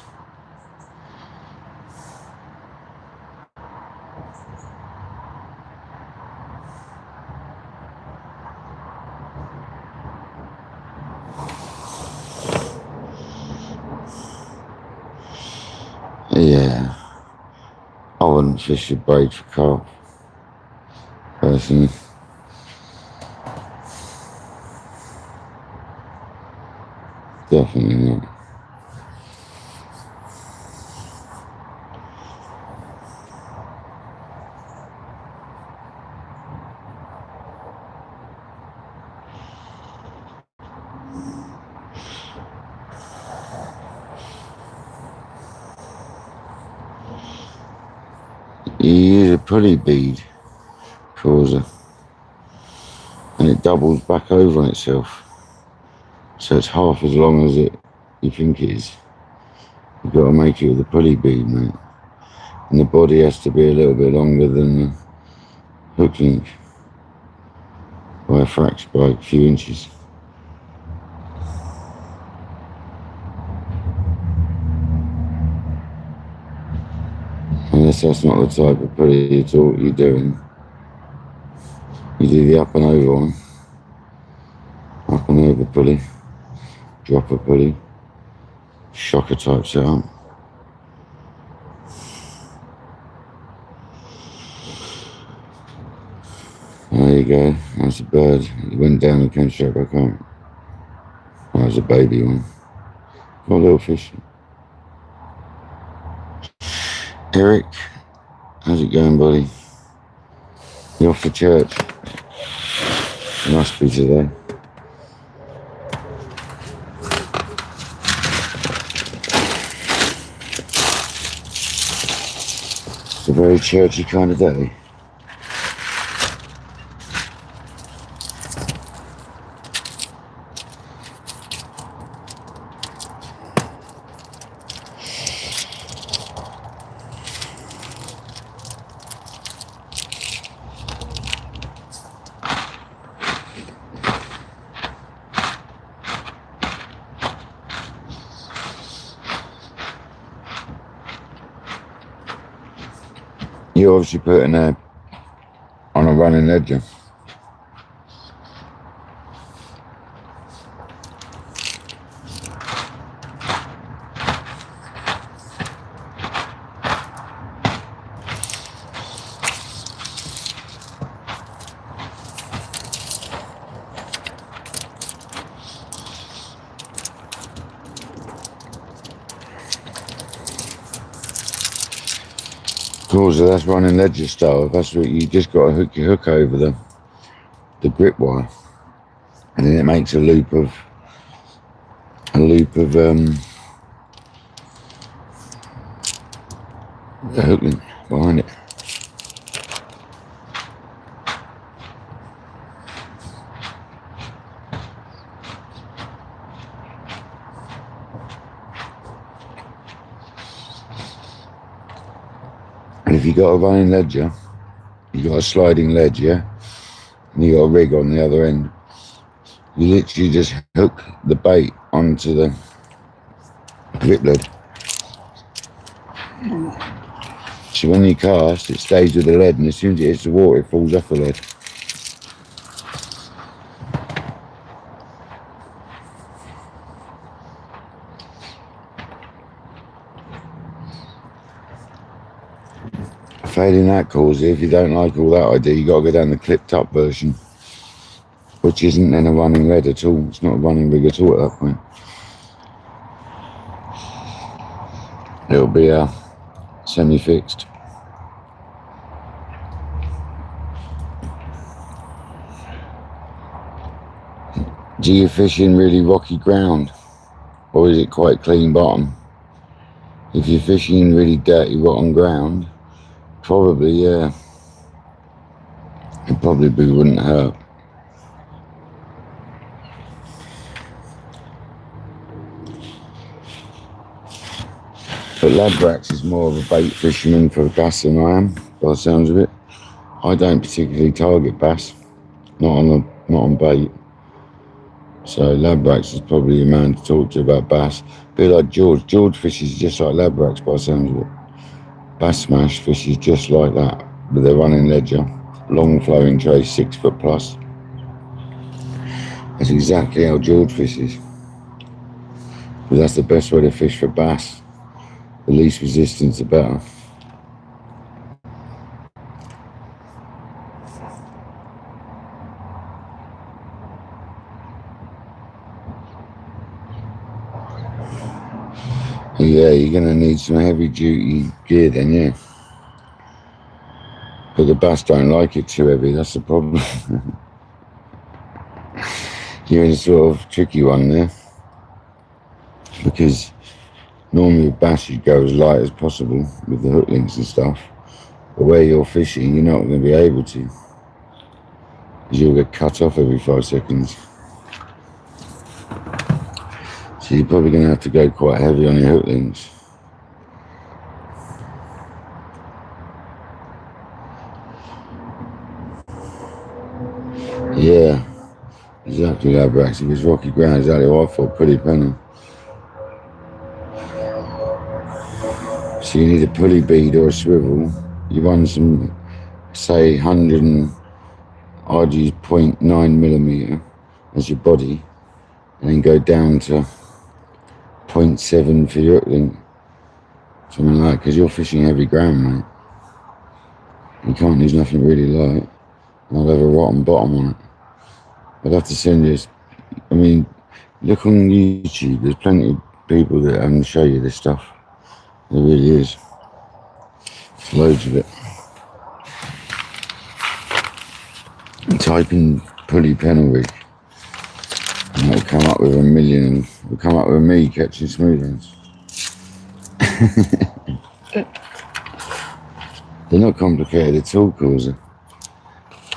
Yeah, I wouldn't fish a braid for carp, personally. Definitely not. You use a pulley bead causer and it doubles back over on itself. So it's half as long as you think it is. You've got to make it with a pulley bead, mate. And the body has to be a little bit longer than the hook length by a fraction, by a few inches. Unless that's not the type of pulley at all you're doing. You do the up and over one. Up and over pulley. Dropper pulley. Shocker type setup. There you go. That's a bird. It went down and came straight back up. That was a baby one. Got a little fish. Eric, how's it going, buddy? You off to church? Must be today. It's a very churchy kind of day. You're obviously putting on a running ledger. Cool, so that's running ledger style. That's what you just got to hook your hook over the grip wire, and then it makes a loop of the hook link behind it. And if you got a running ledger, you got a sliding ledge, yeah, and you got a rig on the other end, you literally just hook the bait onto the grip lead. So when you cast, it stays with the lead, and as soon as it hits the water, it falls off the lead. Failing that cause, if you don't like all that idea, you got to go down the clipped up version, which isn't then a running lead at all. It's not a running rig at all at that point. It'll be semi-fixed. Do you fish in really rocky ground, or is it quite clean bottom? If you're fishing in really dirty, rotten ground, probably, yeah, it probably wouldn't hurt. But Ladbrokes is more of a bait fisherman for bass than I am, by the sounds of it. I don't particularly target bass, not on bait. So Ladbrokes is probably a man to talk to about bass. A bit like George. George fishes just like Ladbrokes, by the sounds of it. Bass Smash fishes just like that, with their running ledger, long flowing trace, 6 foot plus. That's exactly how George fishes. But that's the best way to fish for bass. The least resistance, the better. Yeah, you're going to need some heavy duty gear then, yeah. But the bass don't like it too heavy, that's the problem. You're in a sort of tricky one there. Because normally with bass you go as light as possible with the hook links and stuff. But where you're fishing, you're not going to be able to. Because you'll get cut off every 5 seconds. So you're probably going to have to go quite heavy on your hook links. Yeah, exactly that, Brax. If it's rocky ground, exactly what I thought, pulley pennon. So you need a pulley bead or a swivel. You run some, say, 100 and RG's 0.9mm as your body, and then go down to 0.7 for your hook link. Something like that, because you're fishing heavy ground, mate. You can't use nothing really light. I'll have a rotten bottom on it. I'd have to send you, I mean, look on YouTube, there's plenty of people that show you this stuff. There really is. There's loads of it. Type in pulley pennon rig, and it'll come up with a million, it'll come up with me catching smooth ones. They're not complicated at all, causer.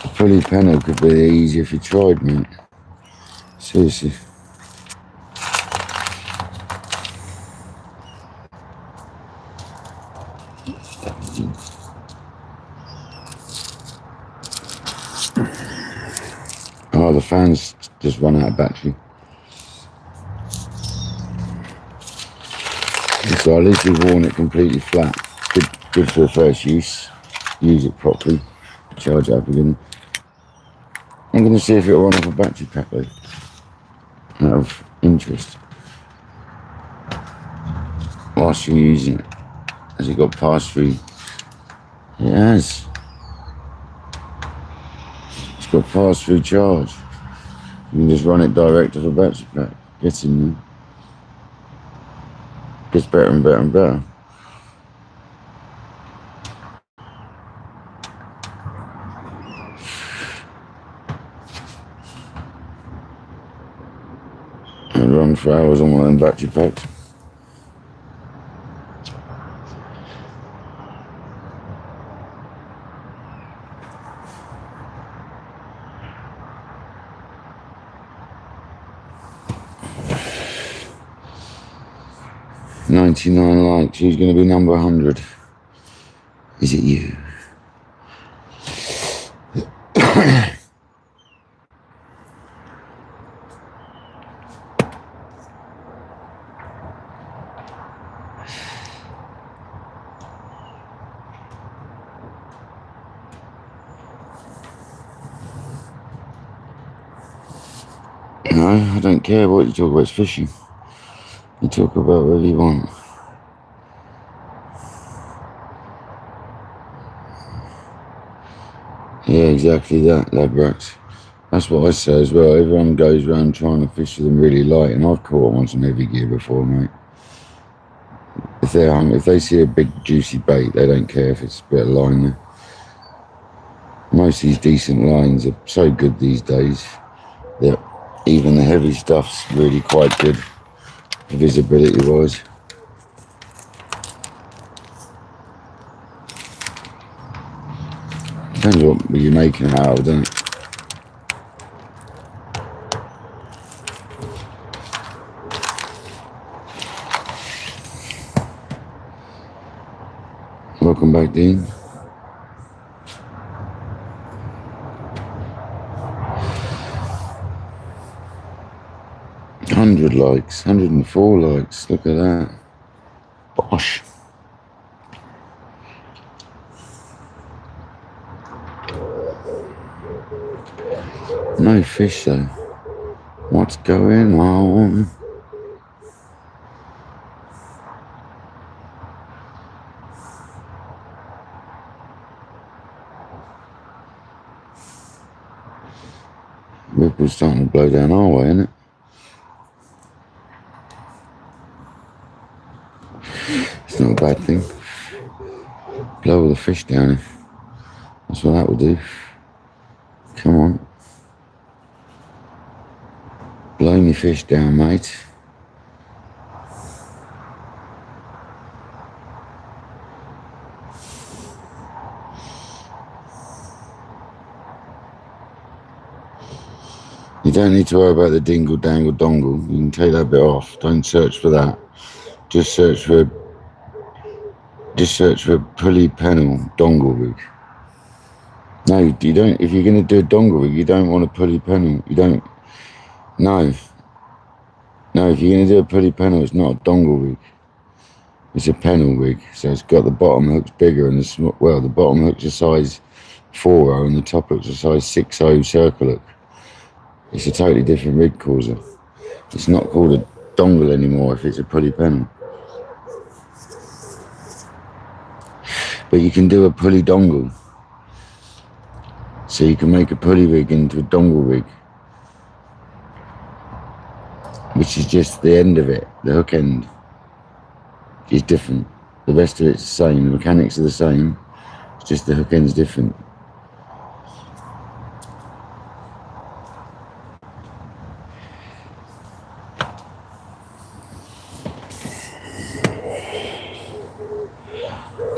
A pulley pennon could be easy if you tried, mate. Seriously. Oh, the fan's just run out of battery. So at least we've worn it completely flat. Good for the first use. Use it properly. Charge it up again. I'm going to see if it'll run off a battery pack though. Out of interest. Whilst you're using it. Has it got pass-through? It has. It's got pass-through charge. You can just run it direct off a battery pack. Get in there. Gets better and better and better. And run for hours on one of them battery packs. $99 likes. Who's going to be number 100? Is it you? No, I don't care what you talk about. It's fishing. You talk about whatever you want. Yeah, exactly that, Labrax. That's what I say as well. Everyone goes around trying to fish with them really light, and I've caught them on some heavy gear before, mate. If they see a big juicy bait, they don't care if it's a bit of line there. Most of these decent lines are so good these days that even the heavy stuff's really quite good visibility wise. Depends what you're making it out of, doesn't it? Welcome back, Dean. $100 likes, 104 likes. Look at that. Bosh. No fish though. What's going on? Ripple's starting to blow down our way, isn't it? It's not a bad thing. Blow all the fish down. That's what that will do. Come on. Blow me fish down, mate. You don't need to worry about the dingle dangle dongle. You can take that bit off. Don't search for that. Just search for pulley pennel dongle rig. No, you don't. If you're going to do a dongle rig, you don't want a pulley pennel. You don't. No. No, if you're going to do a pulley pennel, it's not a dongle rig. It's a pennel rig. So it's got the bottom hooks bigger and the bottom hook's a size 4.0 and the top hook's a size 6.0 circle hook. It's a totally different rig causer. It's not called a dongle anymore if it's a pulley pennel. But you can do a pulley dongle. So you can make a pulley rig into a dongle rig, which is just the end of it, the hook end is different. The rest of it's the same, the mechanics are the same, it's just the hook end's different.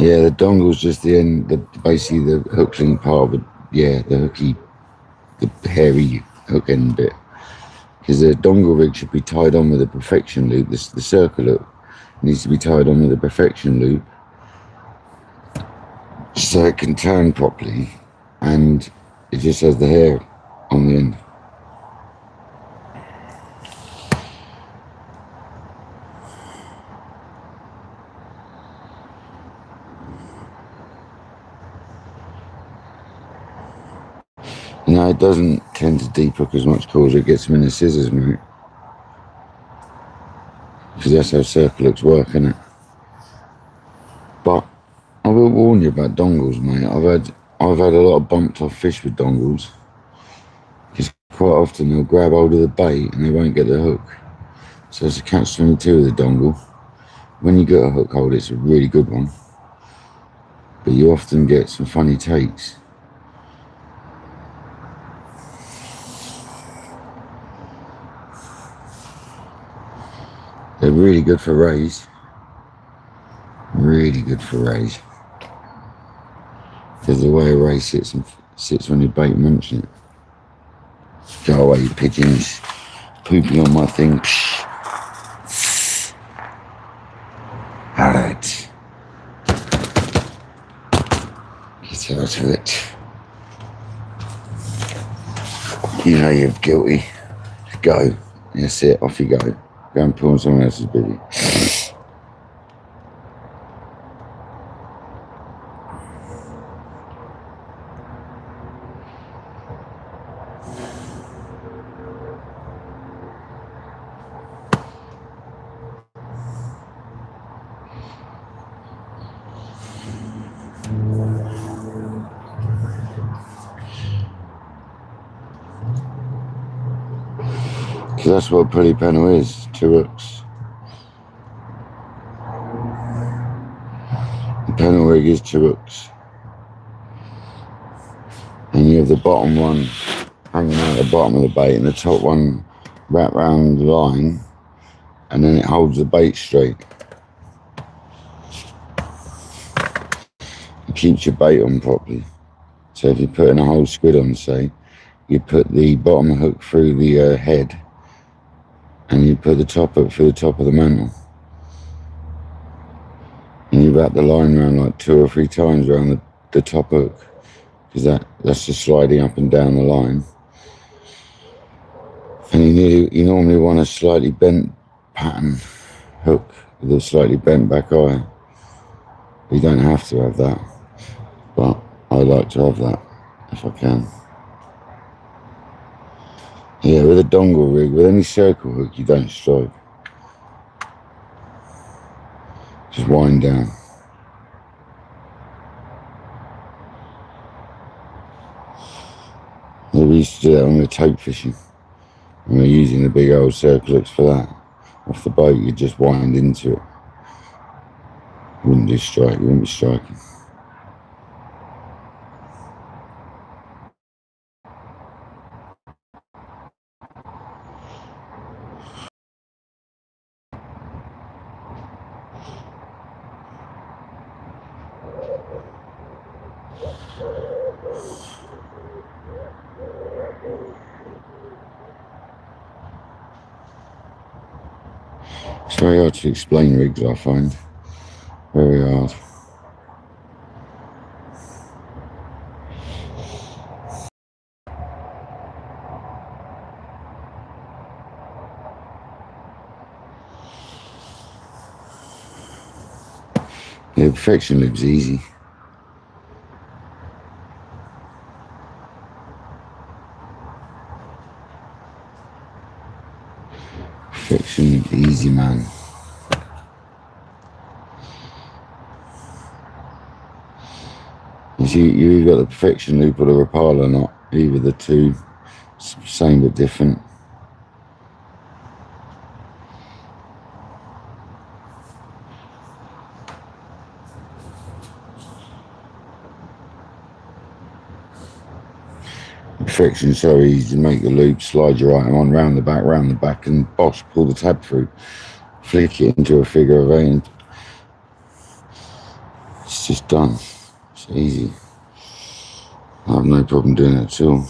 Yeah, the dongle's just the end, basically the hook link part of it. Yeah, the hairy hook end bit. Because the dongle rig should be tied on with a perfection loop. The circle hook needs to be tied on with a perfection loop so it can turn properly, and it just has the hair on the end. No, it doesn't tend to deep hook as much cause it gets them in the scissors, mate. Because that's how circle hooks work, isn't it? But I will warn you about dongles, mate. I've had a lot of bumped off fish with dongles. Because quite often they'll grab hold of the bait and they won't get the hook. So it's a catch-22 with the dongle. When you get a hook hold, it's a really good one. But you often get some funny takes. They're really good for rays. Really good for rays. Because the way a ray sits on your bait munching it. Go away, you pigeons. Pooping on my thing. Alright. Get out of it. You know you're guilty. Go. That's it. Off you go. Go and pull on someone else's bivvy. Because that's what a pulley pennel is, 2 hooks. The pennel rig is 2 hooks. And you have the bottom one hanging out the bottom of the bait and the top one wrapped round the line, and then it holds the bait straight. It keeps your bait on properly. So if you're putting a whole squid on, say, you put the bottom hook through the head, and you put the top hook through the top of the mantle. And you wrap the line around like 2 or 3 times around the top hook, because that's just sliding up and down the line. And you normally want a slightly bent pattern hook with a slightly bent back eye. You don't have to have that, but I like to have that if I can. Yeah, with a dongle rig, with any circle hook, you don't strike. Just wind down. There we used to do that when we were tope fishing. And we're using the big old circle hooks for that. Off the boat, you'd just wind into it. You wouldn't just strike, you wouldn't be striking. It's very hard to explain rigs, I find. Very hard. Yeah, perfection loop's easy. Perfection loop, easy, man. You see, you either got the perfection loop or the Rapala knot. Either the two, same but different. Perfection's so easy to make the loop, slide your item on round the back, and bosh, pull the tab through, flick it into a figure of 8, and it's just done. It's easy. I have no problem doing it at all.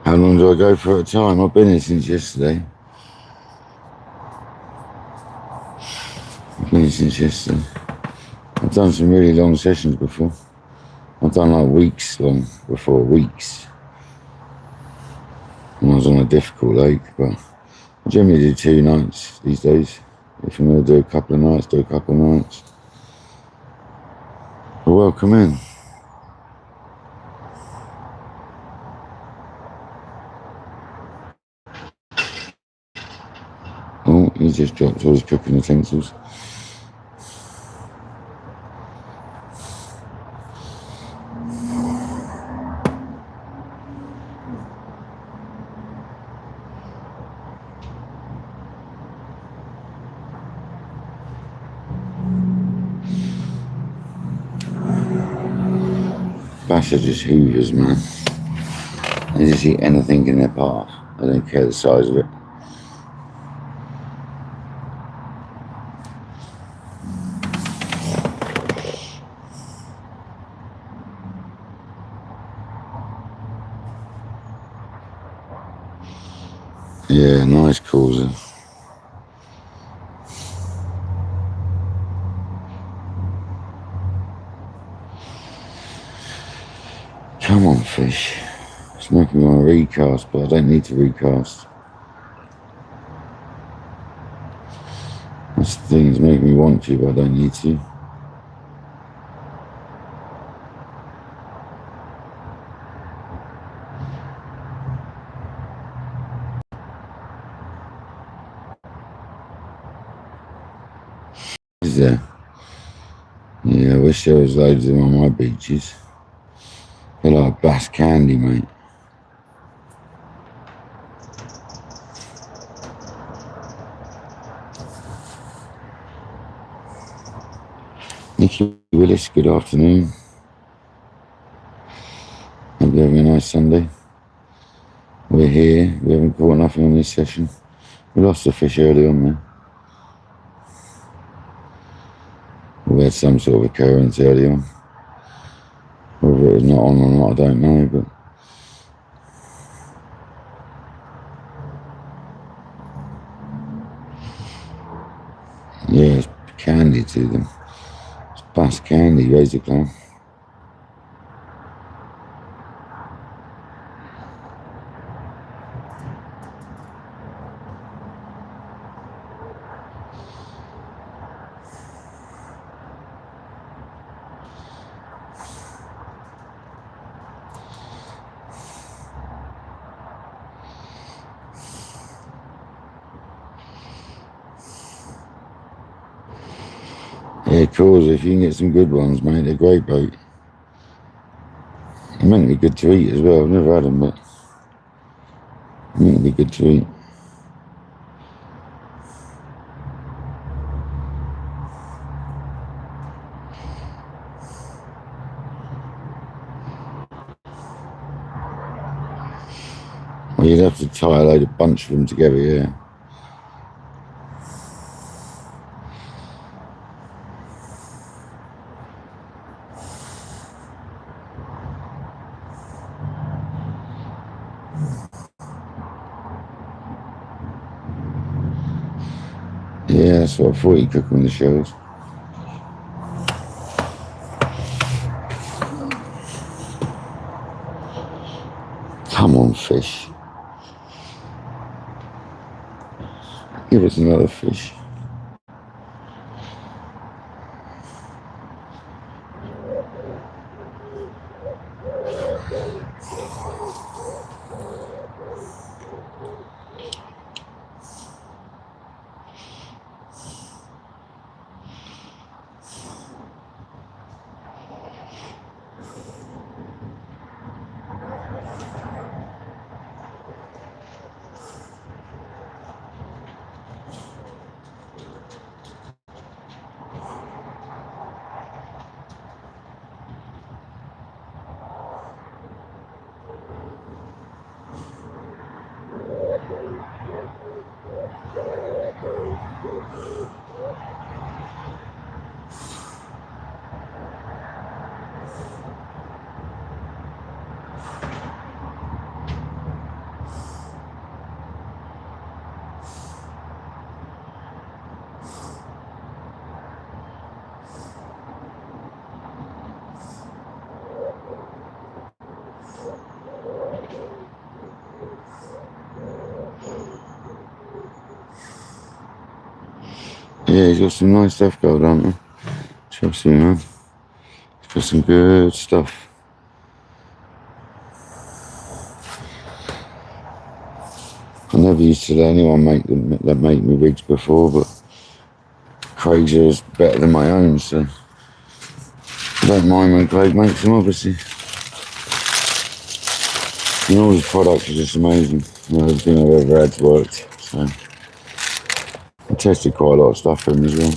How long do I go for at a time? I've been here since yesterday. I've done some really long sessions before. I've done like weeks long before, weeks. When I was on a difficult lake, but I generally do 2 nights these days. If I'm going to do a couple of nights, do a couple of nights. Well, welcome in. Oh, he just dropped all his cooking utensils. Bass are just hoovers, man. They just eat anything in their path. I don't care the size of it. Yeah, nice causer. Come on, fish. It's making me want to recast, but I don't need to recast. That's the thing, it's making me want to, but I don't need to. Is there? Yeah, I wish there was loads of them on my beaches. They're like bass candy, mate. Nicky Willis, good afternoon. Hope you're having a nice Sunday. We're here, we haven't caught nothing on this session. We lost a fish early on there. We had some sort of occurrence early on. Whether it was not on or not, I don't know, but yeah, it's candy to them. It's bass candy, razor clam. Yeah, of course, if you can get some good ones, mate, they're great bait. They're meant to be good to eat as well. I've never had them, but they're meant to be good to eat. Well, you'd have to tie a bunch of them together, yeah. Yeah, that's what I thought you cook on the shells. Come on, fish. Give us another fish. Yeah, he's got some nice stuff going on there. Trust me, man. He's got some good stuff. I never used to let anyone make me rigs before, but Craig's is better than my own, so I don't mind when Craig makes them, obviously. And all his products are just amazing. You know, everything I've ever had's worked, so I tested quite a lot of stuff for him as well.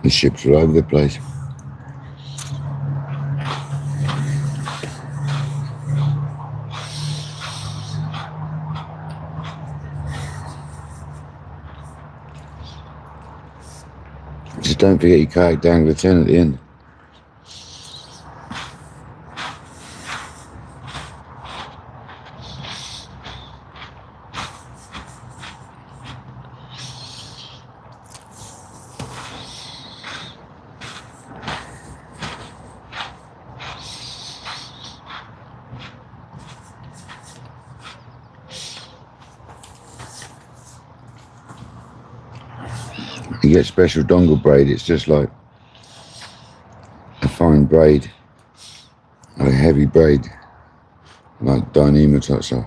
The ships are all over the place. Just don't forget your kayak dangler 10 at the end. You get special dongle braid, it's just like a fine braid, like a heavy braid, like Dyneema type stuff.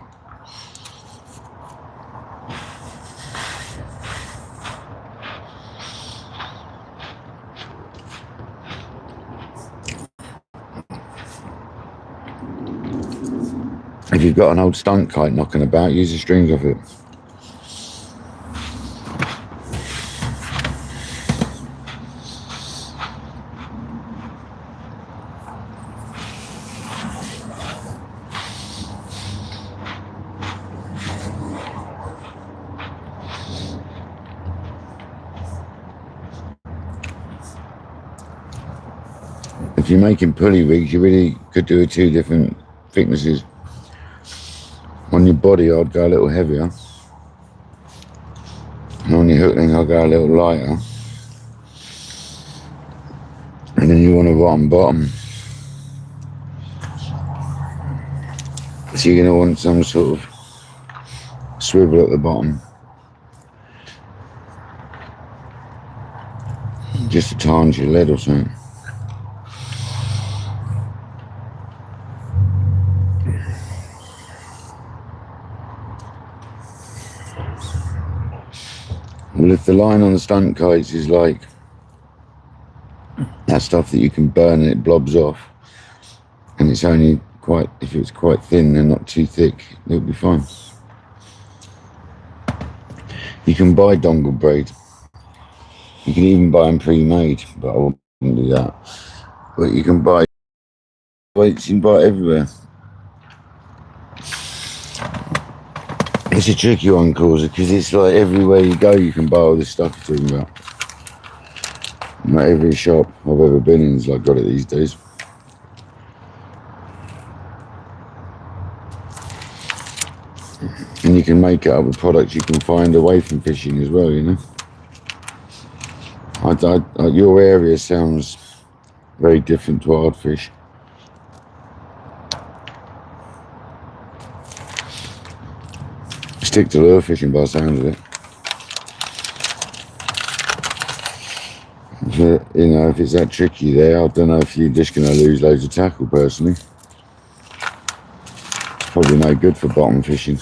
If you've got an old stunt kite knocking about, use the strings off it. If if you're making pulley rigs, you really could do 2 different thicknesses. On your body, I'd go a little heavier. And on your hook link, I'll go a little lighter. And then you want a bottom. So you're going to want some sort of swivel at the bottom. Just to tarnish your lead or something. Well, if the line on the stunt kites is like that stuff that you can burn and it blobs off, and it's only quite, if it's quite thin and not too thick, it'll be fine. You can buy dongle braid. You can even buy them pre-made, but I wouldn't do that. But you can buy weights, you can buy it everywhere. It's a tricky one, Causa, because it's like everywhere you go you can buy all this stuff you're talking about. Not every shop I've ever been in has like got it these days. And you can make it up with products you can find away from fishing as well, you know. Your area sounds very different to hard fish. Stick to lure fishing by the sound of it. But, you know, if it's that tricky there, I don't know if you're just going to lose loads of tackle personally. It's probably no good for bottom fishing.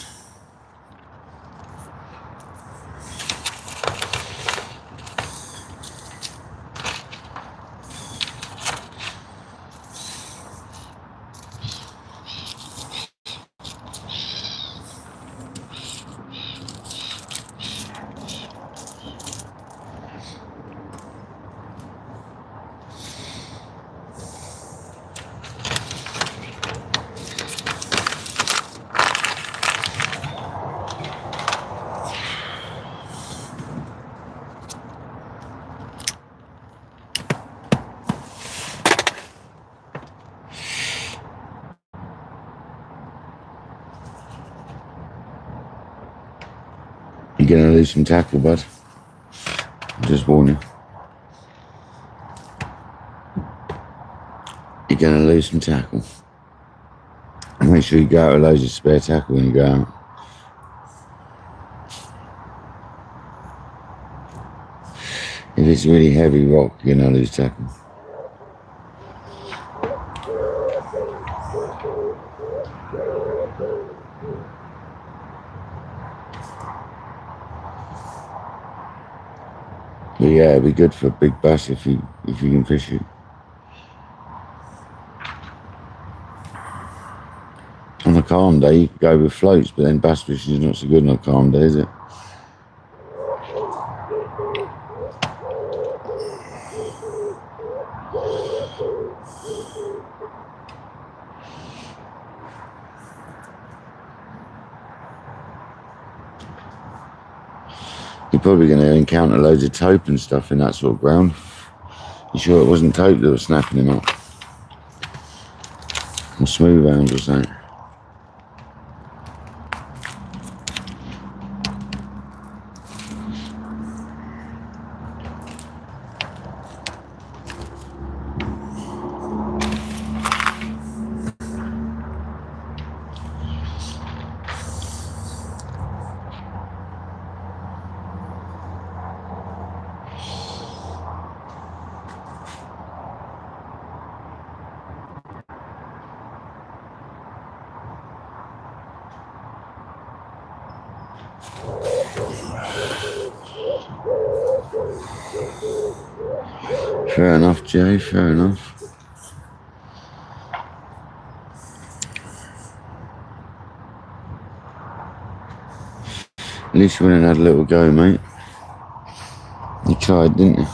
You're going to lose some tackle, bud. Just warn you. You're going to lose some tackle. Make sure you go out with loads of spare tackle when you go out. If it's really heavy rock, you're going to lose tackle. But yeah, it'd be good for a big bass if you can fish it. On a calm day, you could go with floats, but then bass fishing is not so good on a calm day, is it? You're probably going to encounter loads of taupe and stuff in that sort of ground. You sure it wasn't taupe that was snapping him up? Or smooth hounds or something? Fair enough, Jay, fair enough. At least you went and had a little go, mate. You tried, didn't you?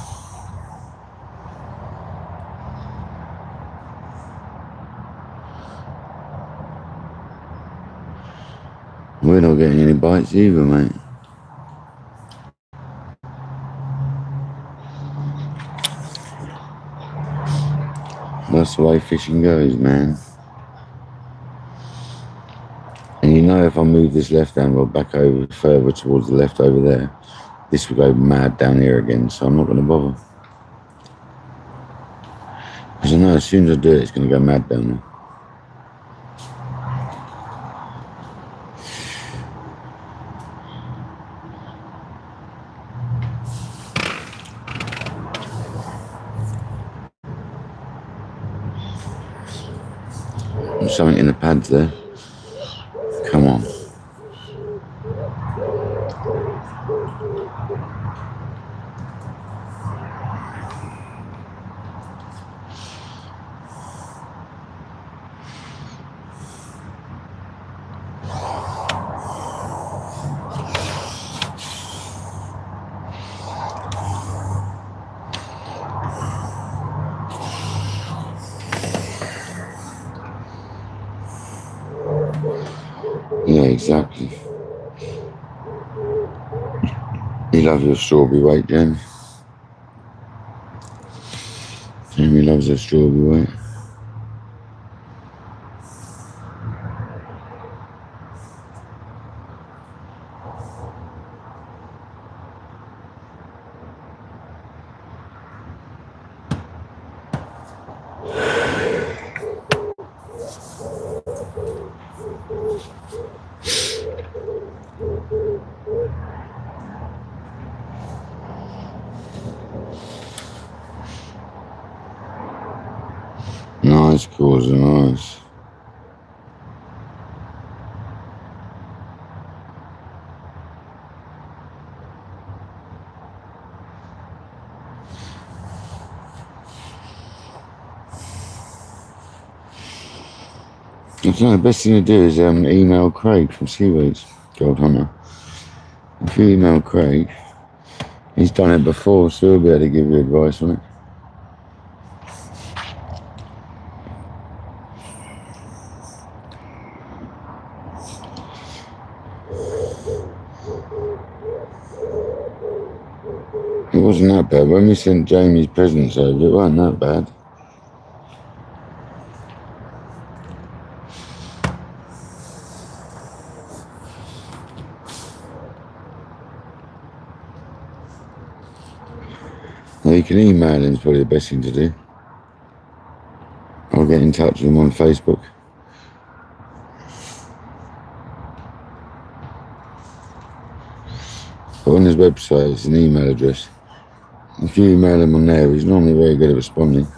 We're not getting any bites either, mate. That's the way fishing goes, man. And you know, if I move this left-hand rod back over further towards the left over there, this will go mad down here again, so I'm not going to bother. Because I know as soon as I do it, it's going to go mad down there. There's something in the pads there. Come on. Yeah, exactly. You love your strawberry weight, Jamie. Jamie loves her strawberry weight. Nice cause, nice. I think the best thing to do is email Craig from Seaweeds, Gold Hunter. If you email Craig, he's done it before, so he'll be able to give you advice on it. It wasn't that bad. When we sent Jamie's presents over, it wasn't that bad. Now you can email him, is probably the best thing to do. I'll get in touch with him on Facebook. But on his website, it's an email address. If you email him on there, he's normally very good at responding.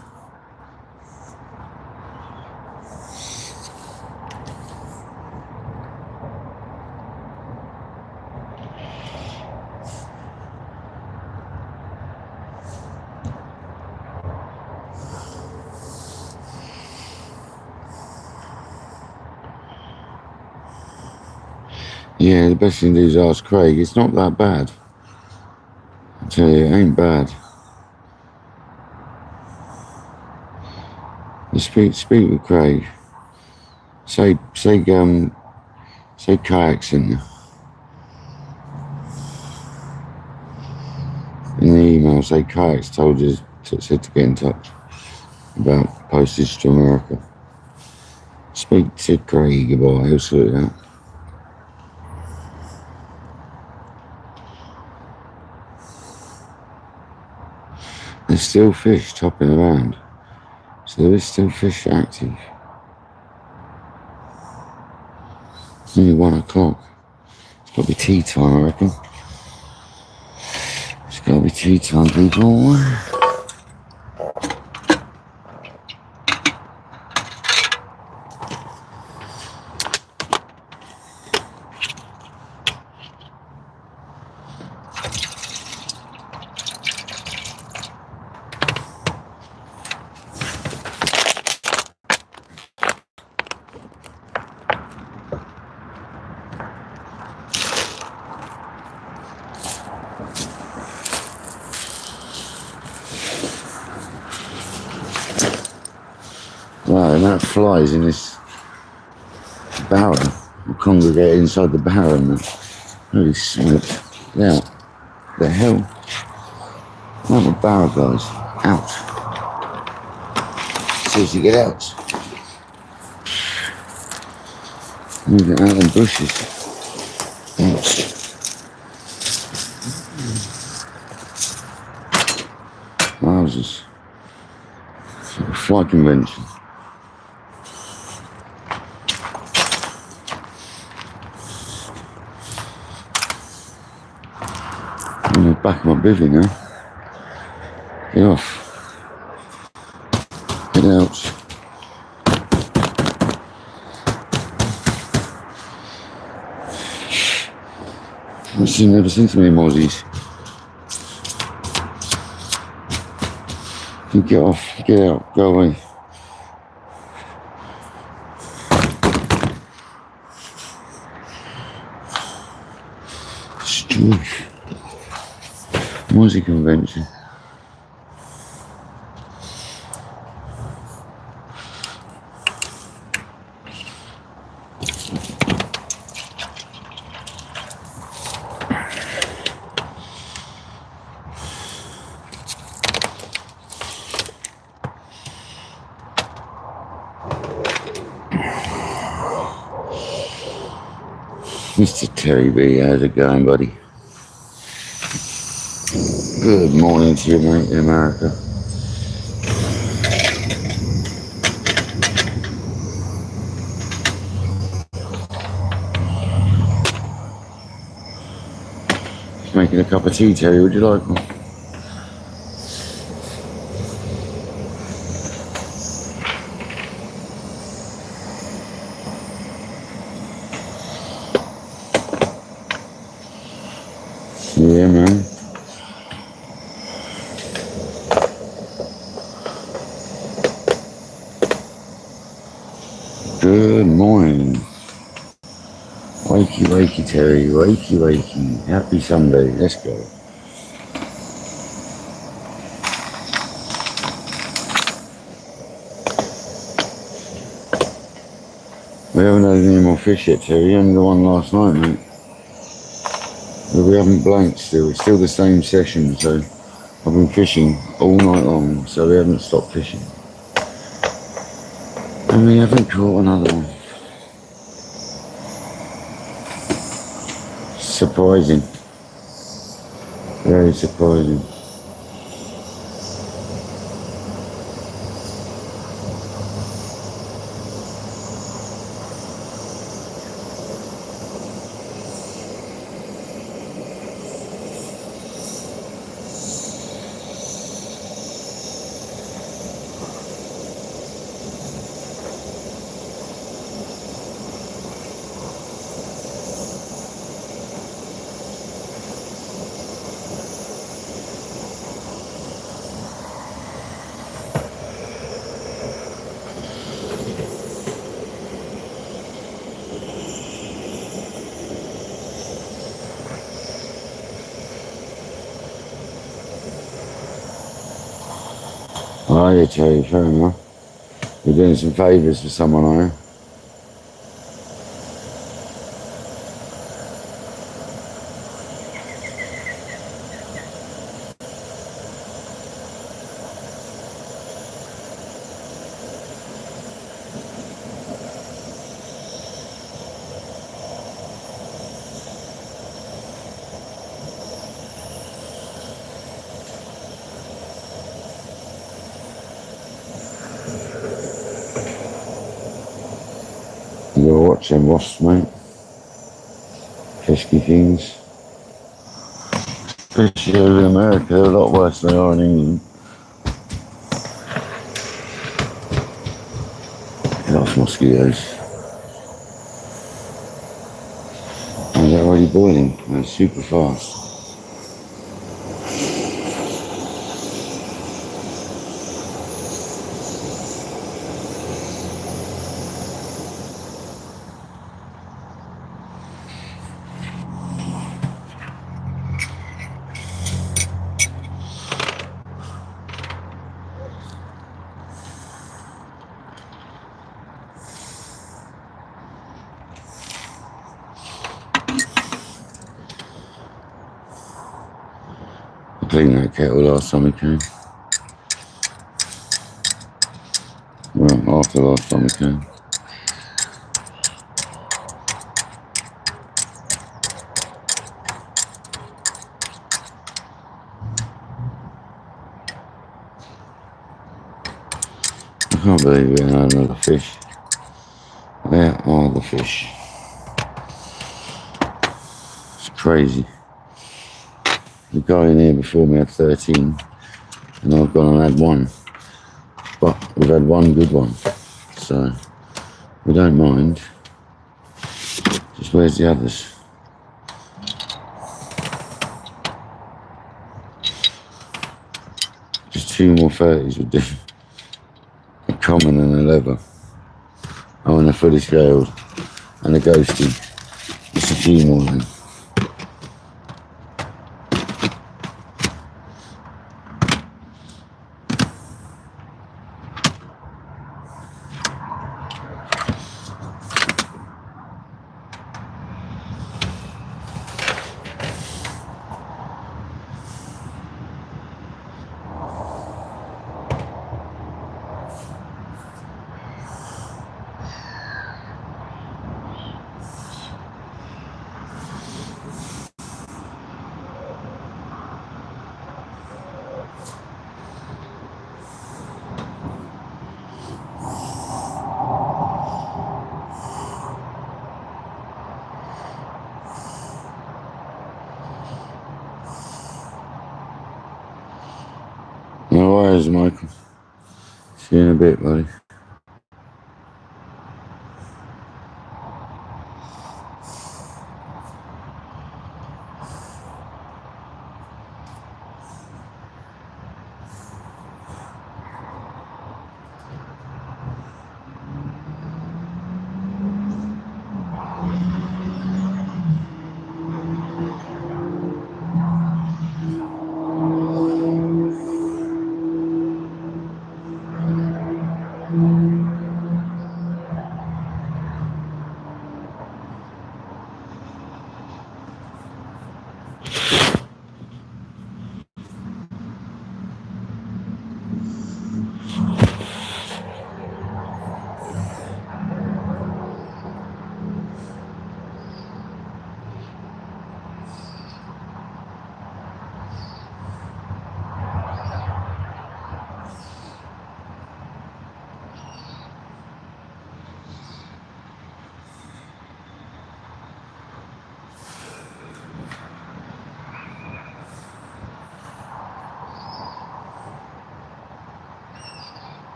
Yeah, the best thing to do is ask Craig. It's not that bad. I tell you, it ain't bad. You speak with Craig. Say kayaks in there. In the email, say kayaks told you said to get in touch about postage to America. Speak to Craig about it, he'll sort it out. There's still fish topping around, so there is still fish active. It's only 1 o'clock. It's got to be tea time, I reckon. It's got to be tea time, people. Wow, and that flies in this barrel. We congregate inside the barrel and really smoked. Yeah, the hell? Not the barrel, guys. Ouch. Seriously, get out. Move it out of the bushes. Ouch. Wowzers. Flight convention. I'm in the back of my bivvy now. Get off. Get out. I've never seen so many mozzies. Get off. Get out. Go away. Stoosh. Mozzie convention. Mr. Terry B, how's it going, buddy? Good morning to you, mate, in America. Just making a cup of tea, Terry, would you like one? Yeah, man. Good morning. Wakey, wakey, Terry. Wakey, wakey. Happy Sunday. Let's go. We haven't had any more fish yet, Terry. Only the one last night, mate. But we haven't blanked still. It's still the same session, so I've been fishing all night long, so we haven't stopped fishing. And we haven't caught another one. Surprising. Very surprising. Oh, yeah, Terry, fair enough. We're doing some favours for someone, are you? You gotta watch them wasps, mate. Pesky things. Especially over in America, they're a lot worse than they are in England. Get off mosquitoes. Oh, they're already boiling. They're super fast. I cleaned that kettle last time we came. the last time we came. I can't believe we had another fish. Where are the fish? It's crazy. The guy in here before me had 13, and I've gone and had one. But we've had one good one, so we don't mind. Just where's the others? Just 2 more 30s would do. A common and a leather. Oh, and a fully scaled and a ghosty. Just a few more then. No worries, Michael. See you in a bit, buddy.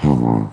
Come on.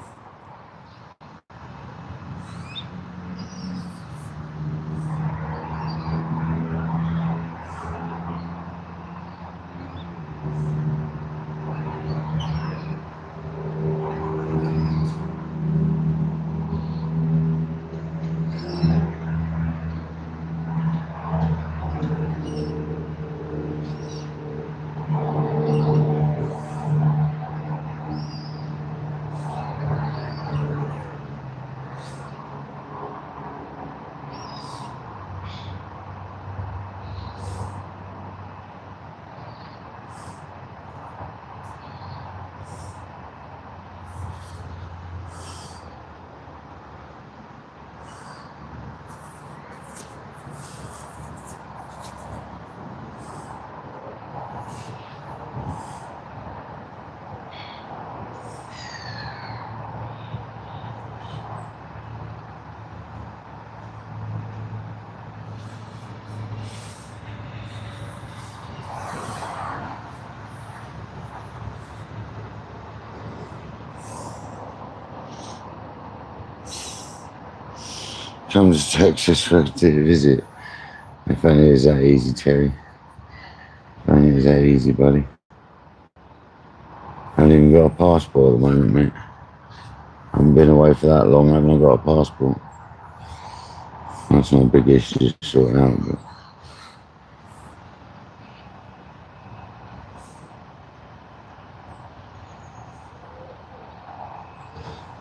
Comes to Texas for a visit. If only it was that easy, Terry. If only it was that easy, buddy. I haven't even got a passport at the moment, mate. I haven't been away for that long, I haven't got a passport. That's not a big issue to sort out, but...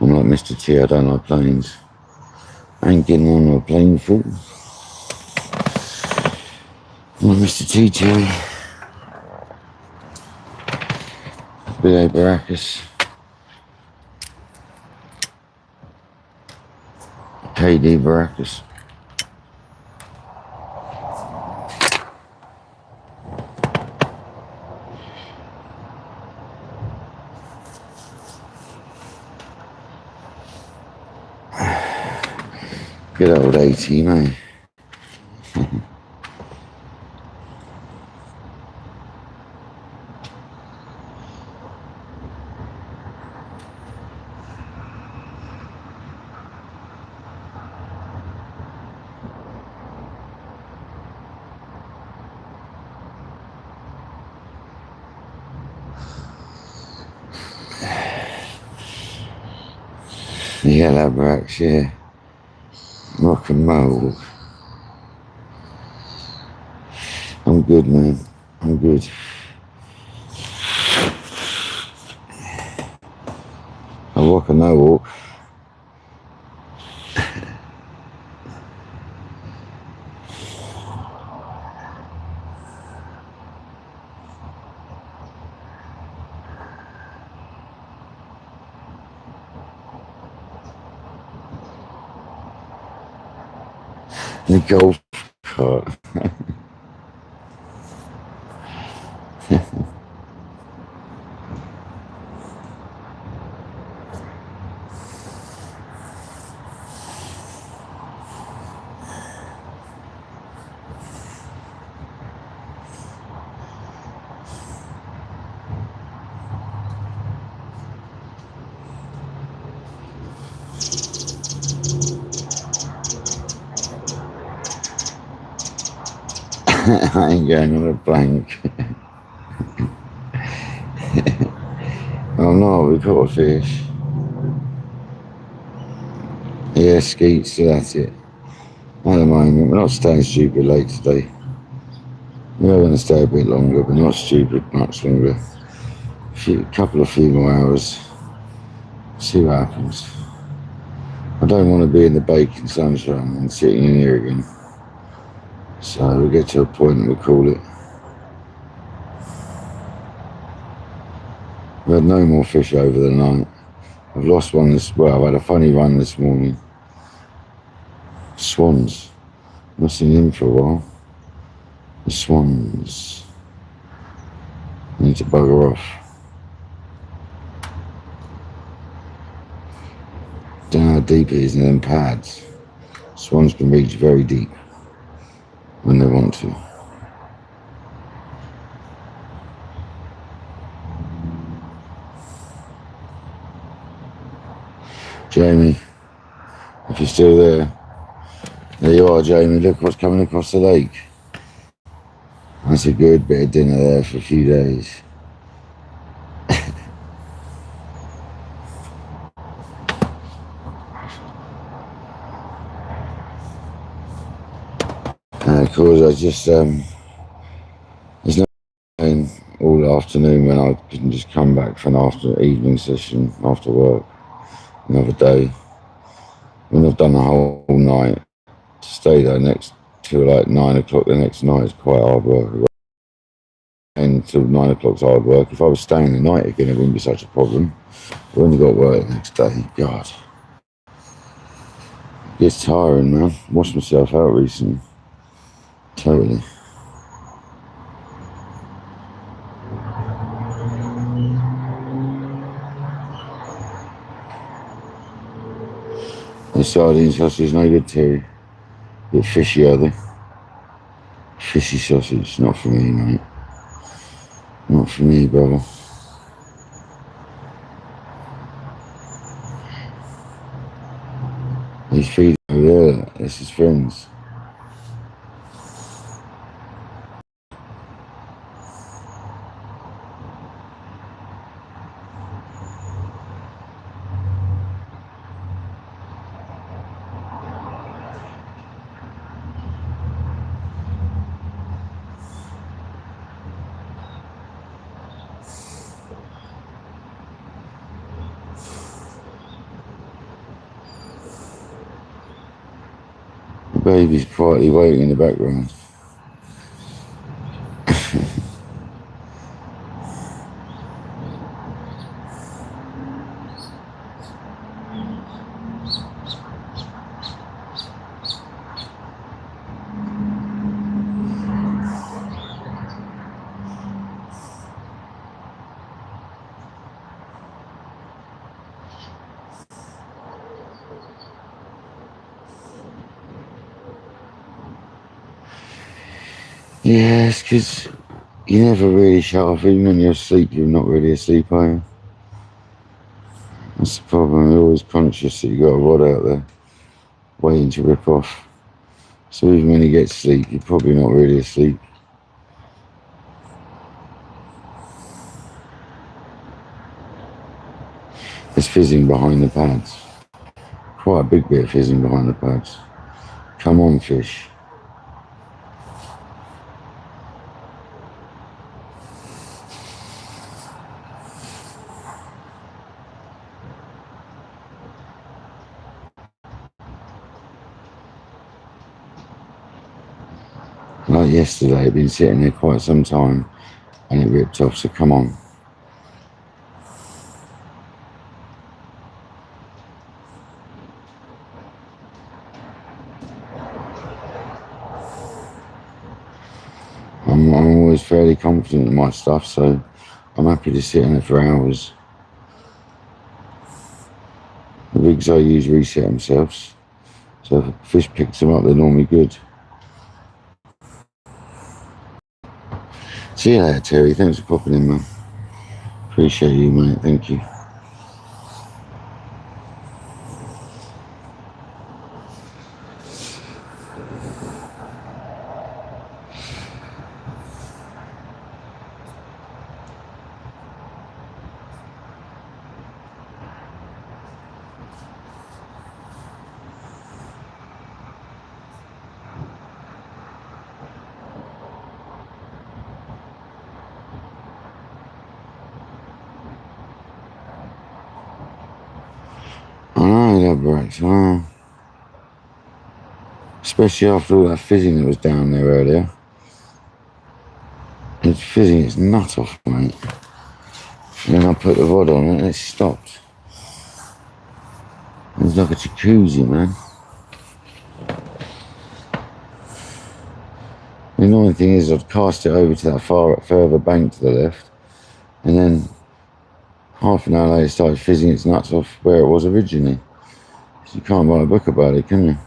I'm like Mr. T, I don't like planes. ain't getting on a plane full. Oh, Mr. TJ, B.A. Baracus, KD Baracus. Good old 18, eh? Yeah, that Barax, yeah. Rock and roll. I'm good, man. I'm good. I walk and no walk. The golf cart. I ain't going on a blank. Oh no, we caught a fish. Yeah, skeets, so that's it. At the moment, we're not staying stupid late today. We're going to stay a bit longer, but not stupid much longer. Couple of few more hours. See what happens. I don't want to be in the baking sunshine and sitting in here again. So we'll get to a point and we'll call it. We had no more fish over the night. I've lost one I've had a funny run this morning. Swans. Not seen them for a while. The swans. I need to bugger off. Don't know how deep it is in them pads. Swans can reach very deep when they want to. Jamie, if you're still there you are, Jamie. Look what's coming across the lake. That's a good bit of dinner there for a few days. And of course, I just, there's no pain all afternoon when I can just come back for an evening session after work, another day. When I've done the whole night, to stay there till like 9 o'clock the next night is quite hard work. And till 9 o'clock's hard work. If I was staying the night again, it wouldn't be such a problem. But when you got work the next day, God. It gets tiring, man. Washed myself out recently. Totally. The sardine sausage no good too. Bit fishy, are they? Fishy sausage, not for me, mate. Not for me, brother. He's feeding over there. That's his friends. baby's quietly waiting in the background. Yeah, it's because you never really shut off. Even when you're asleep, you're not really asleep, are you? That's the problem. You're always conscious that you've got a rod out there waiting to rip off. So even when you get to sleep, you're probably not really asleep. There's fizzing behind the pads. Quite a big bit of fizzing behind the pads. Come on, fish. Like yesterday, it'd been sitting there quite some time and it ripped off, so come on. I'm always fairly confident in my stuff, so I'm happy to sit in it for hours. The rigs I use reset themselves, so if a fish picks them up, they're normally good. See you later, Terry. Thanks for popping in, man. Appreciate you, mate. Thank you. I know that breaks, I know. Especially after all that fizzing that was down there earlier. It's fizzing its nut off, mate. And then I put the rod on it and it stopped. It was like a jacuzzi, man. The annoying thing is I'd cast it over to that further bank to the left, and then half an hour later it started fizzing its nuts off where it was originally. So you can't write a book about it, can you?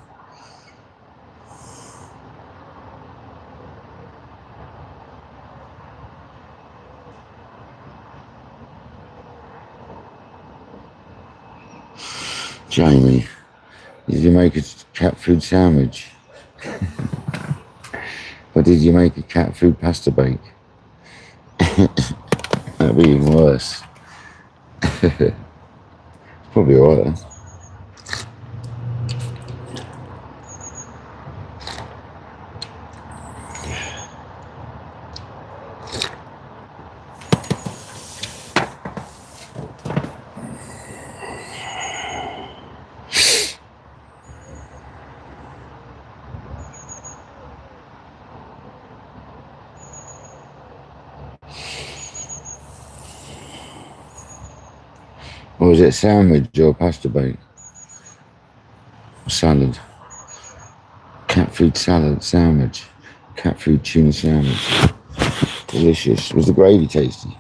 Jamie, did you make a cat food sandwich? Or did you make a cat food pasta bake? That'd be even worse. Probably alright then. Or was it a sandwich or a pasta bake? Salad. Cat food salad sandwich. Cat food tuna sandwich. Delicious. Was the gravy tasty?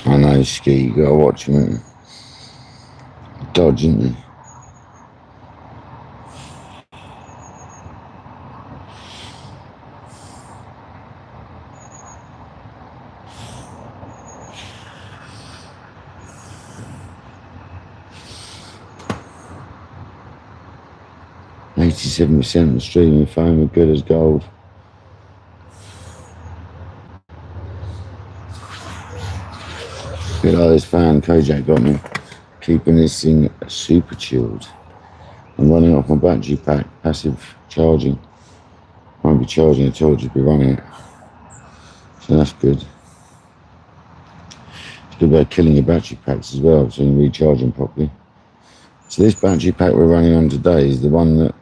I know, Ski, you gotta watch him. Dodge, isn't he? %of streaming foam are good as gold. Good, this fan Kojak got me, keeping this thing super chilled. I'm running off my battery pack, passive charging. Won't be charging at all, just be running it. So that's good. It's good about killing your battery packs as well, so you can recharge them properly. So this battery pack we're running on today is the one that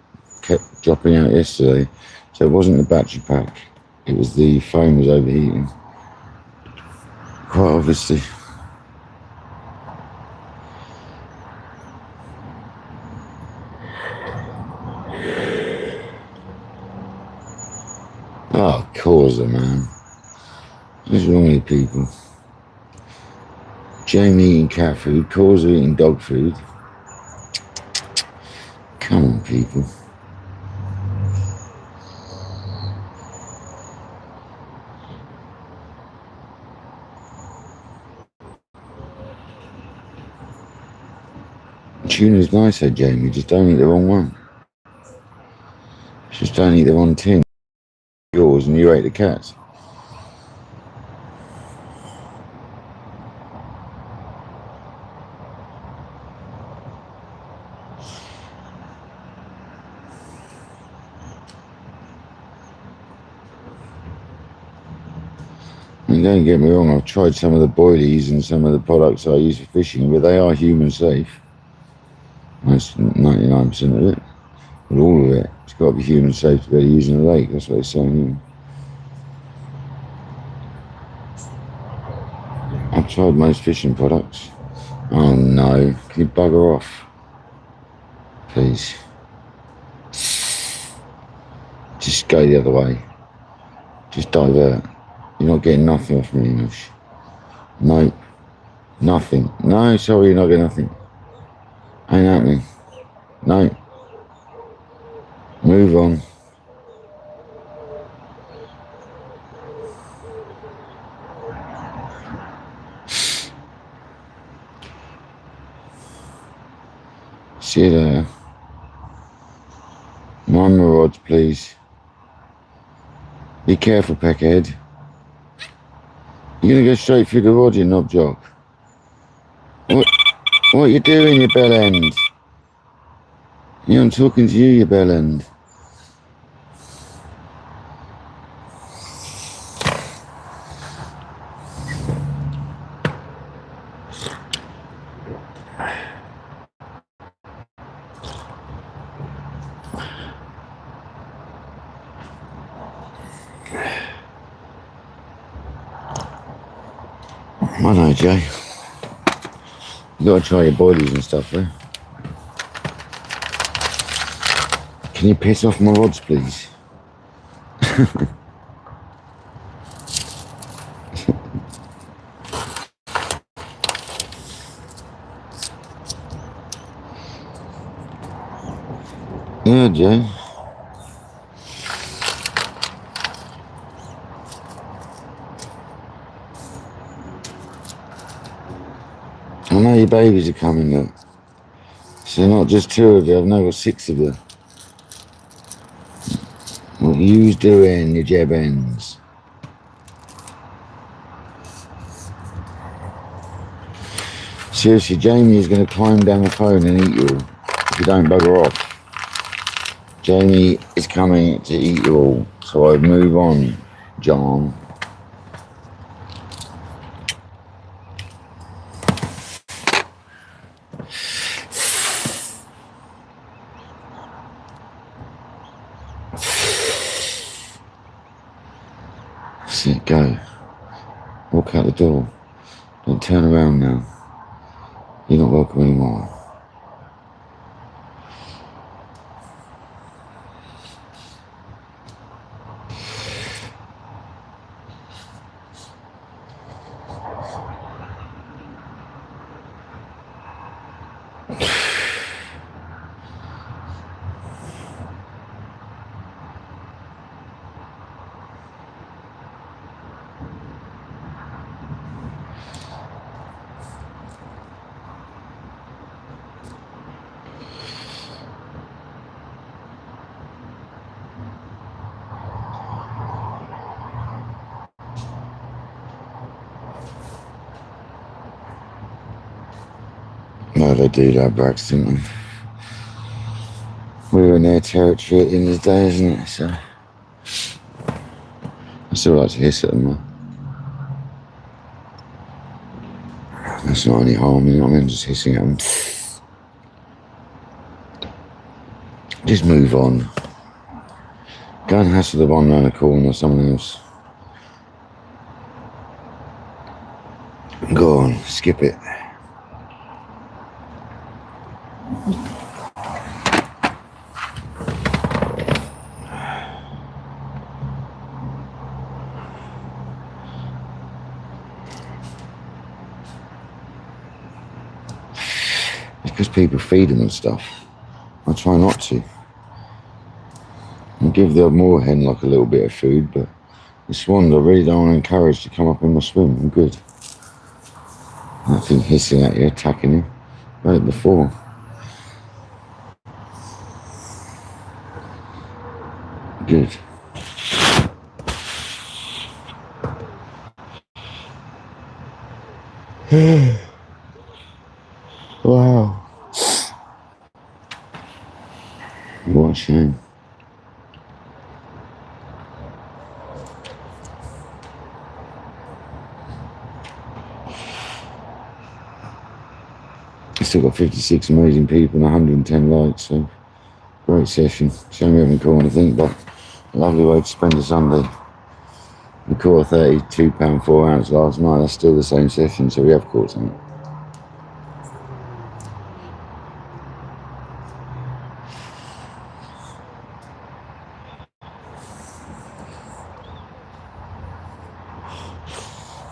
kept dropping out yesterday. So it wasn't the battery pack, it was the phone was overheating. Quite obviously. Oh, Causa, man. What's wrong with people? Jamie eating cat food, Causa eating dog food. Come on, people. Tuna's nice, said Jamie, just don't eat the wrong one. Just don't eat the wrong tin. Yours and you ate the cat's. And don't get me wrong, I've tried some of the boilies and some of the products I use for fishing, but they are human safe. That's 99% of it. But all of it, it's got to be human safe to be able to use in the lake. That's what it's saying here. I've tried most fishing products. Oh no, can you bugger off? Please. Just go the other way. Just divert. You're not getting nothing off me, English. No. Nothing. No, sorry, you're not getting nothing. Ain't happening. No. Move on. See you there. Mind my rods, please. Be careful, Peckhead. You're gonna go straight through the rod, you knob job. What are you doing, you bell end? Yeah, I'm talking to you, you bell end. I know, Jay. You gotta try your boilies and stuff, though. Can you piss off my rods, please? Yeah, Jay. I know your babies are coming, look. So not just 2 of you, I've now got 6 of you. What you's doing, you jeb ends? Seriously, Jamie is going to climb down the phone and eat you all if you don't bugger off. Jamie is coming to eat you all, so I move on, John. Sit, go. Walk out the door. Don't turn around now. You're not welcome anymore. No, they do that by accident. you're in their territory at the end of the day, isn't it? So I still like to hiss at them though. That's not any harm, you know what I mean? Just hissing at them. Just move on. Go and hassle the one round the corner or someone else. Go on, skip it. It's because people feed them and stuff. I try not to. I give the moorhen like a little bit of food, but the swans I really don't want to encourage to come up in my swim. I'm good. Nothing hissing at you, attacking you. I've had it before. Good. Wow. What a shame. Still got 56 amazing people and 110 likes, so great session. Shame we haven't caught anything, but a lovely way to spend a Sunday. We caught a £32 4 ounce last night. That's still the same session, so we have caught something.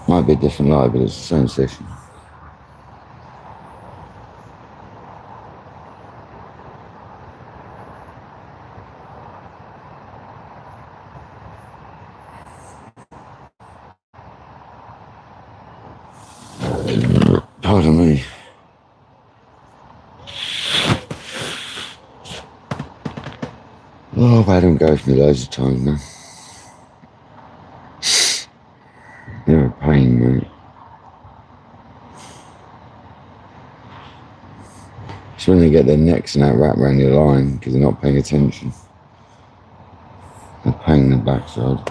Might be a different light, but it's the same session. Pardon me. Oh, I've had them go for me loads of times now. They're a pain, mate. It's when they get their necks and that wrapped around your line because they're not paying attention. They're pain in the backside.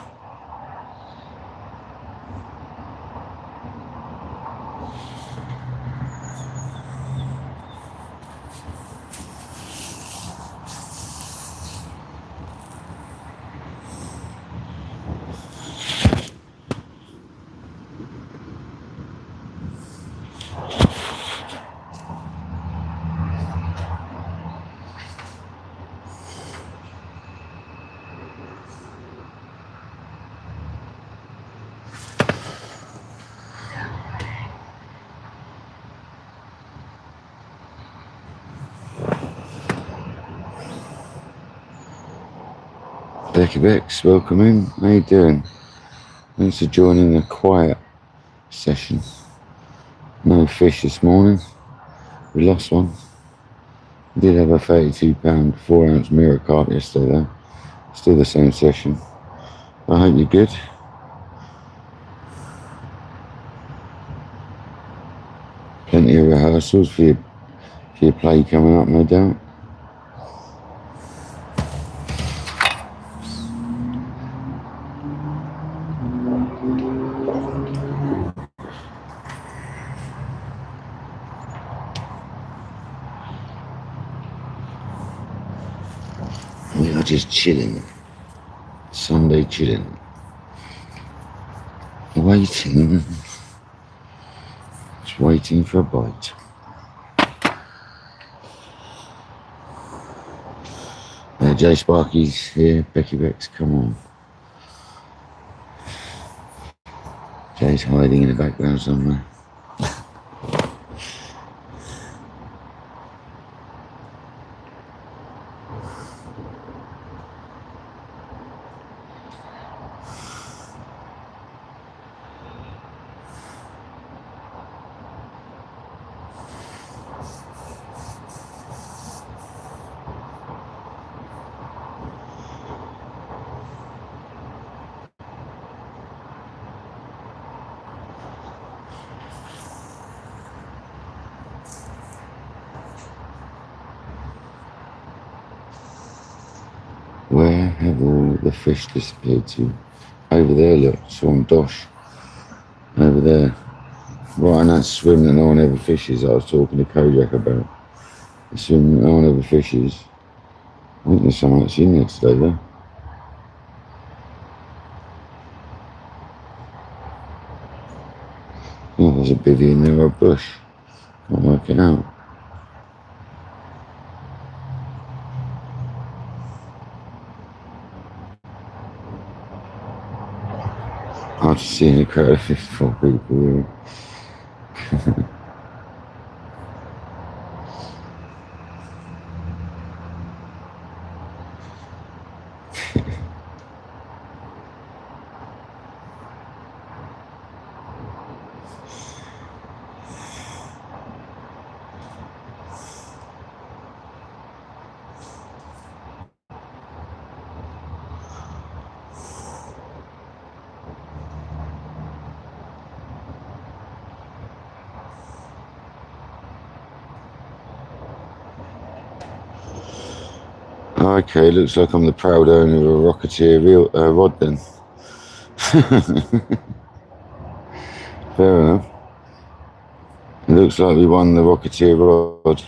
Becky Bex, welcome in. How you doing? Thanks for joining the quiet session. No fish this morning. We lost one. We did have a £32 4 ounce mirror carp yesterday though. Still the same session. I hope you're good. Plenty of rehearsals for your play coming up, no doubt. We are just chilling. Sunday chilling. Waiting. Just waiting for a bite. Jay Sparky's here. Becky Bex, come on. Jay's hiding in the background somewhere. Where have all the fish disappeared to? Over there, look, Swan Dosh. Over there. Right in that swim that no one ever fishes that I was talking to Kojak about. The swim that no one ever fishes. I think there's something that's in there today, though. Oh, there's a bivvy in there or a bush. Can't work it out. I'm just seeing a crowd of 54 people here. Okay, looks like I'm the proud owner of a Rocketeer rod then. Fair enough. It looks like we won the Rocketeer rod.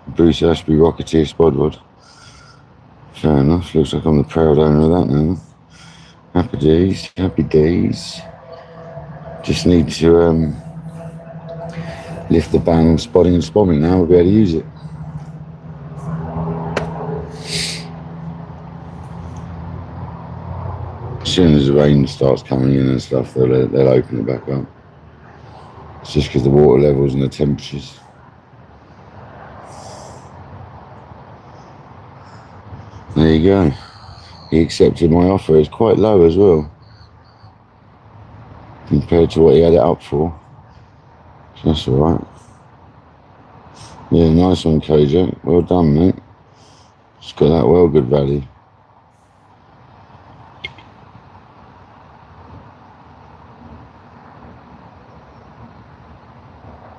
Bruce Ashby Rocketeer spod rod. Fair enough, looks like I'm the proud owner of that now. Happy days, happy days. Just need to lift the ban on spotting and spomming now, we'll be able to use it. As soon as the rain starts coming in and stuff, they'll open it back up. It's just because the water levels and the temperatures. There you go. He accepted my offer. It's quite low as well, compared to what he had it up for. So that's alright. Yeah, nice one, Kojak. Well done, mate. Just got that well good value.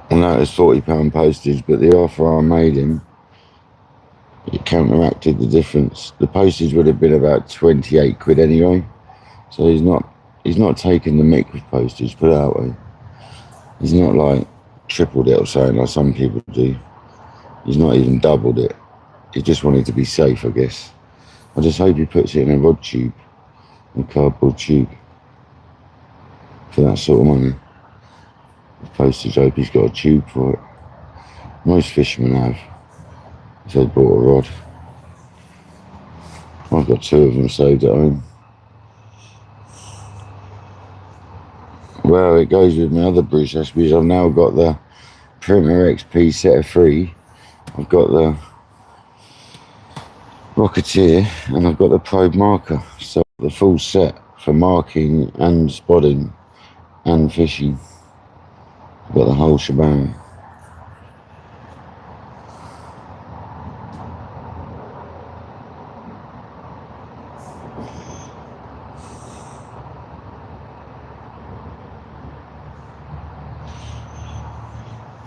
I know it's £40 postage, but the offer I made him, it counteracted the difference. The postage would have been about 28 quid anyway. So he's not taking the mick with postage, put it that way. He's not like tripled it or something like some people do. He's not even doubled it. He just wanted to be safe, I guess. I just hope he puts it in a rod tube, a cardboard tube, for that sort of money. Postage, I hope he's got a tube for it. Most fishermen have, if they bought a rod. I've got 2 of them saved at home. Well, it goes with my other Bruce Ashby's. I've now got the Perimeter XP set of 3. I've got the Rocketeer and I've got the probe marker. So the full set for marking and spotting and fishing. I've got the whole shebang.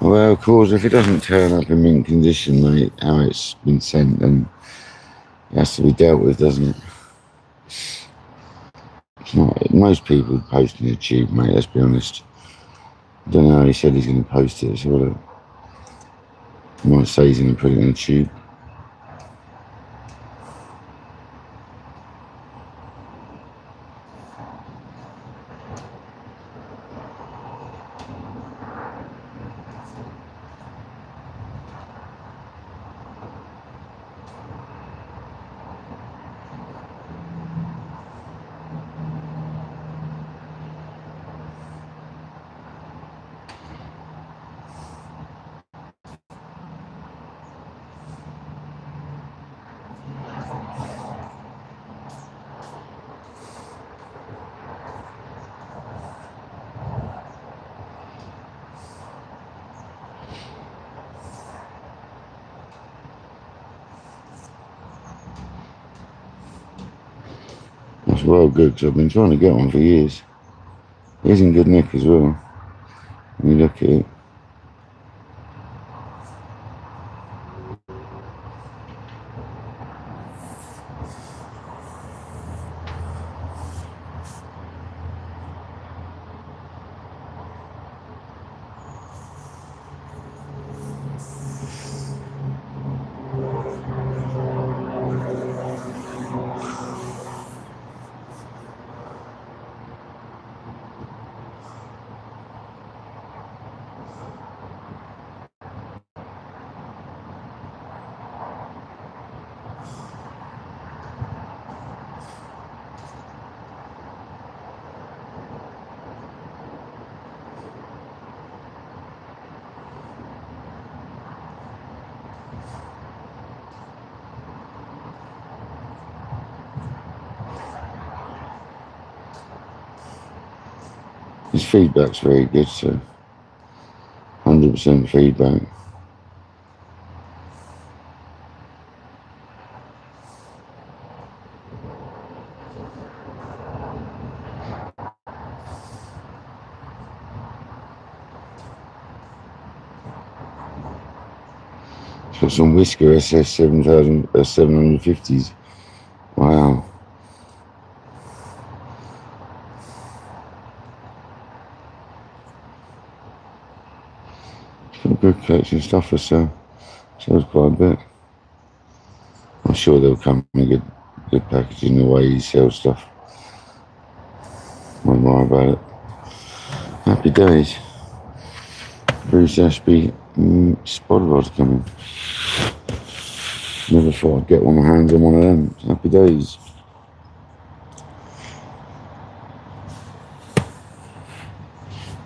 Well, of course, if it doesn't turn up in mint condition, mate, how it's been sent, then it has to be dealt with, doesn't it? It's not, most people post in a tube, mate, let's be honest. I don't know how he said he's going to post it, so he might say he's going to put it in a tube. That's well good, because I've been trying to get one for years. It is in good nick as well, when you look at it. His feedback's very good, so 100% feedback. It's got some Whisker SS 750s. Wow. Some good collection stuff for sale. Sells quite a bit. I'm sure they'll come in good packaging the way he sells stuff. Won't worry about it. Happy days. Bruce Ashby spot rods coming. Never thought I'd get my hands on one of them. Happy days.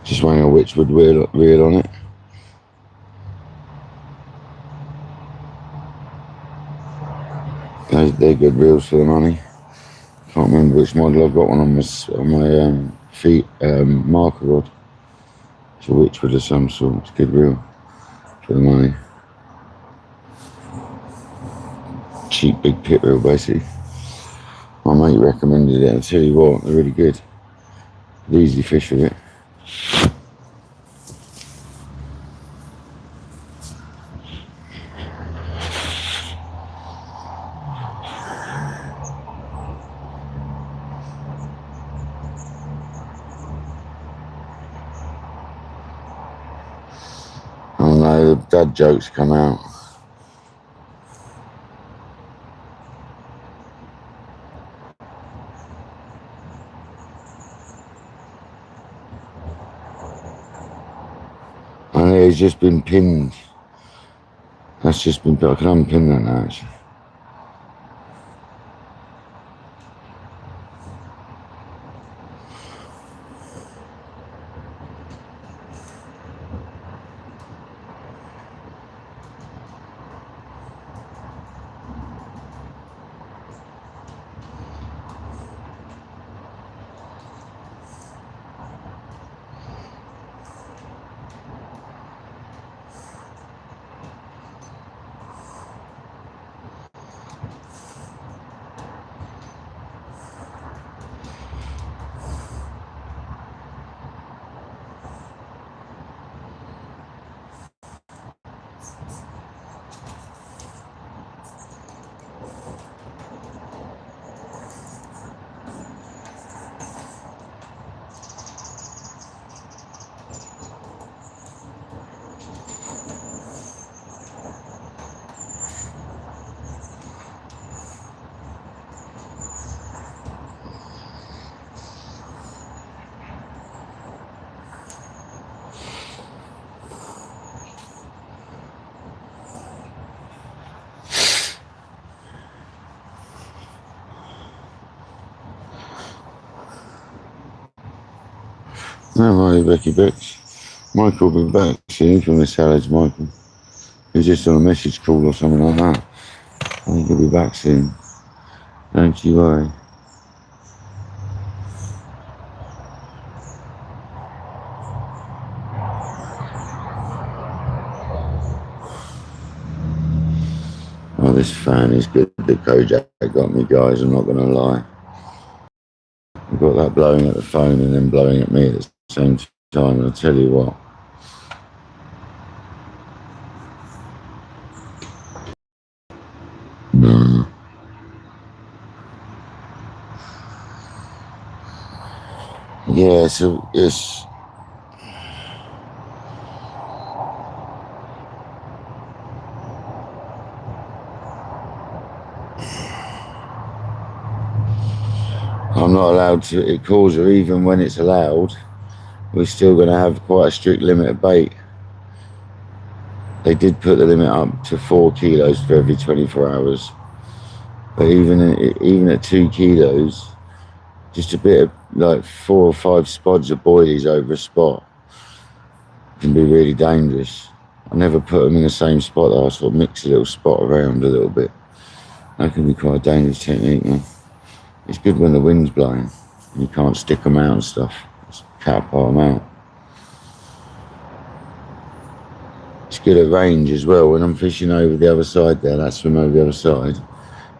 Just waiting on which would reel on it. They're good reels for the money. Can't remember which model. I've got one on my feet marker rod. It's a Witchwood of some sort. It's a good reel for the money. Cheap big pit reel basically. My mate recommended it. I'll tell you what, they're really good. Easy fish with it. I know the dad jokes come out. And it's just been pinned. That's just been, I can unpin that now actually. No worries, Becky Bex. Michael will be back soon from the salads, Michael. He's just on a message call or something like that. I think he'll be back soon. Don't you worry. Oh, this fan is good. The Kojak got me, guys, I'm not going to lie. I've got that blowing at the phone and then blowing at me at the same time, and I'll tell you what. No. Yeah, so it's... I'm not allowed to cause her, even when it's allowed. We're still going to have quite a strict limit of bait. They did put the limit up to 4 kilos for every 24 hours. But even at 2 kilos, just a bit of like 4 or 5 spods of boilies over a spot can be really dangerous. I never put them in the same spot though. I sort of mix a little spot around a little bit. That can be quite a dangerous technique, man. It's good when the wind's blowing and you can't stick them out and stuff. It's catapult them out. It's good at range as well. When I'm fishing over the other side there, I swim over the other side,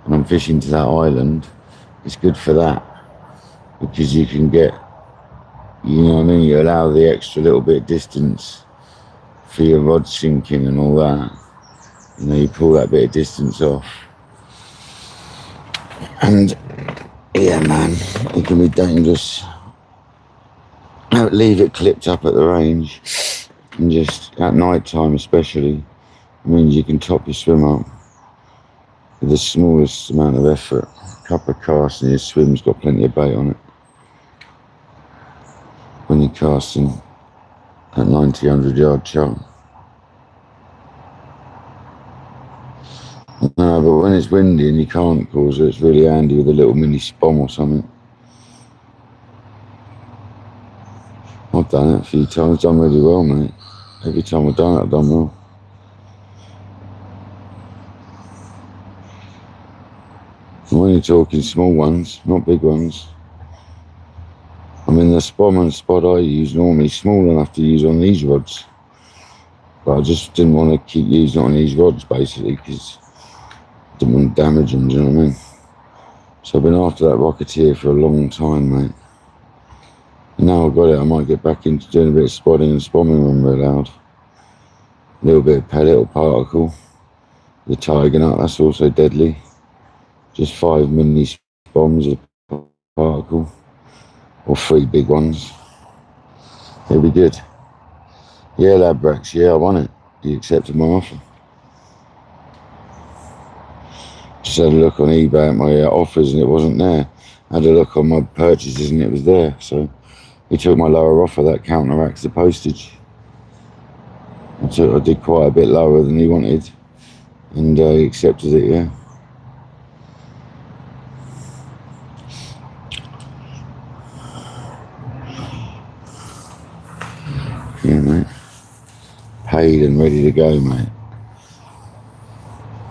and I'm fishing to that island, it's good for that, because you can get, you know what I mean, you allow the extra little bit of distance for your rod sinking and all that. You know, you pull that bit of distance off. And yeah, man, it can be dangerous. Leave it clipped up at the range, and just at night time especially, it means you can top your swim up with the smallest amount of effort. A couple of casts and your swim's got plenty of bait on it. When you're casting at 90, 100-yard chart. No, but when it's windy and you can't cause it, it's really handy with a little mini spom or something. I've done it a few times, done really well, mate. Every time I've done it, I've done well. And when you're talking small ones, not big ones, I mean, the spom and spot I use normally small enough to use on these rods. But I just didn't want to keep using it on these rods, basically, because I didn't want to damage them, do you know what I mean? So I've been after that Rocketeer for a long time, mate. And now I've got it, I might get back into doing a bit of spotting and spomming when we're allowed. A little bit of pellet or particle. The tiger nut, that's also deadly. Just 5 mini spoms of particle. Or 3 big ones. It'll be good. Yeah, Labrax, yeah, I won it. He accepted my offer. Just had a look on eBay at my offers and it wasn't there. I had a look on my purchases and it was there. So he took my lower offer, that counteracts the postage. I did quite a bit lower than he wanted, and he accepted it, yeah. Yeah, mate. Paid and ready to go, mate.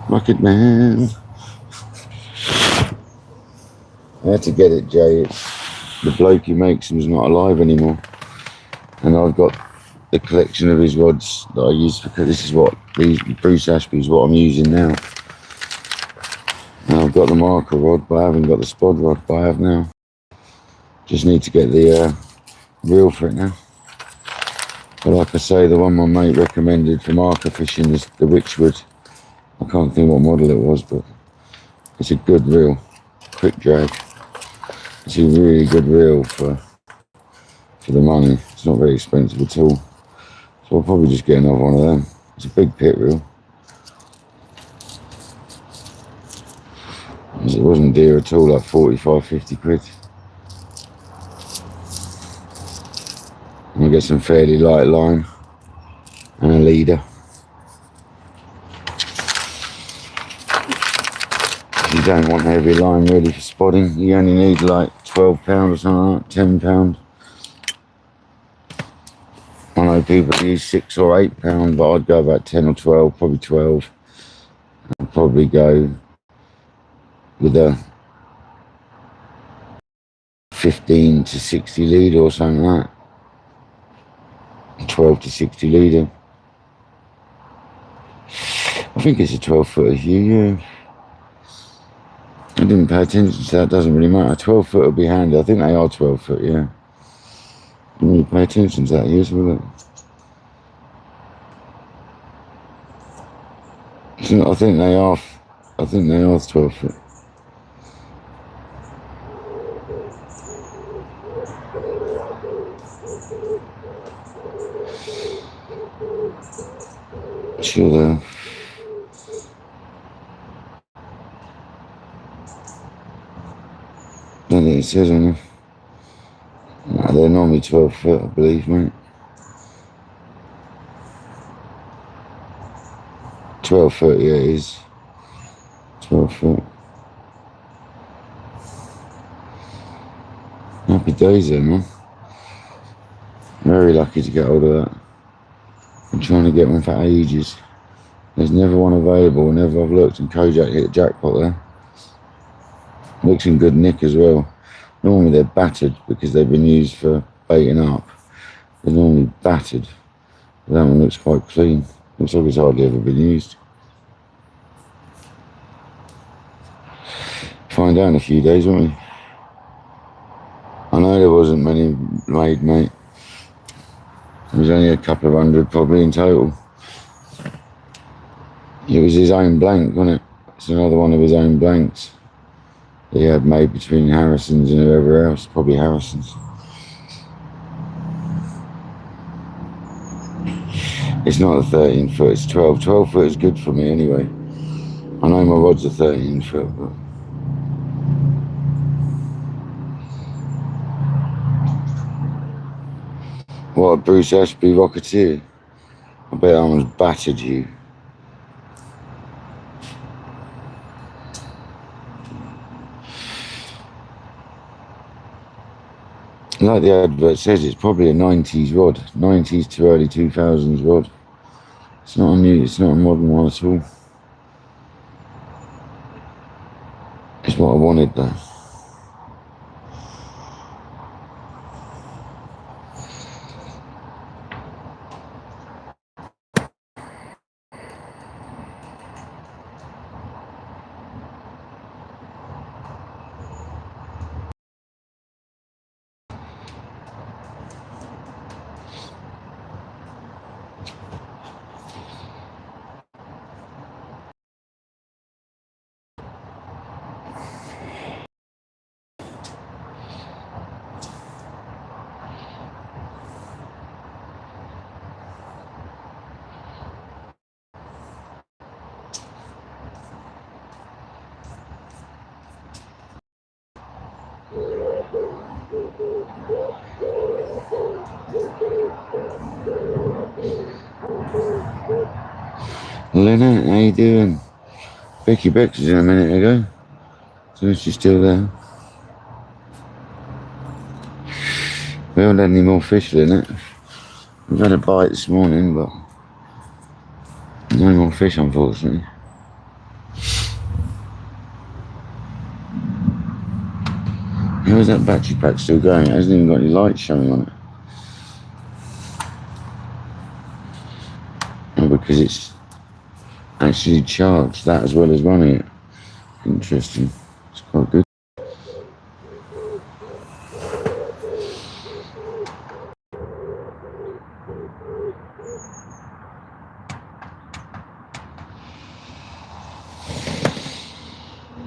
Rocket Man. I had to get it, Jay. The bloke who makes them is not alive anymore. And I've got the collection of his rods that I use for, this is what, these Bruce Ashby's what I'm using now. And I've got the marker rod, but I haven't got the spod rod, but I have now. Just need to get the reel for it now. But like I say, the one my mate recommended for marker fishing is the Witchwood. I can't think what model it was, but it's a good reel. Quick drag. It's a really good reel for the money. It's not very expensive at all. So I'll probably just get another one of them. It's a big pit reel. It wasn't dear at all, like 45, 50 quid. And I get some fairly light line and a leader. If you don't want heavy line really for spotting, you only need like £12 or something like that, £10. I know people use £6 or £8, but I'd go about 10 or 12, probably 12. I'd probably go with a 15 to 60 leader or something like that. 12 to 60 leader. I think it's a 12-footer here, yeah. I didn't pay attention to that, doesn't really matter. 12-foot would be handy. I think they are 12-foot, yeah. Didn't really pay attention to that, here's a look. I think they are 12-foot. Sure they are. I don't think it says on them. No, they're normally 12-foot, I believe, mate. 12-foot, yeah, it is. 12-foot. Happy days then, man. Very lucky to get hold of that. I'm trying to get one for ages. There's never one available whenever I've looked, and Kojak hit a jackpot there. Looks in good nick as well. Normally they're battered because they've been used for baiting up. They're normally battered. But that one looks quite clean. Looks like it's hardly ever been used. Find out in a few days, won't we? I know there wasn't many made, mate. There was only a couple of hundred probably in total. It was his own blank, wasn't it? It's another one of his own blanks that he had made between Harrison's and whoever else, probably Harrison's. It's not a 13 foot, it's 12. 12 foot is good for me anyway. I know my rod's a 13 foot, but what a Bruce Ashby Rocketeer. I bet I almost battered you. Like the advert says, it's probably a 90s rod, 90s to early 2000s rod. It's not a new, it's not a modern one at all. It's what I wanted though. Lynette, how you doing? Becky Bex was in a minute ago. So she's still there. We haven't had any more fish, Lynette. We've had a bite this morning, but no more fish, unfortunately. How is that battery pack still going? It hasn't even got any light showing on it. Oh, because it's actually charged that as well as running it. Interesting. It's quite good.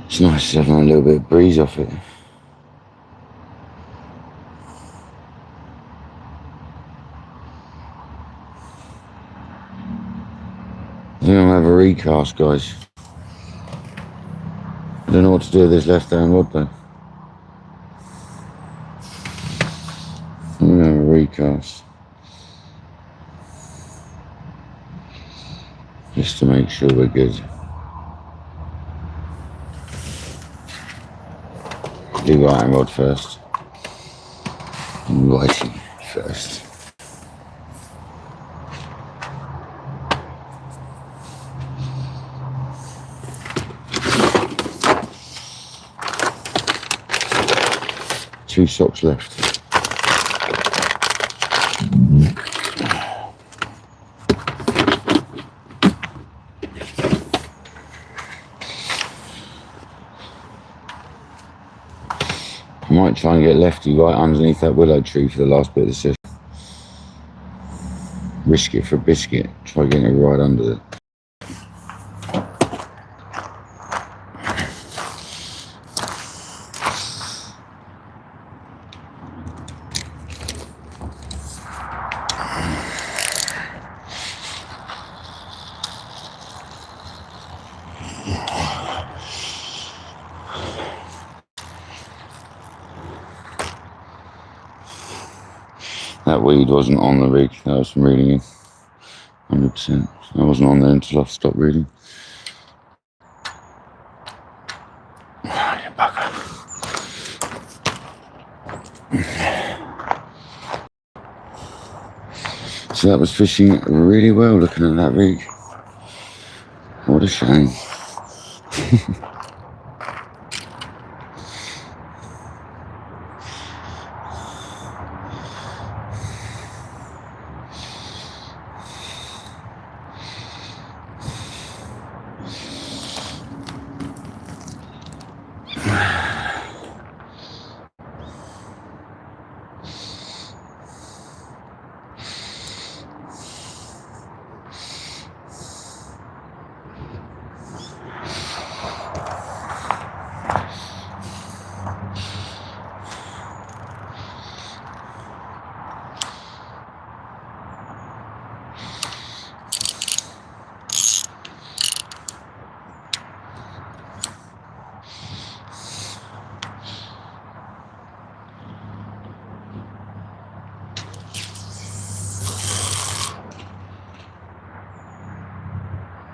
It's nice having a little bit of breeze off it. I think I'll have a recast, guys. I don't know what to do with this left-hand rod though. I'm gonna have a recast. Just to make sure we're good. Do right rod first. And righty first. Two socks left. I might try and get lefty right underneath that willow tree for the last bit of the session. Risk it for a biscuit. Try getting it right under it. That weed wasn't on the rig, that was from reading it. 100%. I wasn't on there until I stopped reading. You bugger. So that was fishing really well looking at that rig. What a shame.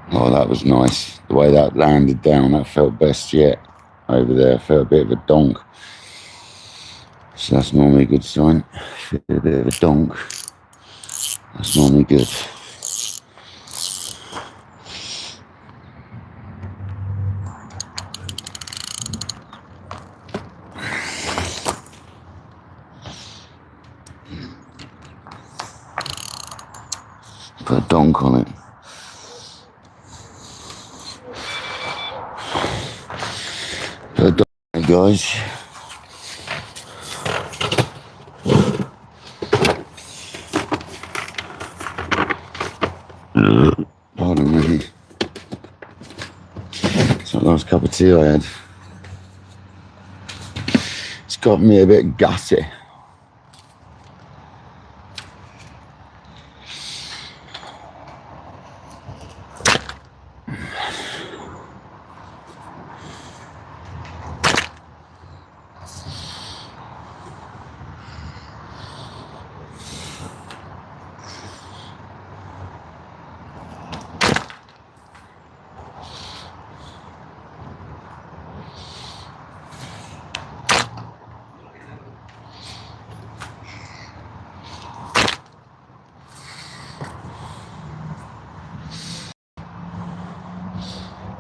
Oh, that was nice. The way that landed down, that felt best yet. Over there, felt a bit of a donk. So that's normally a good sign. Feel a bit of a donk. That's normally good. Put a donk on it. Put a donk on it, guys. Pardon me. It's that last cup of tea I had. It's got me a bit gutty.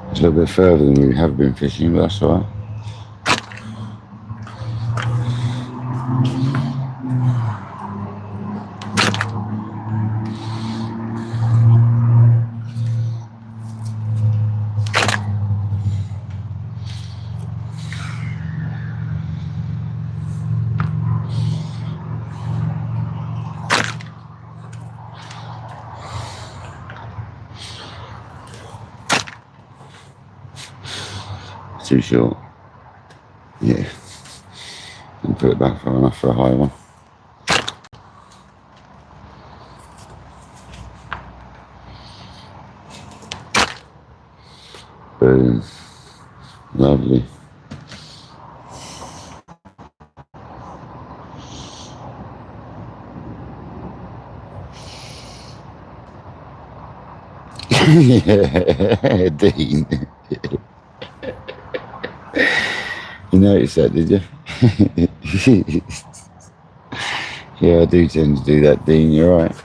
It's a little bit further than we have been fishing, but that's all right. Too short. Yeah. And put it back far enough for a high one. Boom. Lovely. Yeah, Dean. You noticed that, did you? Yeah, I do tend to do that, Dean, you're right.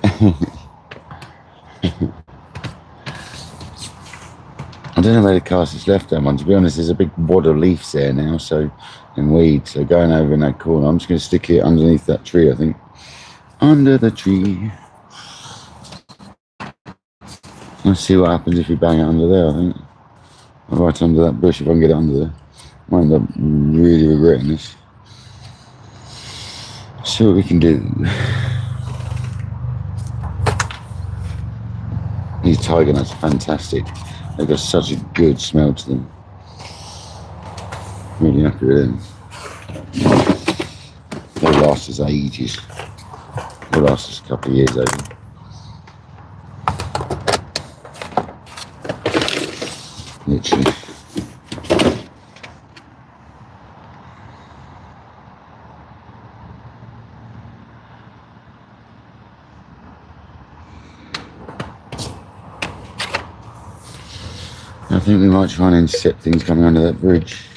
I don't know where the cast is left that one. To be honest, there's a big wad of leaves there now, so, and weeds. So going over in that corner, I'm just going to stick it underneath that tree, I think. Under the tree. Let's see what happens if we bang it under there, I think. Right under that bush, if I can get it under there. Might end up really regretting this. See what we can do. These tiger nuts are fantastic. They've got such a good smell to them. Really happy with them. They'll last us ages. They'll last us a couple of years over. Literally. I think we might try and intercept things coming under that bridge.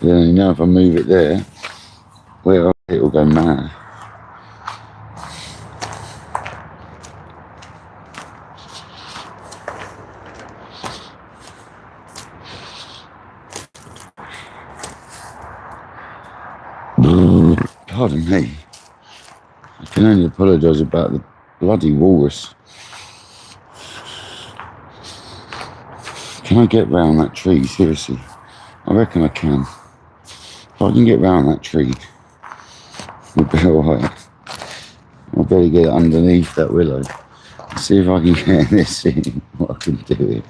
Yeah, you know, if I move it there, well, it'll go mad. Pardon me. I can only apologise about the bloody walrus. Can I get round that tree? Seriously. I reckon I can. If I can get round that tree, we'll be alright. I'll better get underneath that willow. See if I can get this in. What I can do here.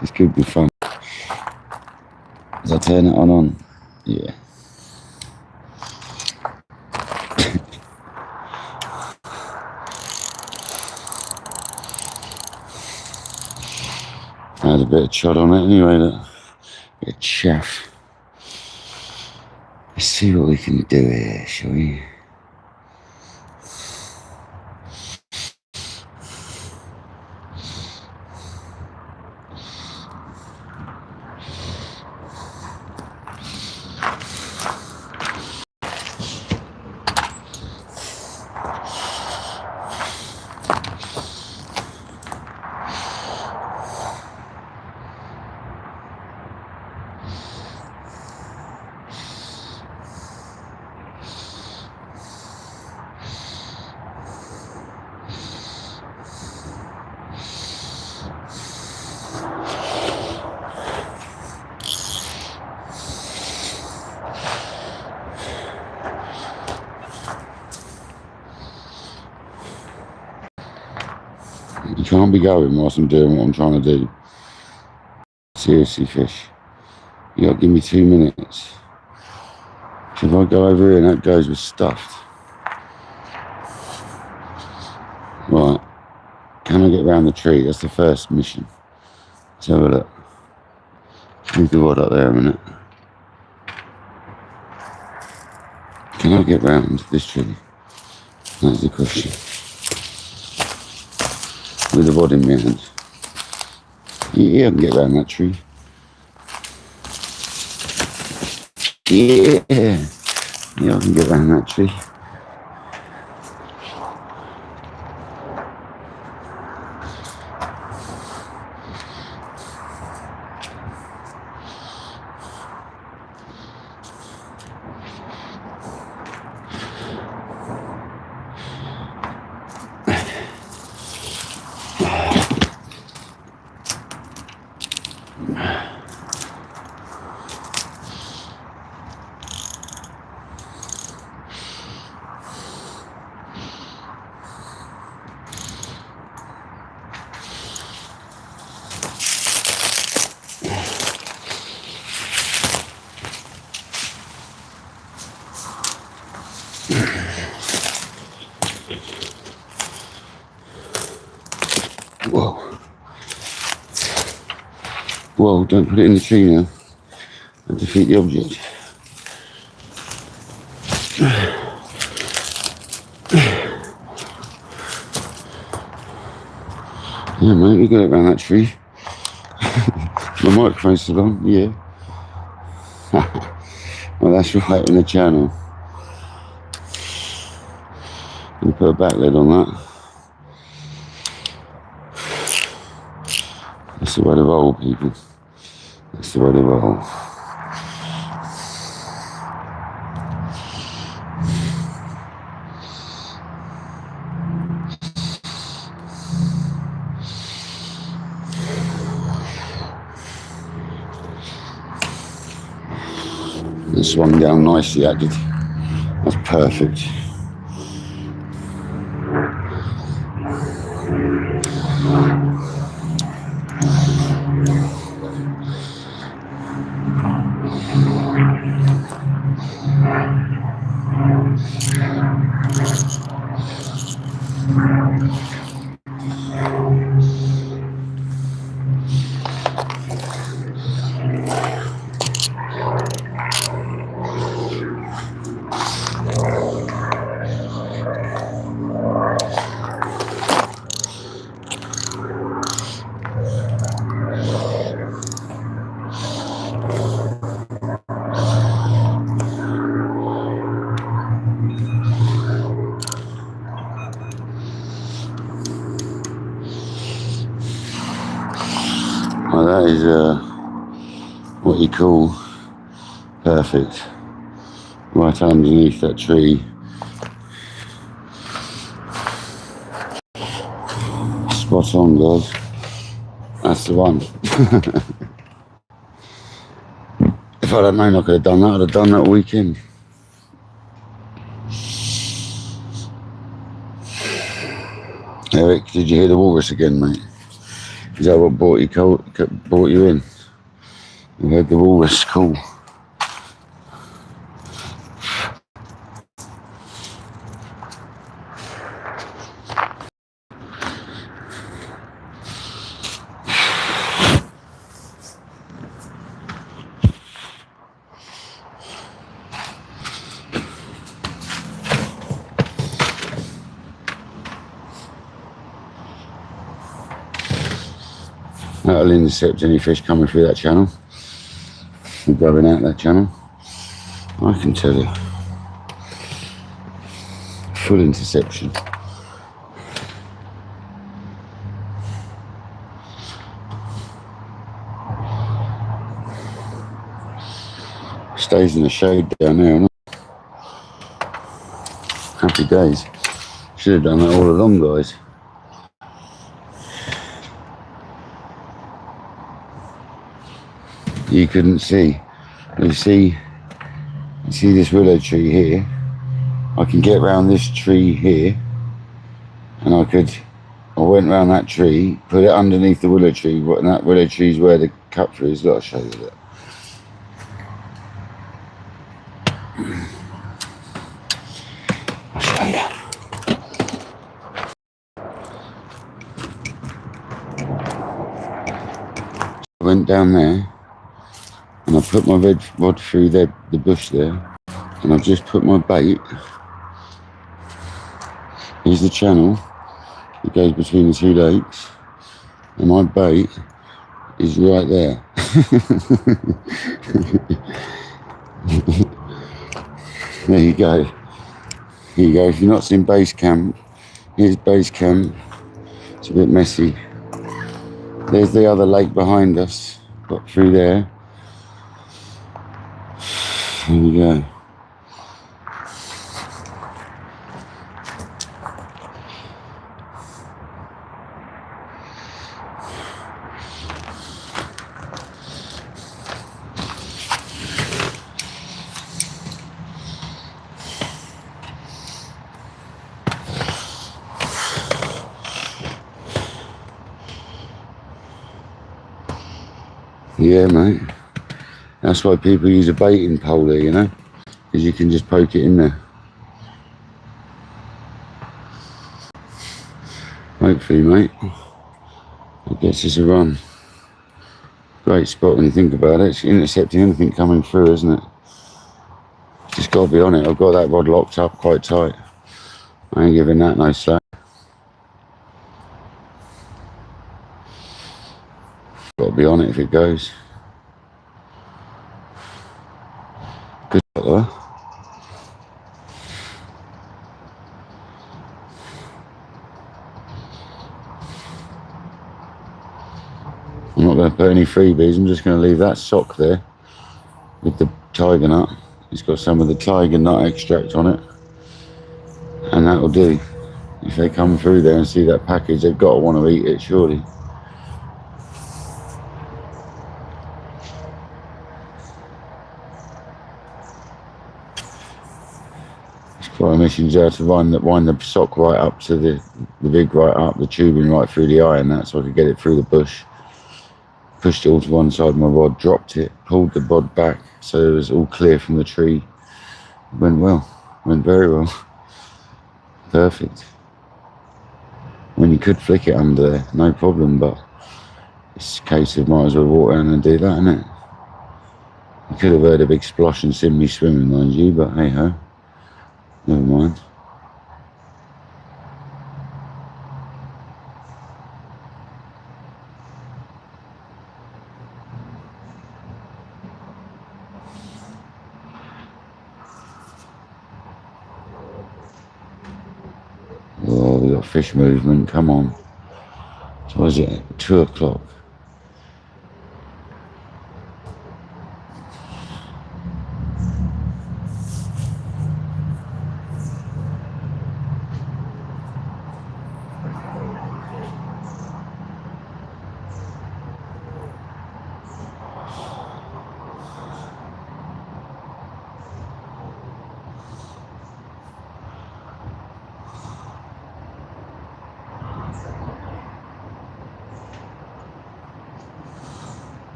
This could be fun. turn it on. Yeah. I had a bit of chod on it anyway, look. A bit of chaff. Let's see what we can do here, shall we? You can't be going whilst I'm doing what I'm trying to do. Seriously, fish. You gotta give me 2 minutes. So if I go over here and that goes with stuffed. Right. Can I get round the tree? That's the first mission. Let's have a look. Leave the rod up there a minute. Can I get round this tree? That's the question. With the rod in my hand. Yeah, I can get round that tree. Yeah. Yeah, I can get round that tree. Whoa. Whoa, don't put it in the tree now. And defeat the object. Yeah, mate, we got it around that tree. My microphone's still on, yeah. Well, that's right in the channel. We'll put a back lid on that. That's the way to roll, people. That's the way to roll. It swung down nicely, that did. That's perfect. Well, that is what you call perfect. Right underneath that tree. Spot on, guys. That's the one. If I'd have known I could have done that, I'd have done that weekend. Eric, did you hear the walrus again, mate? Is that what brought you in? You heard the walrus call. That'll intercept any fish coming through that channel. We're going out that channel. I can tell you. Full interception. Stays in the shade down there. Happy days. Should have done that all along, guys. You couldn't see. You see this willow tree here. I can get around this tree here, and I went around that tree, put it underneath the willow tree, and that willow tree is where the cut through is. Look, I'll show you that. I'll show you. I went down there, and I put my red rod through the bush there, and I've just put my bait. Here's the channel. It goes between the two lakes, and my bait is right there. There you go. Here you go. If you've not seen base camp, here's base camp. It's a bit messy. There's the other lake behind us. Got through there. There you go. Yeah, mate. That's why people use a baiting pole there, you know, because you can just poke it in there. Hopefully, mate, it gets us a run. Great spot when you think about it. It's intercepting anything coming through, isn't it? Just got to be on it. I've got that rod locked up quite tight. I ain't giving that no slack. Got to be on it if it goes. Good shot though. I'm not going to put any freebies. I'm just going to leave that sock there with the tiger nut. It's got some of the tiger nut extract on it, and that'll do. If they come through there and see that package, they've got to want to eat it, surely. Our mission's there to wind the sock right up to the rig right up, the tubing right through the eye and that, so I could get it through the bush. Pushed it all to one side of my rod, dropped it, pulled the rod back so it was all clear from the tree. Went well, went very well. Perfect. I mean, you could flick it under there, no problem, but it's a case of might as well walk around and do that, innit? You could have heard a big splosh and seen me swimming, mind you, but hey ho. Never mind. Oh, we got fish movement, come on. So what is it? 2 o'clock.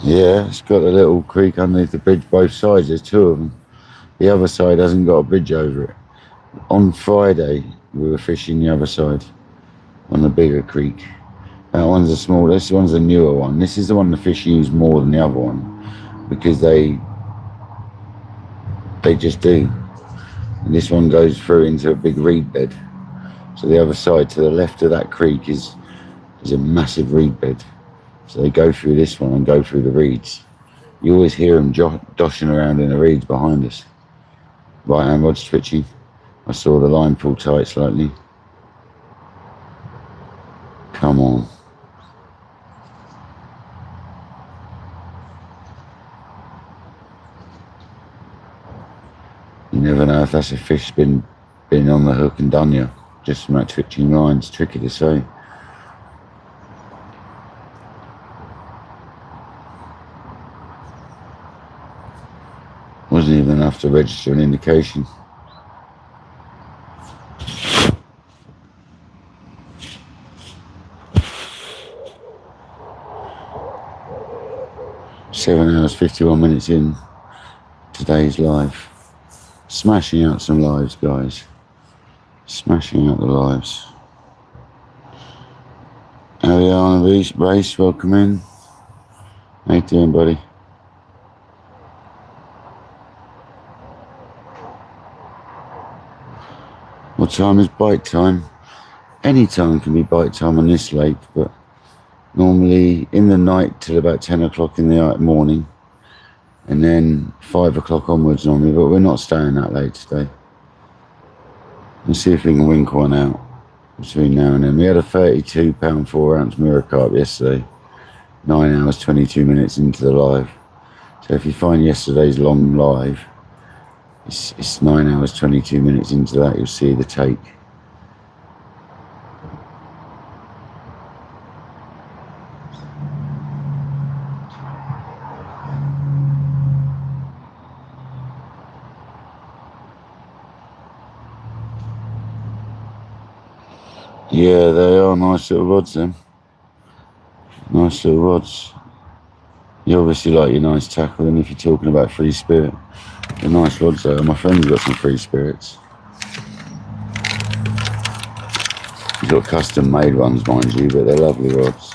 Yeah, it's got a little creek underneath the bridge both sides. There's 2 of them. The other side hasn't got a bridge over it. On Friday, we were fishing the other side on the bigger creek. That one's a small, this one's a newer one. This is the one the fish use more than the other one because they just do. And this one goes through into a big reed bed. So the other side to the left of that creek is is a massive reed bed. So they go through this one and go through the reeds. You always hear them doshing around in the reeds behind us. Right hand rod's twitching. I saw the line pull tight slightly. Come on. You never know if that's a fish been on the hook and done you. Just from that twitching line. It's tricky to say. Wasn't even enough to register an indication. Seven hours, 51 minutes in today's live. Smashing out some lives, guys. Smashing out the lives. How are you on the race? Welcome in. How you doing, buddy? What time is bite time? Any time can be bite time on this lake, but normally in the night till about 10 o'clock in the morning, and then 5 o'clock onwards normally, but we're not staying that late today. Let's see if we can wink one out between now and then. We had a 32-pound 4-ounce mirror carp yesterday, 9 hours 22 minutes into the live. So if you find yesterday's long live, it's 9 hours 22 minutes into that, you'll see the take. Yeah, they are nice little rods then. Nice little rods. You obviously like your nice tackle, and if you're talking about free spirit, they're nice rods though. My friend's got some free spirits. He's got custom made ones, mind you, but they're lovely rods.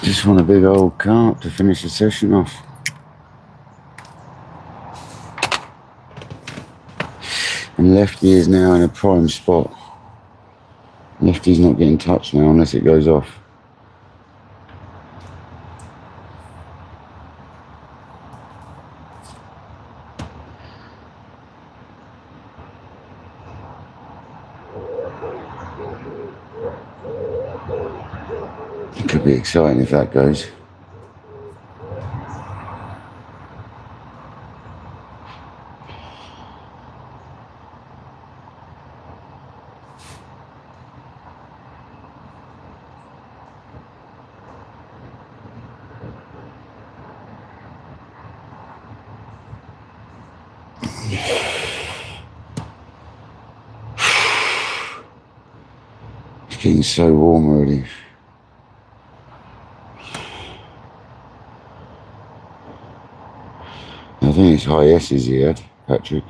Just want a big old carp to finish the session off. And Lefty is now in a prime spot. Lefty's not getting touched now unless it goes off. It could be exciting if that goes. It's getting so warm already. I think it's high S's he had, Patrick.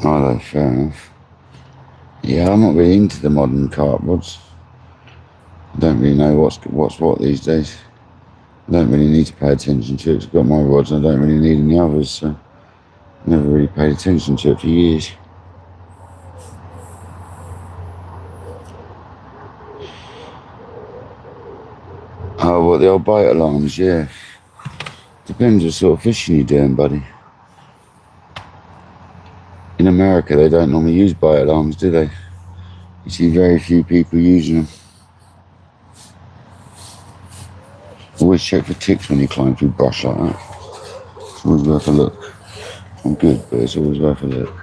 Oh, fair enough. Yeah, I'm not really into the modern carp rods. I don't really know what's what these days. I don't really need to pay attention to it. I've got my rods and I don't really need any others, so I never really paid attention to it for years. Oh, what, the old bite alarms, yeah. Depends what sort of fishing you're doing, buddy. In America, they don't normally use bite alarms, do they? You see very few people using them. Always check for ticks when you climb through brush like that. It's always worth a look. I'm good, but it's always worth a look.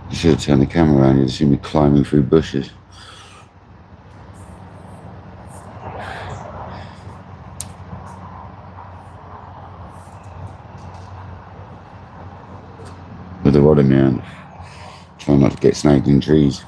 You should have turned the camera around, you'd see me climbing through bushes. With the rod in my hand. Trying not to get snagged in trees.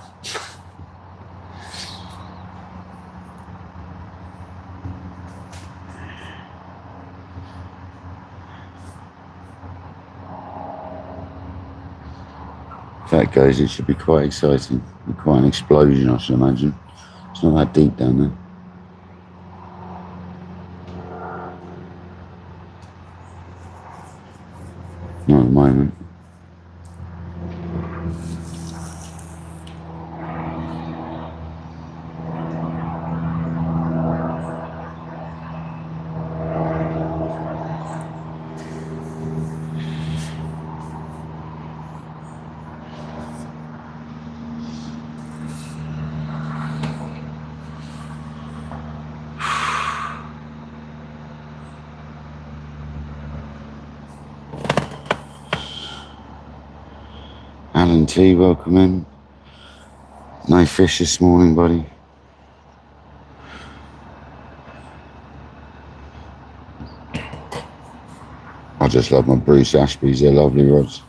If that goes, it should be quite exciting. Be quite an explosion, I should imagine. It's not that deep down there. Not at the moment. Alan T, welcome in. No fish this morning, buddy. I just love my Bruce Ashbys, they're lovely rods.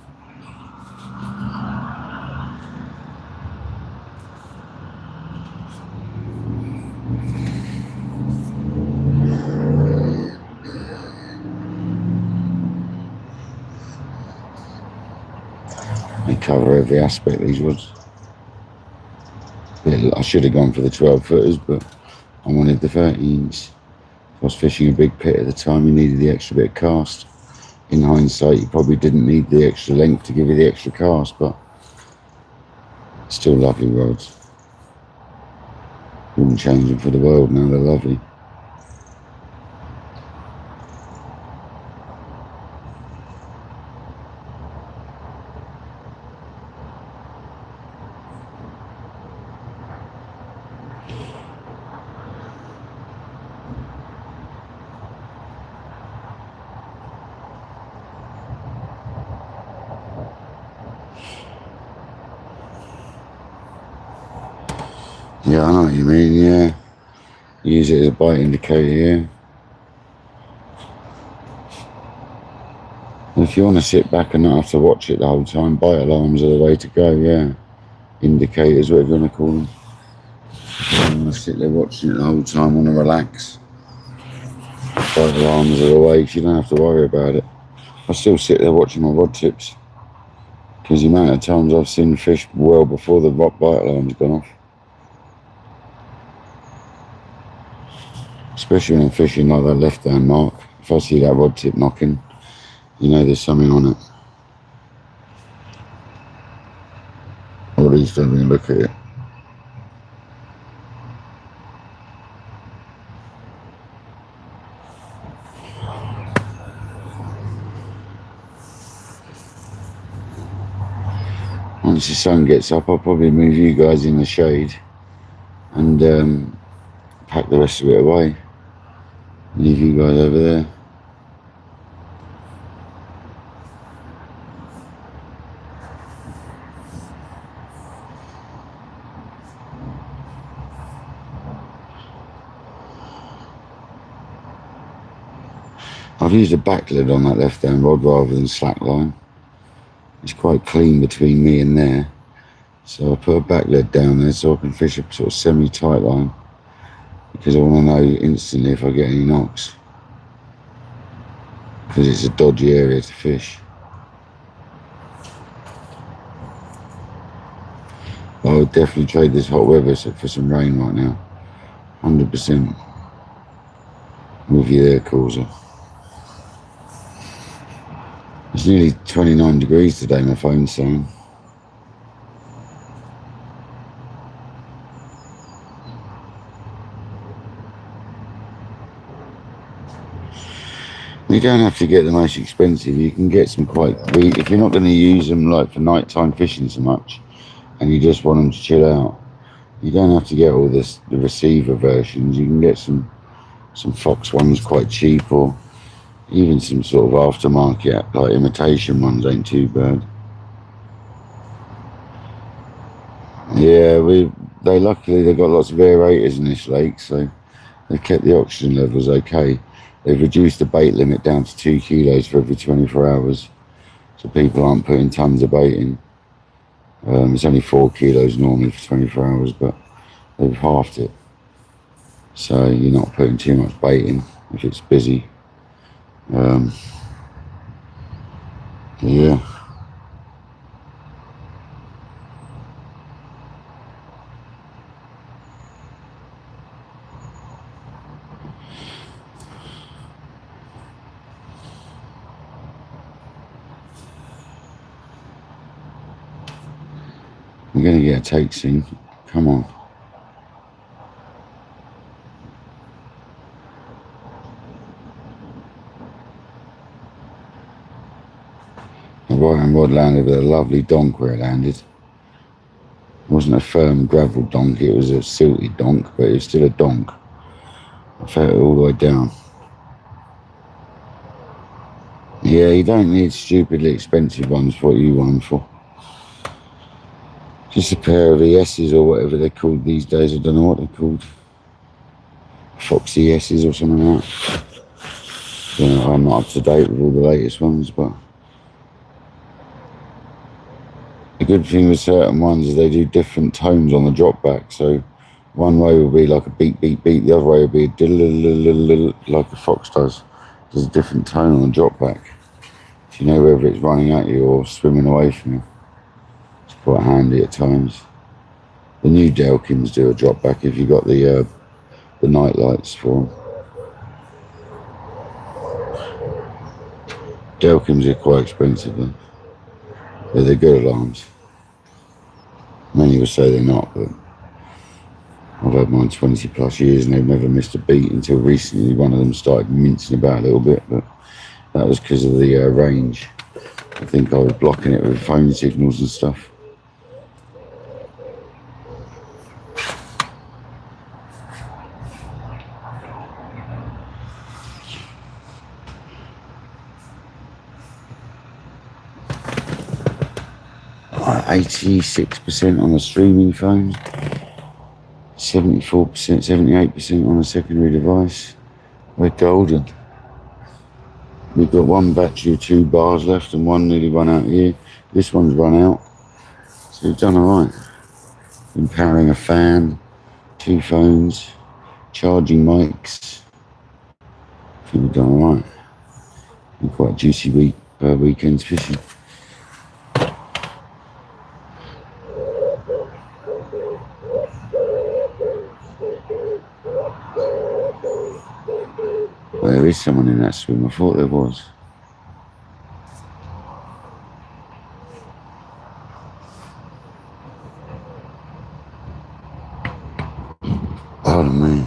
They cover every aspect, these rods. I should have gone for the 12 footers, but I wanted the 13s. If I was fishing a big pit at the time, you needed the extra bit of cast. In hindsight, you probably didn't need the extra length to give you the extra cast, but still lovely rods. Wouldn't change them for the world now, they're lovely. Yeah, I know what you mean, yeah. Use it as a bite indicator, yeah. And if you want to sit back and not have to watch it the whole time, bite alarms are the way to go, yeah. Indicators, whatever you want to call them. If you don't want to sit there watching it the whole time, want to relax. Bite alarms are the way, so you don't have to worry about it. I still sit there watching my rod tips. Because the amount of times I've seen fish well before the bite alarm's gone off. Especially when I'm fishing like that left-hand mark. If I see that rod tip knocking, you know there's something on it. Or at least don't even look at it. Once the sun gets up, I'll probably move you guys in the shade and pack the rest of it away. Leave you guys over there. I've used a back lead on that left hand rod rather than slack line. It's quite clean between me and there. So I put a back lead down there so I can fish a sort of semi-tight line, because I want to know instantly if I get any knocks, because it's a dodgy area to fish. I would definitely trade this hot weather for some rain right now. 100%. With you there, Causer. It's nearly 29 degrees today, my phone's saying. You don't have to get the most expensive. You can get some quite... If you're not going to use them like for nighttime fishing so much, and you just want them to chill out, you don't have to get all the receiver versions. You can get some Fox ones quite cheap, or even some sort of aftermarket, like imitation ones ain't too bad. Yeah, luckily they've got lots of aerators in this lake, so they've kept the oxygen levels okay. They've reduced the bait limit down to 2 kilos for every 24 hours, so people aren't putting tons of bait in. It's only 4 kilos normally for 24 hours, but they've halved it, so you're not putting too much bait in if it's busy. Yeah. We're going to get a take soon. Come on. The right hand rod landed with a lovely donk where it landed. It wasn't a firm gravel donk, it was a silty donk, but it was still a donk. I felt it all the way down. Yeah, you don't need stupidly expensive ones for what you want them for. Just a pair of ESs or whatever they're called these days. I don't know what they're called. Fox ESs or something like that. You know, I'm not up to date with all the latest ones, but the good thing with certain ones is they do different tones on the drop back. So one way will be like a beep, beep, beep. The other way will be a diddle, like a Fox does. There's a different tone on the drop back. So you know whether it's running at you or swimming away from you. It's quite handy at times. The new Delkins do a drop back if you got the night lights for them. Delkins are quite expensive though. They're good alarms. Many will say they're not, but I've had mine 20 plus years and they've never missed a beat until recently. One of them started mincing about a little bit, but that was because of the range. I think I was blocking it with phone signals and stuff. Right, 86% on the streaming phone, 74%, 78% on a secondary device. We're golden. We've got one battery of 2 bars left and one nearly run out here. This one's run out, so we've done all right. Been powering a fan, 2 phones, charging mics. I think we've done all right. Been quite a juicy week, weekends fishing. Well, there is someone in that swim. I thought there was. Pardon me.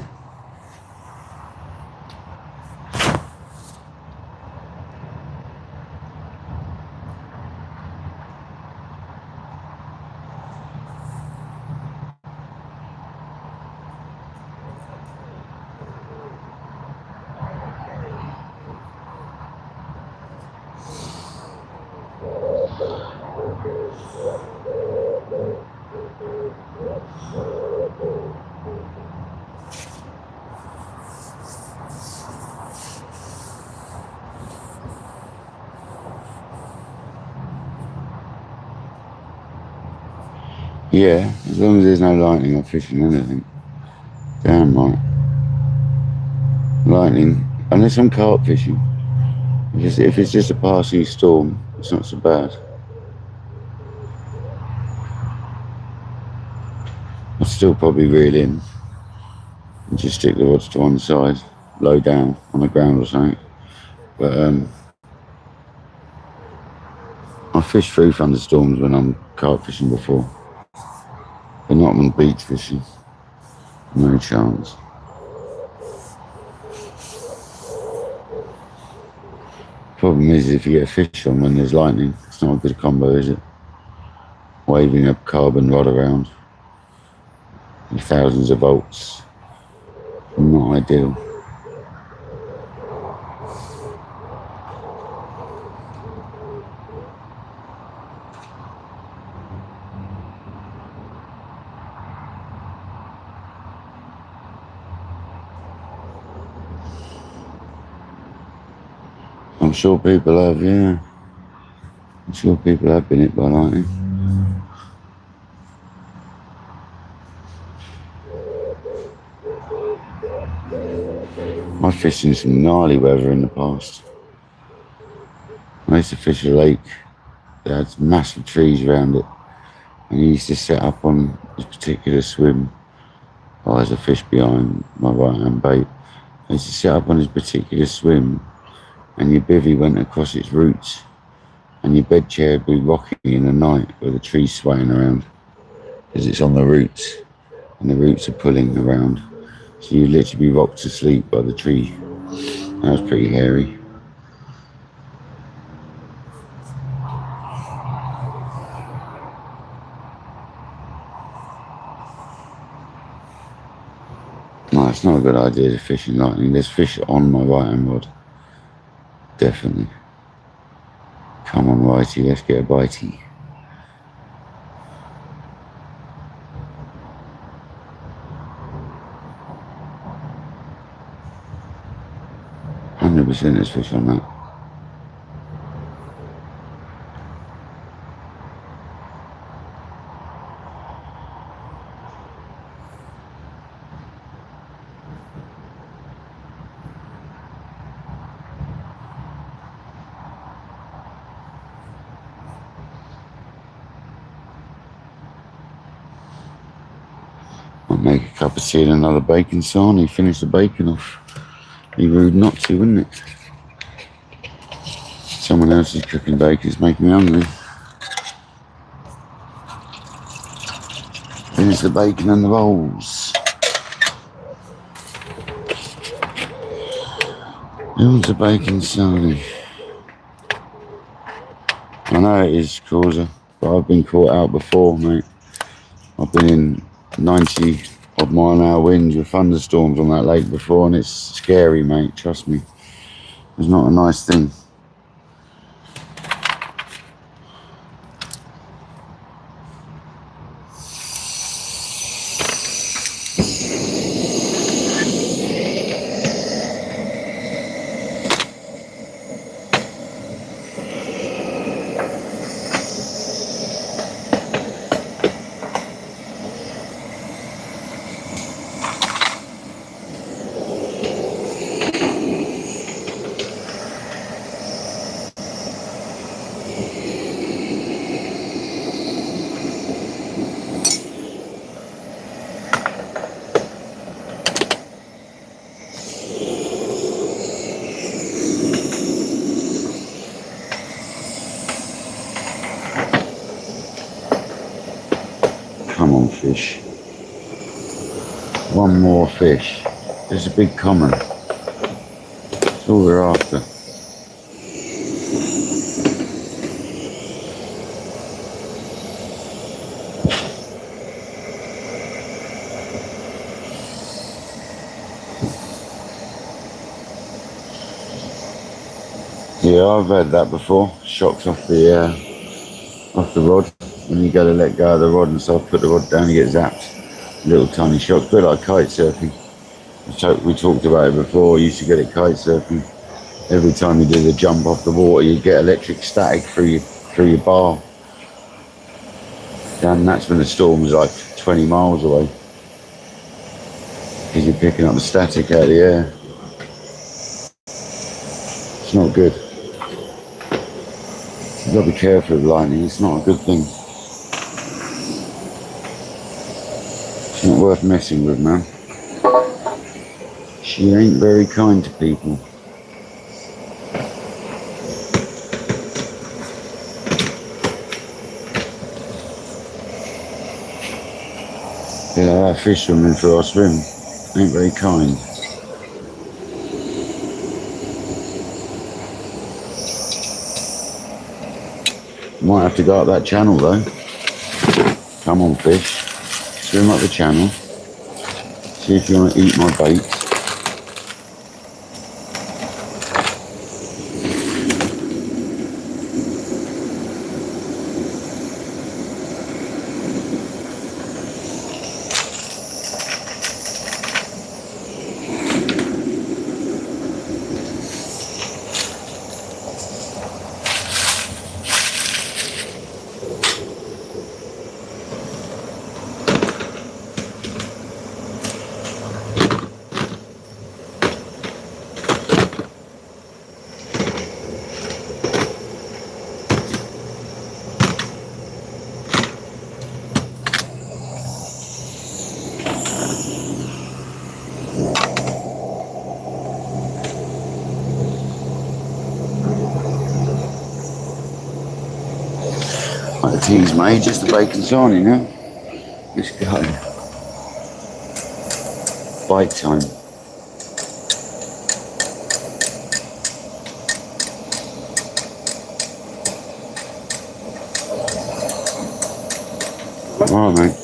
Yeah, as long as there's no lightning or fishing anything. Damn right. Lightning, unless I'm carp fishing. If it's just a passing storm, it's not so bad. I'll still probably reel in and just stick the rods to one side, low down on the ground or something. But I've fished through thunderstorms when I'm carp fishing before, but not on beach fishing. No chance. Problem is, if you get a fish on when there's lightning, it's not a good combo, is it? Waving a carbon rod around with thousands of volts. Not ideal. I'm sure people have, yeah. I'm sure people have been hit by lightning. I've fished in some gnarly weather in the past. I used to fish a lake that had massive trees around it, and he used to set up on this particular swim. Oh, there's a fish behind my right hand bait. I used to set up on this particular swim, and your bivvy went across its roots, and your bed chair would be rocking in the night with the trees swaying around, because it's on the roots, and the roots are pulling around. So you literally be rocked to sleep by the tree. That was pretty hairy. No, it's not a good idea to fish in lightning. There's fish on my right hand rod. Definitely. Come on, righty, let's get a bitey. %, there's fish on that. I'll make a cup of tea and another bacon sarnie, finish the bacon off. Be rude not to, wouldn't it? Someone else is cooking bacon, it's making me hungry. Finish the bacon and the rolls. Who wants a bacon sarnie? I know it is, Causer, but I've been caught out before, mate. I've been in 90 odd mile an hour winds with thunderstorms on that lake before, and it's scary, mate, trust me. It's not a nice thing. Come on, fish. One more fish. There's a big common. That's all we're after. Yeah, I've had that before. Shocks off the rod. When you go to let go of the rod and so put the rod down, you get zapped. Little tiny shocks, a bit like kite surfing. We talked about it before. You used to get it kite surfing. Every time you did a jump off the water, you get electric static through your bar. And that's when the storm was like 20 miles away. Because you're picking up the static out of the air. It's not good. You've got to be careful with lightning. It's not a good thing. It's not worth messing with, man. She ain't very kind to people. Yeah, our fish swimming for our swim. Ain't very kind. Might have to go up that channel though. Come on, fish. Swim up the channel. See if you want to eat my bait. Like the tea's made, just the bacon's on, you know? Let's go. Bite time. Alright, mate.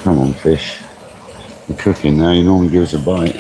Come on, fish. You're cooking now, you normally give us a bite.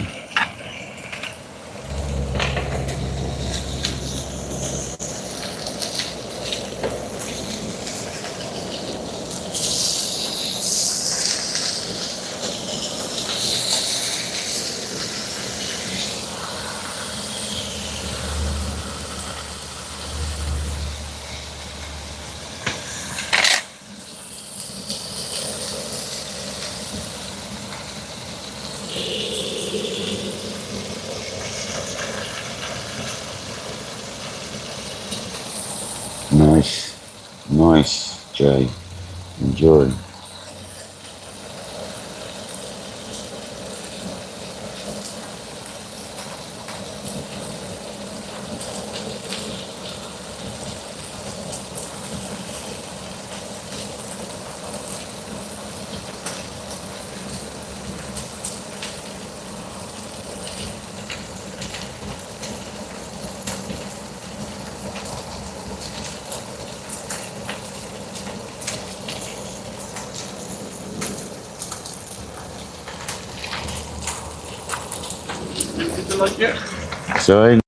Nice. Nice, Jay. Enjoy. So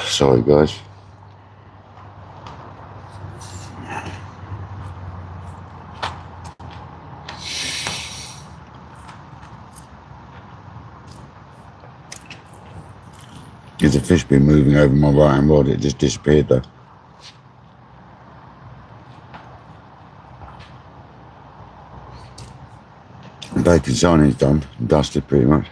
Sorry guys. There's a fish been moving over my right hand rod, it just disappeared though. The bacon signing's done, dusted pretty much.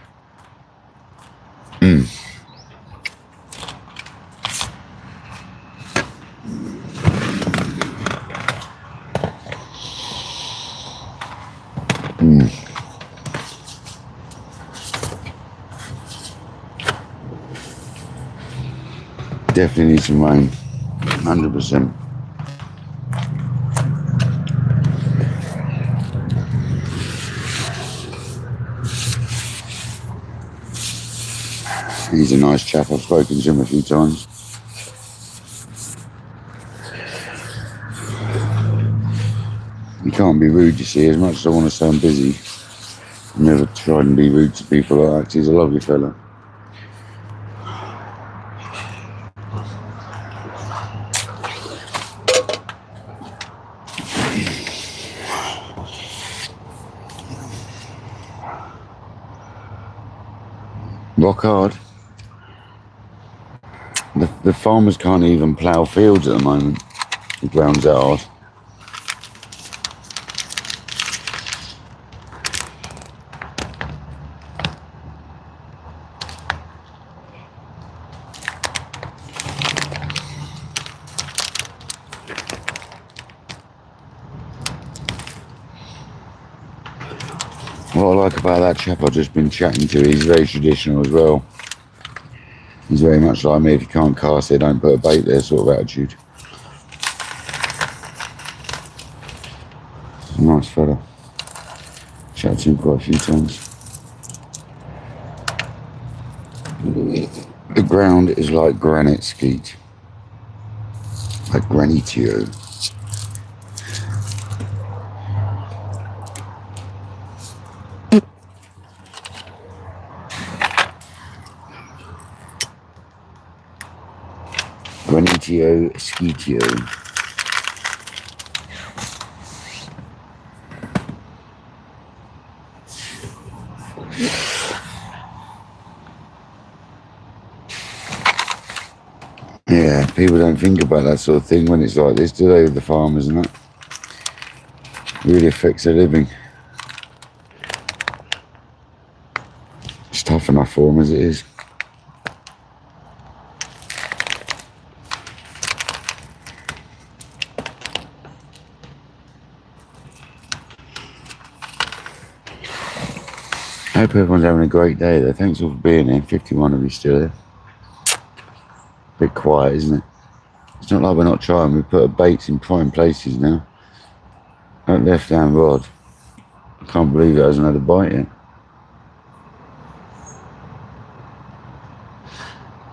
Definitely need some rain, 100%. He's a nice chap, I've spoken to him a few times. You can't be rude, you see, as much as I want to say I'm busy. I never try and be rude to people like that, he's a lovely fella. Rock hard. The farmers can't even plough fields at the moment. The ground's that hard. What I like about that chap I've just been chatting to, he's very traditional as well. He's very much like me, if you can't cast it, don't put a bait there sort of attitude. He's a nice fella. Chatted to him quite a few times. The ground is like granite skeet. Like granitio. Granitio skeetio. Yeah, people don't think about that sort of thing when it's like this, do they, with the farmers and that? It really affects their living. It's tough enough for them as it is. I hope everyone's having a great day though. Thanks all for being here. 51 of you still there. Bit quiet, isn't it? It's not like we're not trying. We've put our baits in prime places now. That left hand rod, I can't believe it hasn't had a bite yet.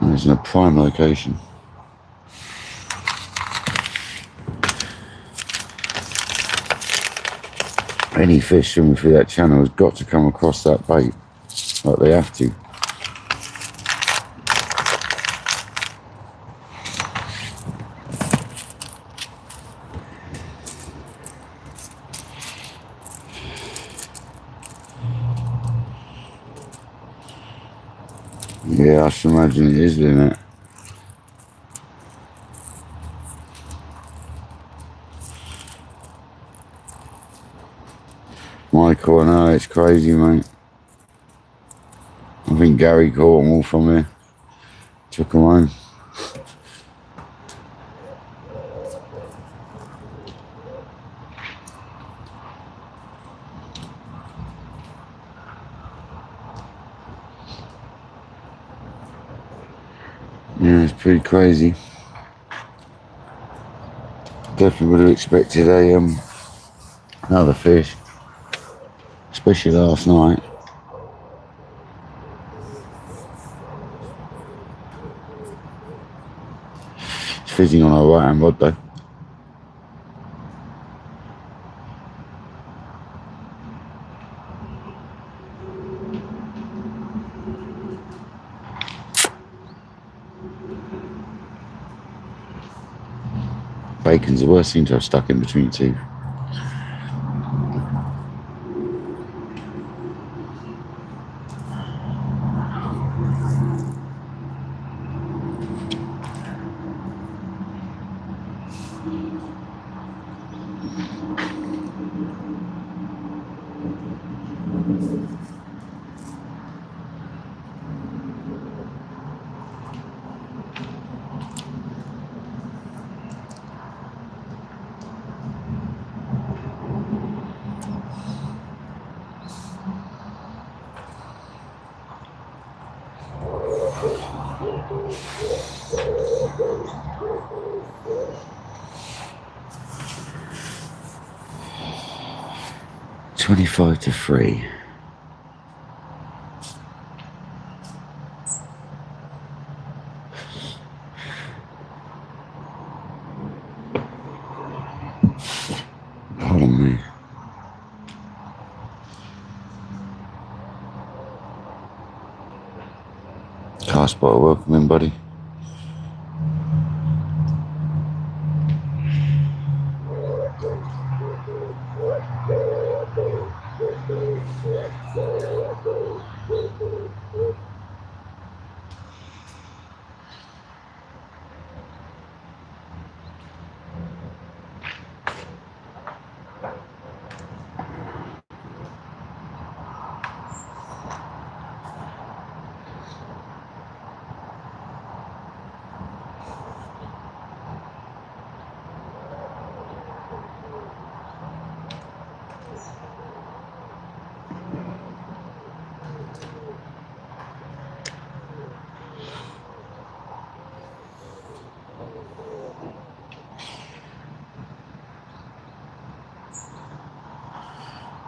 And it's in a prime location. Any fish swimming through that channel has got to come across that bait, like they have to. Yeah, I should imagine it is doing that. Michael, no, it's crazy, mate. I think Gary caught them all from here. Took them home. Yeah, it's pretty crazy. Definitely would have expected another fish, especially last night. It's fizzing on our right hand rod though. Bacon's the worst thing to have stuck in between your teeth. $25 to $3. Pardon me. Car spotter, welcome in, buddy.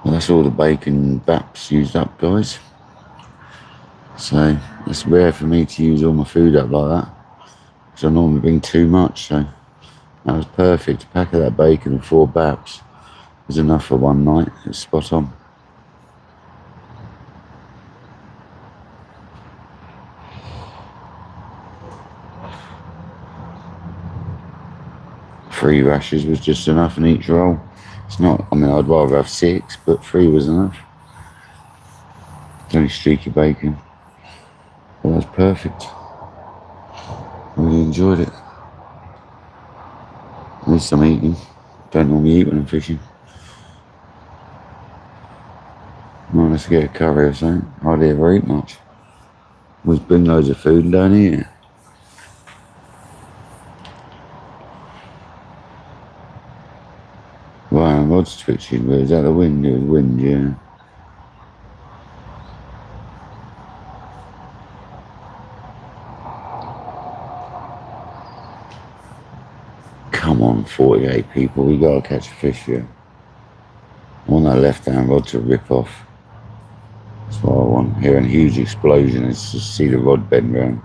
Well, that's all the bacon baps used up, guys. So it's rare for me to use all my food up like that, because I normally bring too much. So that was perfect. A pack of that bacon and 4 baps was enough for one night. It's spot on. Three rashers was just enough in each roll. It's not, I mean, I'd rather have 6, but 3 was enough. It's only streaky bacon. But that was perfect. Really enjoyed it. At least I'm eating. Don't normally eat when I'm fishing. Well, let's get a curry or something. Hardly ever eat much. Always bring loads of food and don't eat it. Wow, rod's twitching, but is that the wind? It was wind, yeah. Come on, 48 people, we gotta catch a fish here. I want that left-hand rod to rip off. That's what I want. Hearing a huge explosion, it's just see the rod bend round.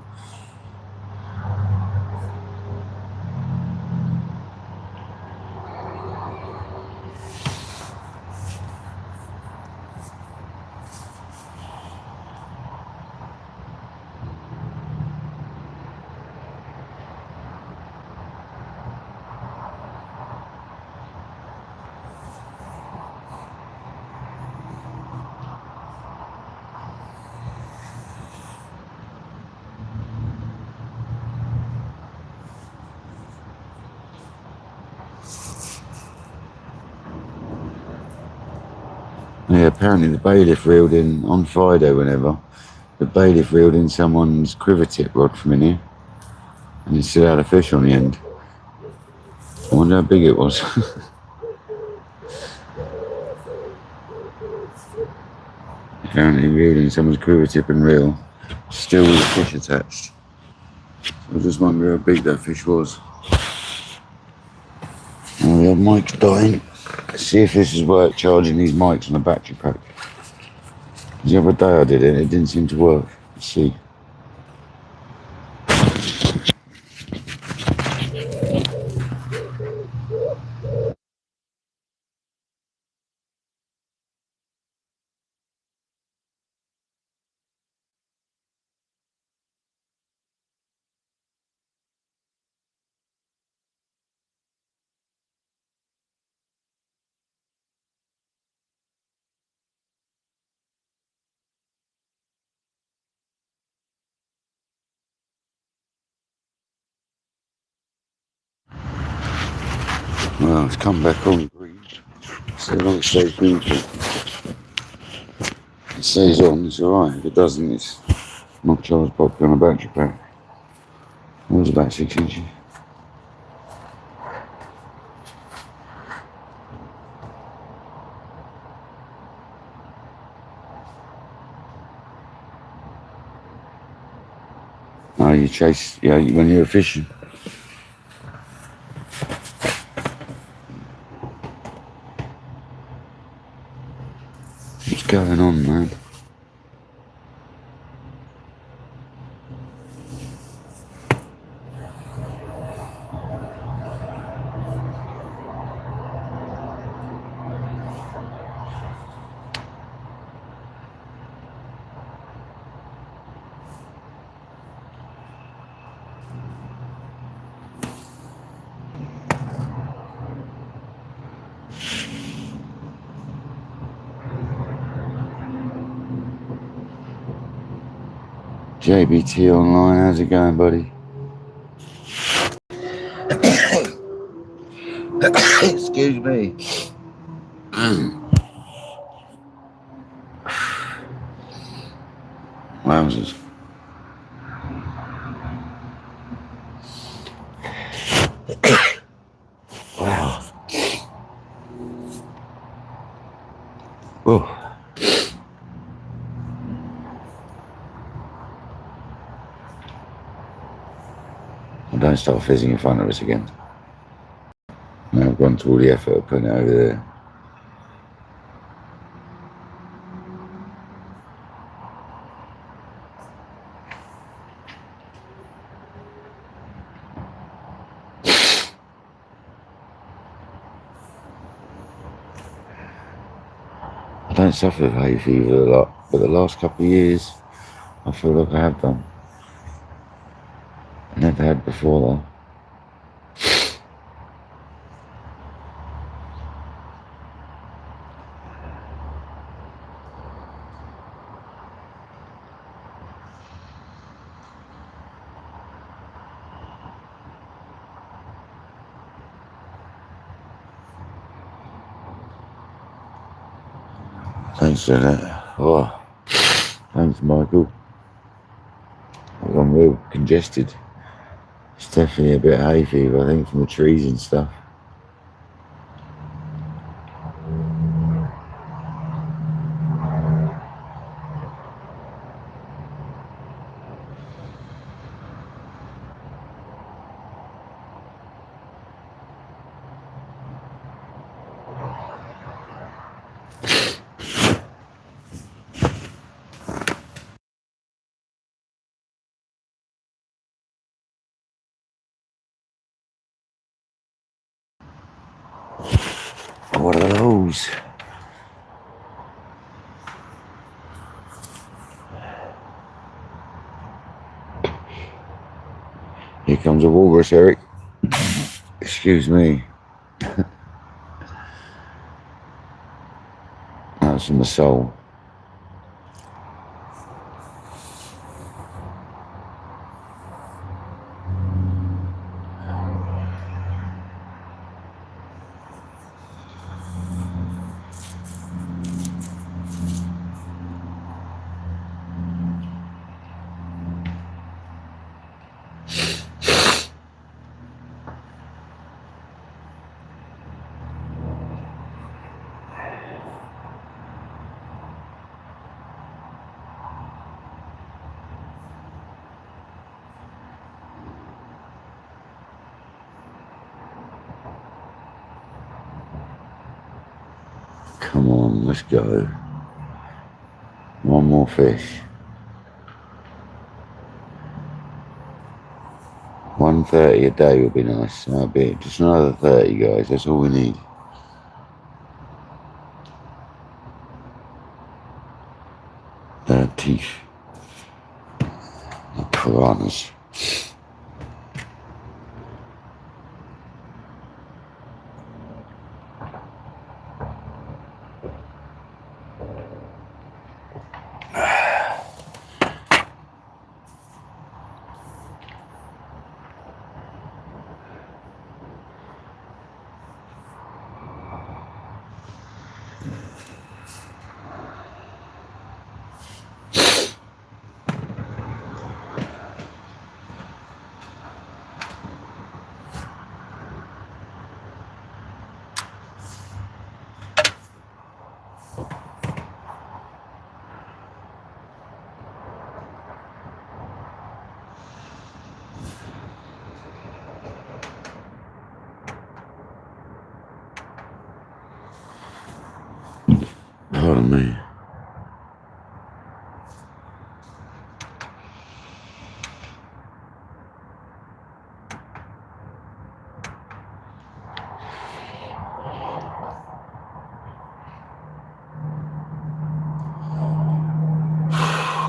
Yeah, apparently the bailiff reeled in, on Friday whenever, the bailiff reeled in someone's quiver tip rod from in here, and he still had a fish on the end. I wonder how big it was. Apparently reeled in someone's quiver tip and reel, still with a fish attached. So I just wonder how big that fish was. Oh, the mic's dying. Let's see if this is work, charging these mics on the battery pack. The other day I did it, it didn't seem to work. Let's see. Well, it's come back on green. So long as it stays green for it stays on, it's alright. If it doesn't, it's not charged properly on a battery pack. It was about 6 inches. Oh, you chase, yeah, when you're fishing. What's going on, man? JBT online, how's it going, buddy? Excuse me. Wowzers. Wow. Oh. Don't start fizzing in front of us again. Now I've gone to all the effort of putting it over there. I don't suffer with hay fever a lot, but the last couple of years, I feel like I have done. I never had before though. Thanks for that. Oh, thanks, Michael. I'm real congested. It's definitely a bit of hay fever, I think, from the trees and stuff. What are those? Here comes a walrus, Eric. Excuse me. That's from the soul. Come on, let's go. One more fish. 130 a day would be nice. That'll be just another 30, guys. That's all we need. Teeth. Piranhas. me.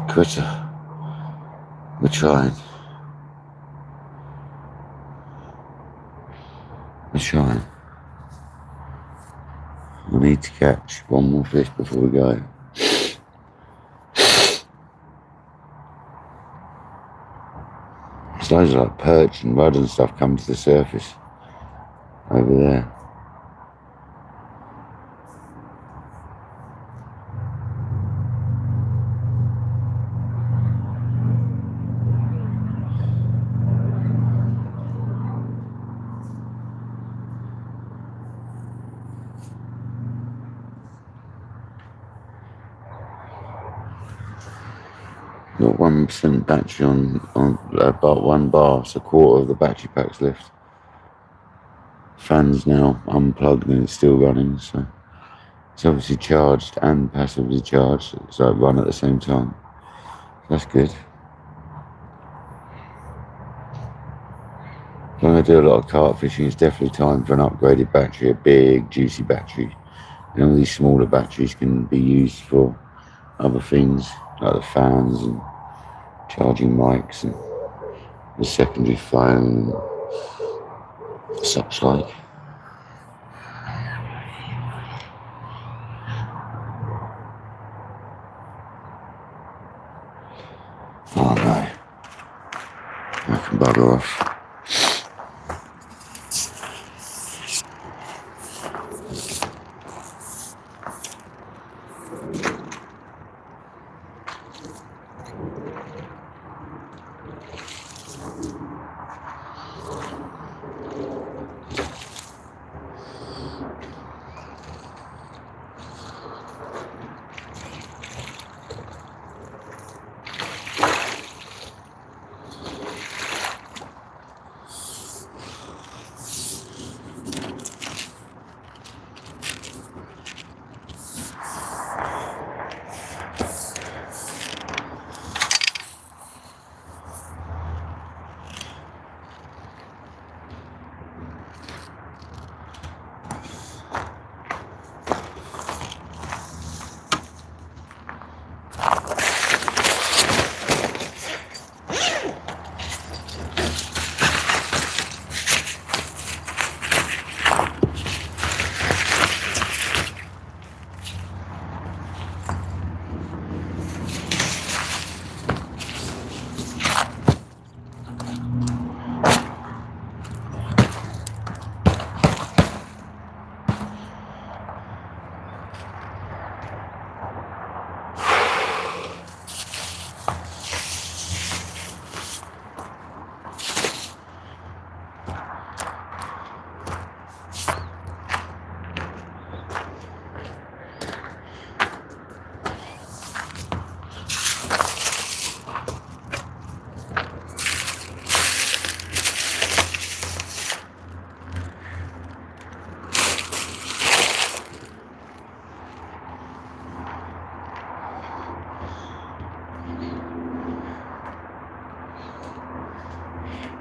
Critter. We're trying. We're trying. I need to catch one more fish before we go. There's loads of like perch and rudd and stuff come to the surface over there. Got 1% battery on about 1 bar, so a quarter of the battery pack's left. Fan's now unplugged and it's still running, so it's obviously charged and passively charged, so it run at the same time. That's good. When I do a lot of carp fishing, it's definitely time for an upgraded battery, a big juicy battery. And all these smaller batteries can be used for other things, like the fans and charging mics and the secondary phone and such like. Oh no, I can bugger off.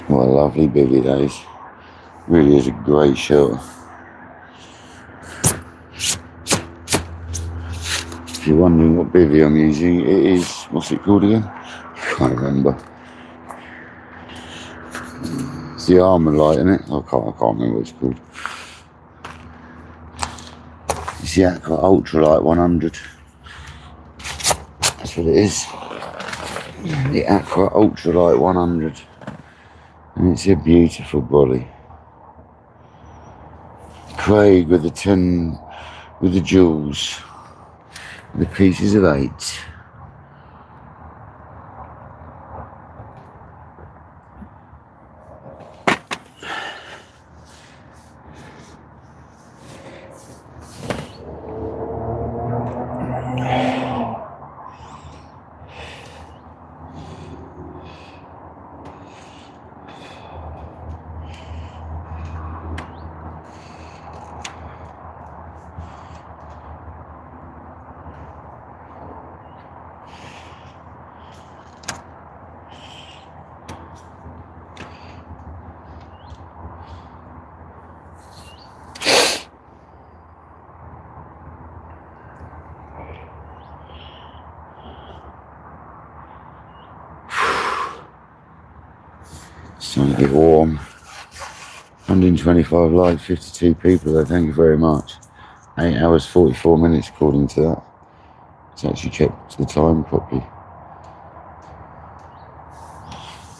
What a lovely bivvy that is. Really is a great shot. If you're wondering what bivvy I'm using, it is, what's it called again? I can't remember. It's the Armour Light, isn't it? I can't remember what it's called. It's the Aqua Ultralight 100. That's what it is. The Aqua Ultralight 100. And it's a beautiful brolly. Craig with the 10, with the jewels, the pieces of 8. Starting to get warm. 125 likes, 52 people there, thank you very much. 8 hours 44 minutes according to that. It's actually checked the time properly.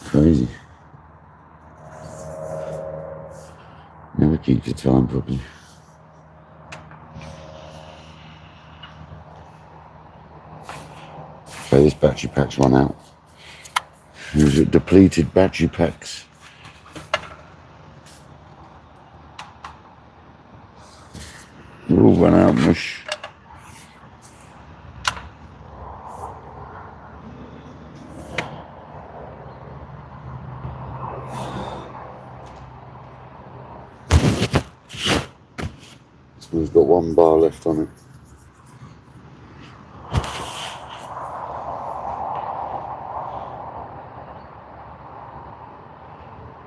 Crazy. Never keeps the time properly. Okay, this battery pack's run out. These are depleted battery packs. They're all run out, mush. So we've got one bar left on it.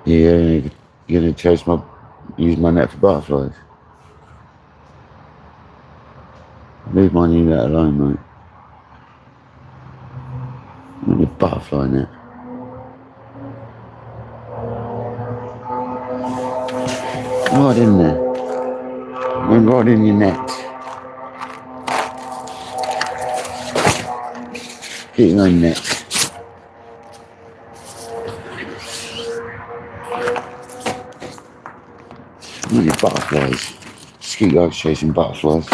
Yeah, you're gonna use my net for butterflies. Leave my new net alone, mate. I want a butterfly net. Right in there. Went right in your net. Get your own net. I want your butterflies. Skeet likes chasing butterflies.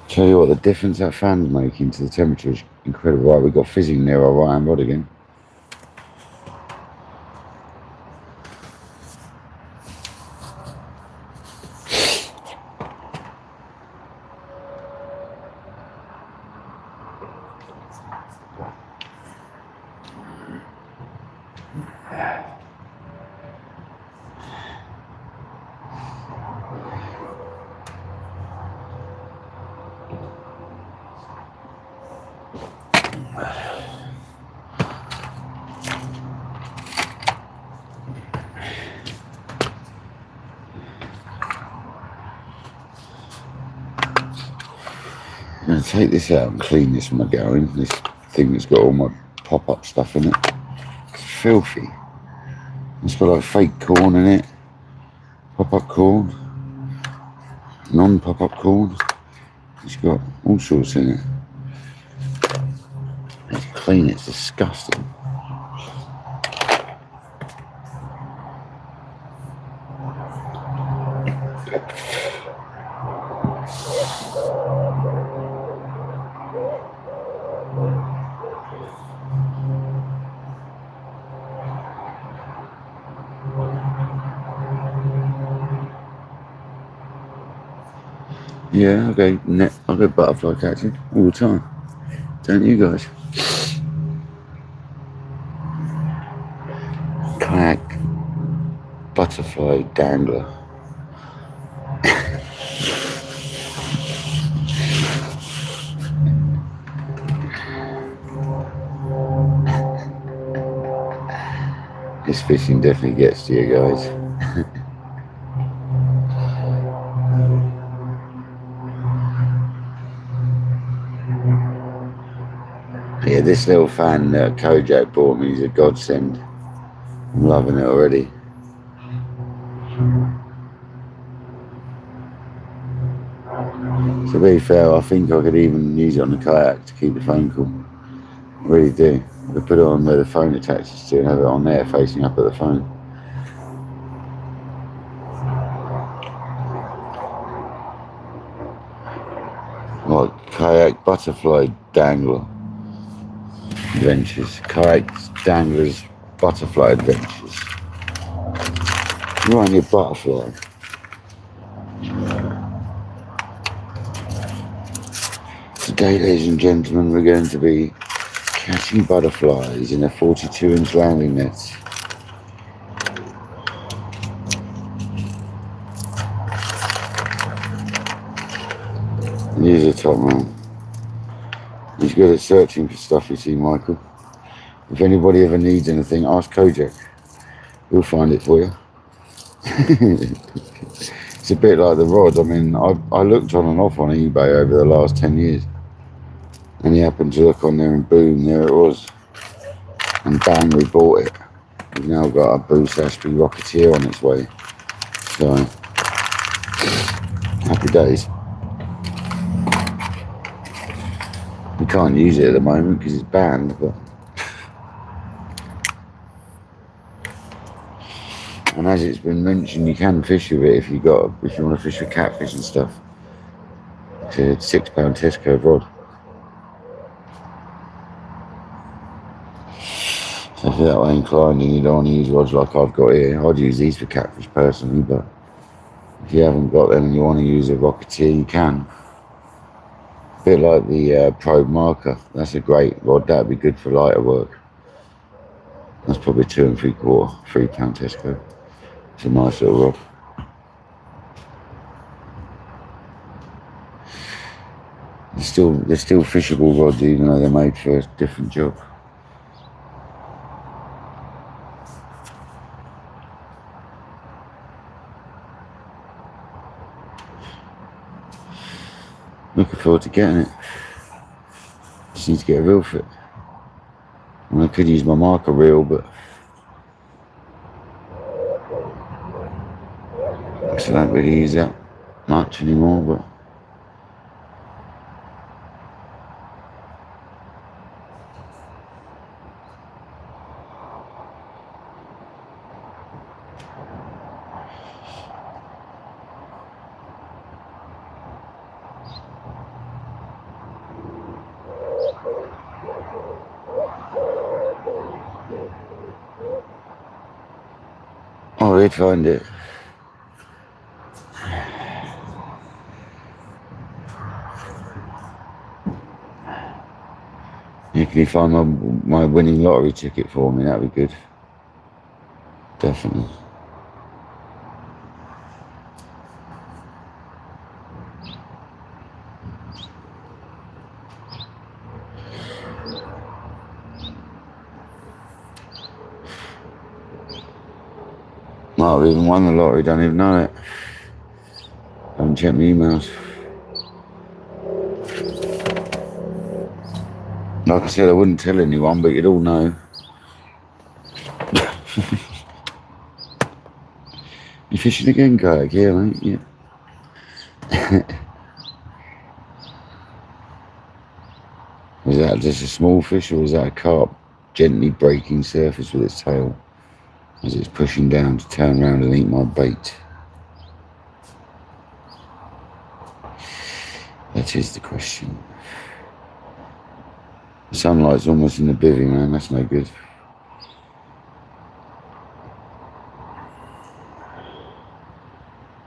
Tell you what, the difference that fan's making to the temperature is incredible. Right, we've got fizzing near our right hand rod again. I'm going to take this out and clean this when I go in. This thing that's got all my pop-up stuff in it. It's filthy. It's got like fake corn in it. Pop-up corn. Non-pop-up corn. It's got all sorts in it. It's clean, it's disgusting. Yeah, I go butterfly catching all the time. Don't you guys? Kayak butterfly dangler. This fishing definitely gets to you guys. Yeah, this little fan that Kojak bought me is a godsend. I'm loving it already. To be fair, I think I could even use it on the kayak to keep the phone cool. I really do. I could put it on where the phone attaches to and have it on there facing up at the phone. Like kayak butterfly dangler adventures. KayakDangler's butterfly adventures. You're on your butterfly. Today, ladies and gentlemen, we're going to be catching butterflies in a 42-inch landing net. He's a top man. He's good at searching for stuff, you see, Michael. If anybody ever needs anything, ask Kojak. He'll find it for you. It's a bit like the rod. I mean, I looked on and off on eBay over the last 10 years. And he happened to look on there and boom, there it was. And bang, we bought it. We've now got a Bruce Ashby Rocketeer on its way. So, happy days. We can't use it at the moment because it's banned, but... And as it's been mentioned, you can fish with it if you want to fish with catfish and stuff. It's a £6 Tesco rod. So if you're that way inclined and you don't want to use rods like I've got here, I'd use these for catfish personally, but if you haven't got them and you want to use a Rocketeer, you can. A bit like the probe marker. That's a great rod. That'd be good for lighter work. That's probably 2 3/4, £3 Tesco. It's a nice little rod. They're still fishable rods, even though they're made for a different job. Looking forward to getting it. Just need to get a reel fit. And I could use my marker reel, but I don't really use that much anymore. But oh, we'd find it. Can you find my winning lottery ticket for me? That'd be good. Definitely. Might have even won the lottery, don't even know it. Haven't checked my emails. Like I said, I wouldn't tell anyone, but you'd all know. You fishing again, kayak? Yeah, mate, yeah. Was that just a small fish, or was that a carp gently breaking surface with its tail as it's pushing down to turn around and eat my bait? That is the question. The sunlight's almost in the bivvy, man. That's no good.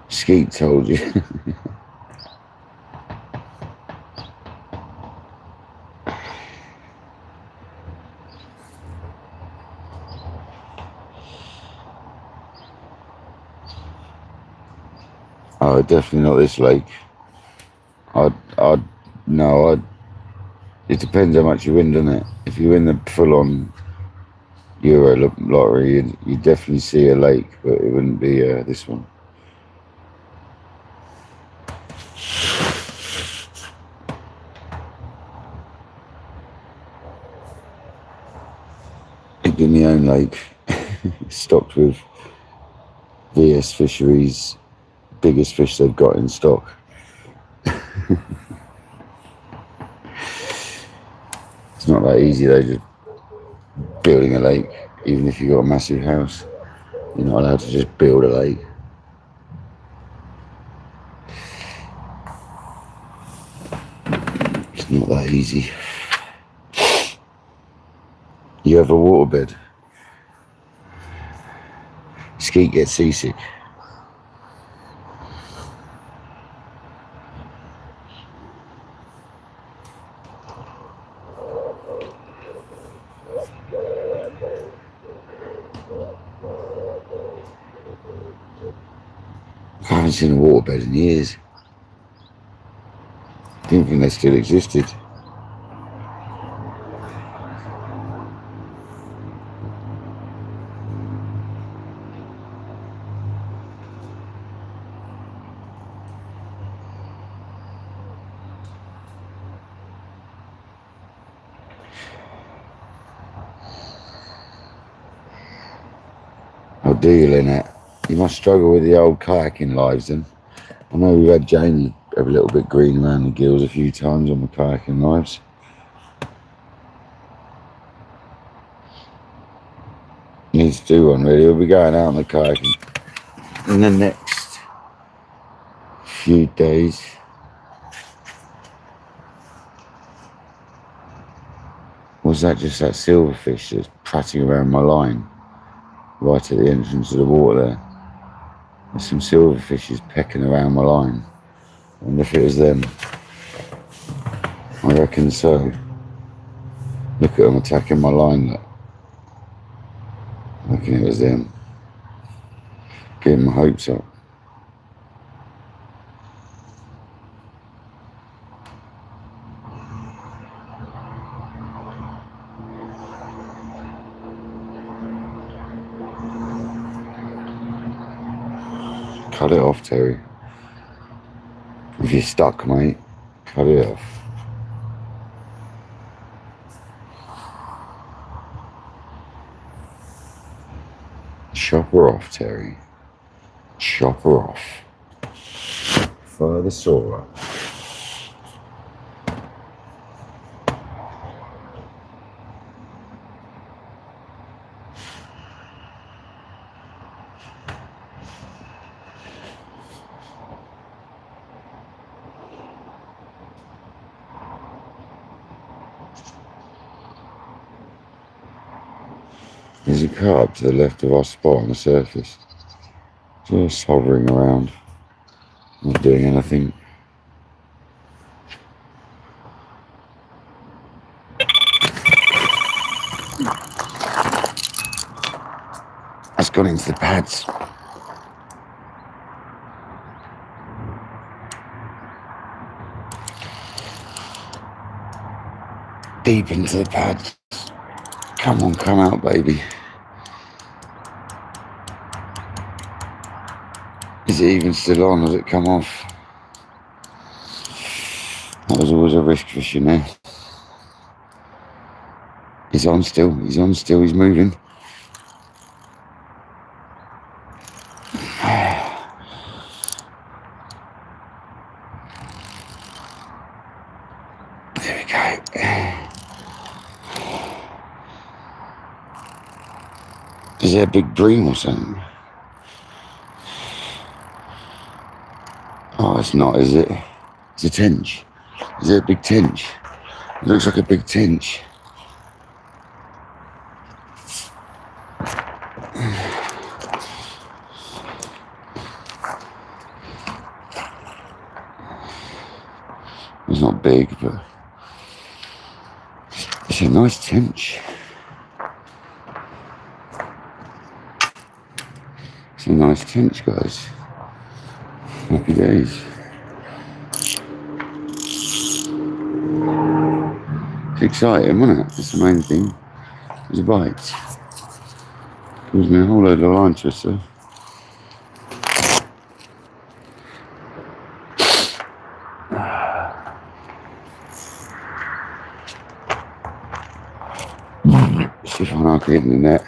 Skeet told you. Oh, definitely not this lake. It depends how much you win, doesn't it? If you win the full-on Euro lottery, you'd definitely see a lake, but it wouldn't be this one. It'd be my own lake, stocked with VS Fisheries, biggest fish they've got in stock. It's not that easy though, just building a lake. Even if you've got a massive house, you're not allowed to just build a lake. It's not that easy. You have a waterbed. Skeet gets seasick. I haven't seen a waterbed in years. Didn't think they still existed. What do you, Lynette? You must struggle with the old kayaking lives then. I know we've had Jamie have a little bit green around the gills a few times on the kayaking lives. Needs to do one really. We'll be going out on the kayaking in the next few days. Was that just that silverfish that's prattling around my line right at the entrance of the water there? There's some silverfishes pecking around my line. I wonder if it was them. I reckon so. Look at them attacking my line. Look. I reckon it was them. Getting my hopes up. Cut it off, Terry. If you're stuck, mate, cut it off. Chop her off, Terry. Chop her off. Further saw her. There's a carp to the left of our spot on the surface. Just hovering around. Not doing anything. That's gone into the pads. Deep into the pads. Come on, come out, baby. Is it even still on? Has it come off? That was always a risk fishing there. He's on still, he's on still, he's moving. There we go. Is there a big bream or something? Oh, it's not, is it? It's a tench. Is it a big tench? It looks like a big tench. It's not big, but it's a nice tench. It's a nice tench, guys. Happy days. It's exciting, wasn't it? That's the main thing. There's a bite. Gives me a whole load of line twister. See if I can get in the net.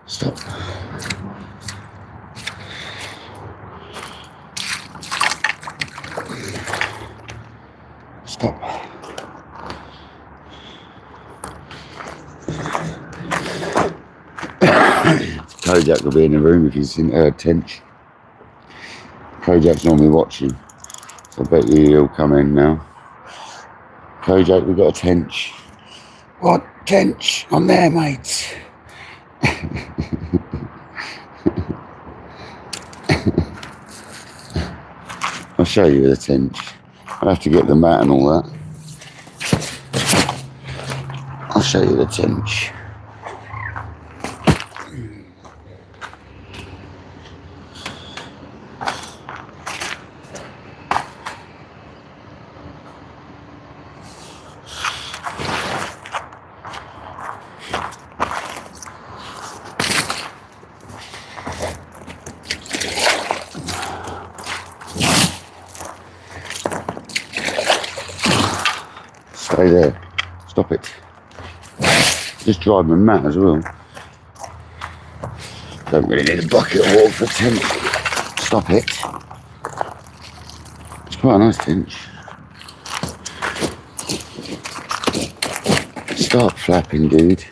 Stop. Stop. Kojak will be in the room if he's in tench. Kojak's normally watching, so I bet you he'll come in now. Kojak, we've got a tench. What tench? I'm there, mate. I'll show you the tench. I'll have to get the mat and all that. I'll show you the tench. Stay there. Stop it. Just drive my mat as well. Don't really need a bucket of water for a tench. Stop it. It's quite a nice tench. Start flapping, dude.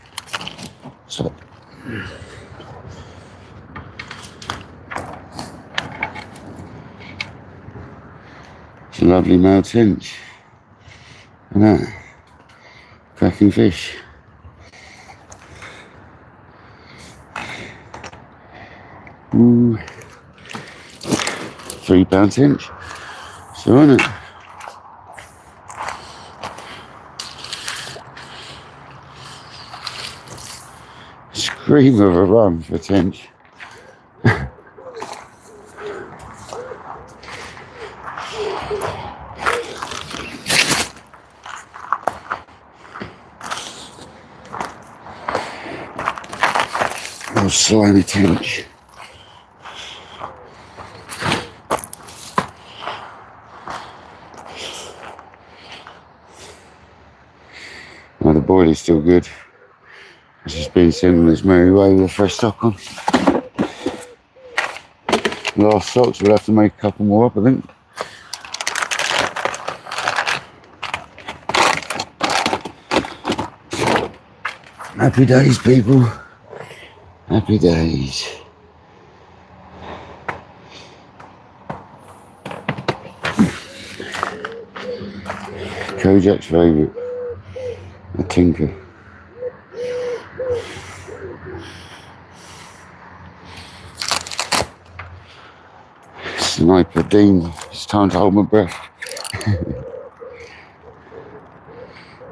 Stop. It's a lovely male tench. And that. Cracking fish. Ooh. £3 tench. So on it. Scream of a run for tench. Oh, slimy tench. Oh, the boil is still good. It's just been sending its merry way with a fresh stock on. Last socks, we'll have to make a couple more up, I think. Happy days, people. Happy days. Kojak's favourite. A tinker. Sniper Dean. It's time to hold my breath.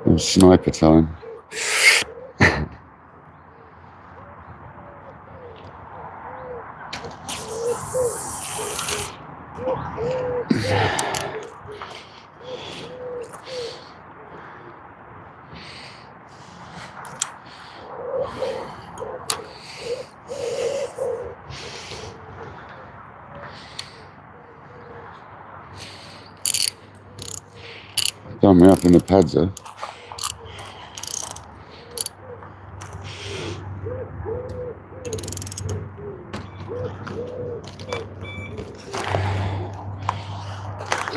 It's sniper time. Done me up in the pads though.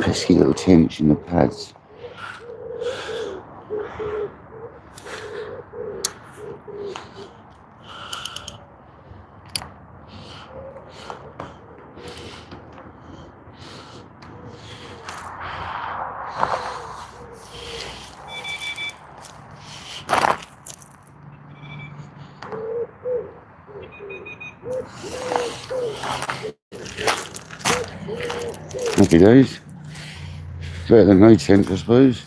Pesky little tench in the pads. Happy days. Better than no tench, I suppose.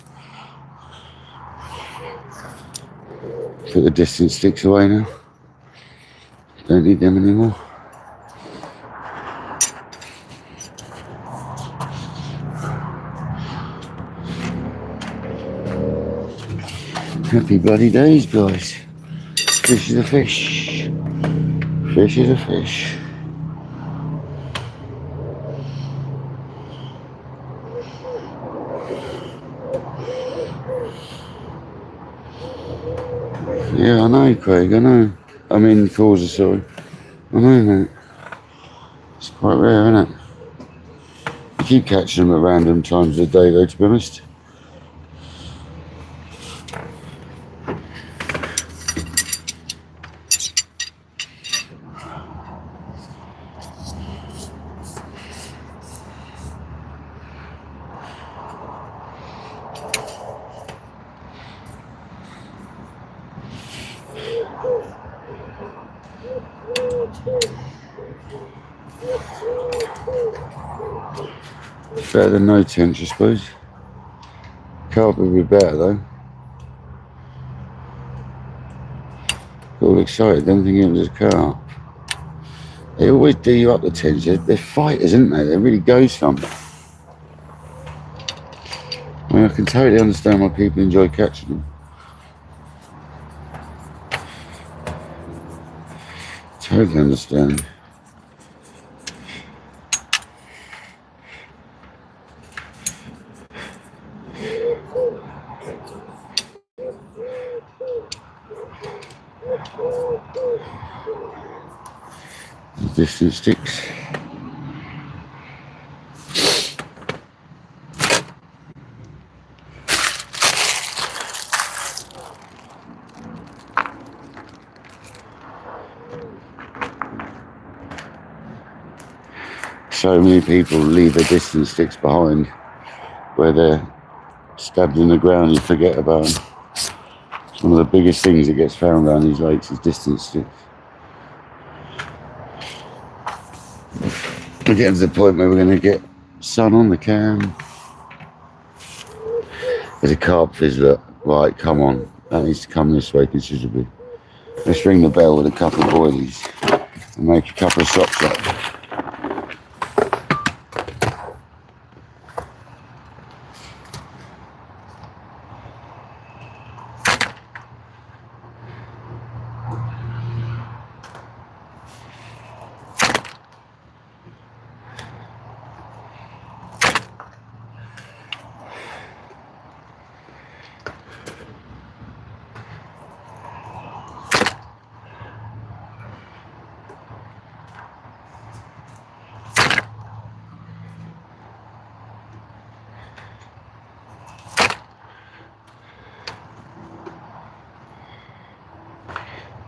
Put the distance sticks away now. Don't need them anymore. Happy bloody days, guys. Fish is a fish. Fish is a fish. Yeah, I know, Craig, I know. I mean, Causa, sorry. I know, mate. It's quite rare, isn't it? You keep catching them at random times of the day, though, to be honest. Better than no tench, I suppose. Carp would be better though. Got all excited, then thinking it was a carp. They always do you up the tench. They're fighters, aren't they? They really go some. I mean, I can totally understand why people enjoy catching them. Totally understand. Distance sticks. So many people leave their distance sticks behind where they're stabbed in the ground, you forget about them. It's one of the biggest things that gets found around these lakes is distance sticks. We're getting to the point where we're going to get sun on the cam. There's a carp fizzler. Right, come on. That needs to come this way considerably. Let's ring the bell with a couple of boilies and make a couple of socks up.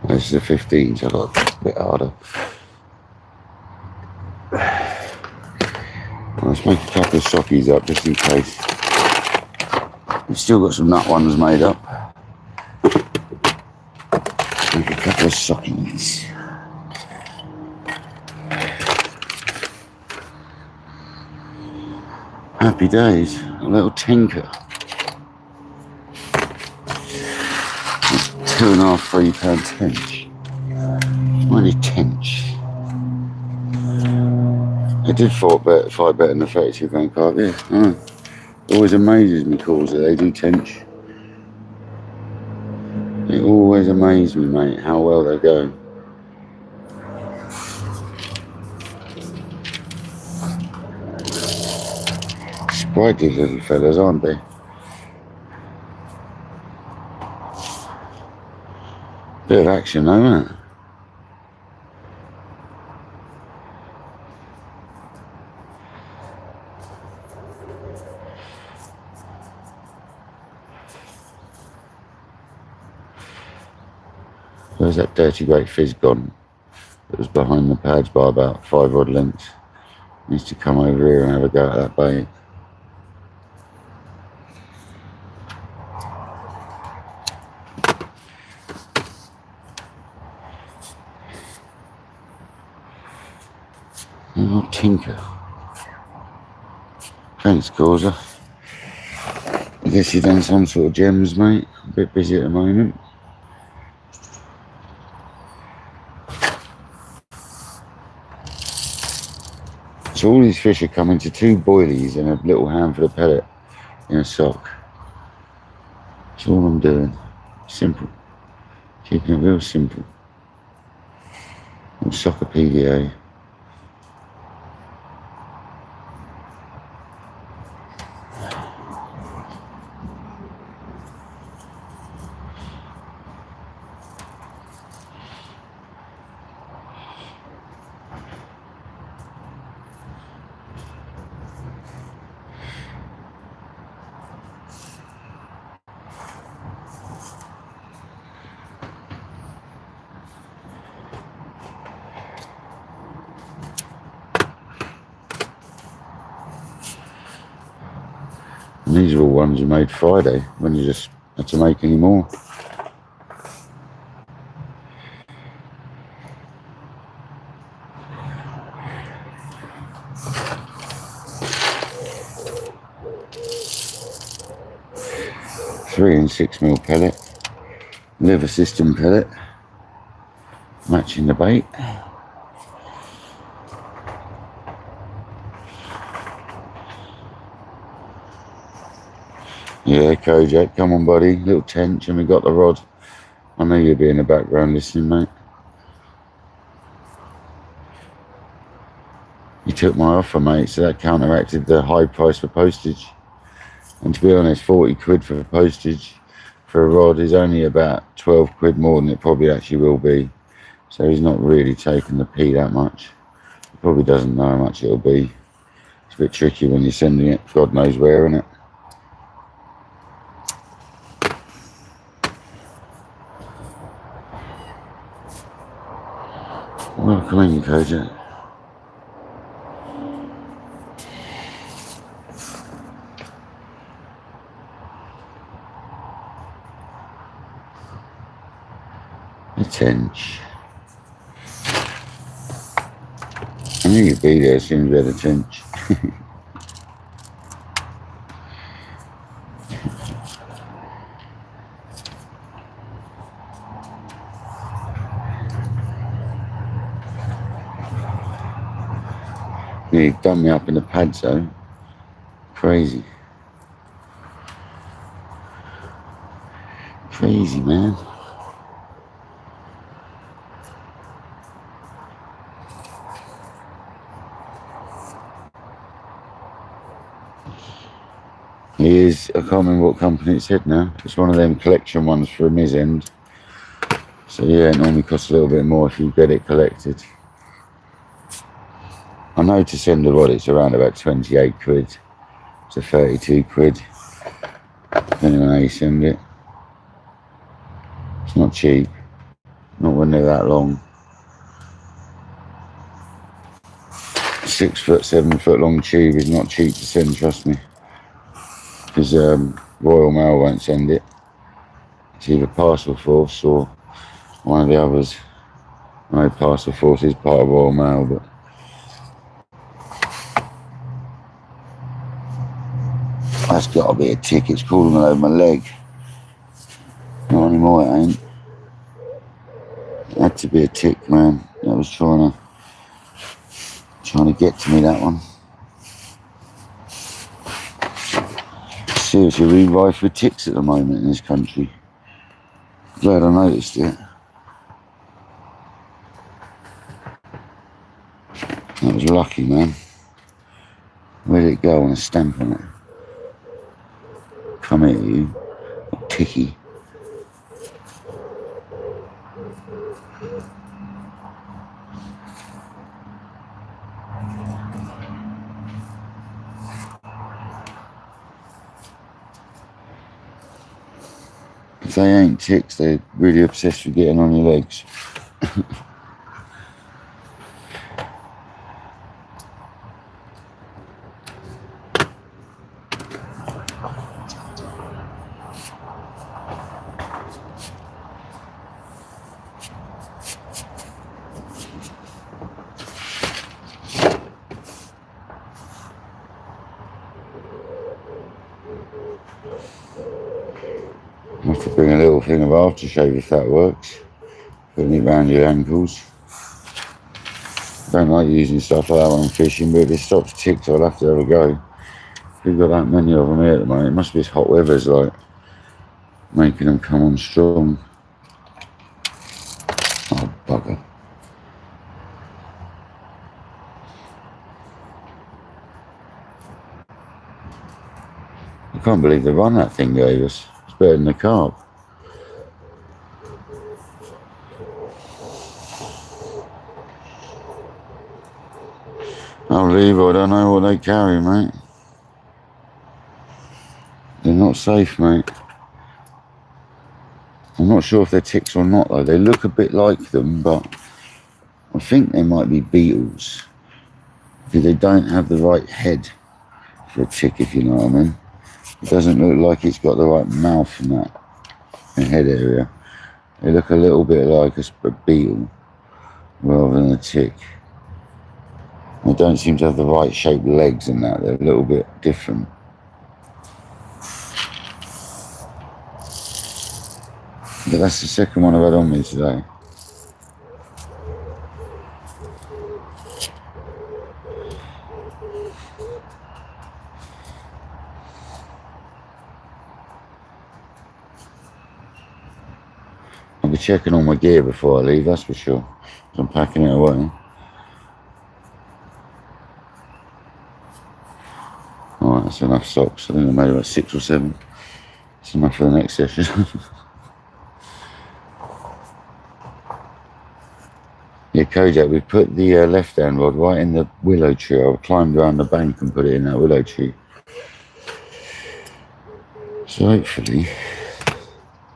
This is a 15, so I got a bit harder. Let's make a couple of sockies up just in case. We've still got some nut ones made up. Make a couple of sockies. Happy days, a little tinker. 2.5, £3 tench. Mighty tench. It did fight better than the 32 grand carp, yeah. Always amazes me calls that they do tench. It always amazes me, mate, how well they go. Sprightly little fellas, aren't they? Bit of action though, isn't it? Where's that dirty great fizz gone? It was behind the pads by about 5 odd lengths. Needs to come over here and have a go at that bait. Oh, tinker. Thanks, Causer. I guess you've done some sort of gems, mate. A bit busy at the moment. So all these fish are coming to 2 boilies and a little handful of pellet in a sock. That's all I'm doing. Simple. Keeping it real simple. Little soccer PDA. And these are all ones you made Friday when you just had to make any more. Three and 6mm pellet, liver system pellet, matching the bait. Yeah, Kojak, come on buddy, little tench and we got the rod. I know you'll be in the background listening, mate. You took my offer, mate, so that counteracted the high price for postage. And to be honest, 40 quid for postage for a rod is only about 12 quid more than it probably actually will be. So he's not really taking the P that much. He probably doesn't know how much it'll be. It's a bit tricky when you're sending it, God knows where, innit? Welcome in, Koyak. A tench. I knew you'd be there as soon as we had a tench. Yeah, you've done me up in the pads though. Crazy. Crazy, man. He is, I can't remember what company it said now. It's one of them collection ones from his end. So yeah, it normally costs a little bit more if you get it collected. I know to send a rod it's around about 28 quid to 32 quid, depending on how you send it. It's not cheap, not when they're that long. 6 foot, 7 foot long tube is not cheap to send, trust me. Because Royal Mail won't send it. It's either Parcel Force or one of the others. I know Parcel Force is part of Royal Mail, but that's got to be a tick. It's crawling all over my leg. Not anymore, it ain't. It had to be a tick, man. That was trying to get to me, that one. Seriously, we rife with ticks at the moment in this country. Glad I noticed it. That was lucky, man. Where did it go? On a stamp on it. Come at you. Ticky. If they ain't ticks, they're really obsessed with getting on your legs. I have to bring a little thing of aftershave if that works. Putting it around your ankles. Don't like using stuff like that when I'm fishing, but if it stops ticks, I'll have to have a go. We've got that many of them here at the moment. It must be this hot weather's like making them come on strong. Oh, bugger. I can't believe the run that thing gave us. It's better than the carp. I'll leave. I don't know what they carry, mate. They're not safe, mate. I'm not sure if they're ticks or not, though. They look a bit like them, but I think they might be beetles. Because they don't have the right head for a tick, if you know what I mean. It doesn't look like it's got the right mouth in that head area. They look a little bit like a beetle rather than a tick. They don't seem to have the right shaped legs and that. They're a little bit different. But that's the second one I've had on me today. I'll be checking all my gear before I leave, that's for sure. So I'm packing it away. Alright, that's enough socks. I think I made about 6 or 7. It's enough for the next session. Yeah, Kojak, we put the left-hand rod right in the willow tree. I climbed around the bank and put it in that willow tree. So hopefully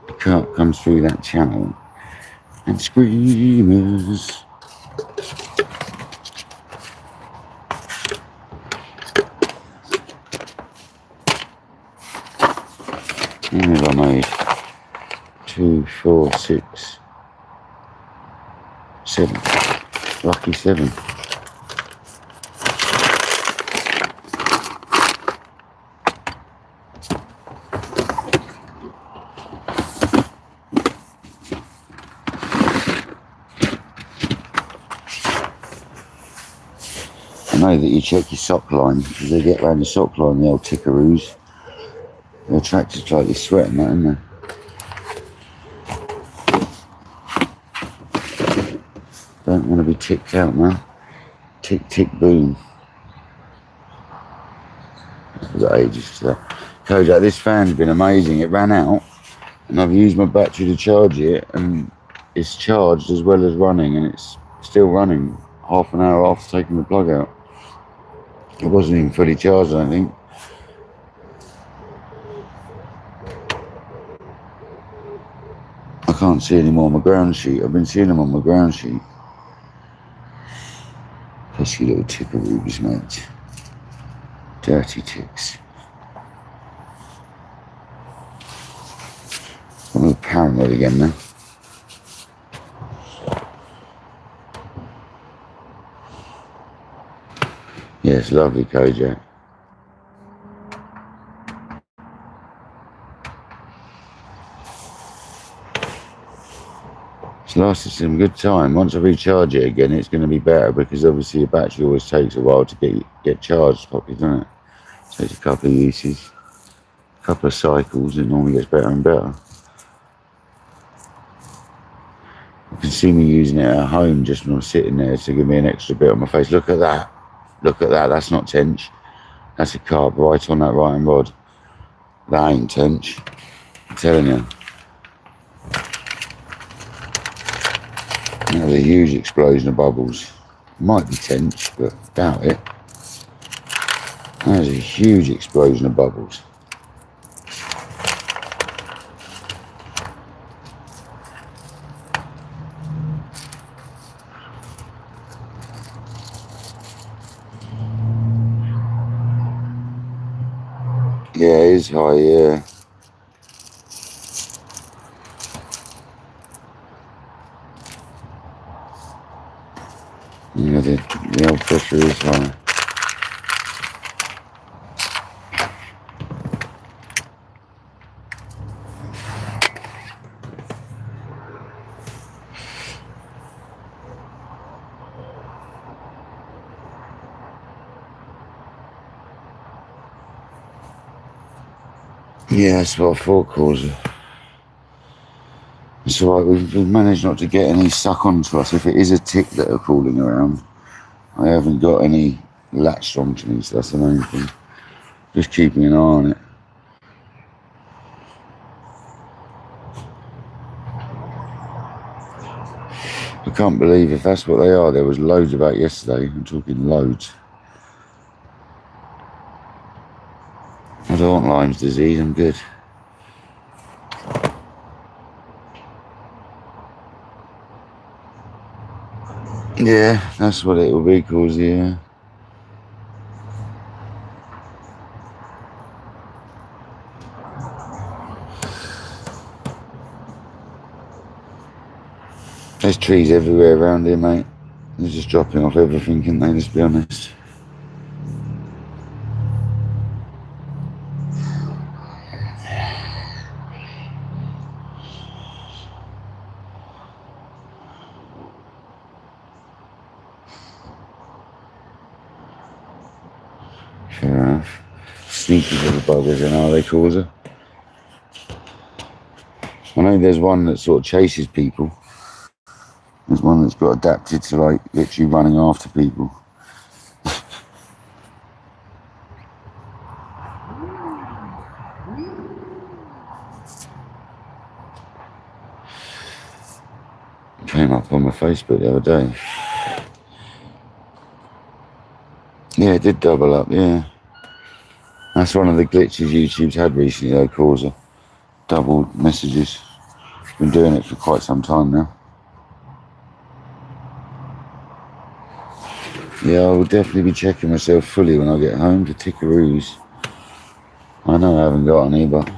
the carp comes through that channel and screamers. How many have I made? 2, 4, 6, 7. Lucky 7. I know that you check your sock line, because they get round the sock line, the old tickaroos. They're attracted to like your sweat and that, aren't they? Don't want to be ticked out, man. Tick, tick, boom. I've got ages for that. Kojak, this fan's been amazing. It ran out, and I've used my battery to charge it, and it's charged as well as running, and it's still running half an hour after taking the plug out. It wasn't even fully charged, I don't think. I can't see any more on my ground sheet. I've been seeing them on my ground sheet. Pesky little tickaroos, mate. Dirty ticks. I'm a little paranoid again now. Yeah, it's lovely, Kojak. It's lasted some good time. Once I recharge it again, it's going to be better, because obviously the battery always takes a while to get charged properly, doesn't it? It takes a couple of uses, a couple of cycles, it normally gets better and better. You can see me using it at home just when I'm sitting there to give me an extra bit on my face. Look at that. Look at that. That's not tench. That's a carp right on that right hand rod. That ain't tench. I'm telling you. That was a huge explosion of bubbles. Might be tench, but doubt it. That was a huge explosion of bubbles. Yeah, it is high, yeah. Yeah, the old pressure is high. Yeah, that's what I thought caused it. It's alright, we've managed not to get any suck onto us. If it is a tick that are crawling around, I haven't got any latched onto me, so that's the main thing. Just keeping an eye on it. I can't believe if that's what they are. There was loads about yesterday. I'm talking loads. I don't want Lyme's disease, I'm good. Yeah, that's what it will be called, yeah. There's trees everywhere around here, mate. They're just dropping off everything, can't they, let's be honest. Fair enough. Sneaky little buggers, and how they cause her. I know there's one that sort of chases people. There's one that's got adapted to like literally running after people. Came up on my Facebook the other day. Yeah, it did double up, yeah. That's one of the glitches YouTube's had recently, though, causer. Double messages. Been doing it for quite some time now. Yeah, I will definitely be checking myself fully when I get home to tickaroos. I know I haven't got any, but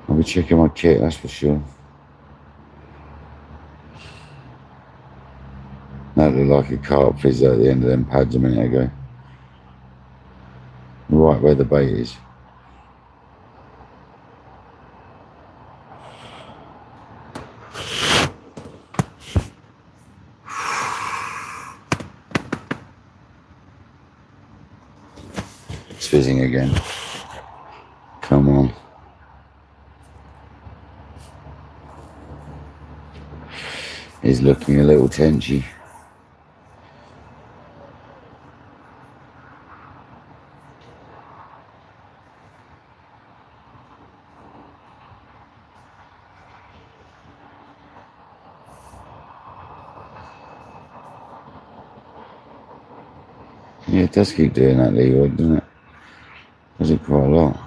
I'll be checking my kit, that's for sure. That looked like a carp fizz at the end of them pads a minute ago. Right where the bait is. It's fizzing again. Come on. He's looking a little tenchy. Yeah, it does keep doing that, Leroy, doesn't it? Does it quite a lot.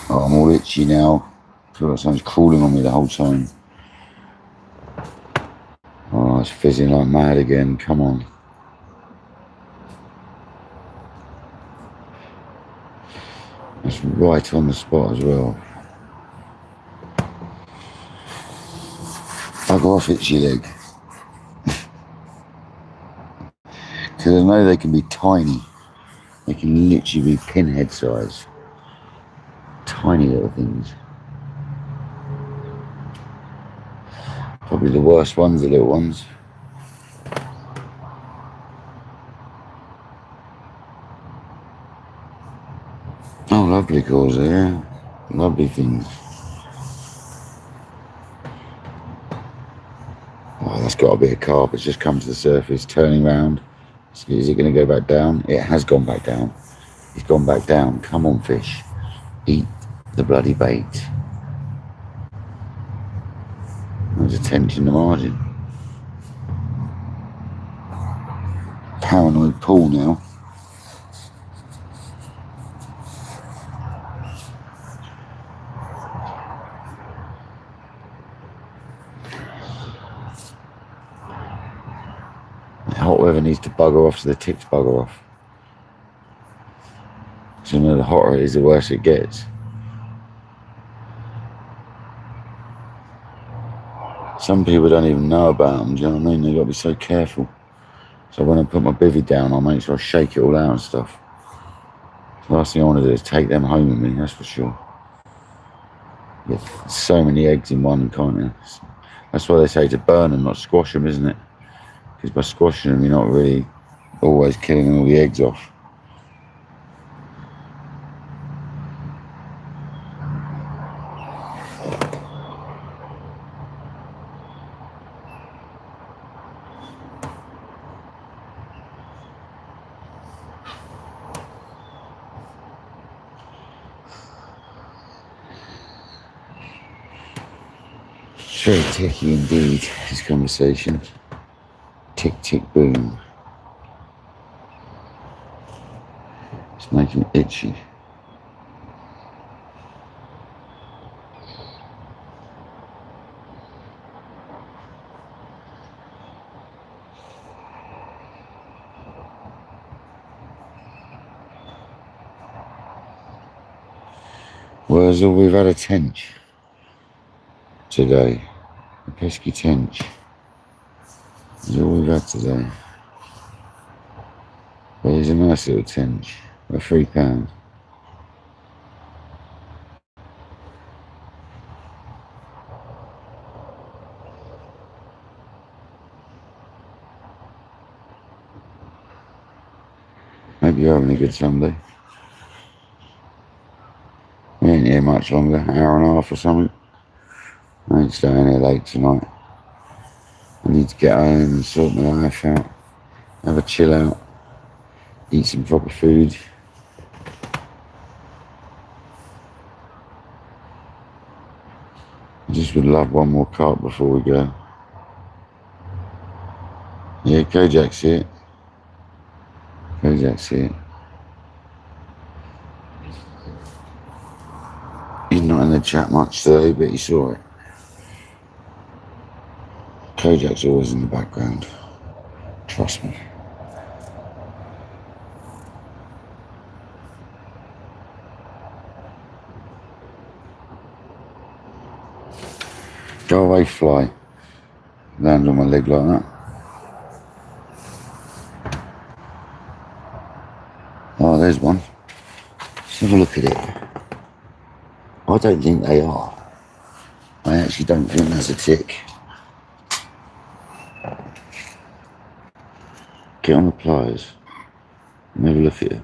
Oh, I'm all itchy now. I feel like something's crawling on me the whole time. Oh, it's fizzing like mad again. Come on. It's right on the spot as well. Bugger off, itchy leg. Because I know they can be tiny. They can literally be pinhead size. Tiny little things. Probably the worst ones, the little ones. Oh, lovely calls there. Lovely things. Oh, that's got to be a carp. It's just come to the surface, turning round. Is it going to go back down? It has gone back down. It's gone back down. Come on, fish. Eat the bloody bait. There's a tench in the margin. Paranoid pull now. The hot weather needs to bugger off so the ticks bugger off. So the hotter it is, the worse it gets. Some people don't even know about them, do you know what I mean? They've got to be so careful. So when I put my bivvy down, I'll make sure I shake it all out and stuff. The last thing I want to do is take them home with me, that's for sure. You get so many eggs in one, can't you? That's why they say to burn them, not squash them, isn't it? Because by squashing them, you're not really always killing all the eggs off. It's very ticky indeed, this conversation. Tick, tick, boom. It's making me itchy. Wurzel, we've had a tench today. A pesky tench. That's all we've had today. But he's a nice little tench. For £3. Maybe you're having a good Sunday. Yeah. ain't here much longer, hour and a half or something. I ain't staying here late tonight. I need to get home and sort my life out, have a chill out, eat some proper food. I just would love one more carp before we go. Yeah, Kojak's here. Kojak's here. He's not in the chat much today, but he saw it. Kojak's always in the background. Trust me. Go away, fly. Land on my leg like that. Oh, there's one. Let's have a look at it. I don't think they are. I actually don't think that's a tick. Get on the pliers and have a look at it.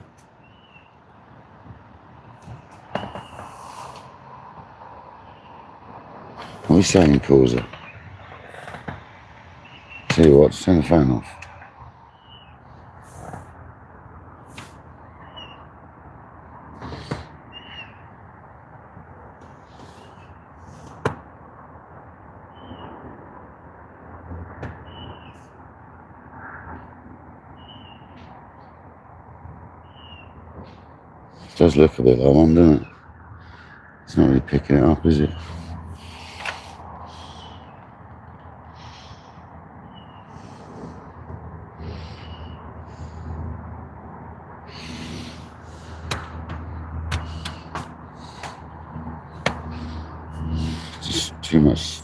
What are you saying, Causer? Tell you what, turn the fan off. It does look a bit like one, doesn't it? It's not really picking it up, is it? Just too much.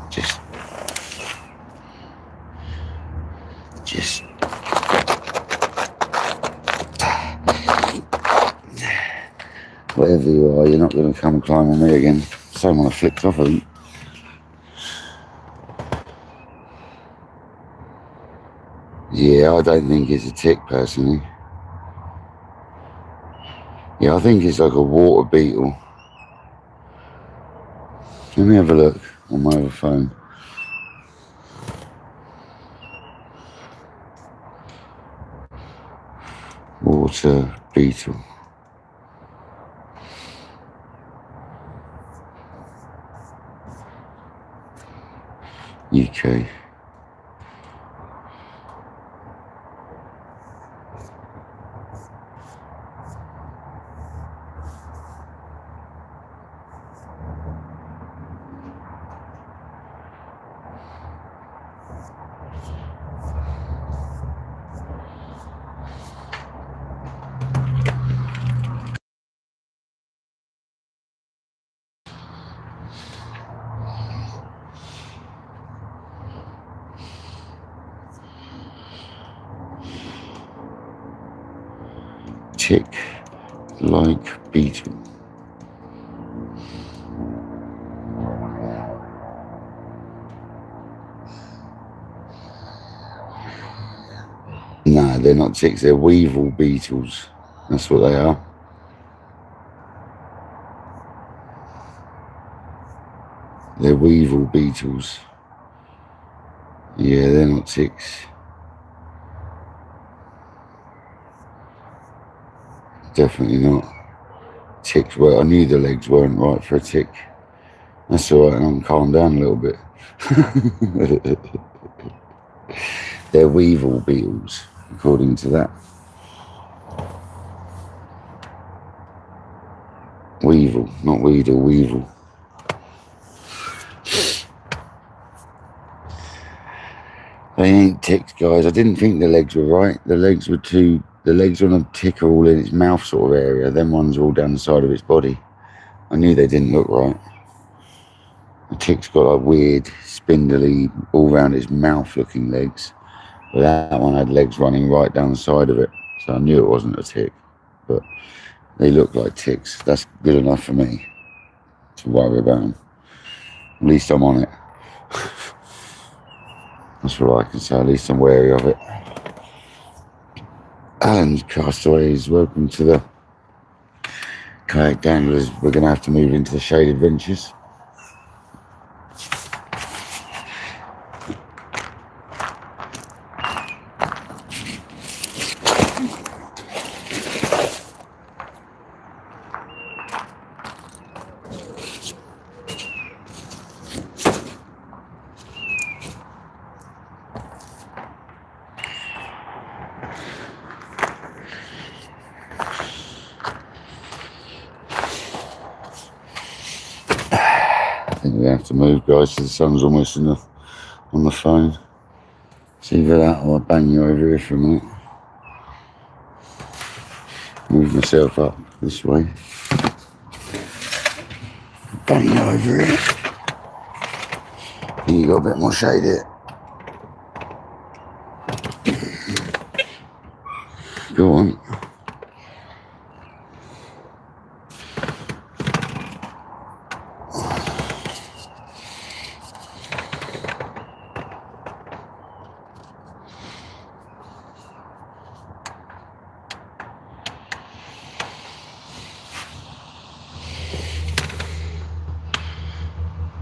Just. Whatever you are, you're not going to come and climb on me again. Someone I flicked off, I think. Yeah, I don't think it's a tick, personally. Yeah, I think it's like a water beetle. Let me have a look on my other phone. Water beetle. UK. Tick-like beetle. Nah, they're not ticks, they're weevil beetles. That's what they are. They're weevil beetles. Yeah, they're not ticks. Definitely not. Ticks, well, I knew the legs weren't right for a tick. That's alright, and I can calm down a little bit. They're weevil beetles, according to that. Weevil, not weedle, weevil. They ain't ticks, guys. I didn't think the legs were right. The legs were too... The legs on a tick are all in its mouth sort of area. Them ones are all down the side of its body. I knew they didn't look right. The tick's got like weird, spindly, all round its mouth looking legs. But that one had legs running right down the side of it. So I knew it wasn't a tick. But they look like ticks. That's good enough for me to worry about them. At least I'm on it. That's what I can say. At least I'm wary of it. Alan's Castaways, welcome to the KayakDangler's, we're going to have to move into the shade adventures. I think we have to move, guys, because the sun's almost on the phone. It's either that or I'll bang you over here for a minute. Move myself up this way. Bang you over here. You got a bit more shade here. Go on.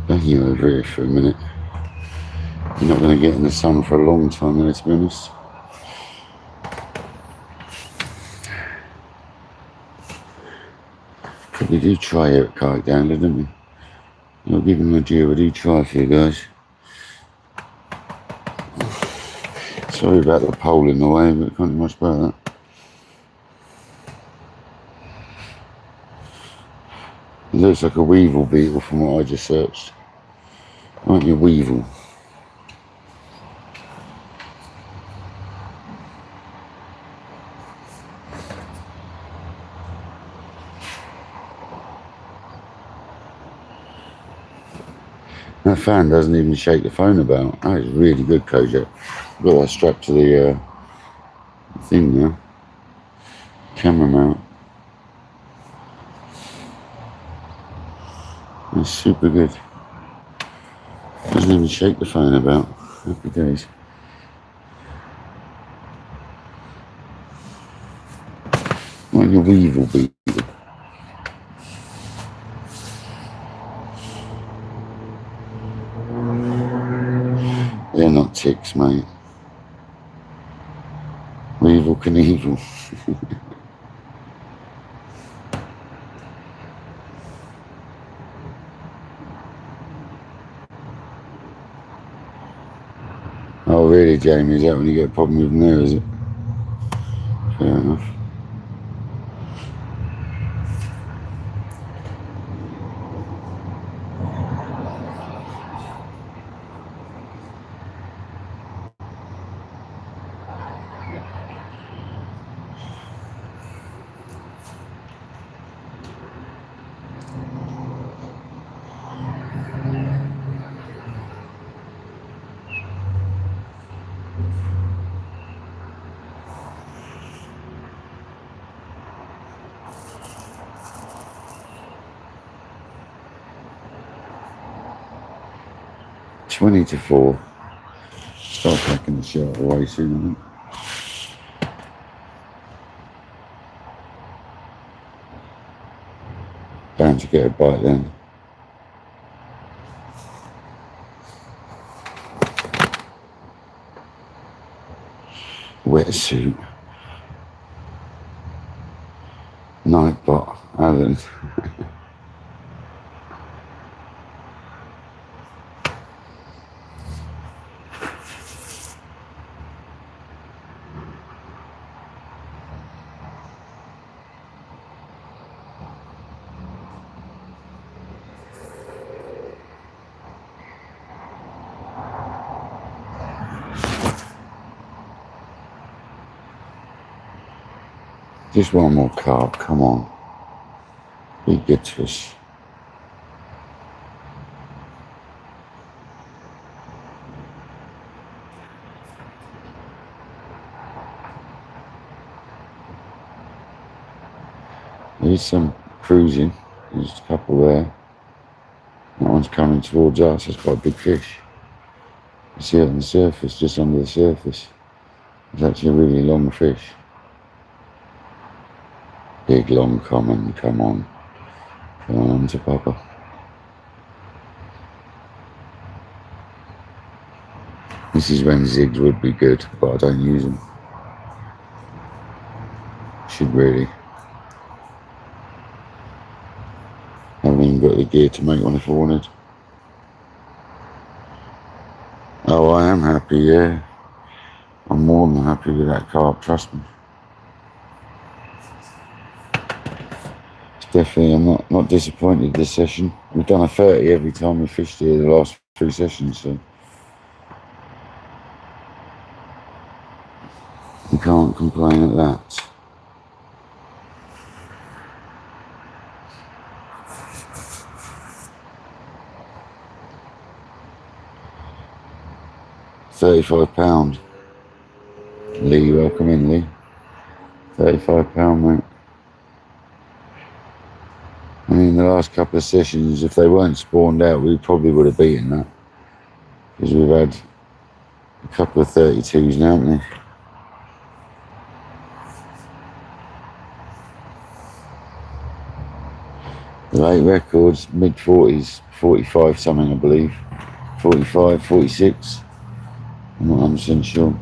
Bang you over here for a minute. You're not going to get in the sun for a long time there, to be honest. We do try here at KayakDangler, don't we? I'll give them a due, we do try for you guys. Sorry about the pole in the way, but can't do much about that. It looks like a weevil beetle from what I just searched. Aren't you, weevil? That fan doesn't even shake the phone about. That is really good, Kojak. I've got that strapped to the thing now. Camera mount. It's super good. Doesn't even shake the phone about. Happy days. Like a weevil beetle. They're not ticks, mate. Weevil Knievel. Oh really, Jamie, is that when you get a problem with them there, is it? Fair enough. Twenty to 4. Start packing the shirt away soon, I think. Bound to get a bite then. Wetsuit. Nightbot. Alan. Just one more carp, come on. Be good to us. There's some cruising, there's a couple there. That one's coming towards us, it's quite a big fish. You see it on the surface, just under the surface. It's actually a really long fish. Big long common, come on. Going on to Papa. This is when zigs would be good, but I don't use them. Should really. Haven't even got the gear to make one if I wanted. Oh, I am happy, yeah. I'm more than happy with that carp, trust me. It's definitely, I'm not disappointed this session. We've done a 30 every time we fished here the last 3 sessions, so you can't complain at that. £35. Lee, welcome in, Lee. £35, mate. I mean, the last couple of sessions, if they weren't spawned out, we probably would have beaten that. Because we've had a couple of 32s now, haven't we? The late records, mid-40s, 45 something, I believe. 45, 46. I'm not 100% sure.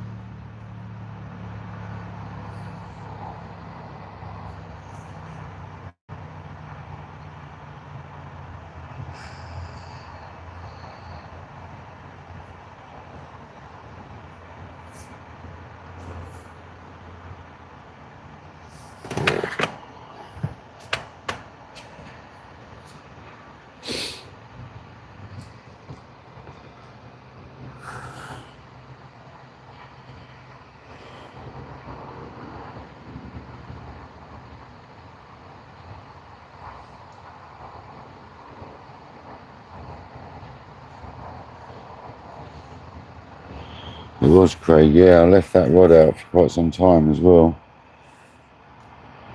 It was Craig, yeah, I left that rod out for quite some time as well.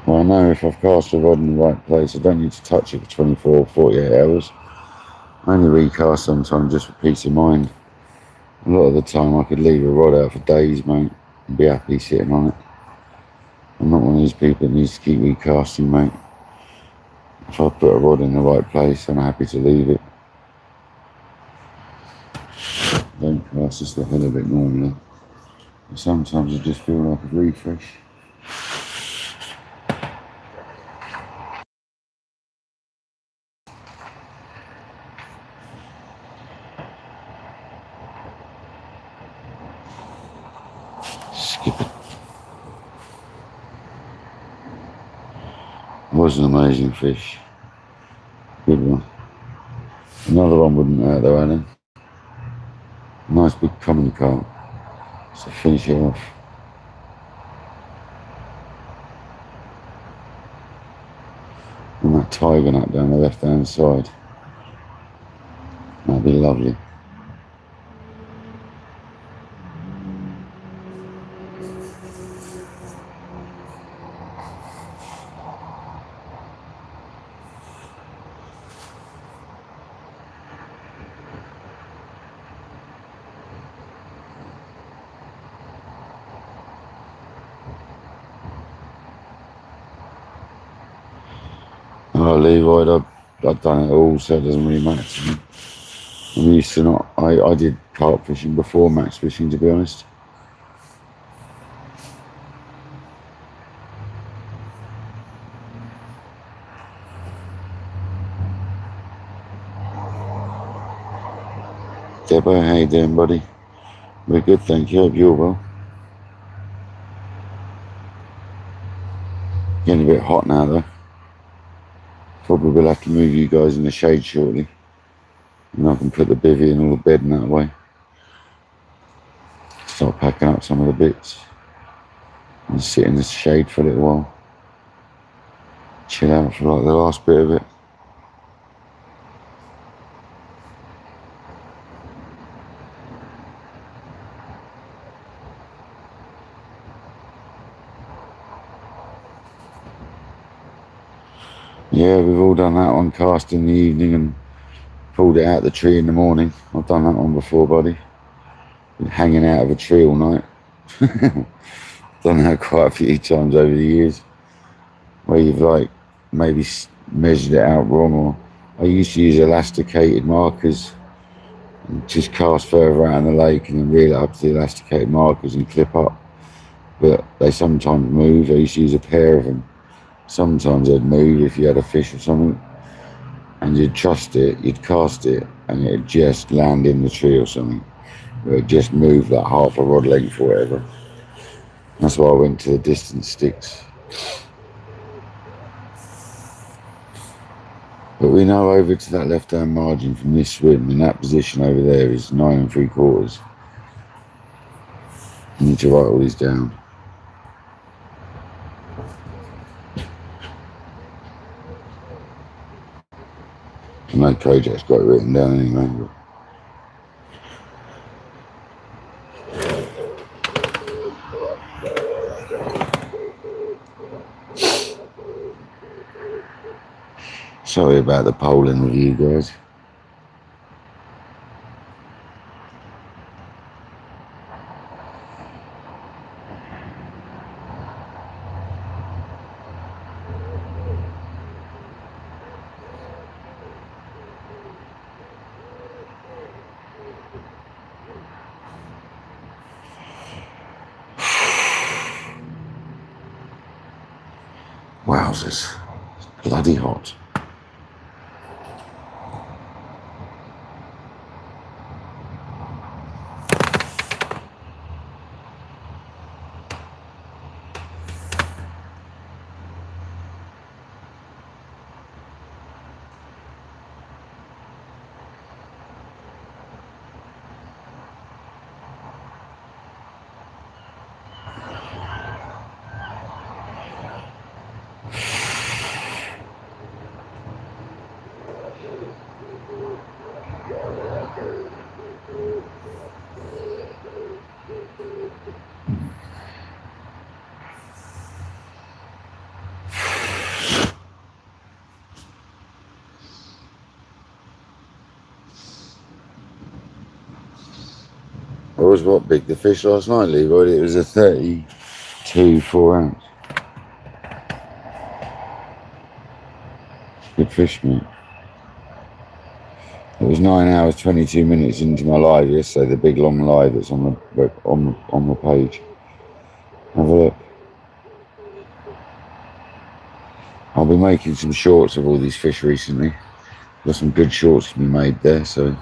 Well, I know if I've cast a rod in the right place, I don't need to touch it for 24 or 48 hours. I only recast sometimes just for peace of mind. A lot of the time I could leave a rod out for days, mate, and be happy sitting on it. I'm not one of these people that needs to keep recasting, mate. If I put a rod in the right place, I'm happy to leave it. Don't cast just the hell of it normally. But sometimes I just feel like a refresh. Skip it. Was an amazing fish. Good one. Another one wouldn't hurt though, Alan. Nice big common carp. So finish it off. And that tiger nut down the left hand side. That'd be lovely. Oh, Levi, I've done it all, so it doesn't really matter to me. I'm used to not. I did carp fishing before max fishing, to be honest. Debo, how you doing, buddy? We're good, thank you. Hope you're well. Getting a bit hot now, though. Probably will have to move you guys in the shade shortly. And I can put the bivvy and all the bed in that way. Start packing up some of the bits. And sit in the shade for a little while. Chill out for like the last bit of it. Yeah, we've all done that one, cast in the evening and pulled it out the tree in the morning. I've done that one before, buddy. Been hanging out of a tree all night. Done that quite a few times over the years. Where you've like maybe measured it out wrong, or I used to use elasticated markers and just cast further out in the lake and then reel it up to the elasticated markers and clip up. But they sometimes move. I used to use a pair of them. Sometimes they'd move if you had a fish or something, and you'd trust it, you'd cast it, and it'd just land in the tree or something. It'd just move like half a rod length or whatever. That's why I went to the distance sticks. But we know over to that left-hand margin from this swim, in that position over there is 9 3/4. I need to write all these down. I know Kojak's got it written down anyway. But sorry about the polling with you guys. Wowzers. It's bloody hot. What was what big the fish last night, Leroy? It was a 32 4-ounce. Good fish, mate. It was 9 hours 22 minutes into my live yesterday, the big long live that's on the page. Have a look. I'll be making some shorts of all these fish recently. Got some good shorts to be made there, so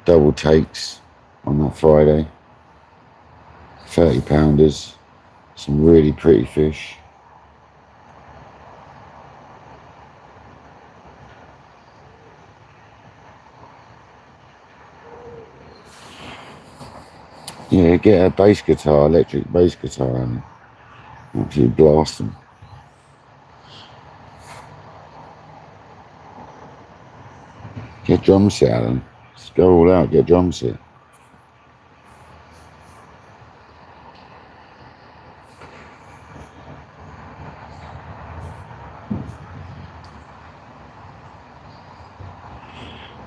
double takes on that Friday. 30-pounders, some really pretty fish. Yeah, get a bass guitar, electric bass guitar, and actually blast them. Get drum set, Alan. Just go all out, get drum set.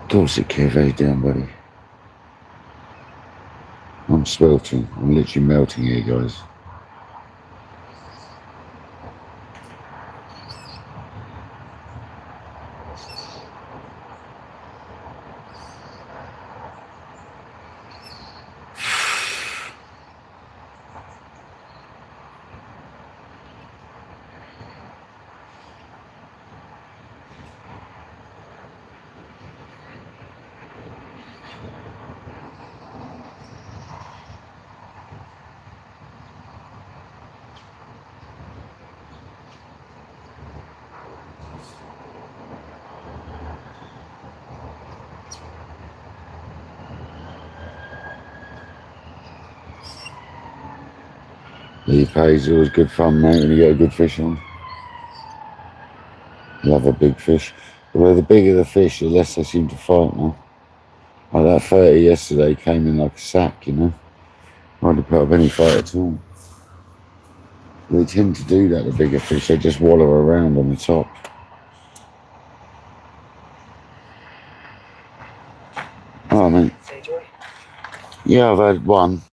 Dorset Cafe down, buddy. I'm sweltering. I'm literally melting here, guys. Leaf haze is always good fun, mate, when you get a good fish on. Love a big fish. But the bigger the fish, the less they seem to fight now. Like that 30 yesterday came in like a sack, you know. Hardly put up any fight at all. They tend to do that, the bigger fish. They just wallow around on the top. Oh, mate. Yeah, I've had one.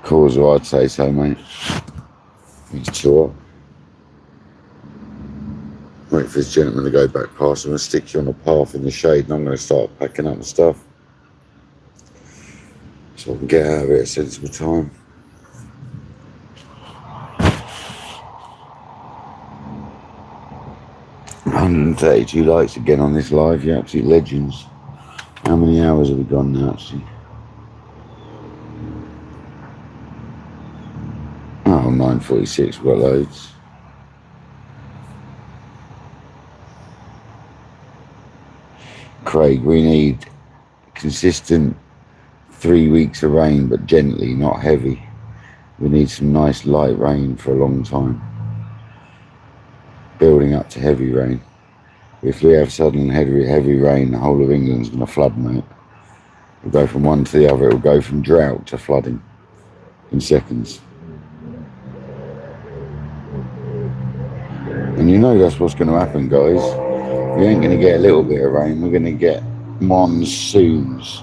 Causer, I'd say so, mate. Need to chill up. Wait for this gentleman to go back past. I'm going to stick you on the path in the shade and I'm going to start packing up my stuff. So I can get out of it at a sensible time. $132 likes again on this live, you absolute legends. How many hours have we gone now, actually? Oh, 9:46, we've got loads. Craig, we need consistent 3 weeks of rain, but gently, not heavy. We need some nice light rain for a long time. Building up to heavy rain. If we have sudden heavy rain, the whole of England's going to flood, mate. We'll go from one to the other. It'll go from drought to flooding in seconds. And you know that's what's going to happen, guys. We ain't going to get a little bit of rain. We're going to get monsoons.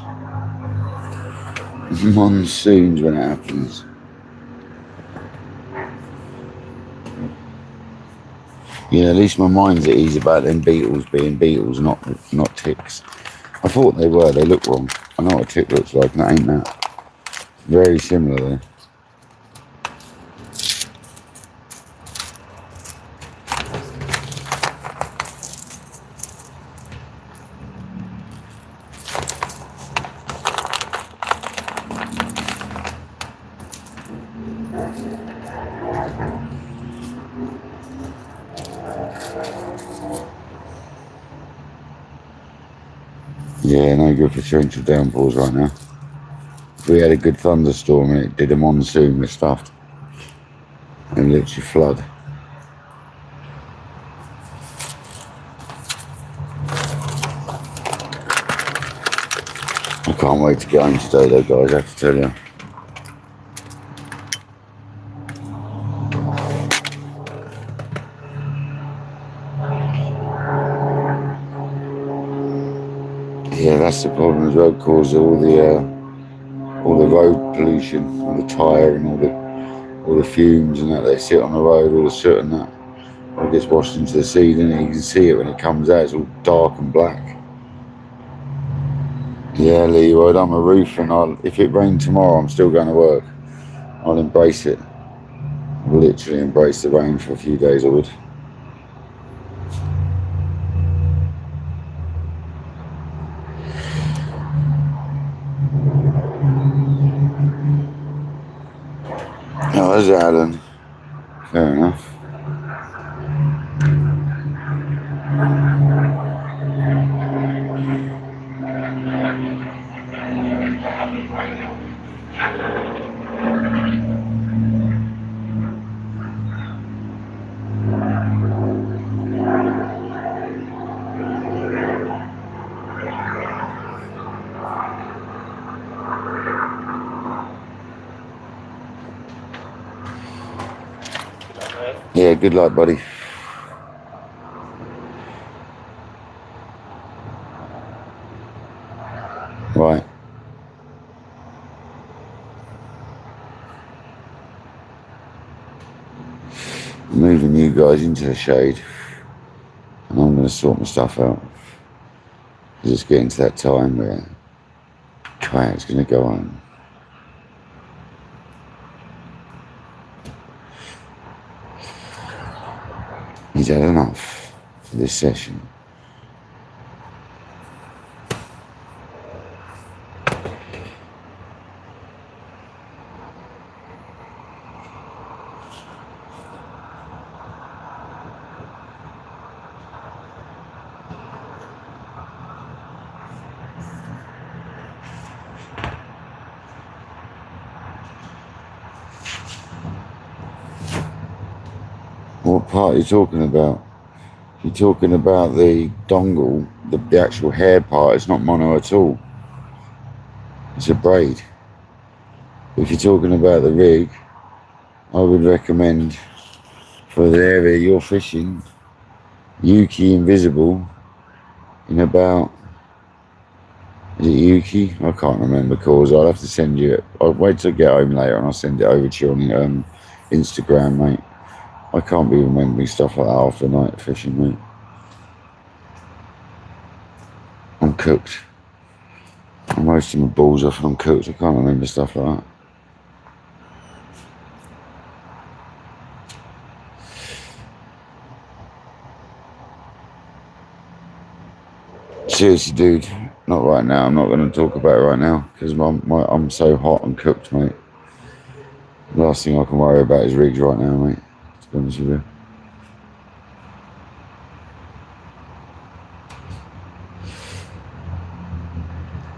Monsoons when it happens. Yeah, at least my mind's at ease about them beetles being beetles, not ticks. I thought they were. They look wrong. I know what a tick looks like, and that ain't that. Very similar though. Yeah, no good for torrential downpours right now. If we had a good thunderstorm and it did a monsoon, we're stuffed. And literally flood. I can't wait to get home today though, guys, I have to tell you. Yeah, that's the problem as well, cause all the road pollution, all the tyre and all the fumes and that they sit on the road, all the soot and that, all gets washed into the sea, and you can see it when it comes out, it's all dark and black. Yeah, Leroy, I'm a roofer, and if it rained tomorrow, I'm still going to work. I'll embrace it. I'll literally embrace the rain for a few days, I would. Oh, there's Alan. Fair enough. Yeah, good luck, buddy. Right. Moving you guys into the shade, and I'm going to sort my stuff out. It's getting to that time where kayak's going to go on. He's had enough for this session. What part are you talking about? You're talking about the dongle, the actual hair part. It's not mono at all. It's a braid. If you're talking about the rig, I would recommend for the area you're fishing, Yuki Invisible in about Is it Yuki? I can't remember calls. I'll have to send you it. I'll wait till I get home later and I'll send it over to you on Instagram, mate. I can't be remembering stuff like that after night fishing, mate. I'm cooked. I'm roasting my balls off and I'm cooked. I can't remember stuff like that. Seriously, dude, not right now. I'm not going to talk about it right now because I'm so hot and cooked, mate. The last thing I can worry about is rigs right now, mate, to be honest with you.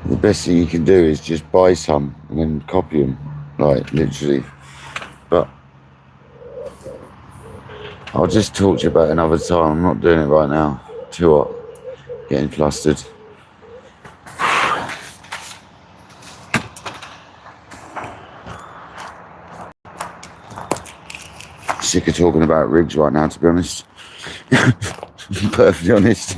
The best thing you can do is just buy some and then copy them, like, literally. But I'll just talk to you about it another time. I'm not doing it right now. Too hot. Getting flustered. Sick of talking about rigs right now, to be honest. Perfectly honest.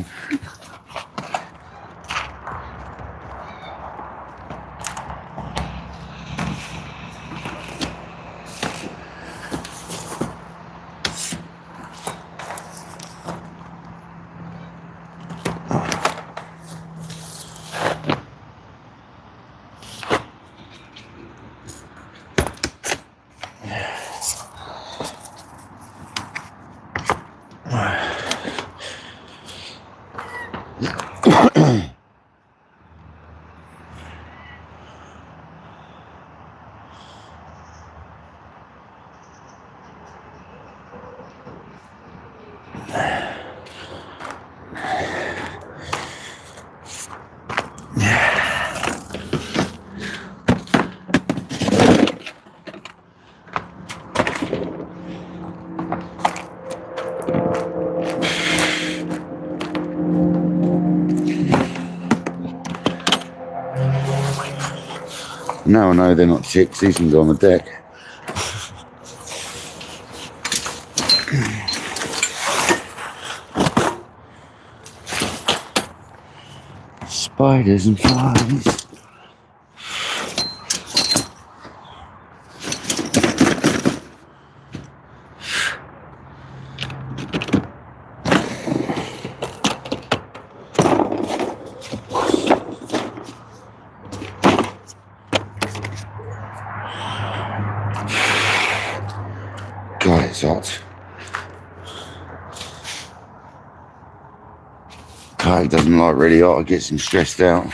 Now I know they're not chicks, these can go on the deck. Spiders and flies. God, it's hot. Kayak doesn't like really hot, it gets him stressed out.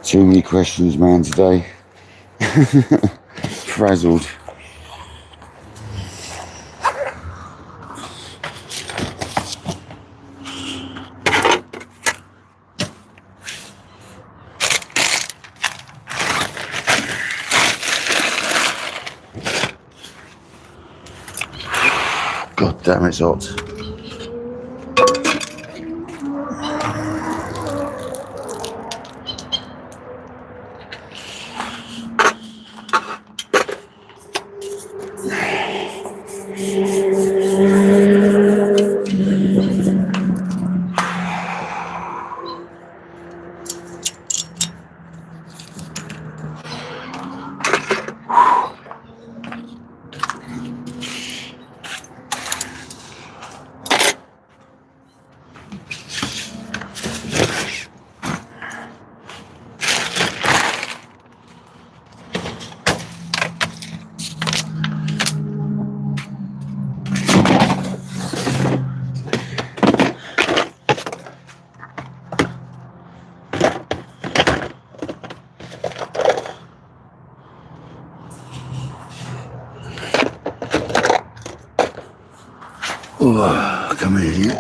Too many questions, man, today. Frazzled. God damn, it's hot. Oh, come in here.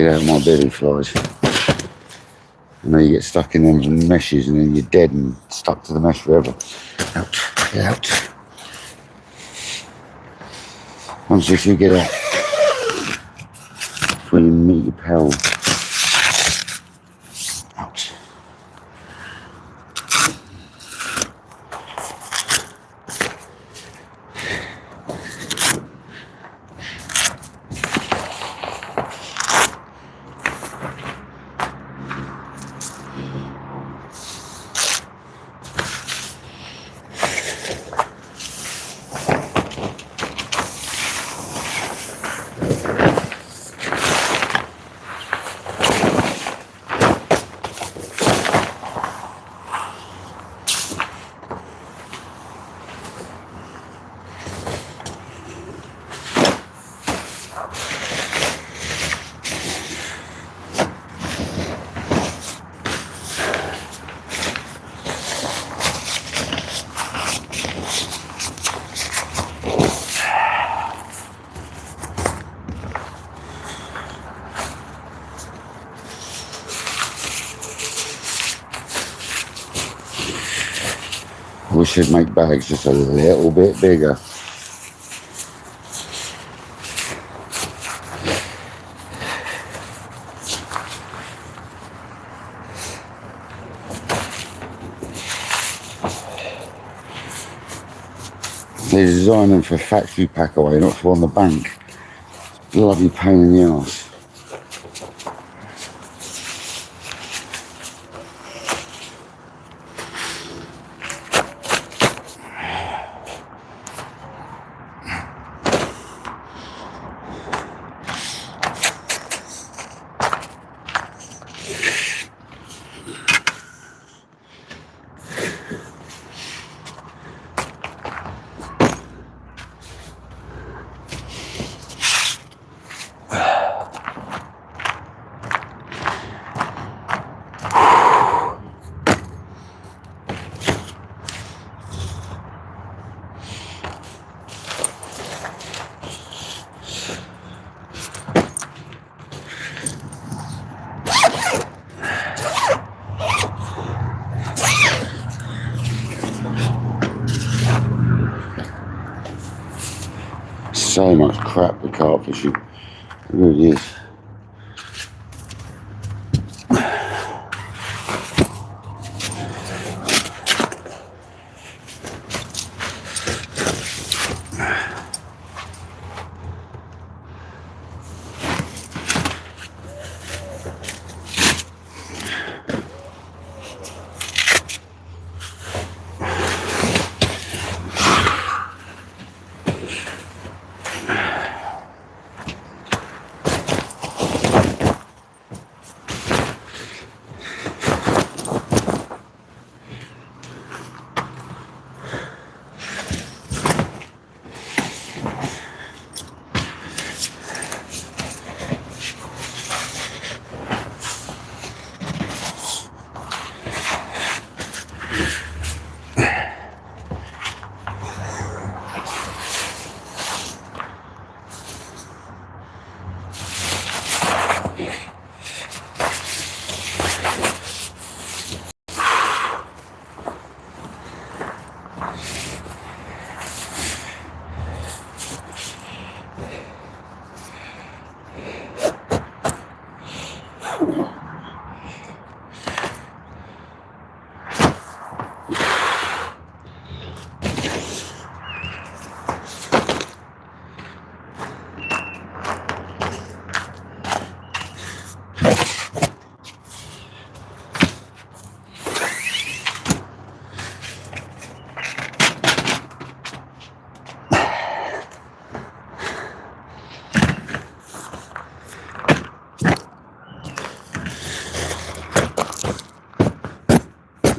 Get out of my belly, flies. You know, you get stuck in them meshes and then you're dead and stuck to the mesh forever. Out, get out. Once you get out, it's when you meet your pal. Out. We should make bags just a little bit bigger. They design them for factory pack away, not for on the bank. Bloody pain in the arse. So much crap with carp fishing. It really is.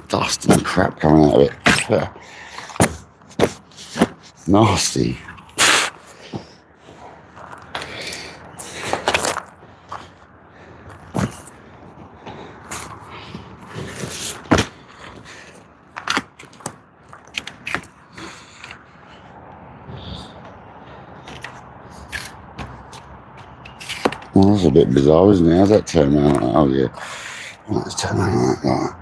Dust and crap coming out of it. Nasty. Well, that's a bit bizarre, isn't it? How's that turn around? Oh, yeah. Let's turn around like that.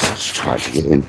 Let's try to get in.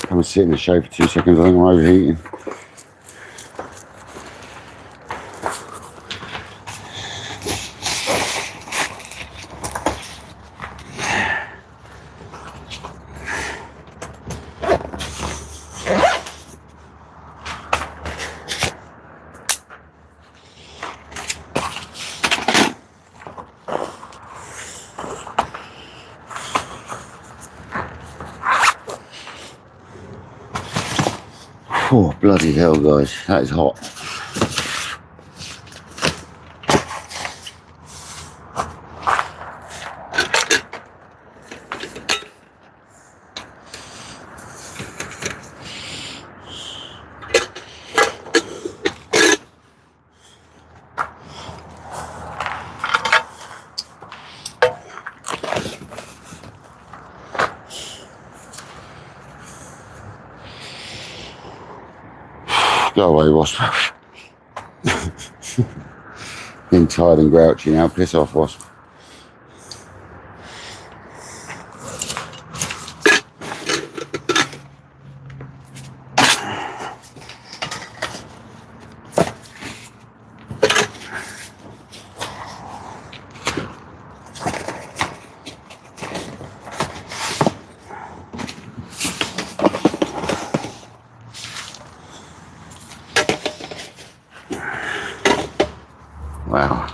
I'm gonna sit in the shade for 2 seconds. I think I'm overheating. Oh, bloody hell, guys. That is hot. Go away, wasp. Getting tired and grouchy now. Piss off, wasp. Wow.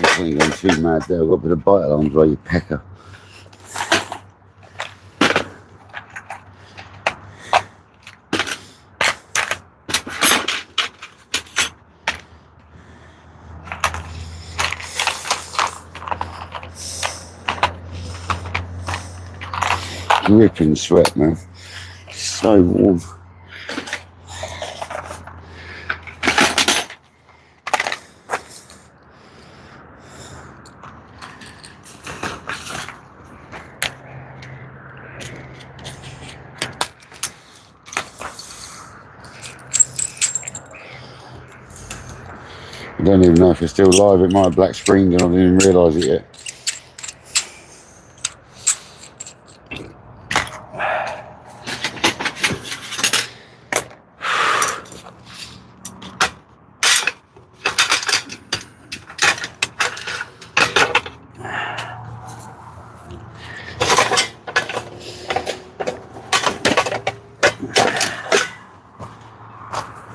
I ain't going too mad there. I've got a bit of bite alarms while you pecker. Ripping sweat, man. So warm. I don't even know if it's still live. It might have black screened and I didn't even realise it yet.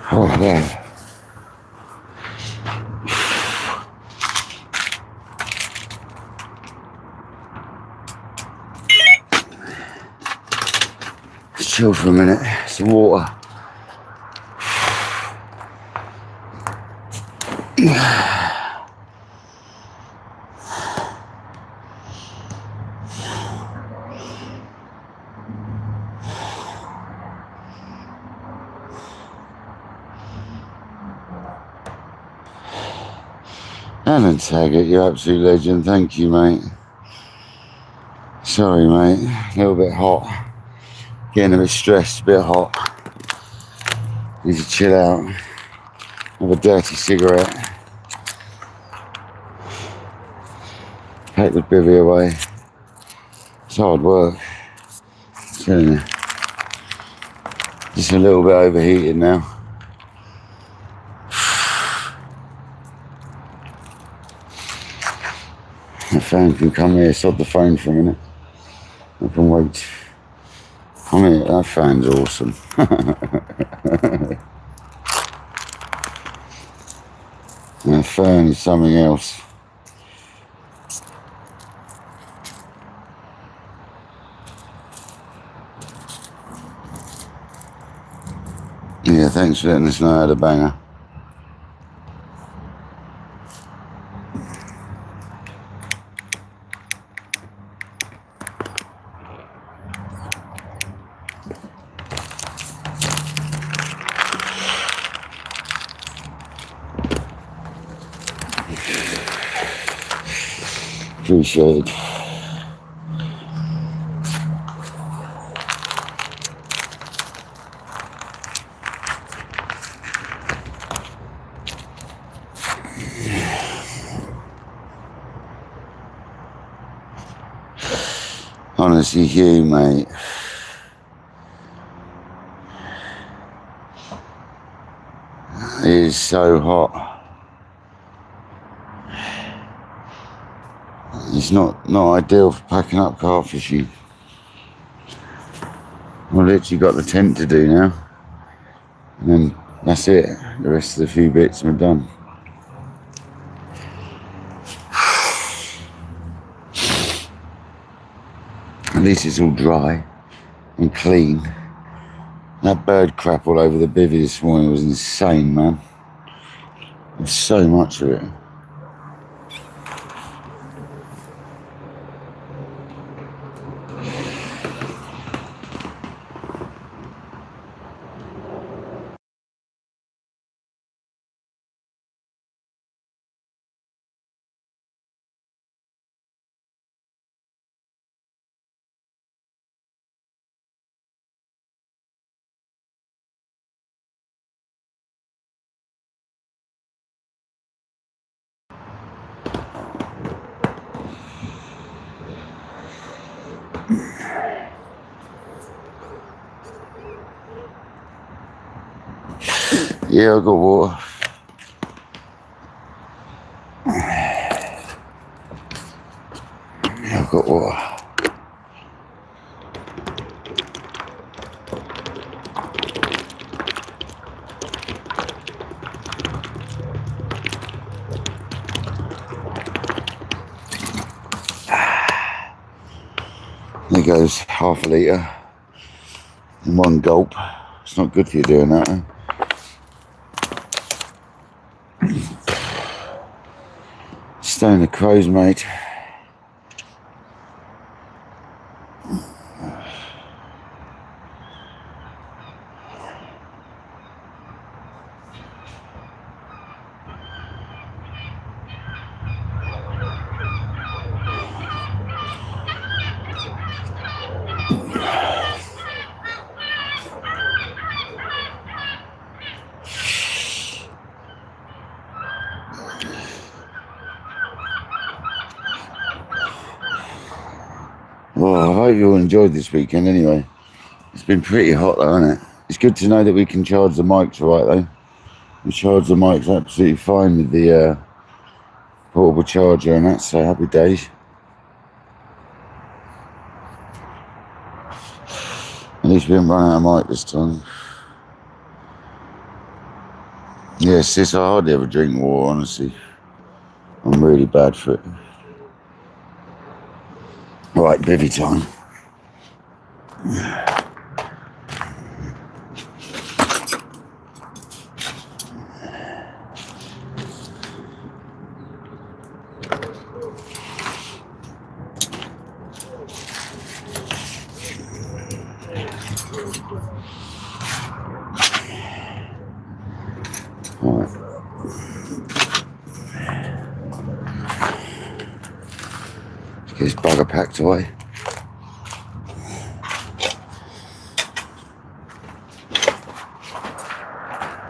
Oh, yeah. chill for a minute. Some water. Alan Taggart, you're absolute legend. Thank you, mate. Sorry, mate. A little bit hot. Getting a bit stressed, a bit hot. Need to chill out. Have a dirty cigarette. Take the bivvy away. It's hard work. I'm telling you. Just a little bit overheated now. The fan can come here, stop the phone for a minute. I can wait. Come here, that fan's awesome. That fan is something else. Yeah, thanks for letting us know how to banger. Appreciate it. Honestly, Hugh, mate. It is so hot. It's not ideal for packing up carp fishing. I've literally got the tent to do now. And then that's it. The rest of the few bits are done. At least it's all dry and clean. That bird crap all over the bivvy this morning was insane, man. There's so much of it. Yeah, I've got water. I've got water. There goes half a litre in one gulp. It's not good for you doing that, eh? Stone the crows, mate. Well, I hope you all enjoyed this weekend anyway. It's been pretty hot though, hasn't it? It's good to know that we can charge the mics right though. We charge the mics absolutely fine with the portable charger and that, so happy days. At least we didn't run out of mic this time. Yeah, sis, I hardly ever drink water, honestly. I'm really bad for it. Right, bivvy time. Alright. Let's get this bugger packed away.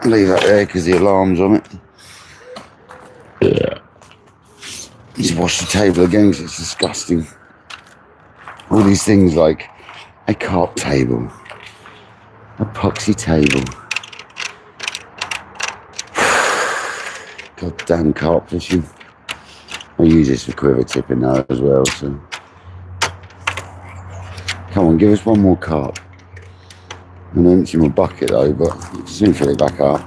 Leave that there because the alarm's on it. Yeah. Just wash the table again because it's disgusting. All these things like a carp table, epoxy table. Goddamn carp fishing. I use this for quiver tipping now as well, so. Come on, give us one more carp. I'm going to empty my bucket though, but I'll soon fill it back up.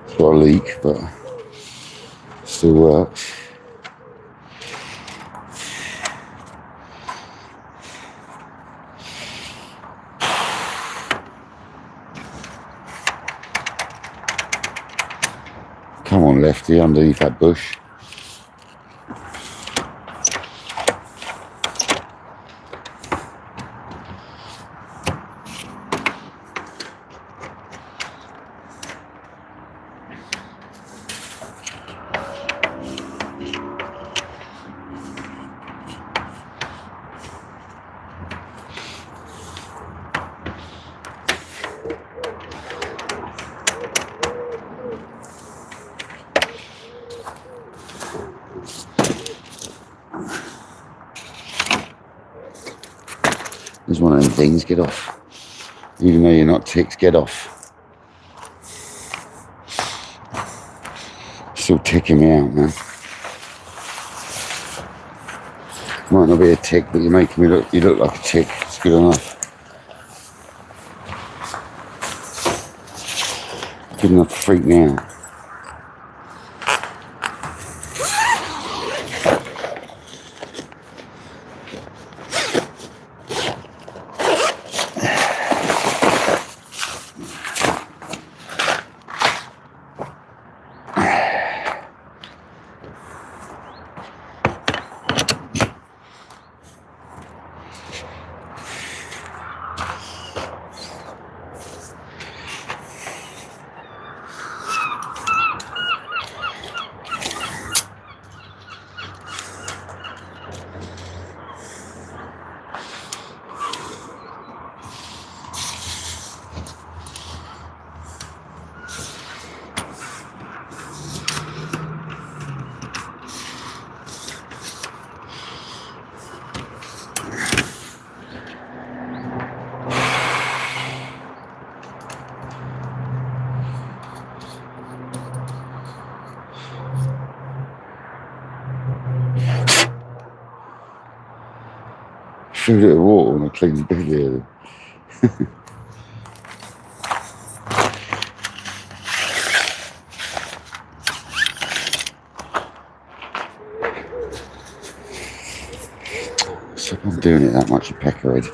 It's got a leak, but still works. Come on, Lefty, underneath that bush. There's one of them things, get off. Even though you're not ticked, get off. Still ticking me out, man. Might not be a tick, but you're making me look, you look like a tick. It's good enough. Good enough to freak me out. Shoot it at water and I clean the big here. So I'm doing it that much, a peckerhead.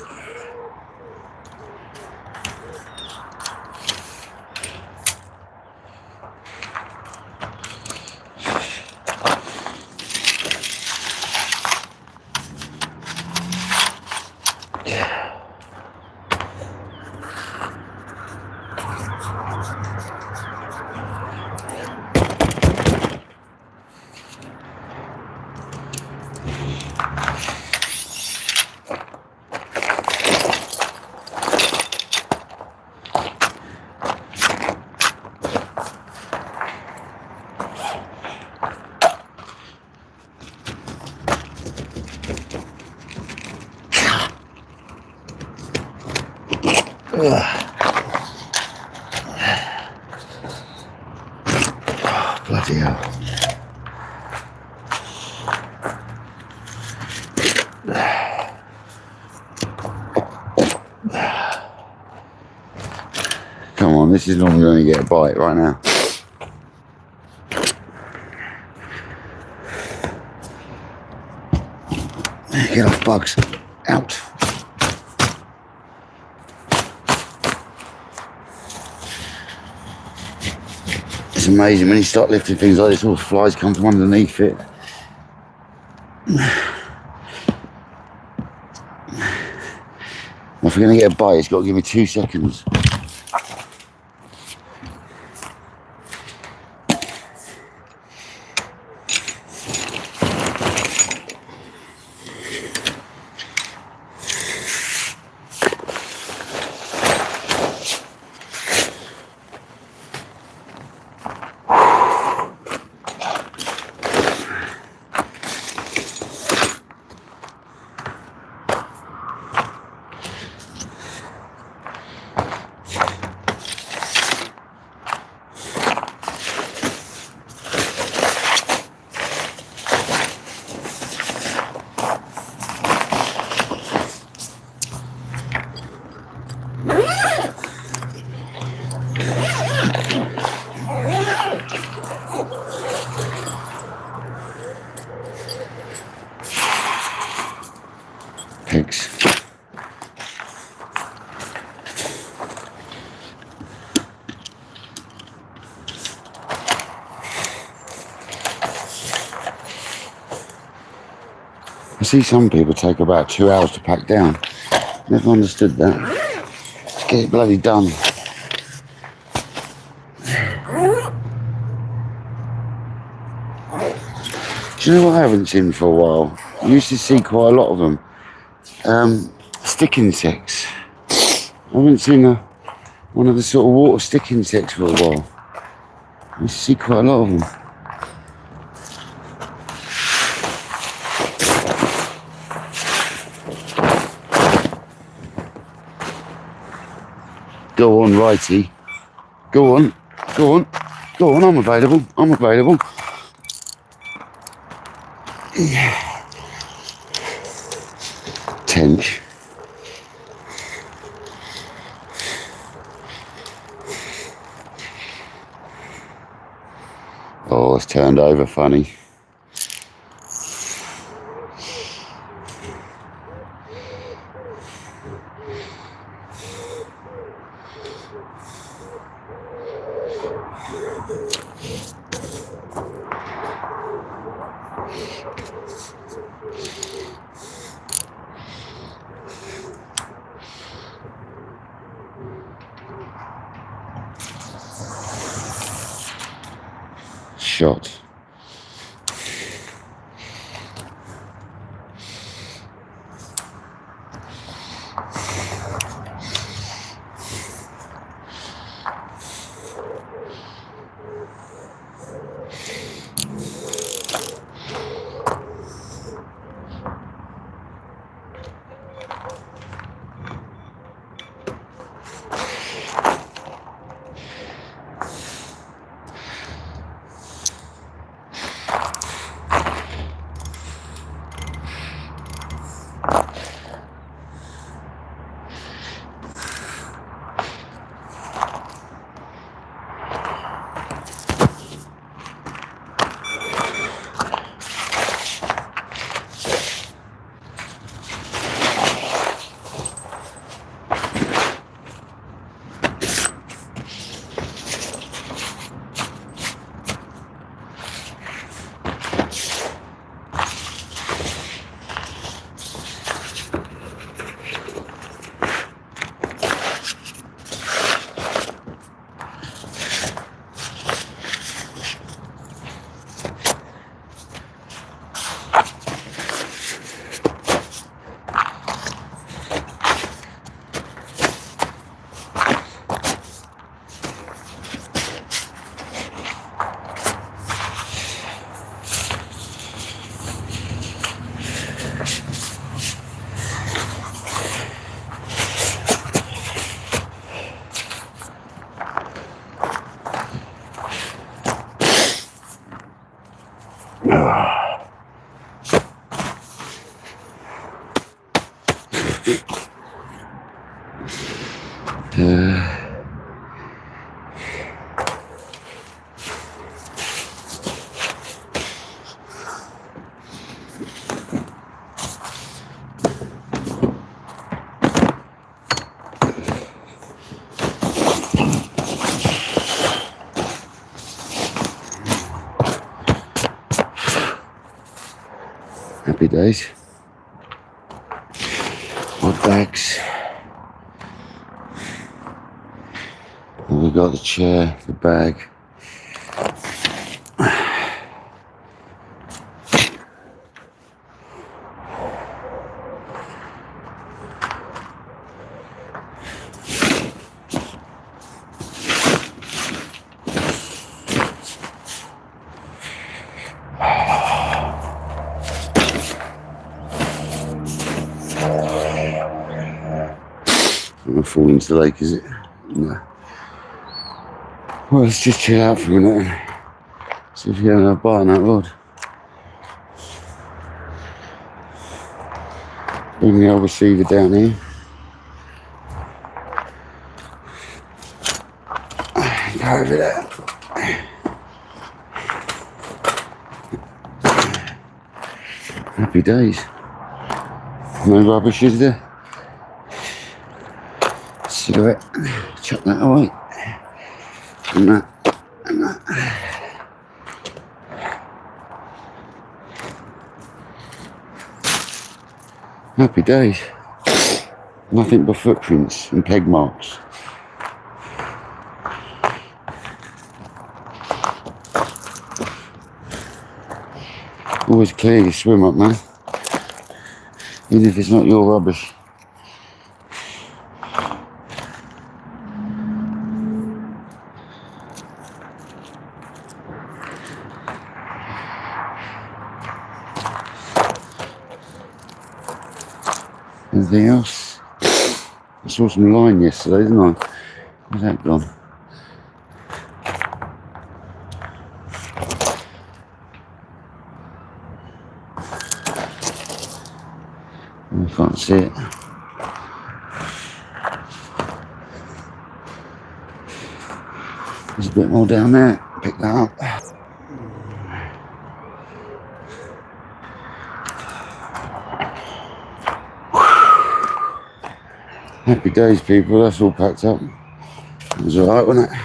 Oh, bloody hell. Come on, this is normally going to get a bite right now. Get off, bugs. Out. It's amazing when you start lifting things like this, all the flies come from underneath it. If we're going to get a bite, it's got to give me 2 seconds. Pigs. I see some people take about 2 hours to pack down. Never understood that. Let's get it bloody done. Do you know what I haven't seen for a while? I used to see quite a lot of them. Stick insects. I haven't seen one of the sort of water stick insects for a while. I used to see quite a lot of them. Go on, righty. Go on, go on, go on, I'm available, I'm available. Yeah. Tench. Oh, it's turned over funny. Shot. Happy days. Odd bags. And we got the chair, the bag. I'm gonna fall into the lake, is it? No. Well, let's just chill out for a minute. See if we get another bite on that rod. Bring the old receiver down here. Go over there. Happy days. No rubbish, is there? Cigarette. Chuck that away. And that. And that. Happy days. Nothing but footprints and peg marks. Always clear your swim up, man. Even if it's not your rubbish. Anything else? I saw some line yesterday, didn't I? Where's that gone? I can't see it. There's a bit more down there. Pick that up. Happy days, people. That's all packed up. It was alright, wasn't it?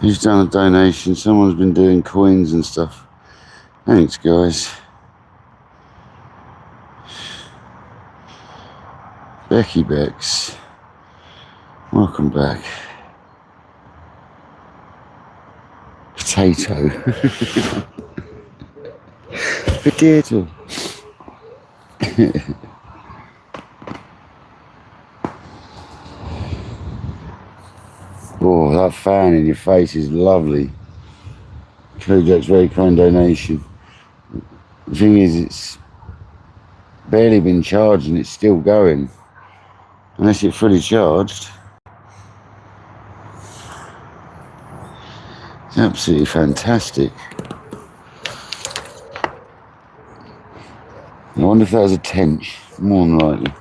He's done a donation. Someone's been doing coins and stuff. Thanks, guys. Becky Becks, welcome back. Potato. Potato. Oh, that fan in your face is lovely. Jack's very kind donation. The thing is, it's barely been charged and it's still going. Unless it's fully charged. It's absolutely fantastic. I wonder if that was a tench, more than likely.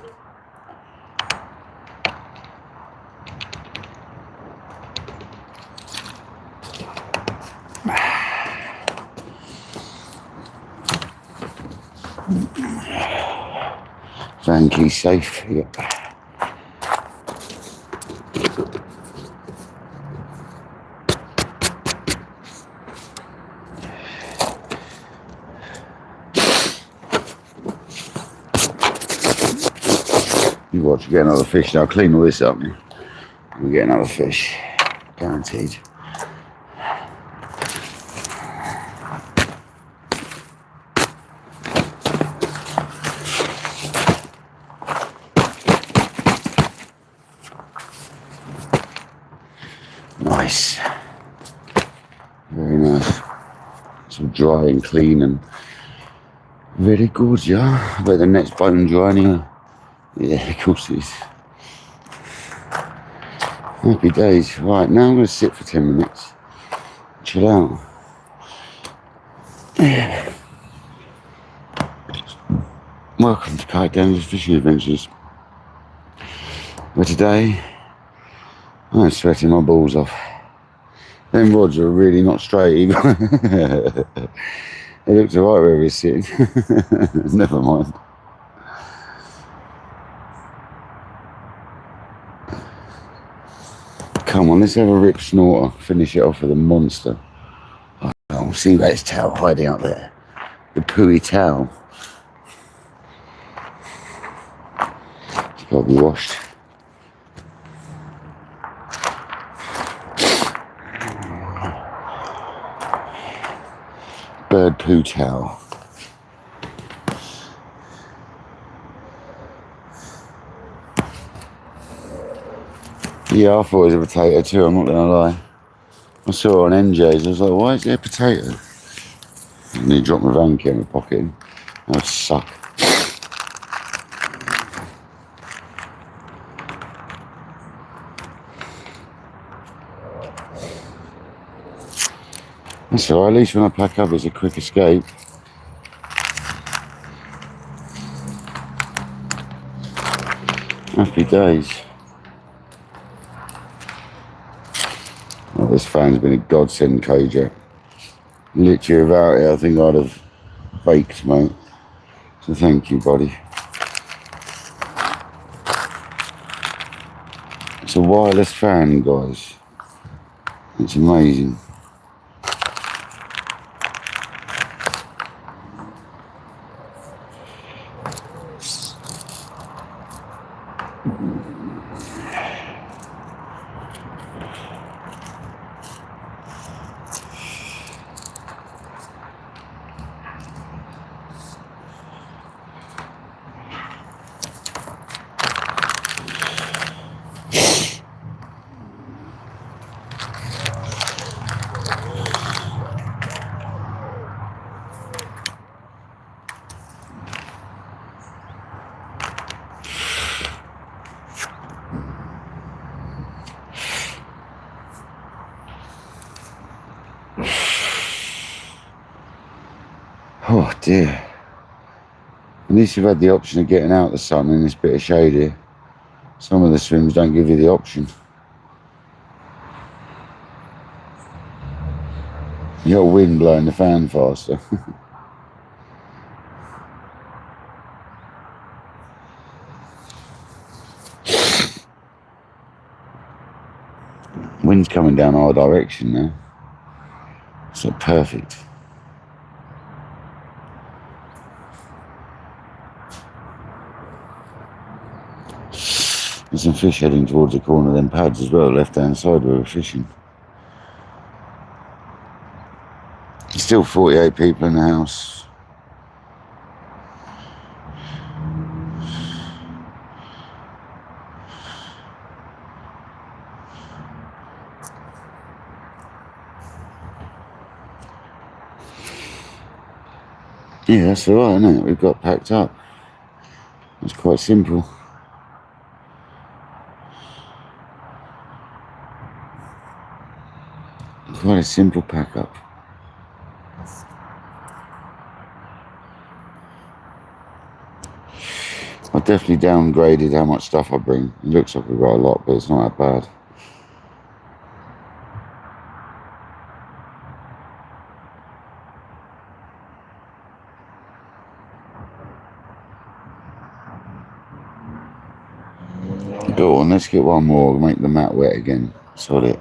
Van key safe, yep. You watch, get another fish. I'll clean all this up. We'll get another fish, guaranteed. Nice. Very nice. It's all dry and clean and very good, yeah. I bet the net's bone dry anyway. Yeah, of course it is. Happy days. Right, now I'm going to sit for 10 minutes. Chill out. Welcome to KayakDangler's Fishing Adventures. But today, I'm sweating my balls off. Them rods are really not straight either. It looks alright where we're sitting. Never mind. Come on, let's have a rip snorter. Finish it off with a monster. Oh, see that tail hiding up there. The pooey tail. It's got to be washed. Bird poo towel. Yeah, I thought it was a potato too, I'm not going to lie. I saw it on NJ's, I was like, why is there a potato? And he dropped my van key in my pocket. That would suck. That's alright, at least when I pack up it's a quick escape. Happy days. Oh, this fan's been a godsend, Kajak. Literally without it, I think I'd have baked, mate. So thank you, buddy. It's a wireless fan, guys. It's amazing. Oh dear. At least you've had the option of getting out the sun in this bit of shade here. Some of the swims don't give you the option. You got wind blowing the fan faster. Wind's coming down our direction now. So perfect. There's some fish heading towards the corner of them pads as well, left hand side where we're fishing. There's still 48 people in the house. Yeah, that's alright, isn't it? We've got packed up. It's quite simple. Quite a simple pack up. I've definitely downgraded how much stuff I bring. It looks like I've got a lot, but it's not that bad. Go on, let's get one more, make the mat wet again. Sod it.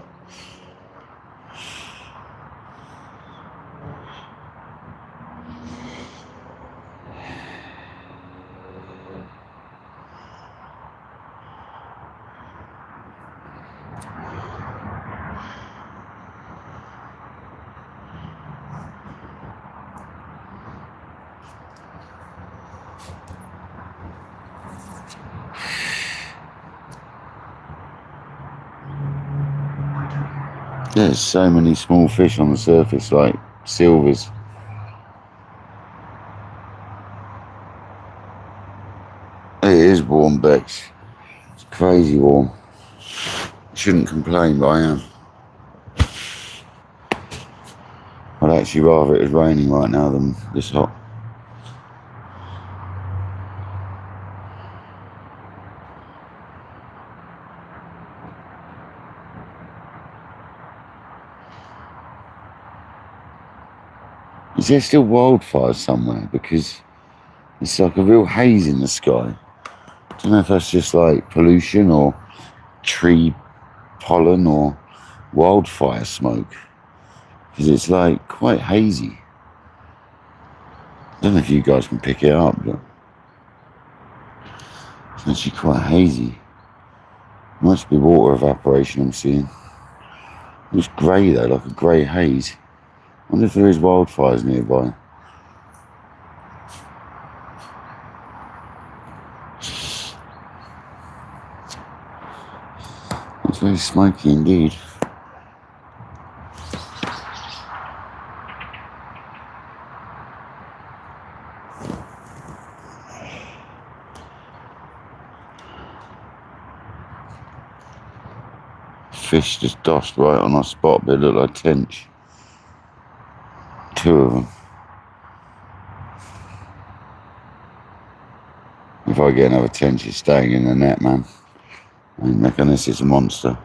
There's so many small fish on the surface, like silvers. It is warm, Bex. It's crazy warm. Shouldn't complain, but I am. I'd actually rather it was raining right now than this hot. Is there still wildfires somewhere? Because it's like a real haze in the sky. I don't know if that's just like pollution or tree pollen or wildfire smoke. because it's like quite hazy. I don't know if you guys can pick it up, but it's actually quite hazy. Must be water evaporation I'm seeing. It looks grey though, like a grey haze. I wonder if there is wildfires nearby. It's very smoky indeed. Fish just dossed right on our spot, but they look like tench. 2 of them. If I get another tench, it's staying in the net, man. I reckon this is a monster.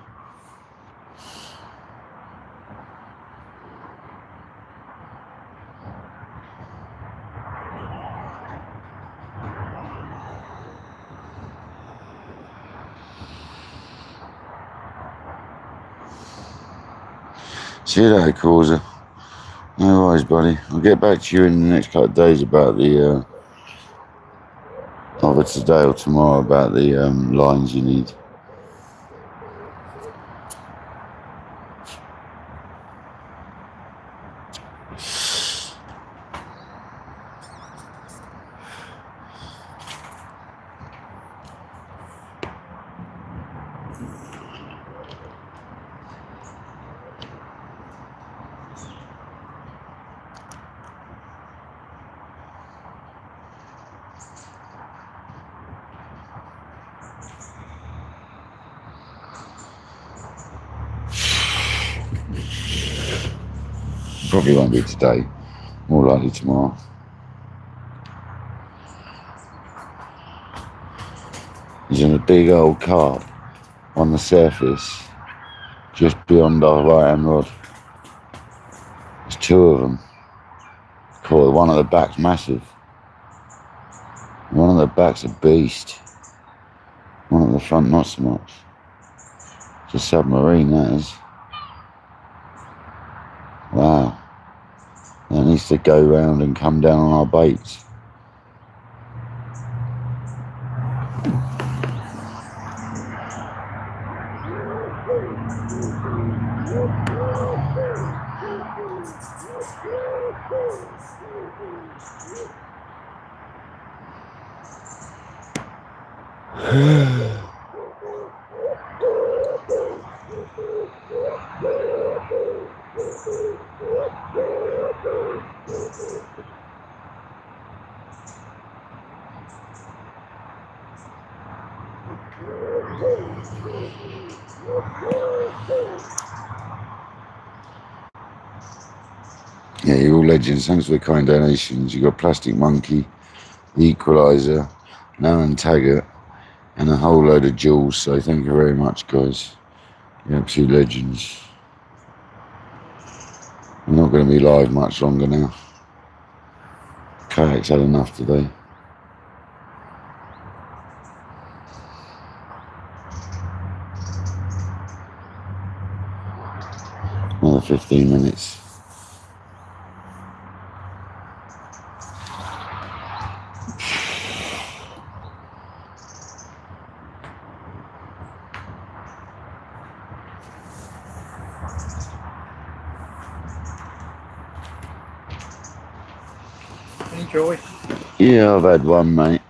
See you later, Causa. No worries, buddy. I'll get back to you in the next couple of days about the, either today or tomorrow, about the lines you need. Probably won't be today, more likely tomorrow. He's in a big old carp on the surface, just beyond our right hand rod. There's 2 of them. Cool, one at the back's massive. One at the back's a beast. One at the front not so much. It's a submarine, that is. Wow. That needs to go round and come down on our baits. Yeah, you're all legends. Thanks for the kind donations. You got Plastic Monkey, the Equalizer, Alan Taggart, and a whole load of jewels. So thank you very much, guys. You're absolute legends. I'm not going to be live much longer now. Kayak's had enough today. Another 15 minutes. Enjoy. Yeah, I've had one, mate.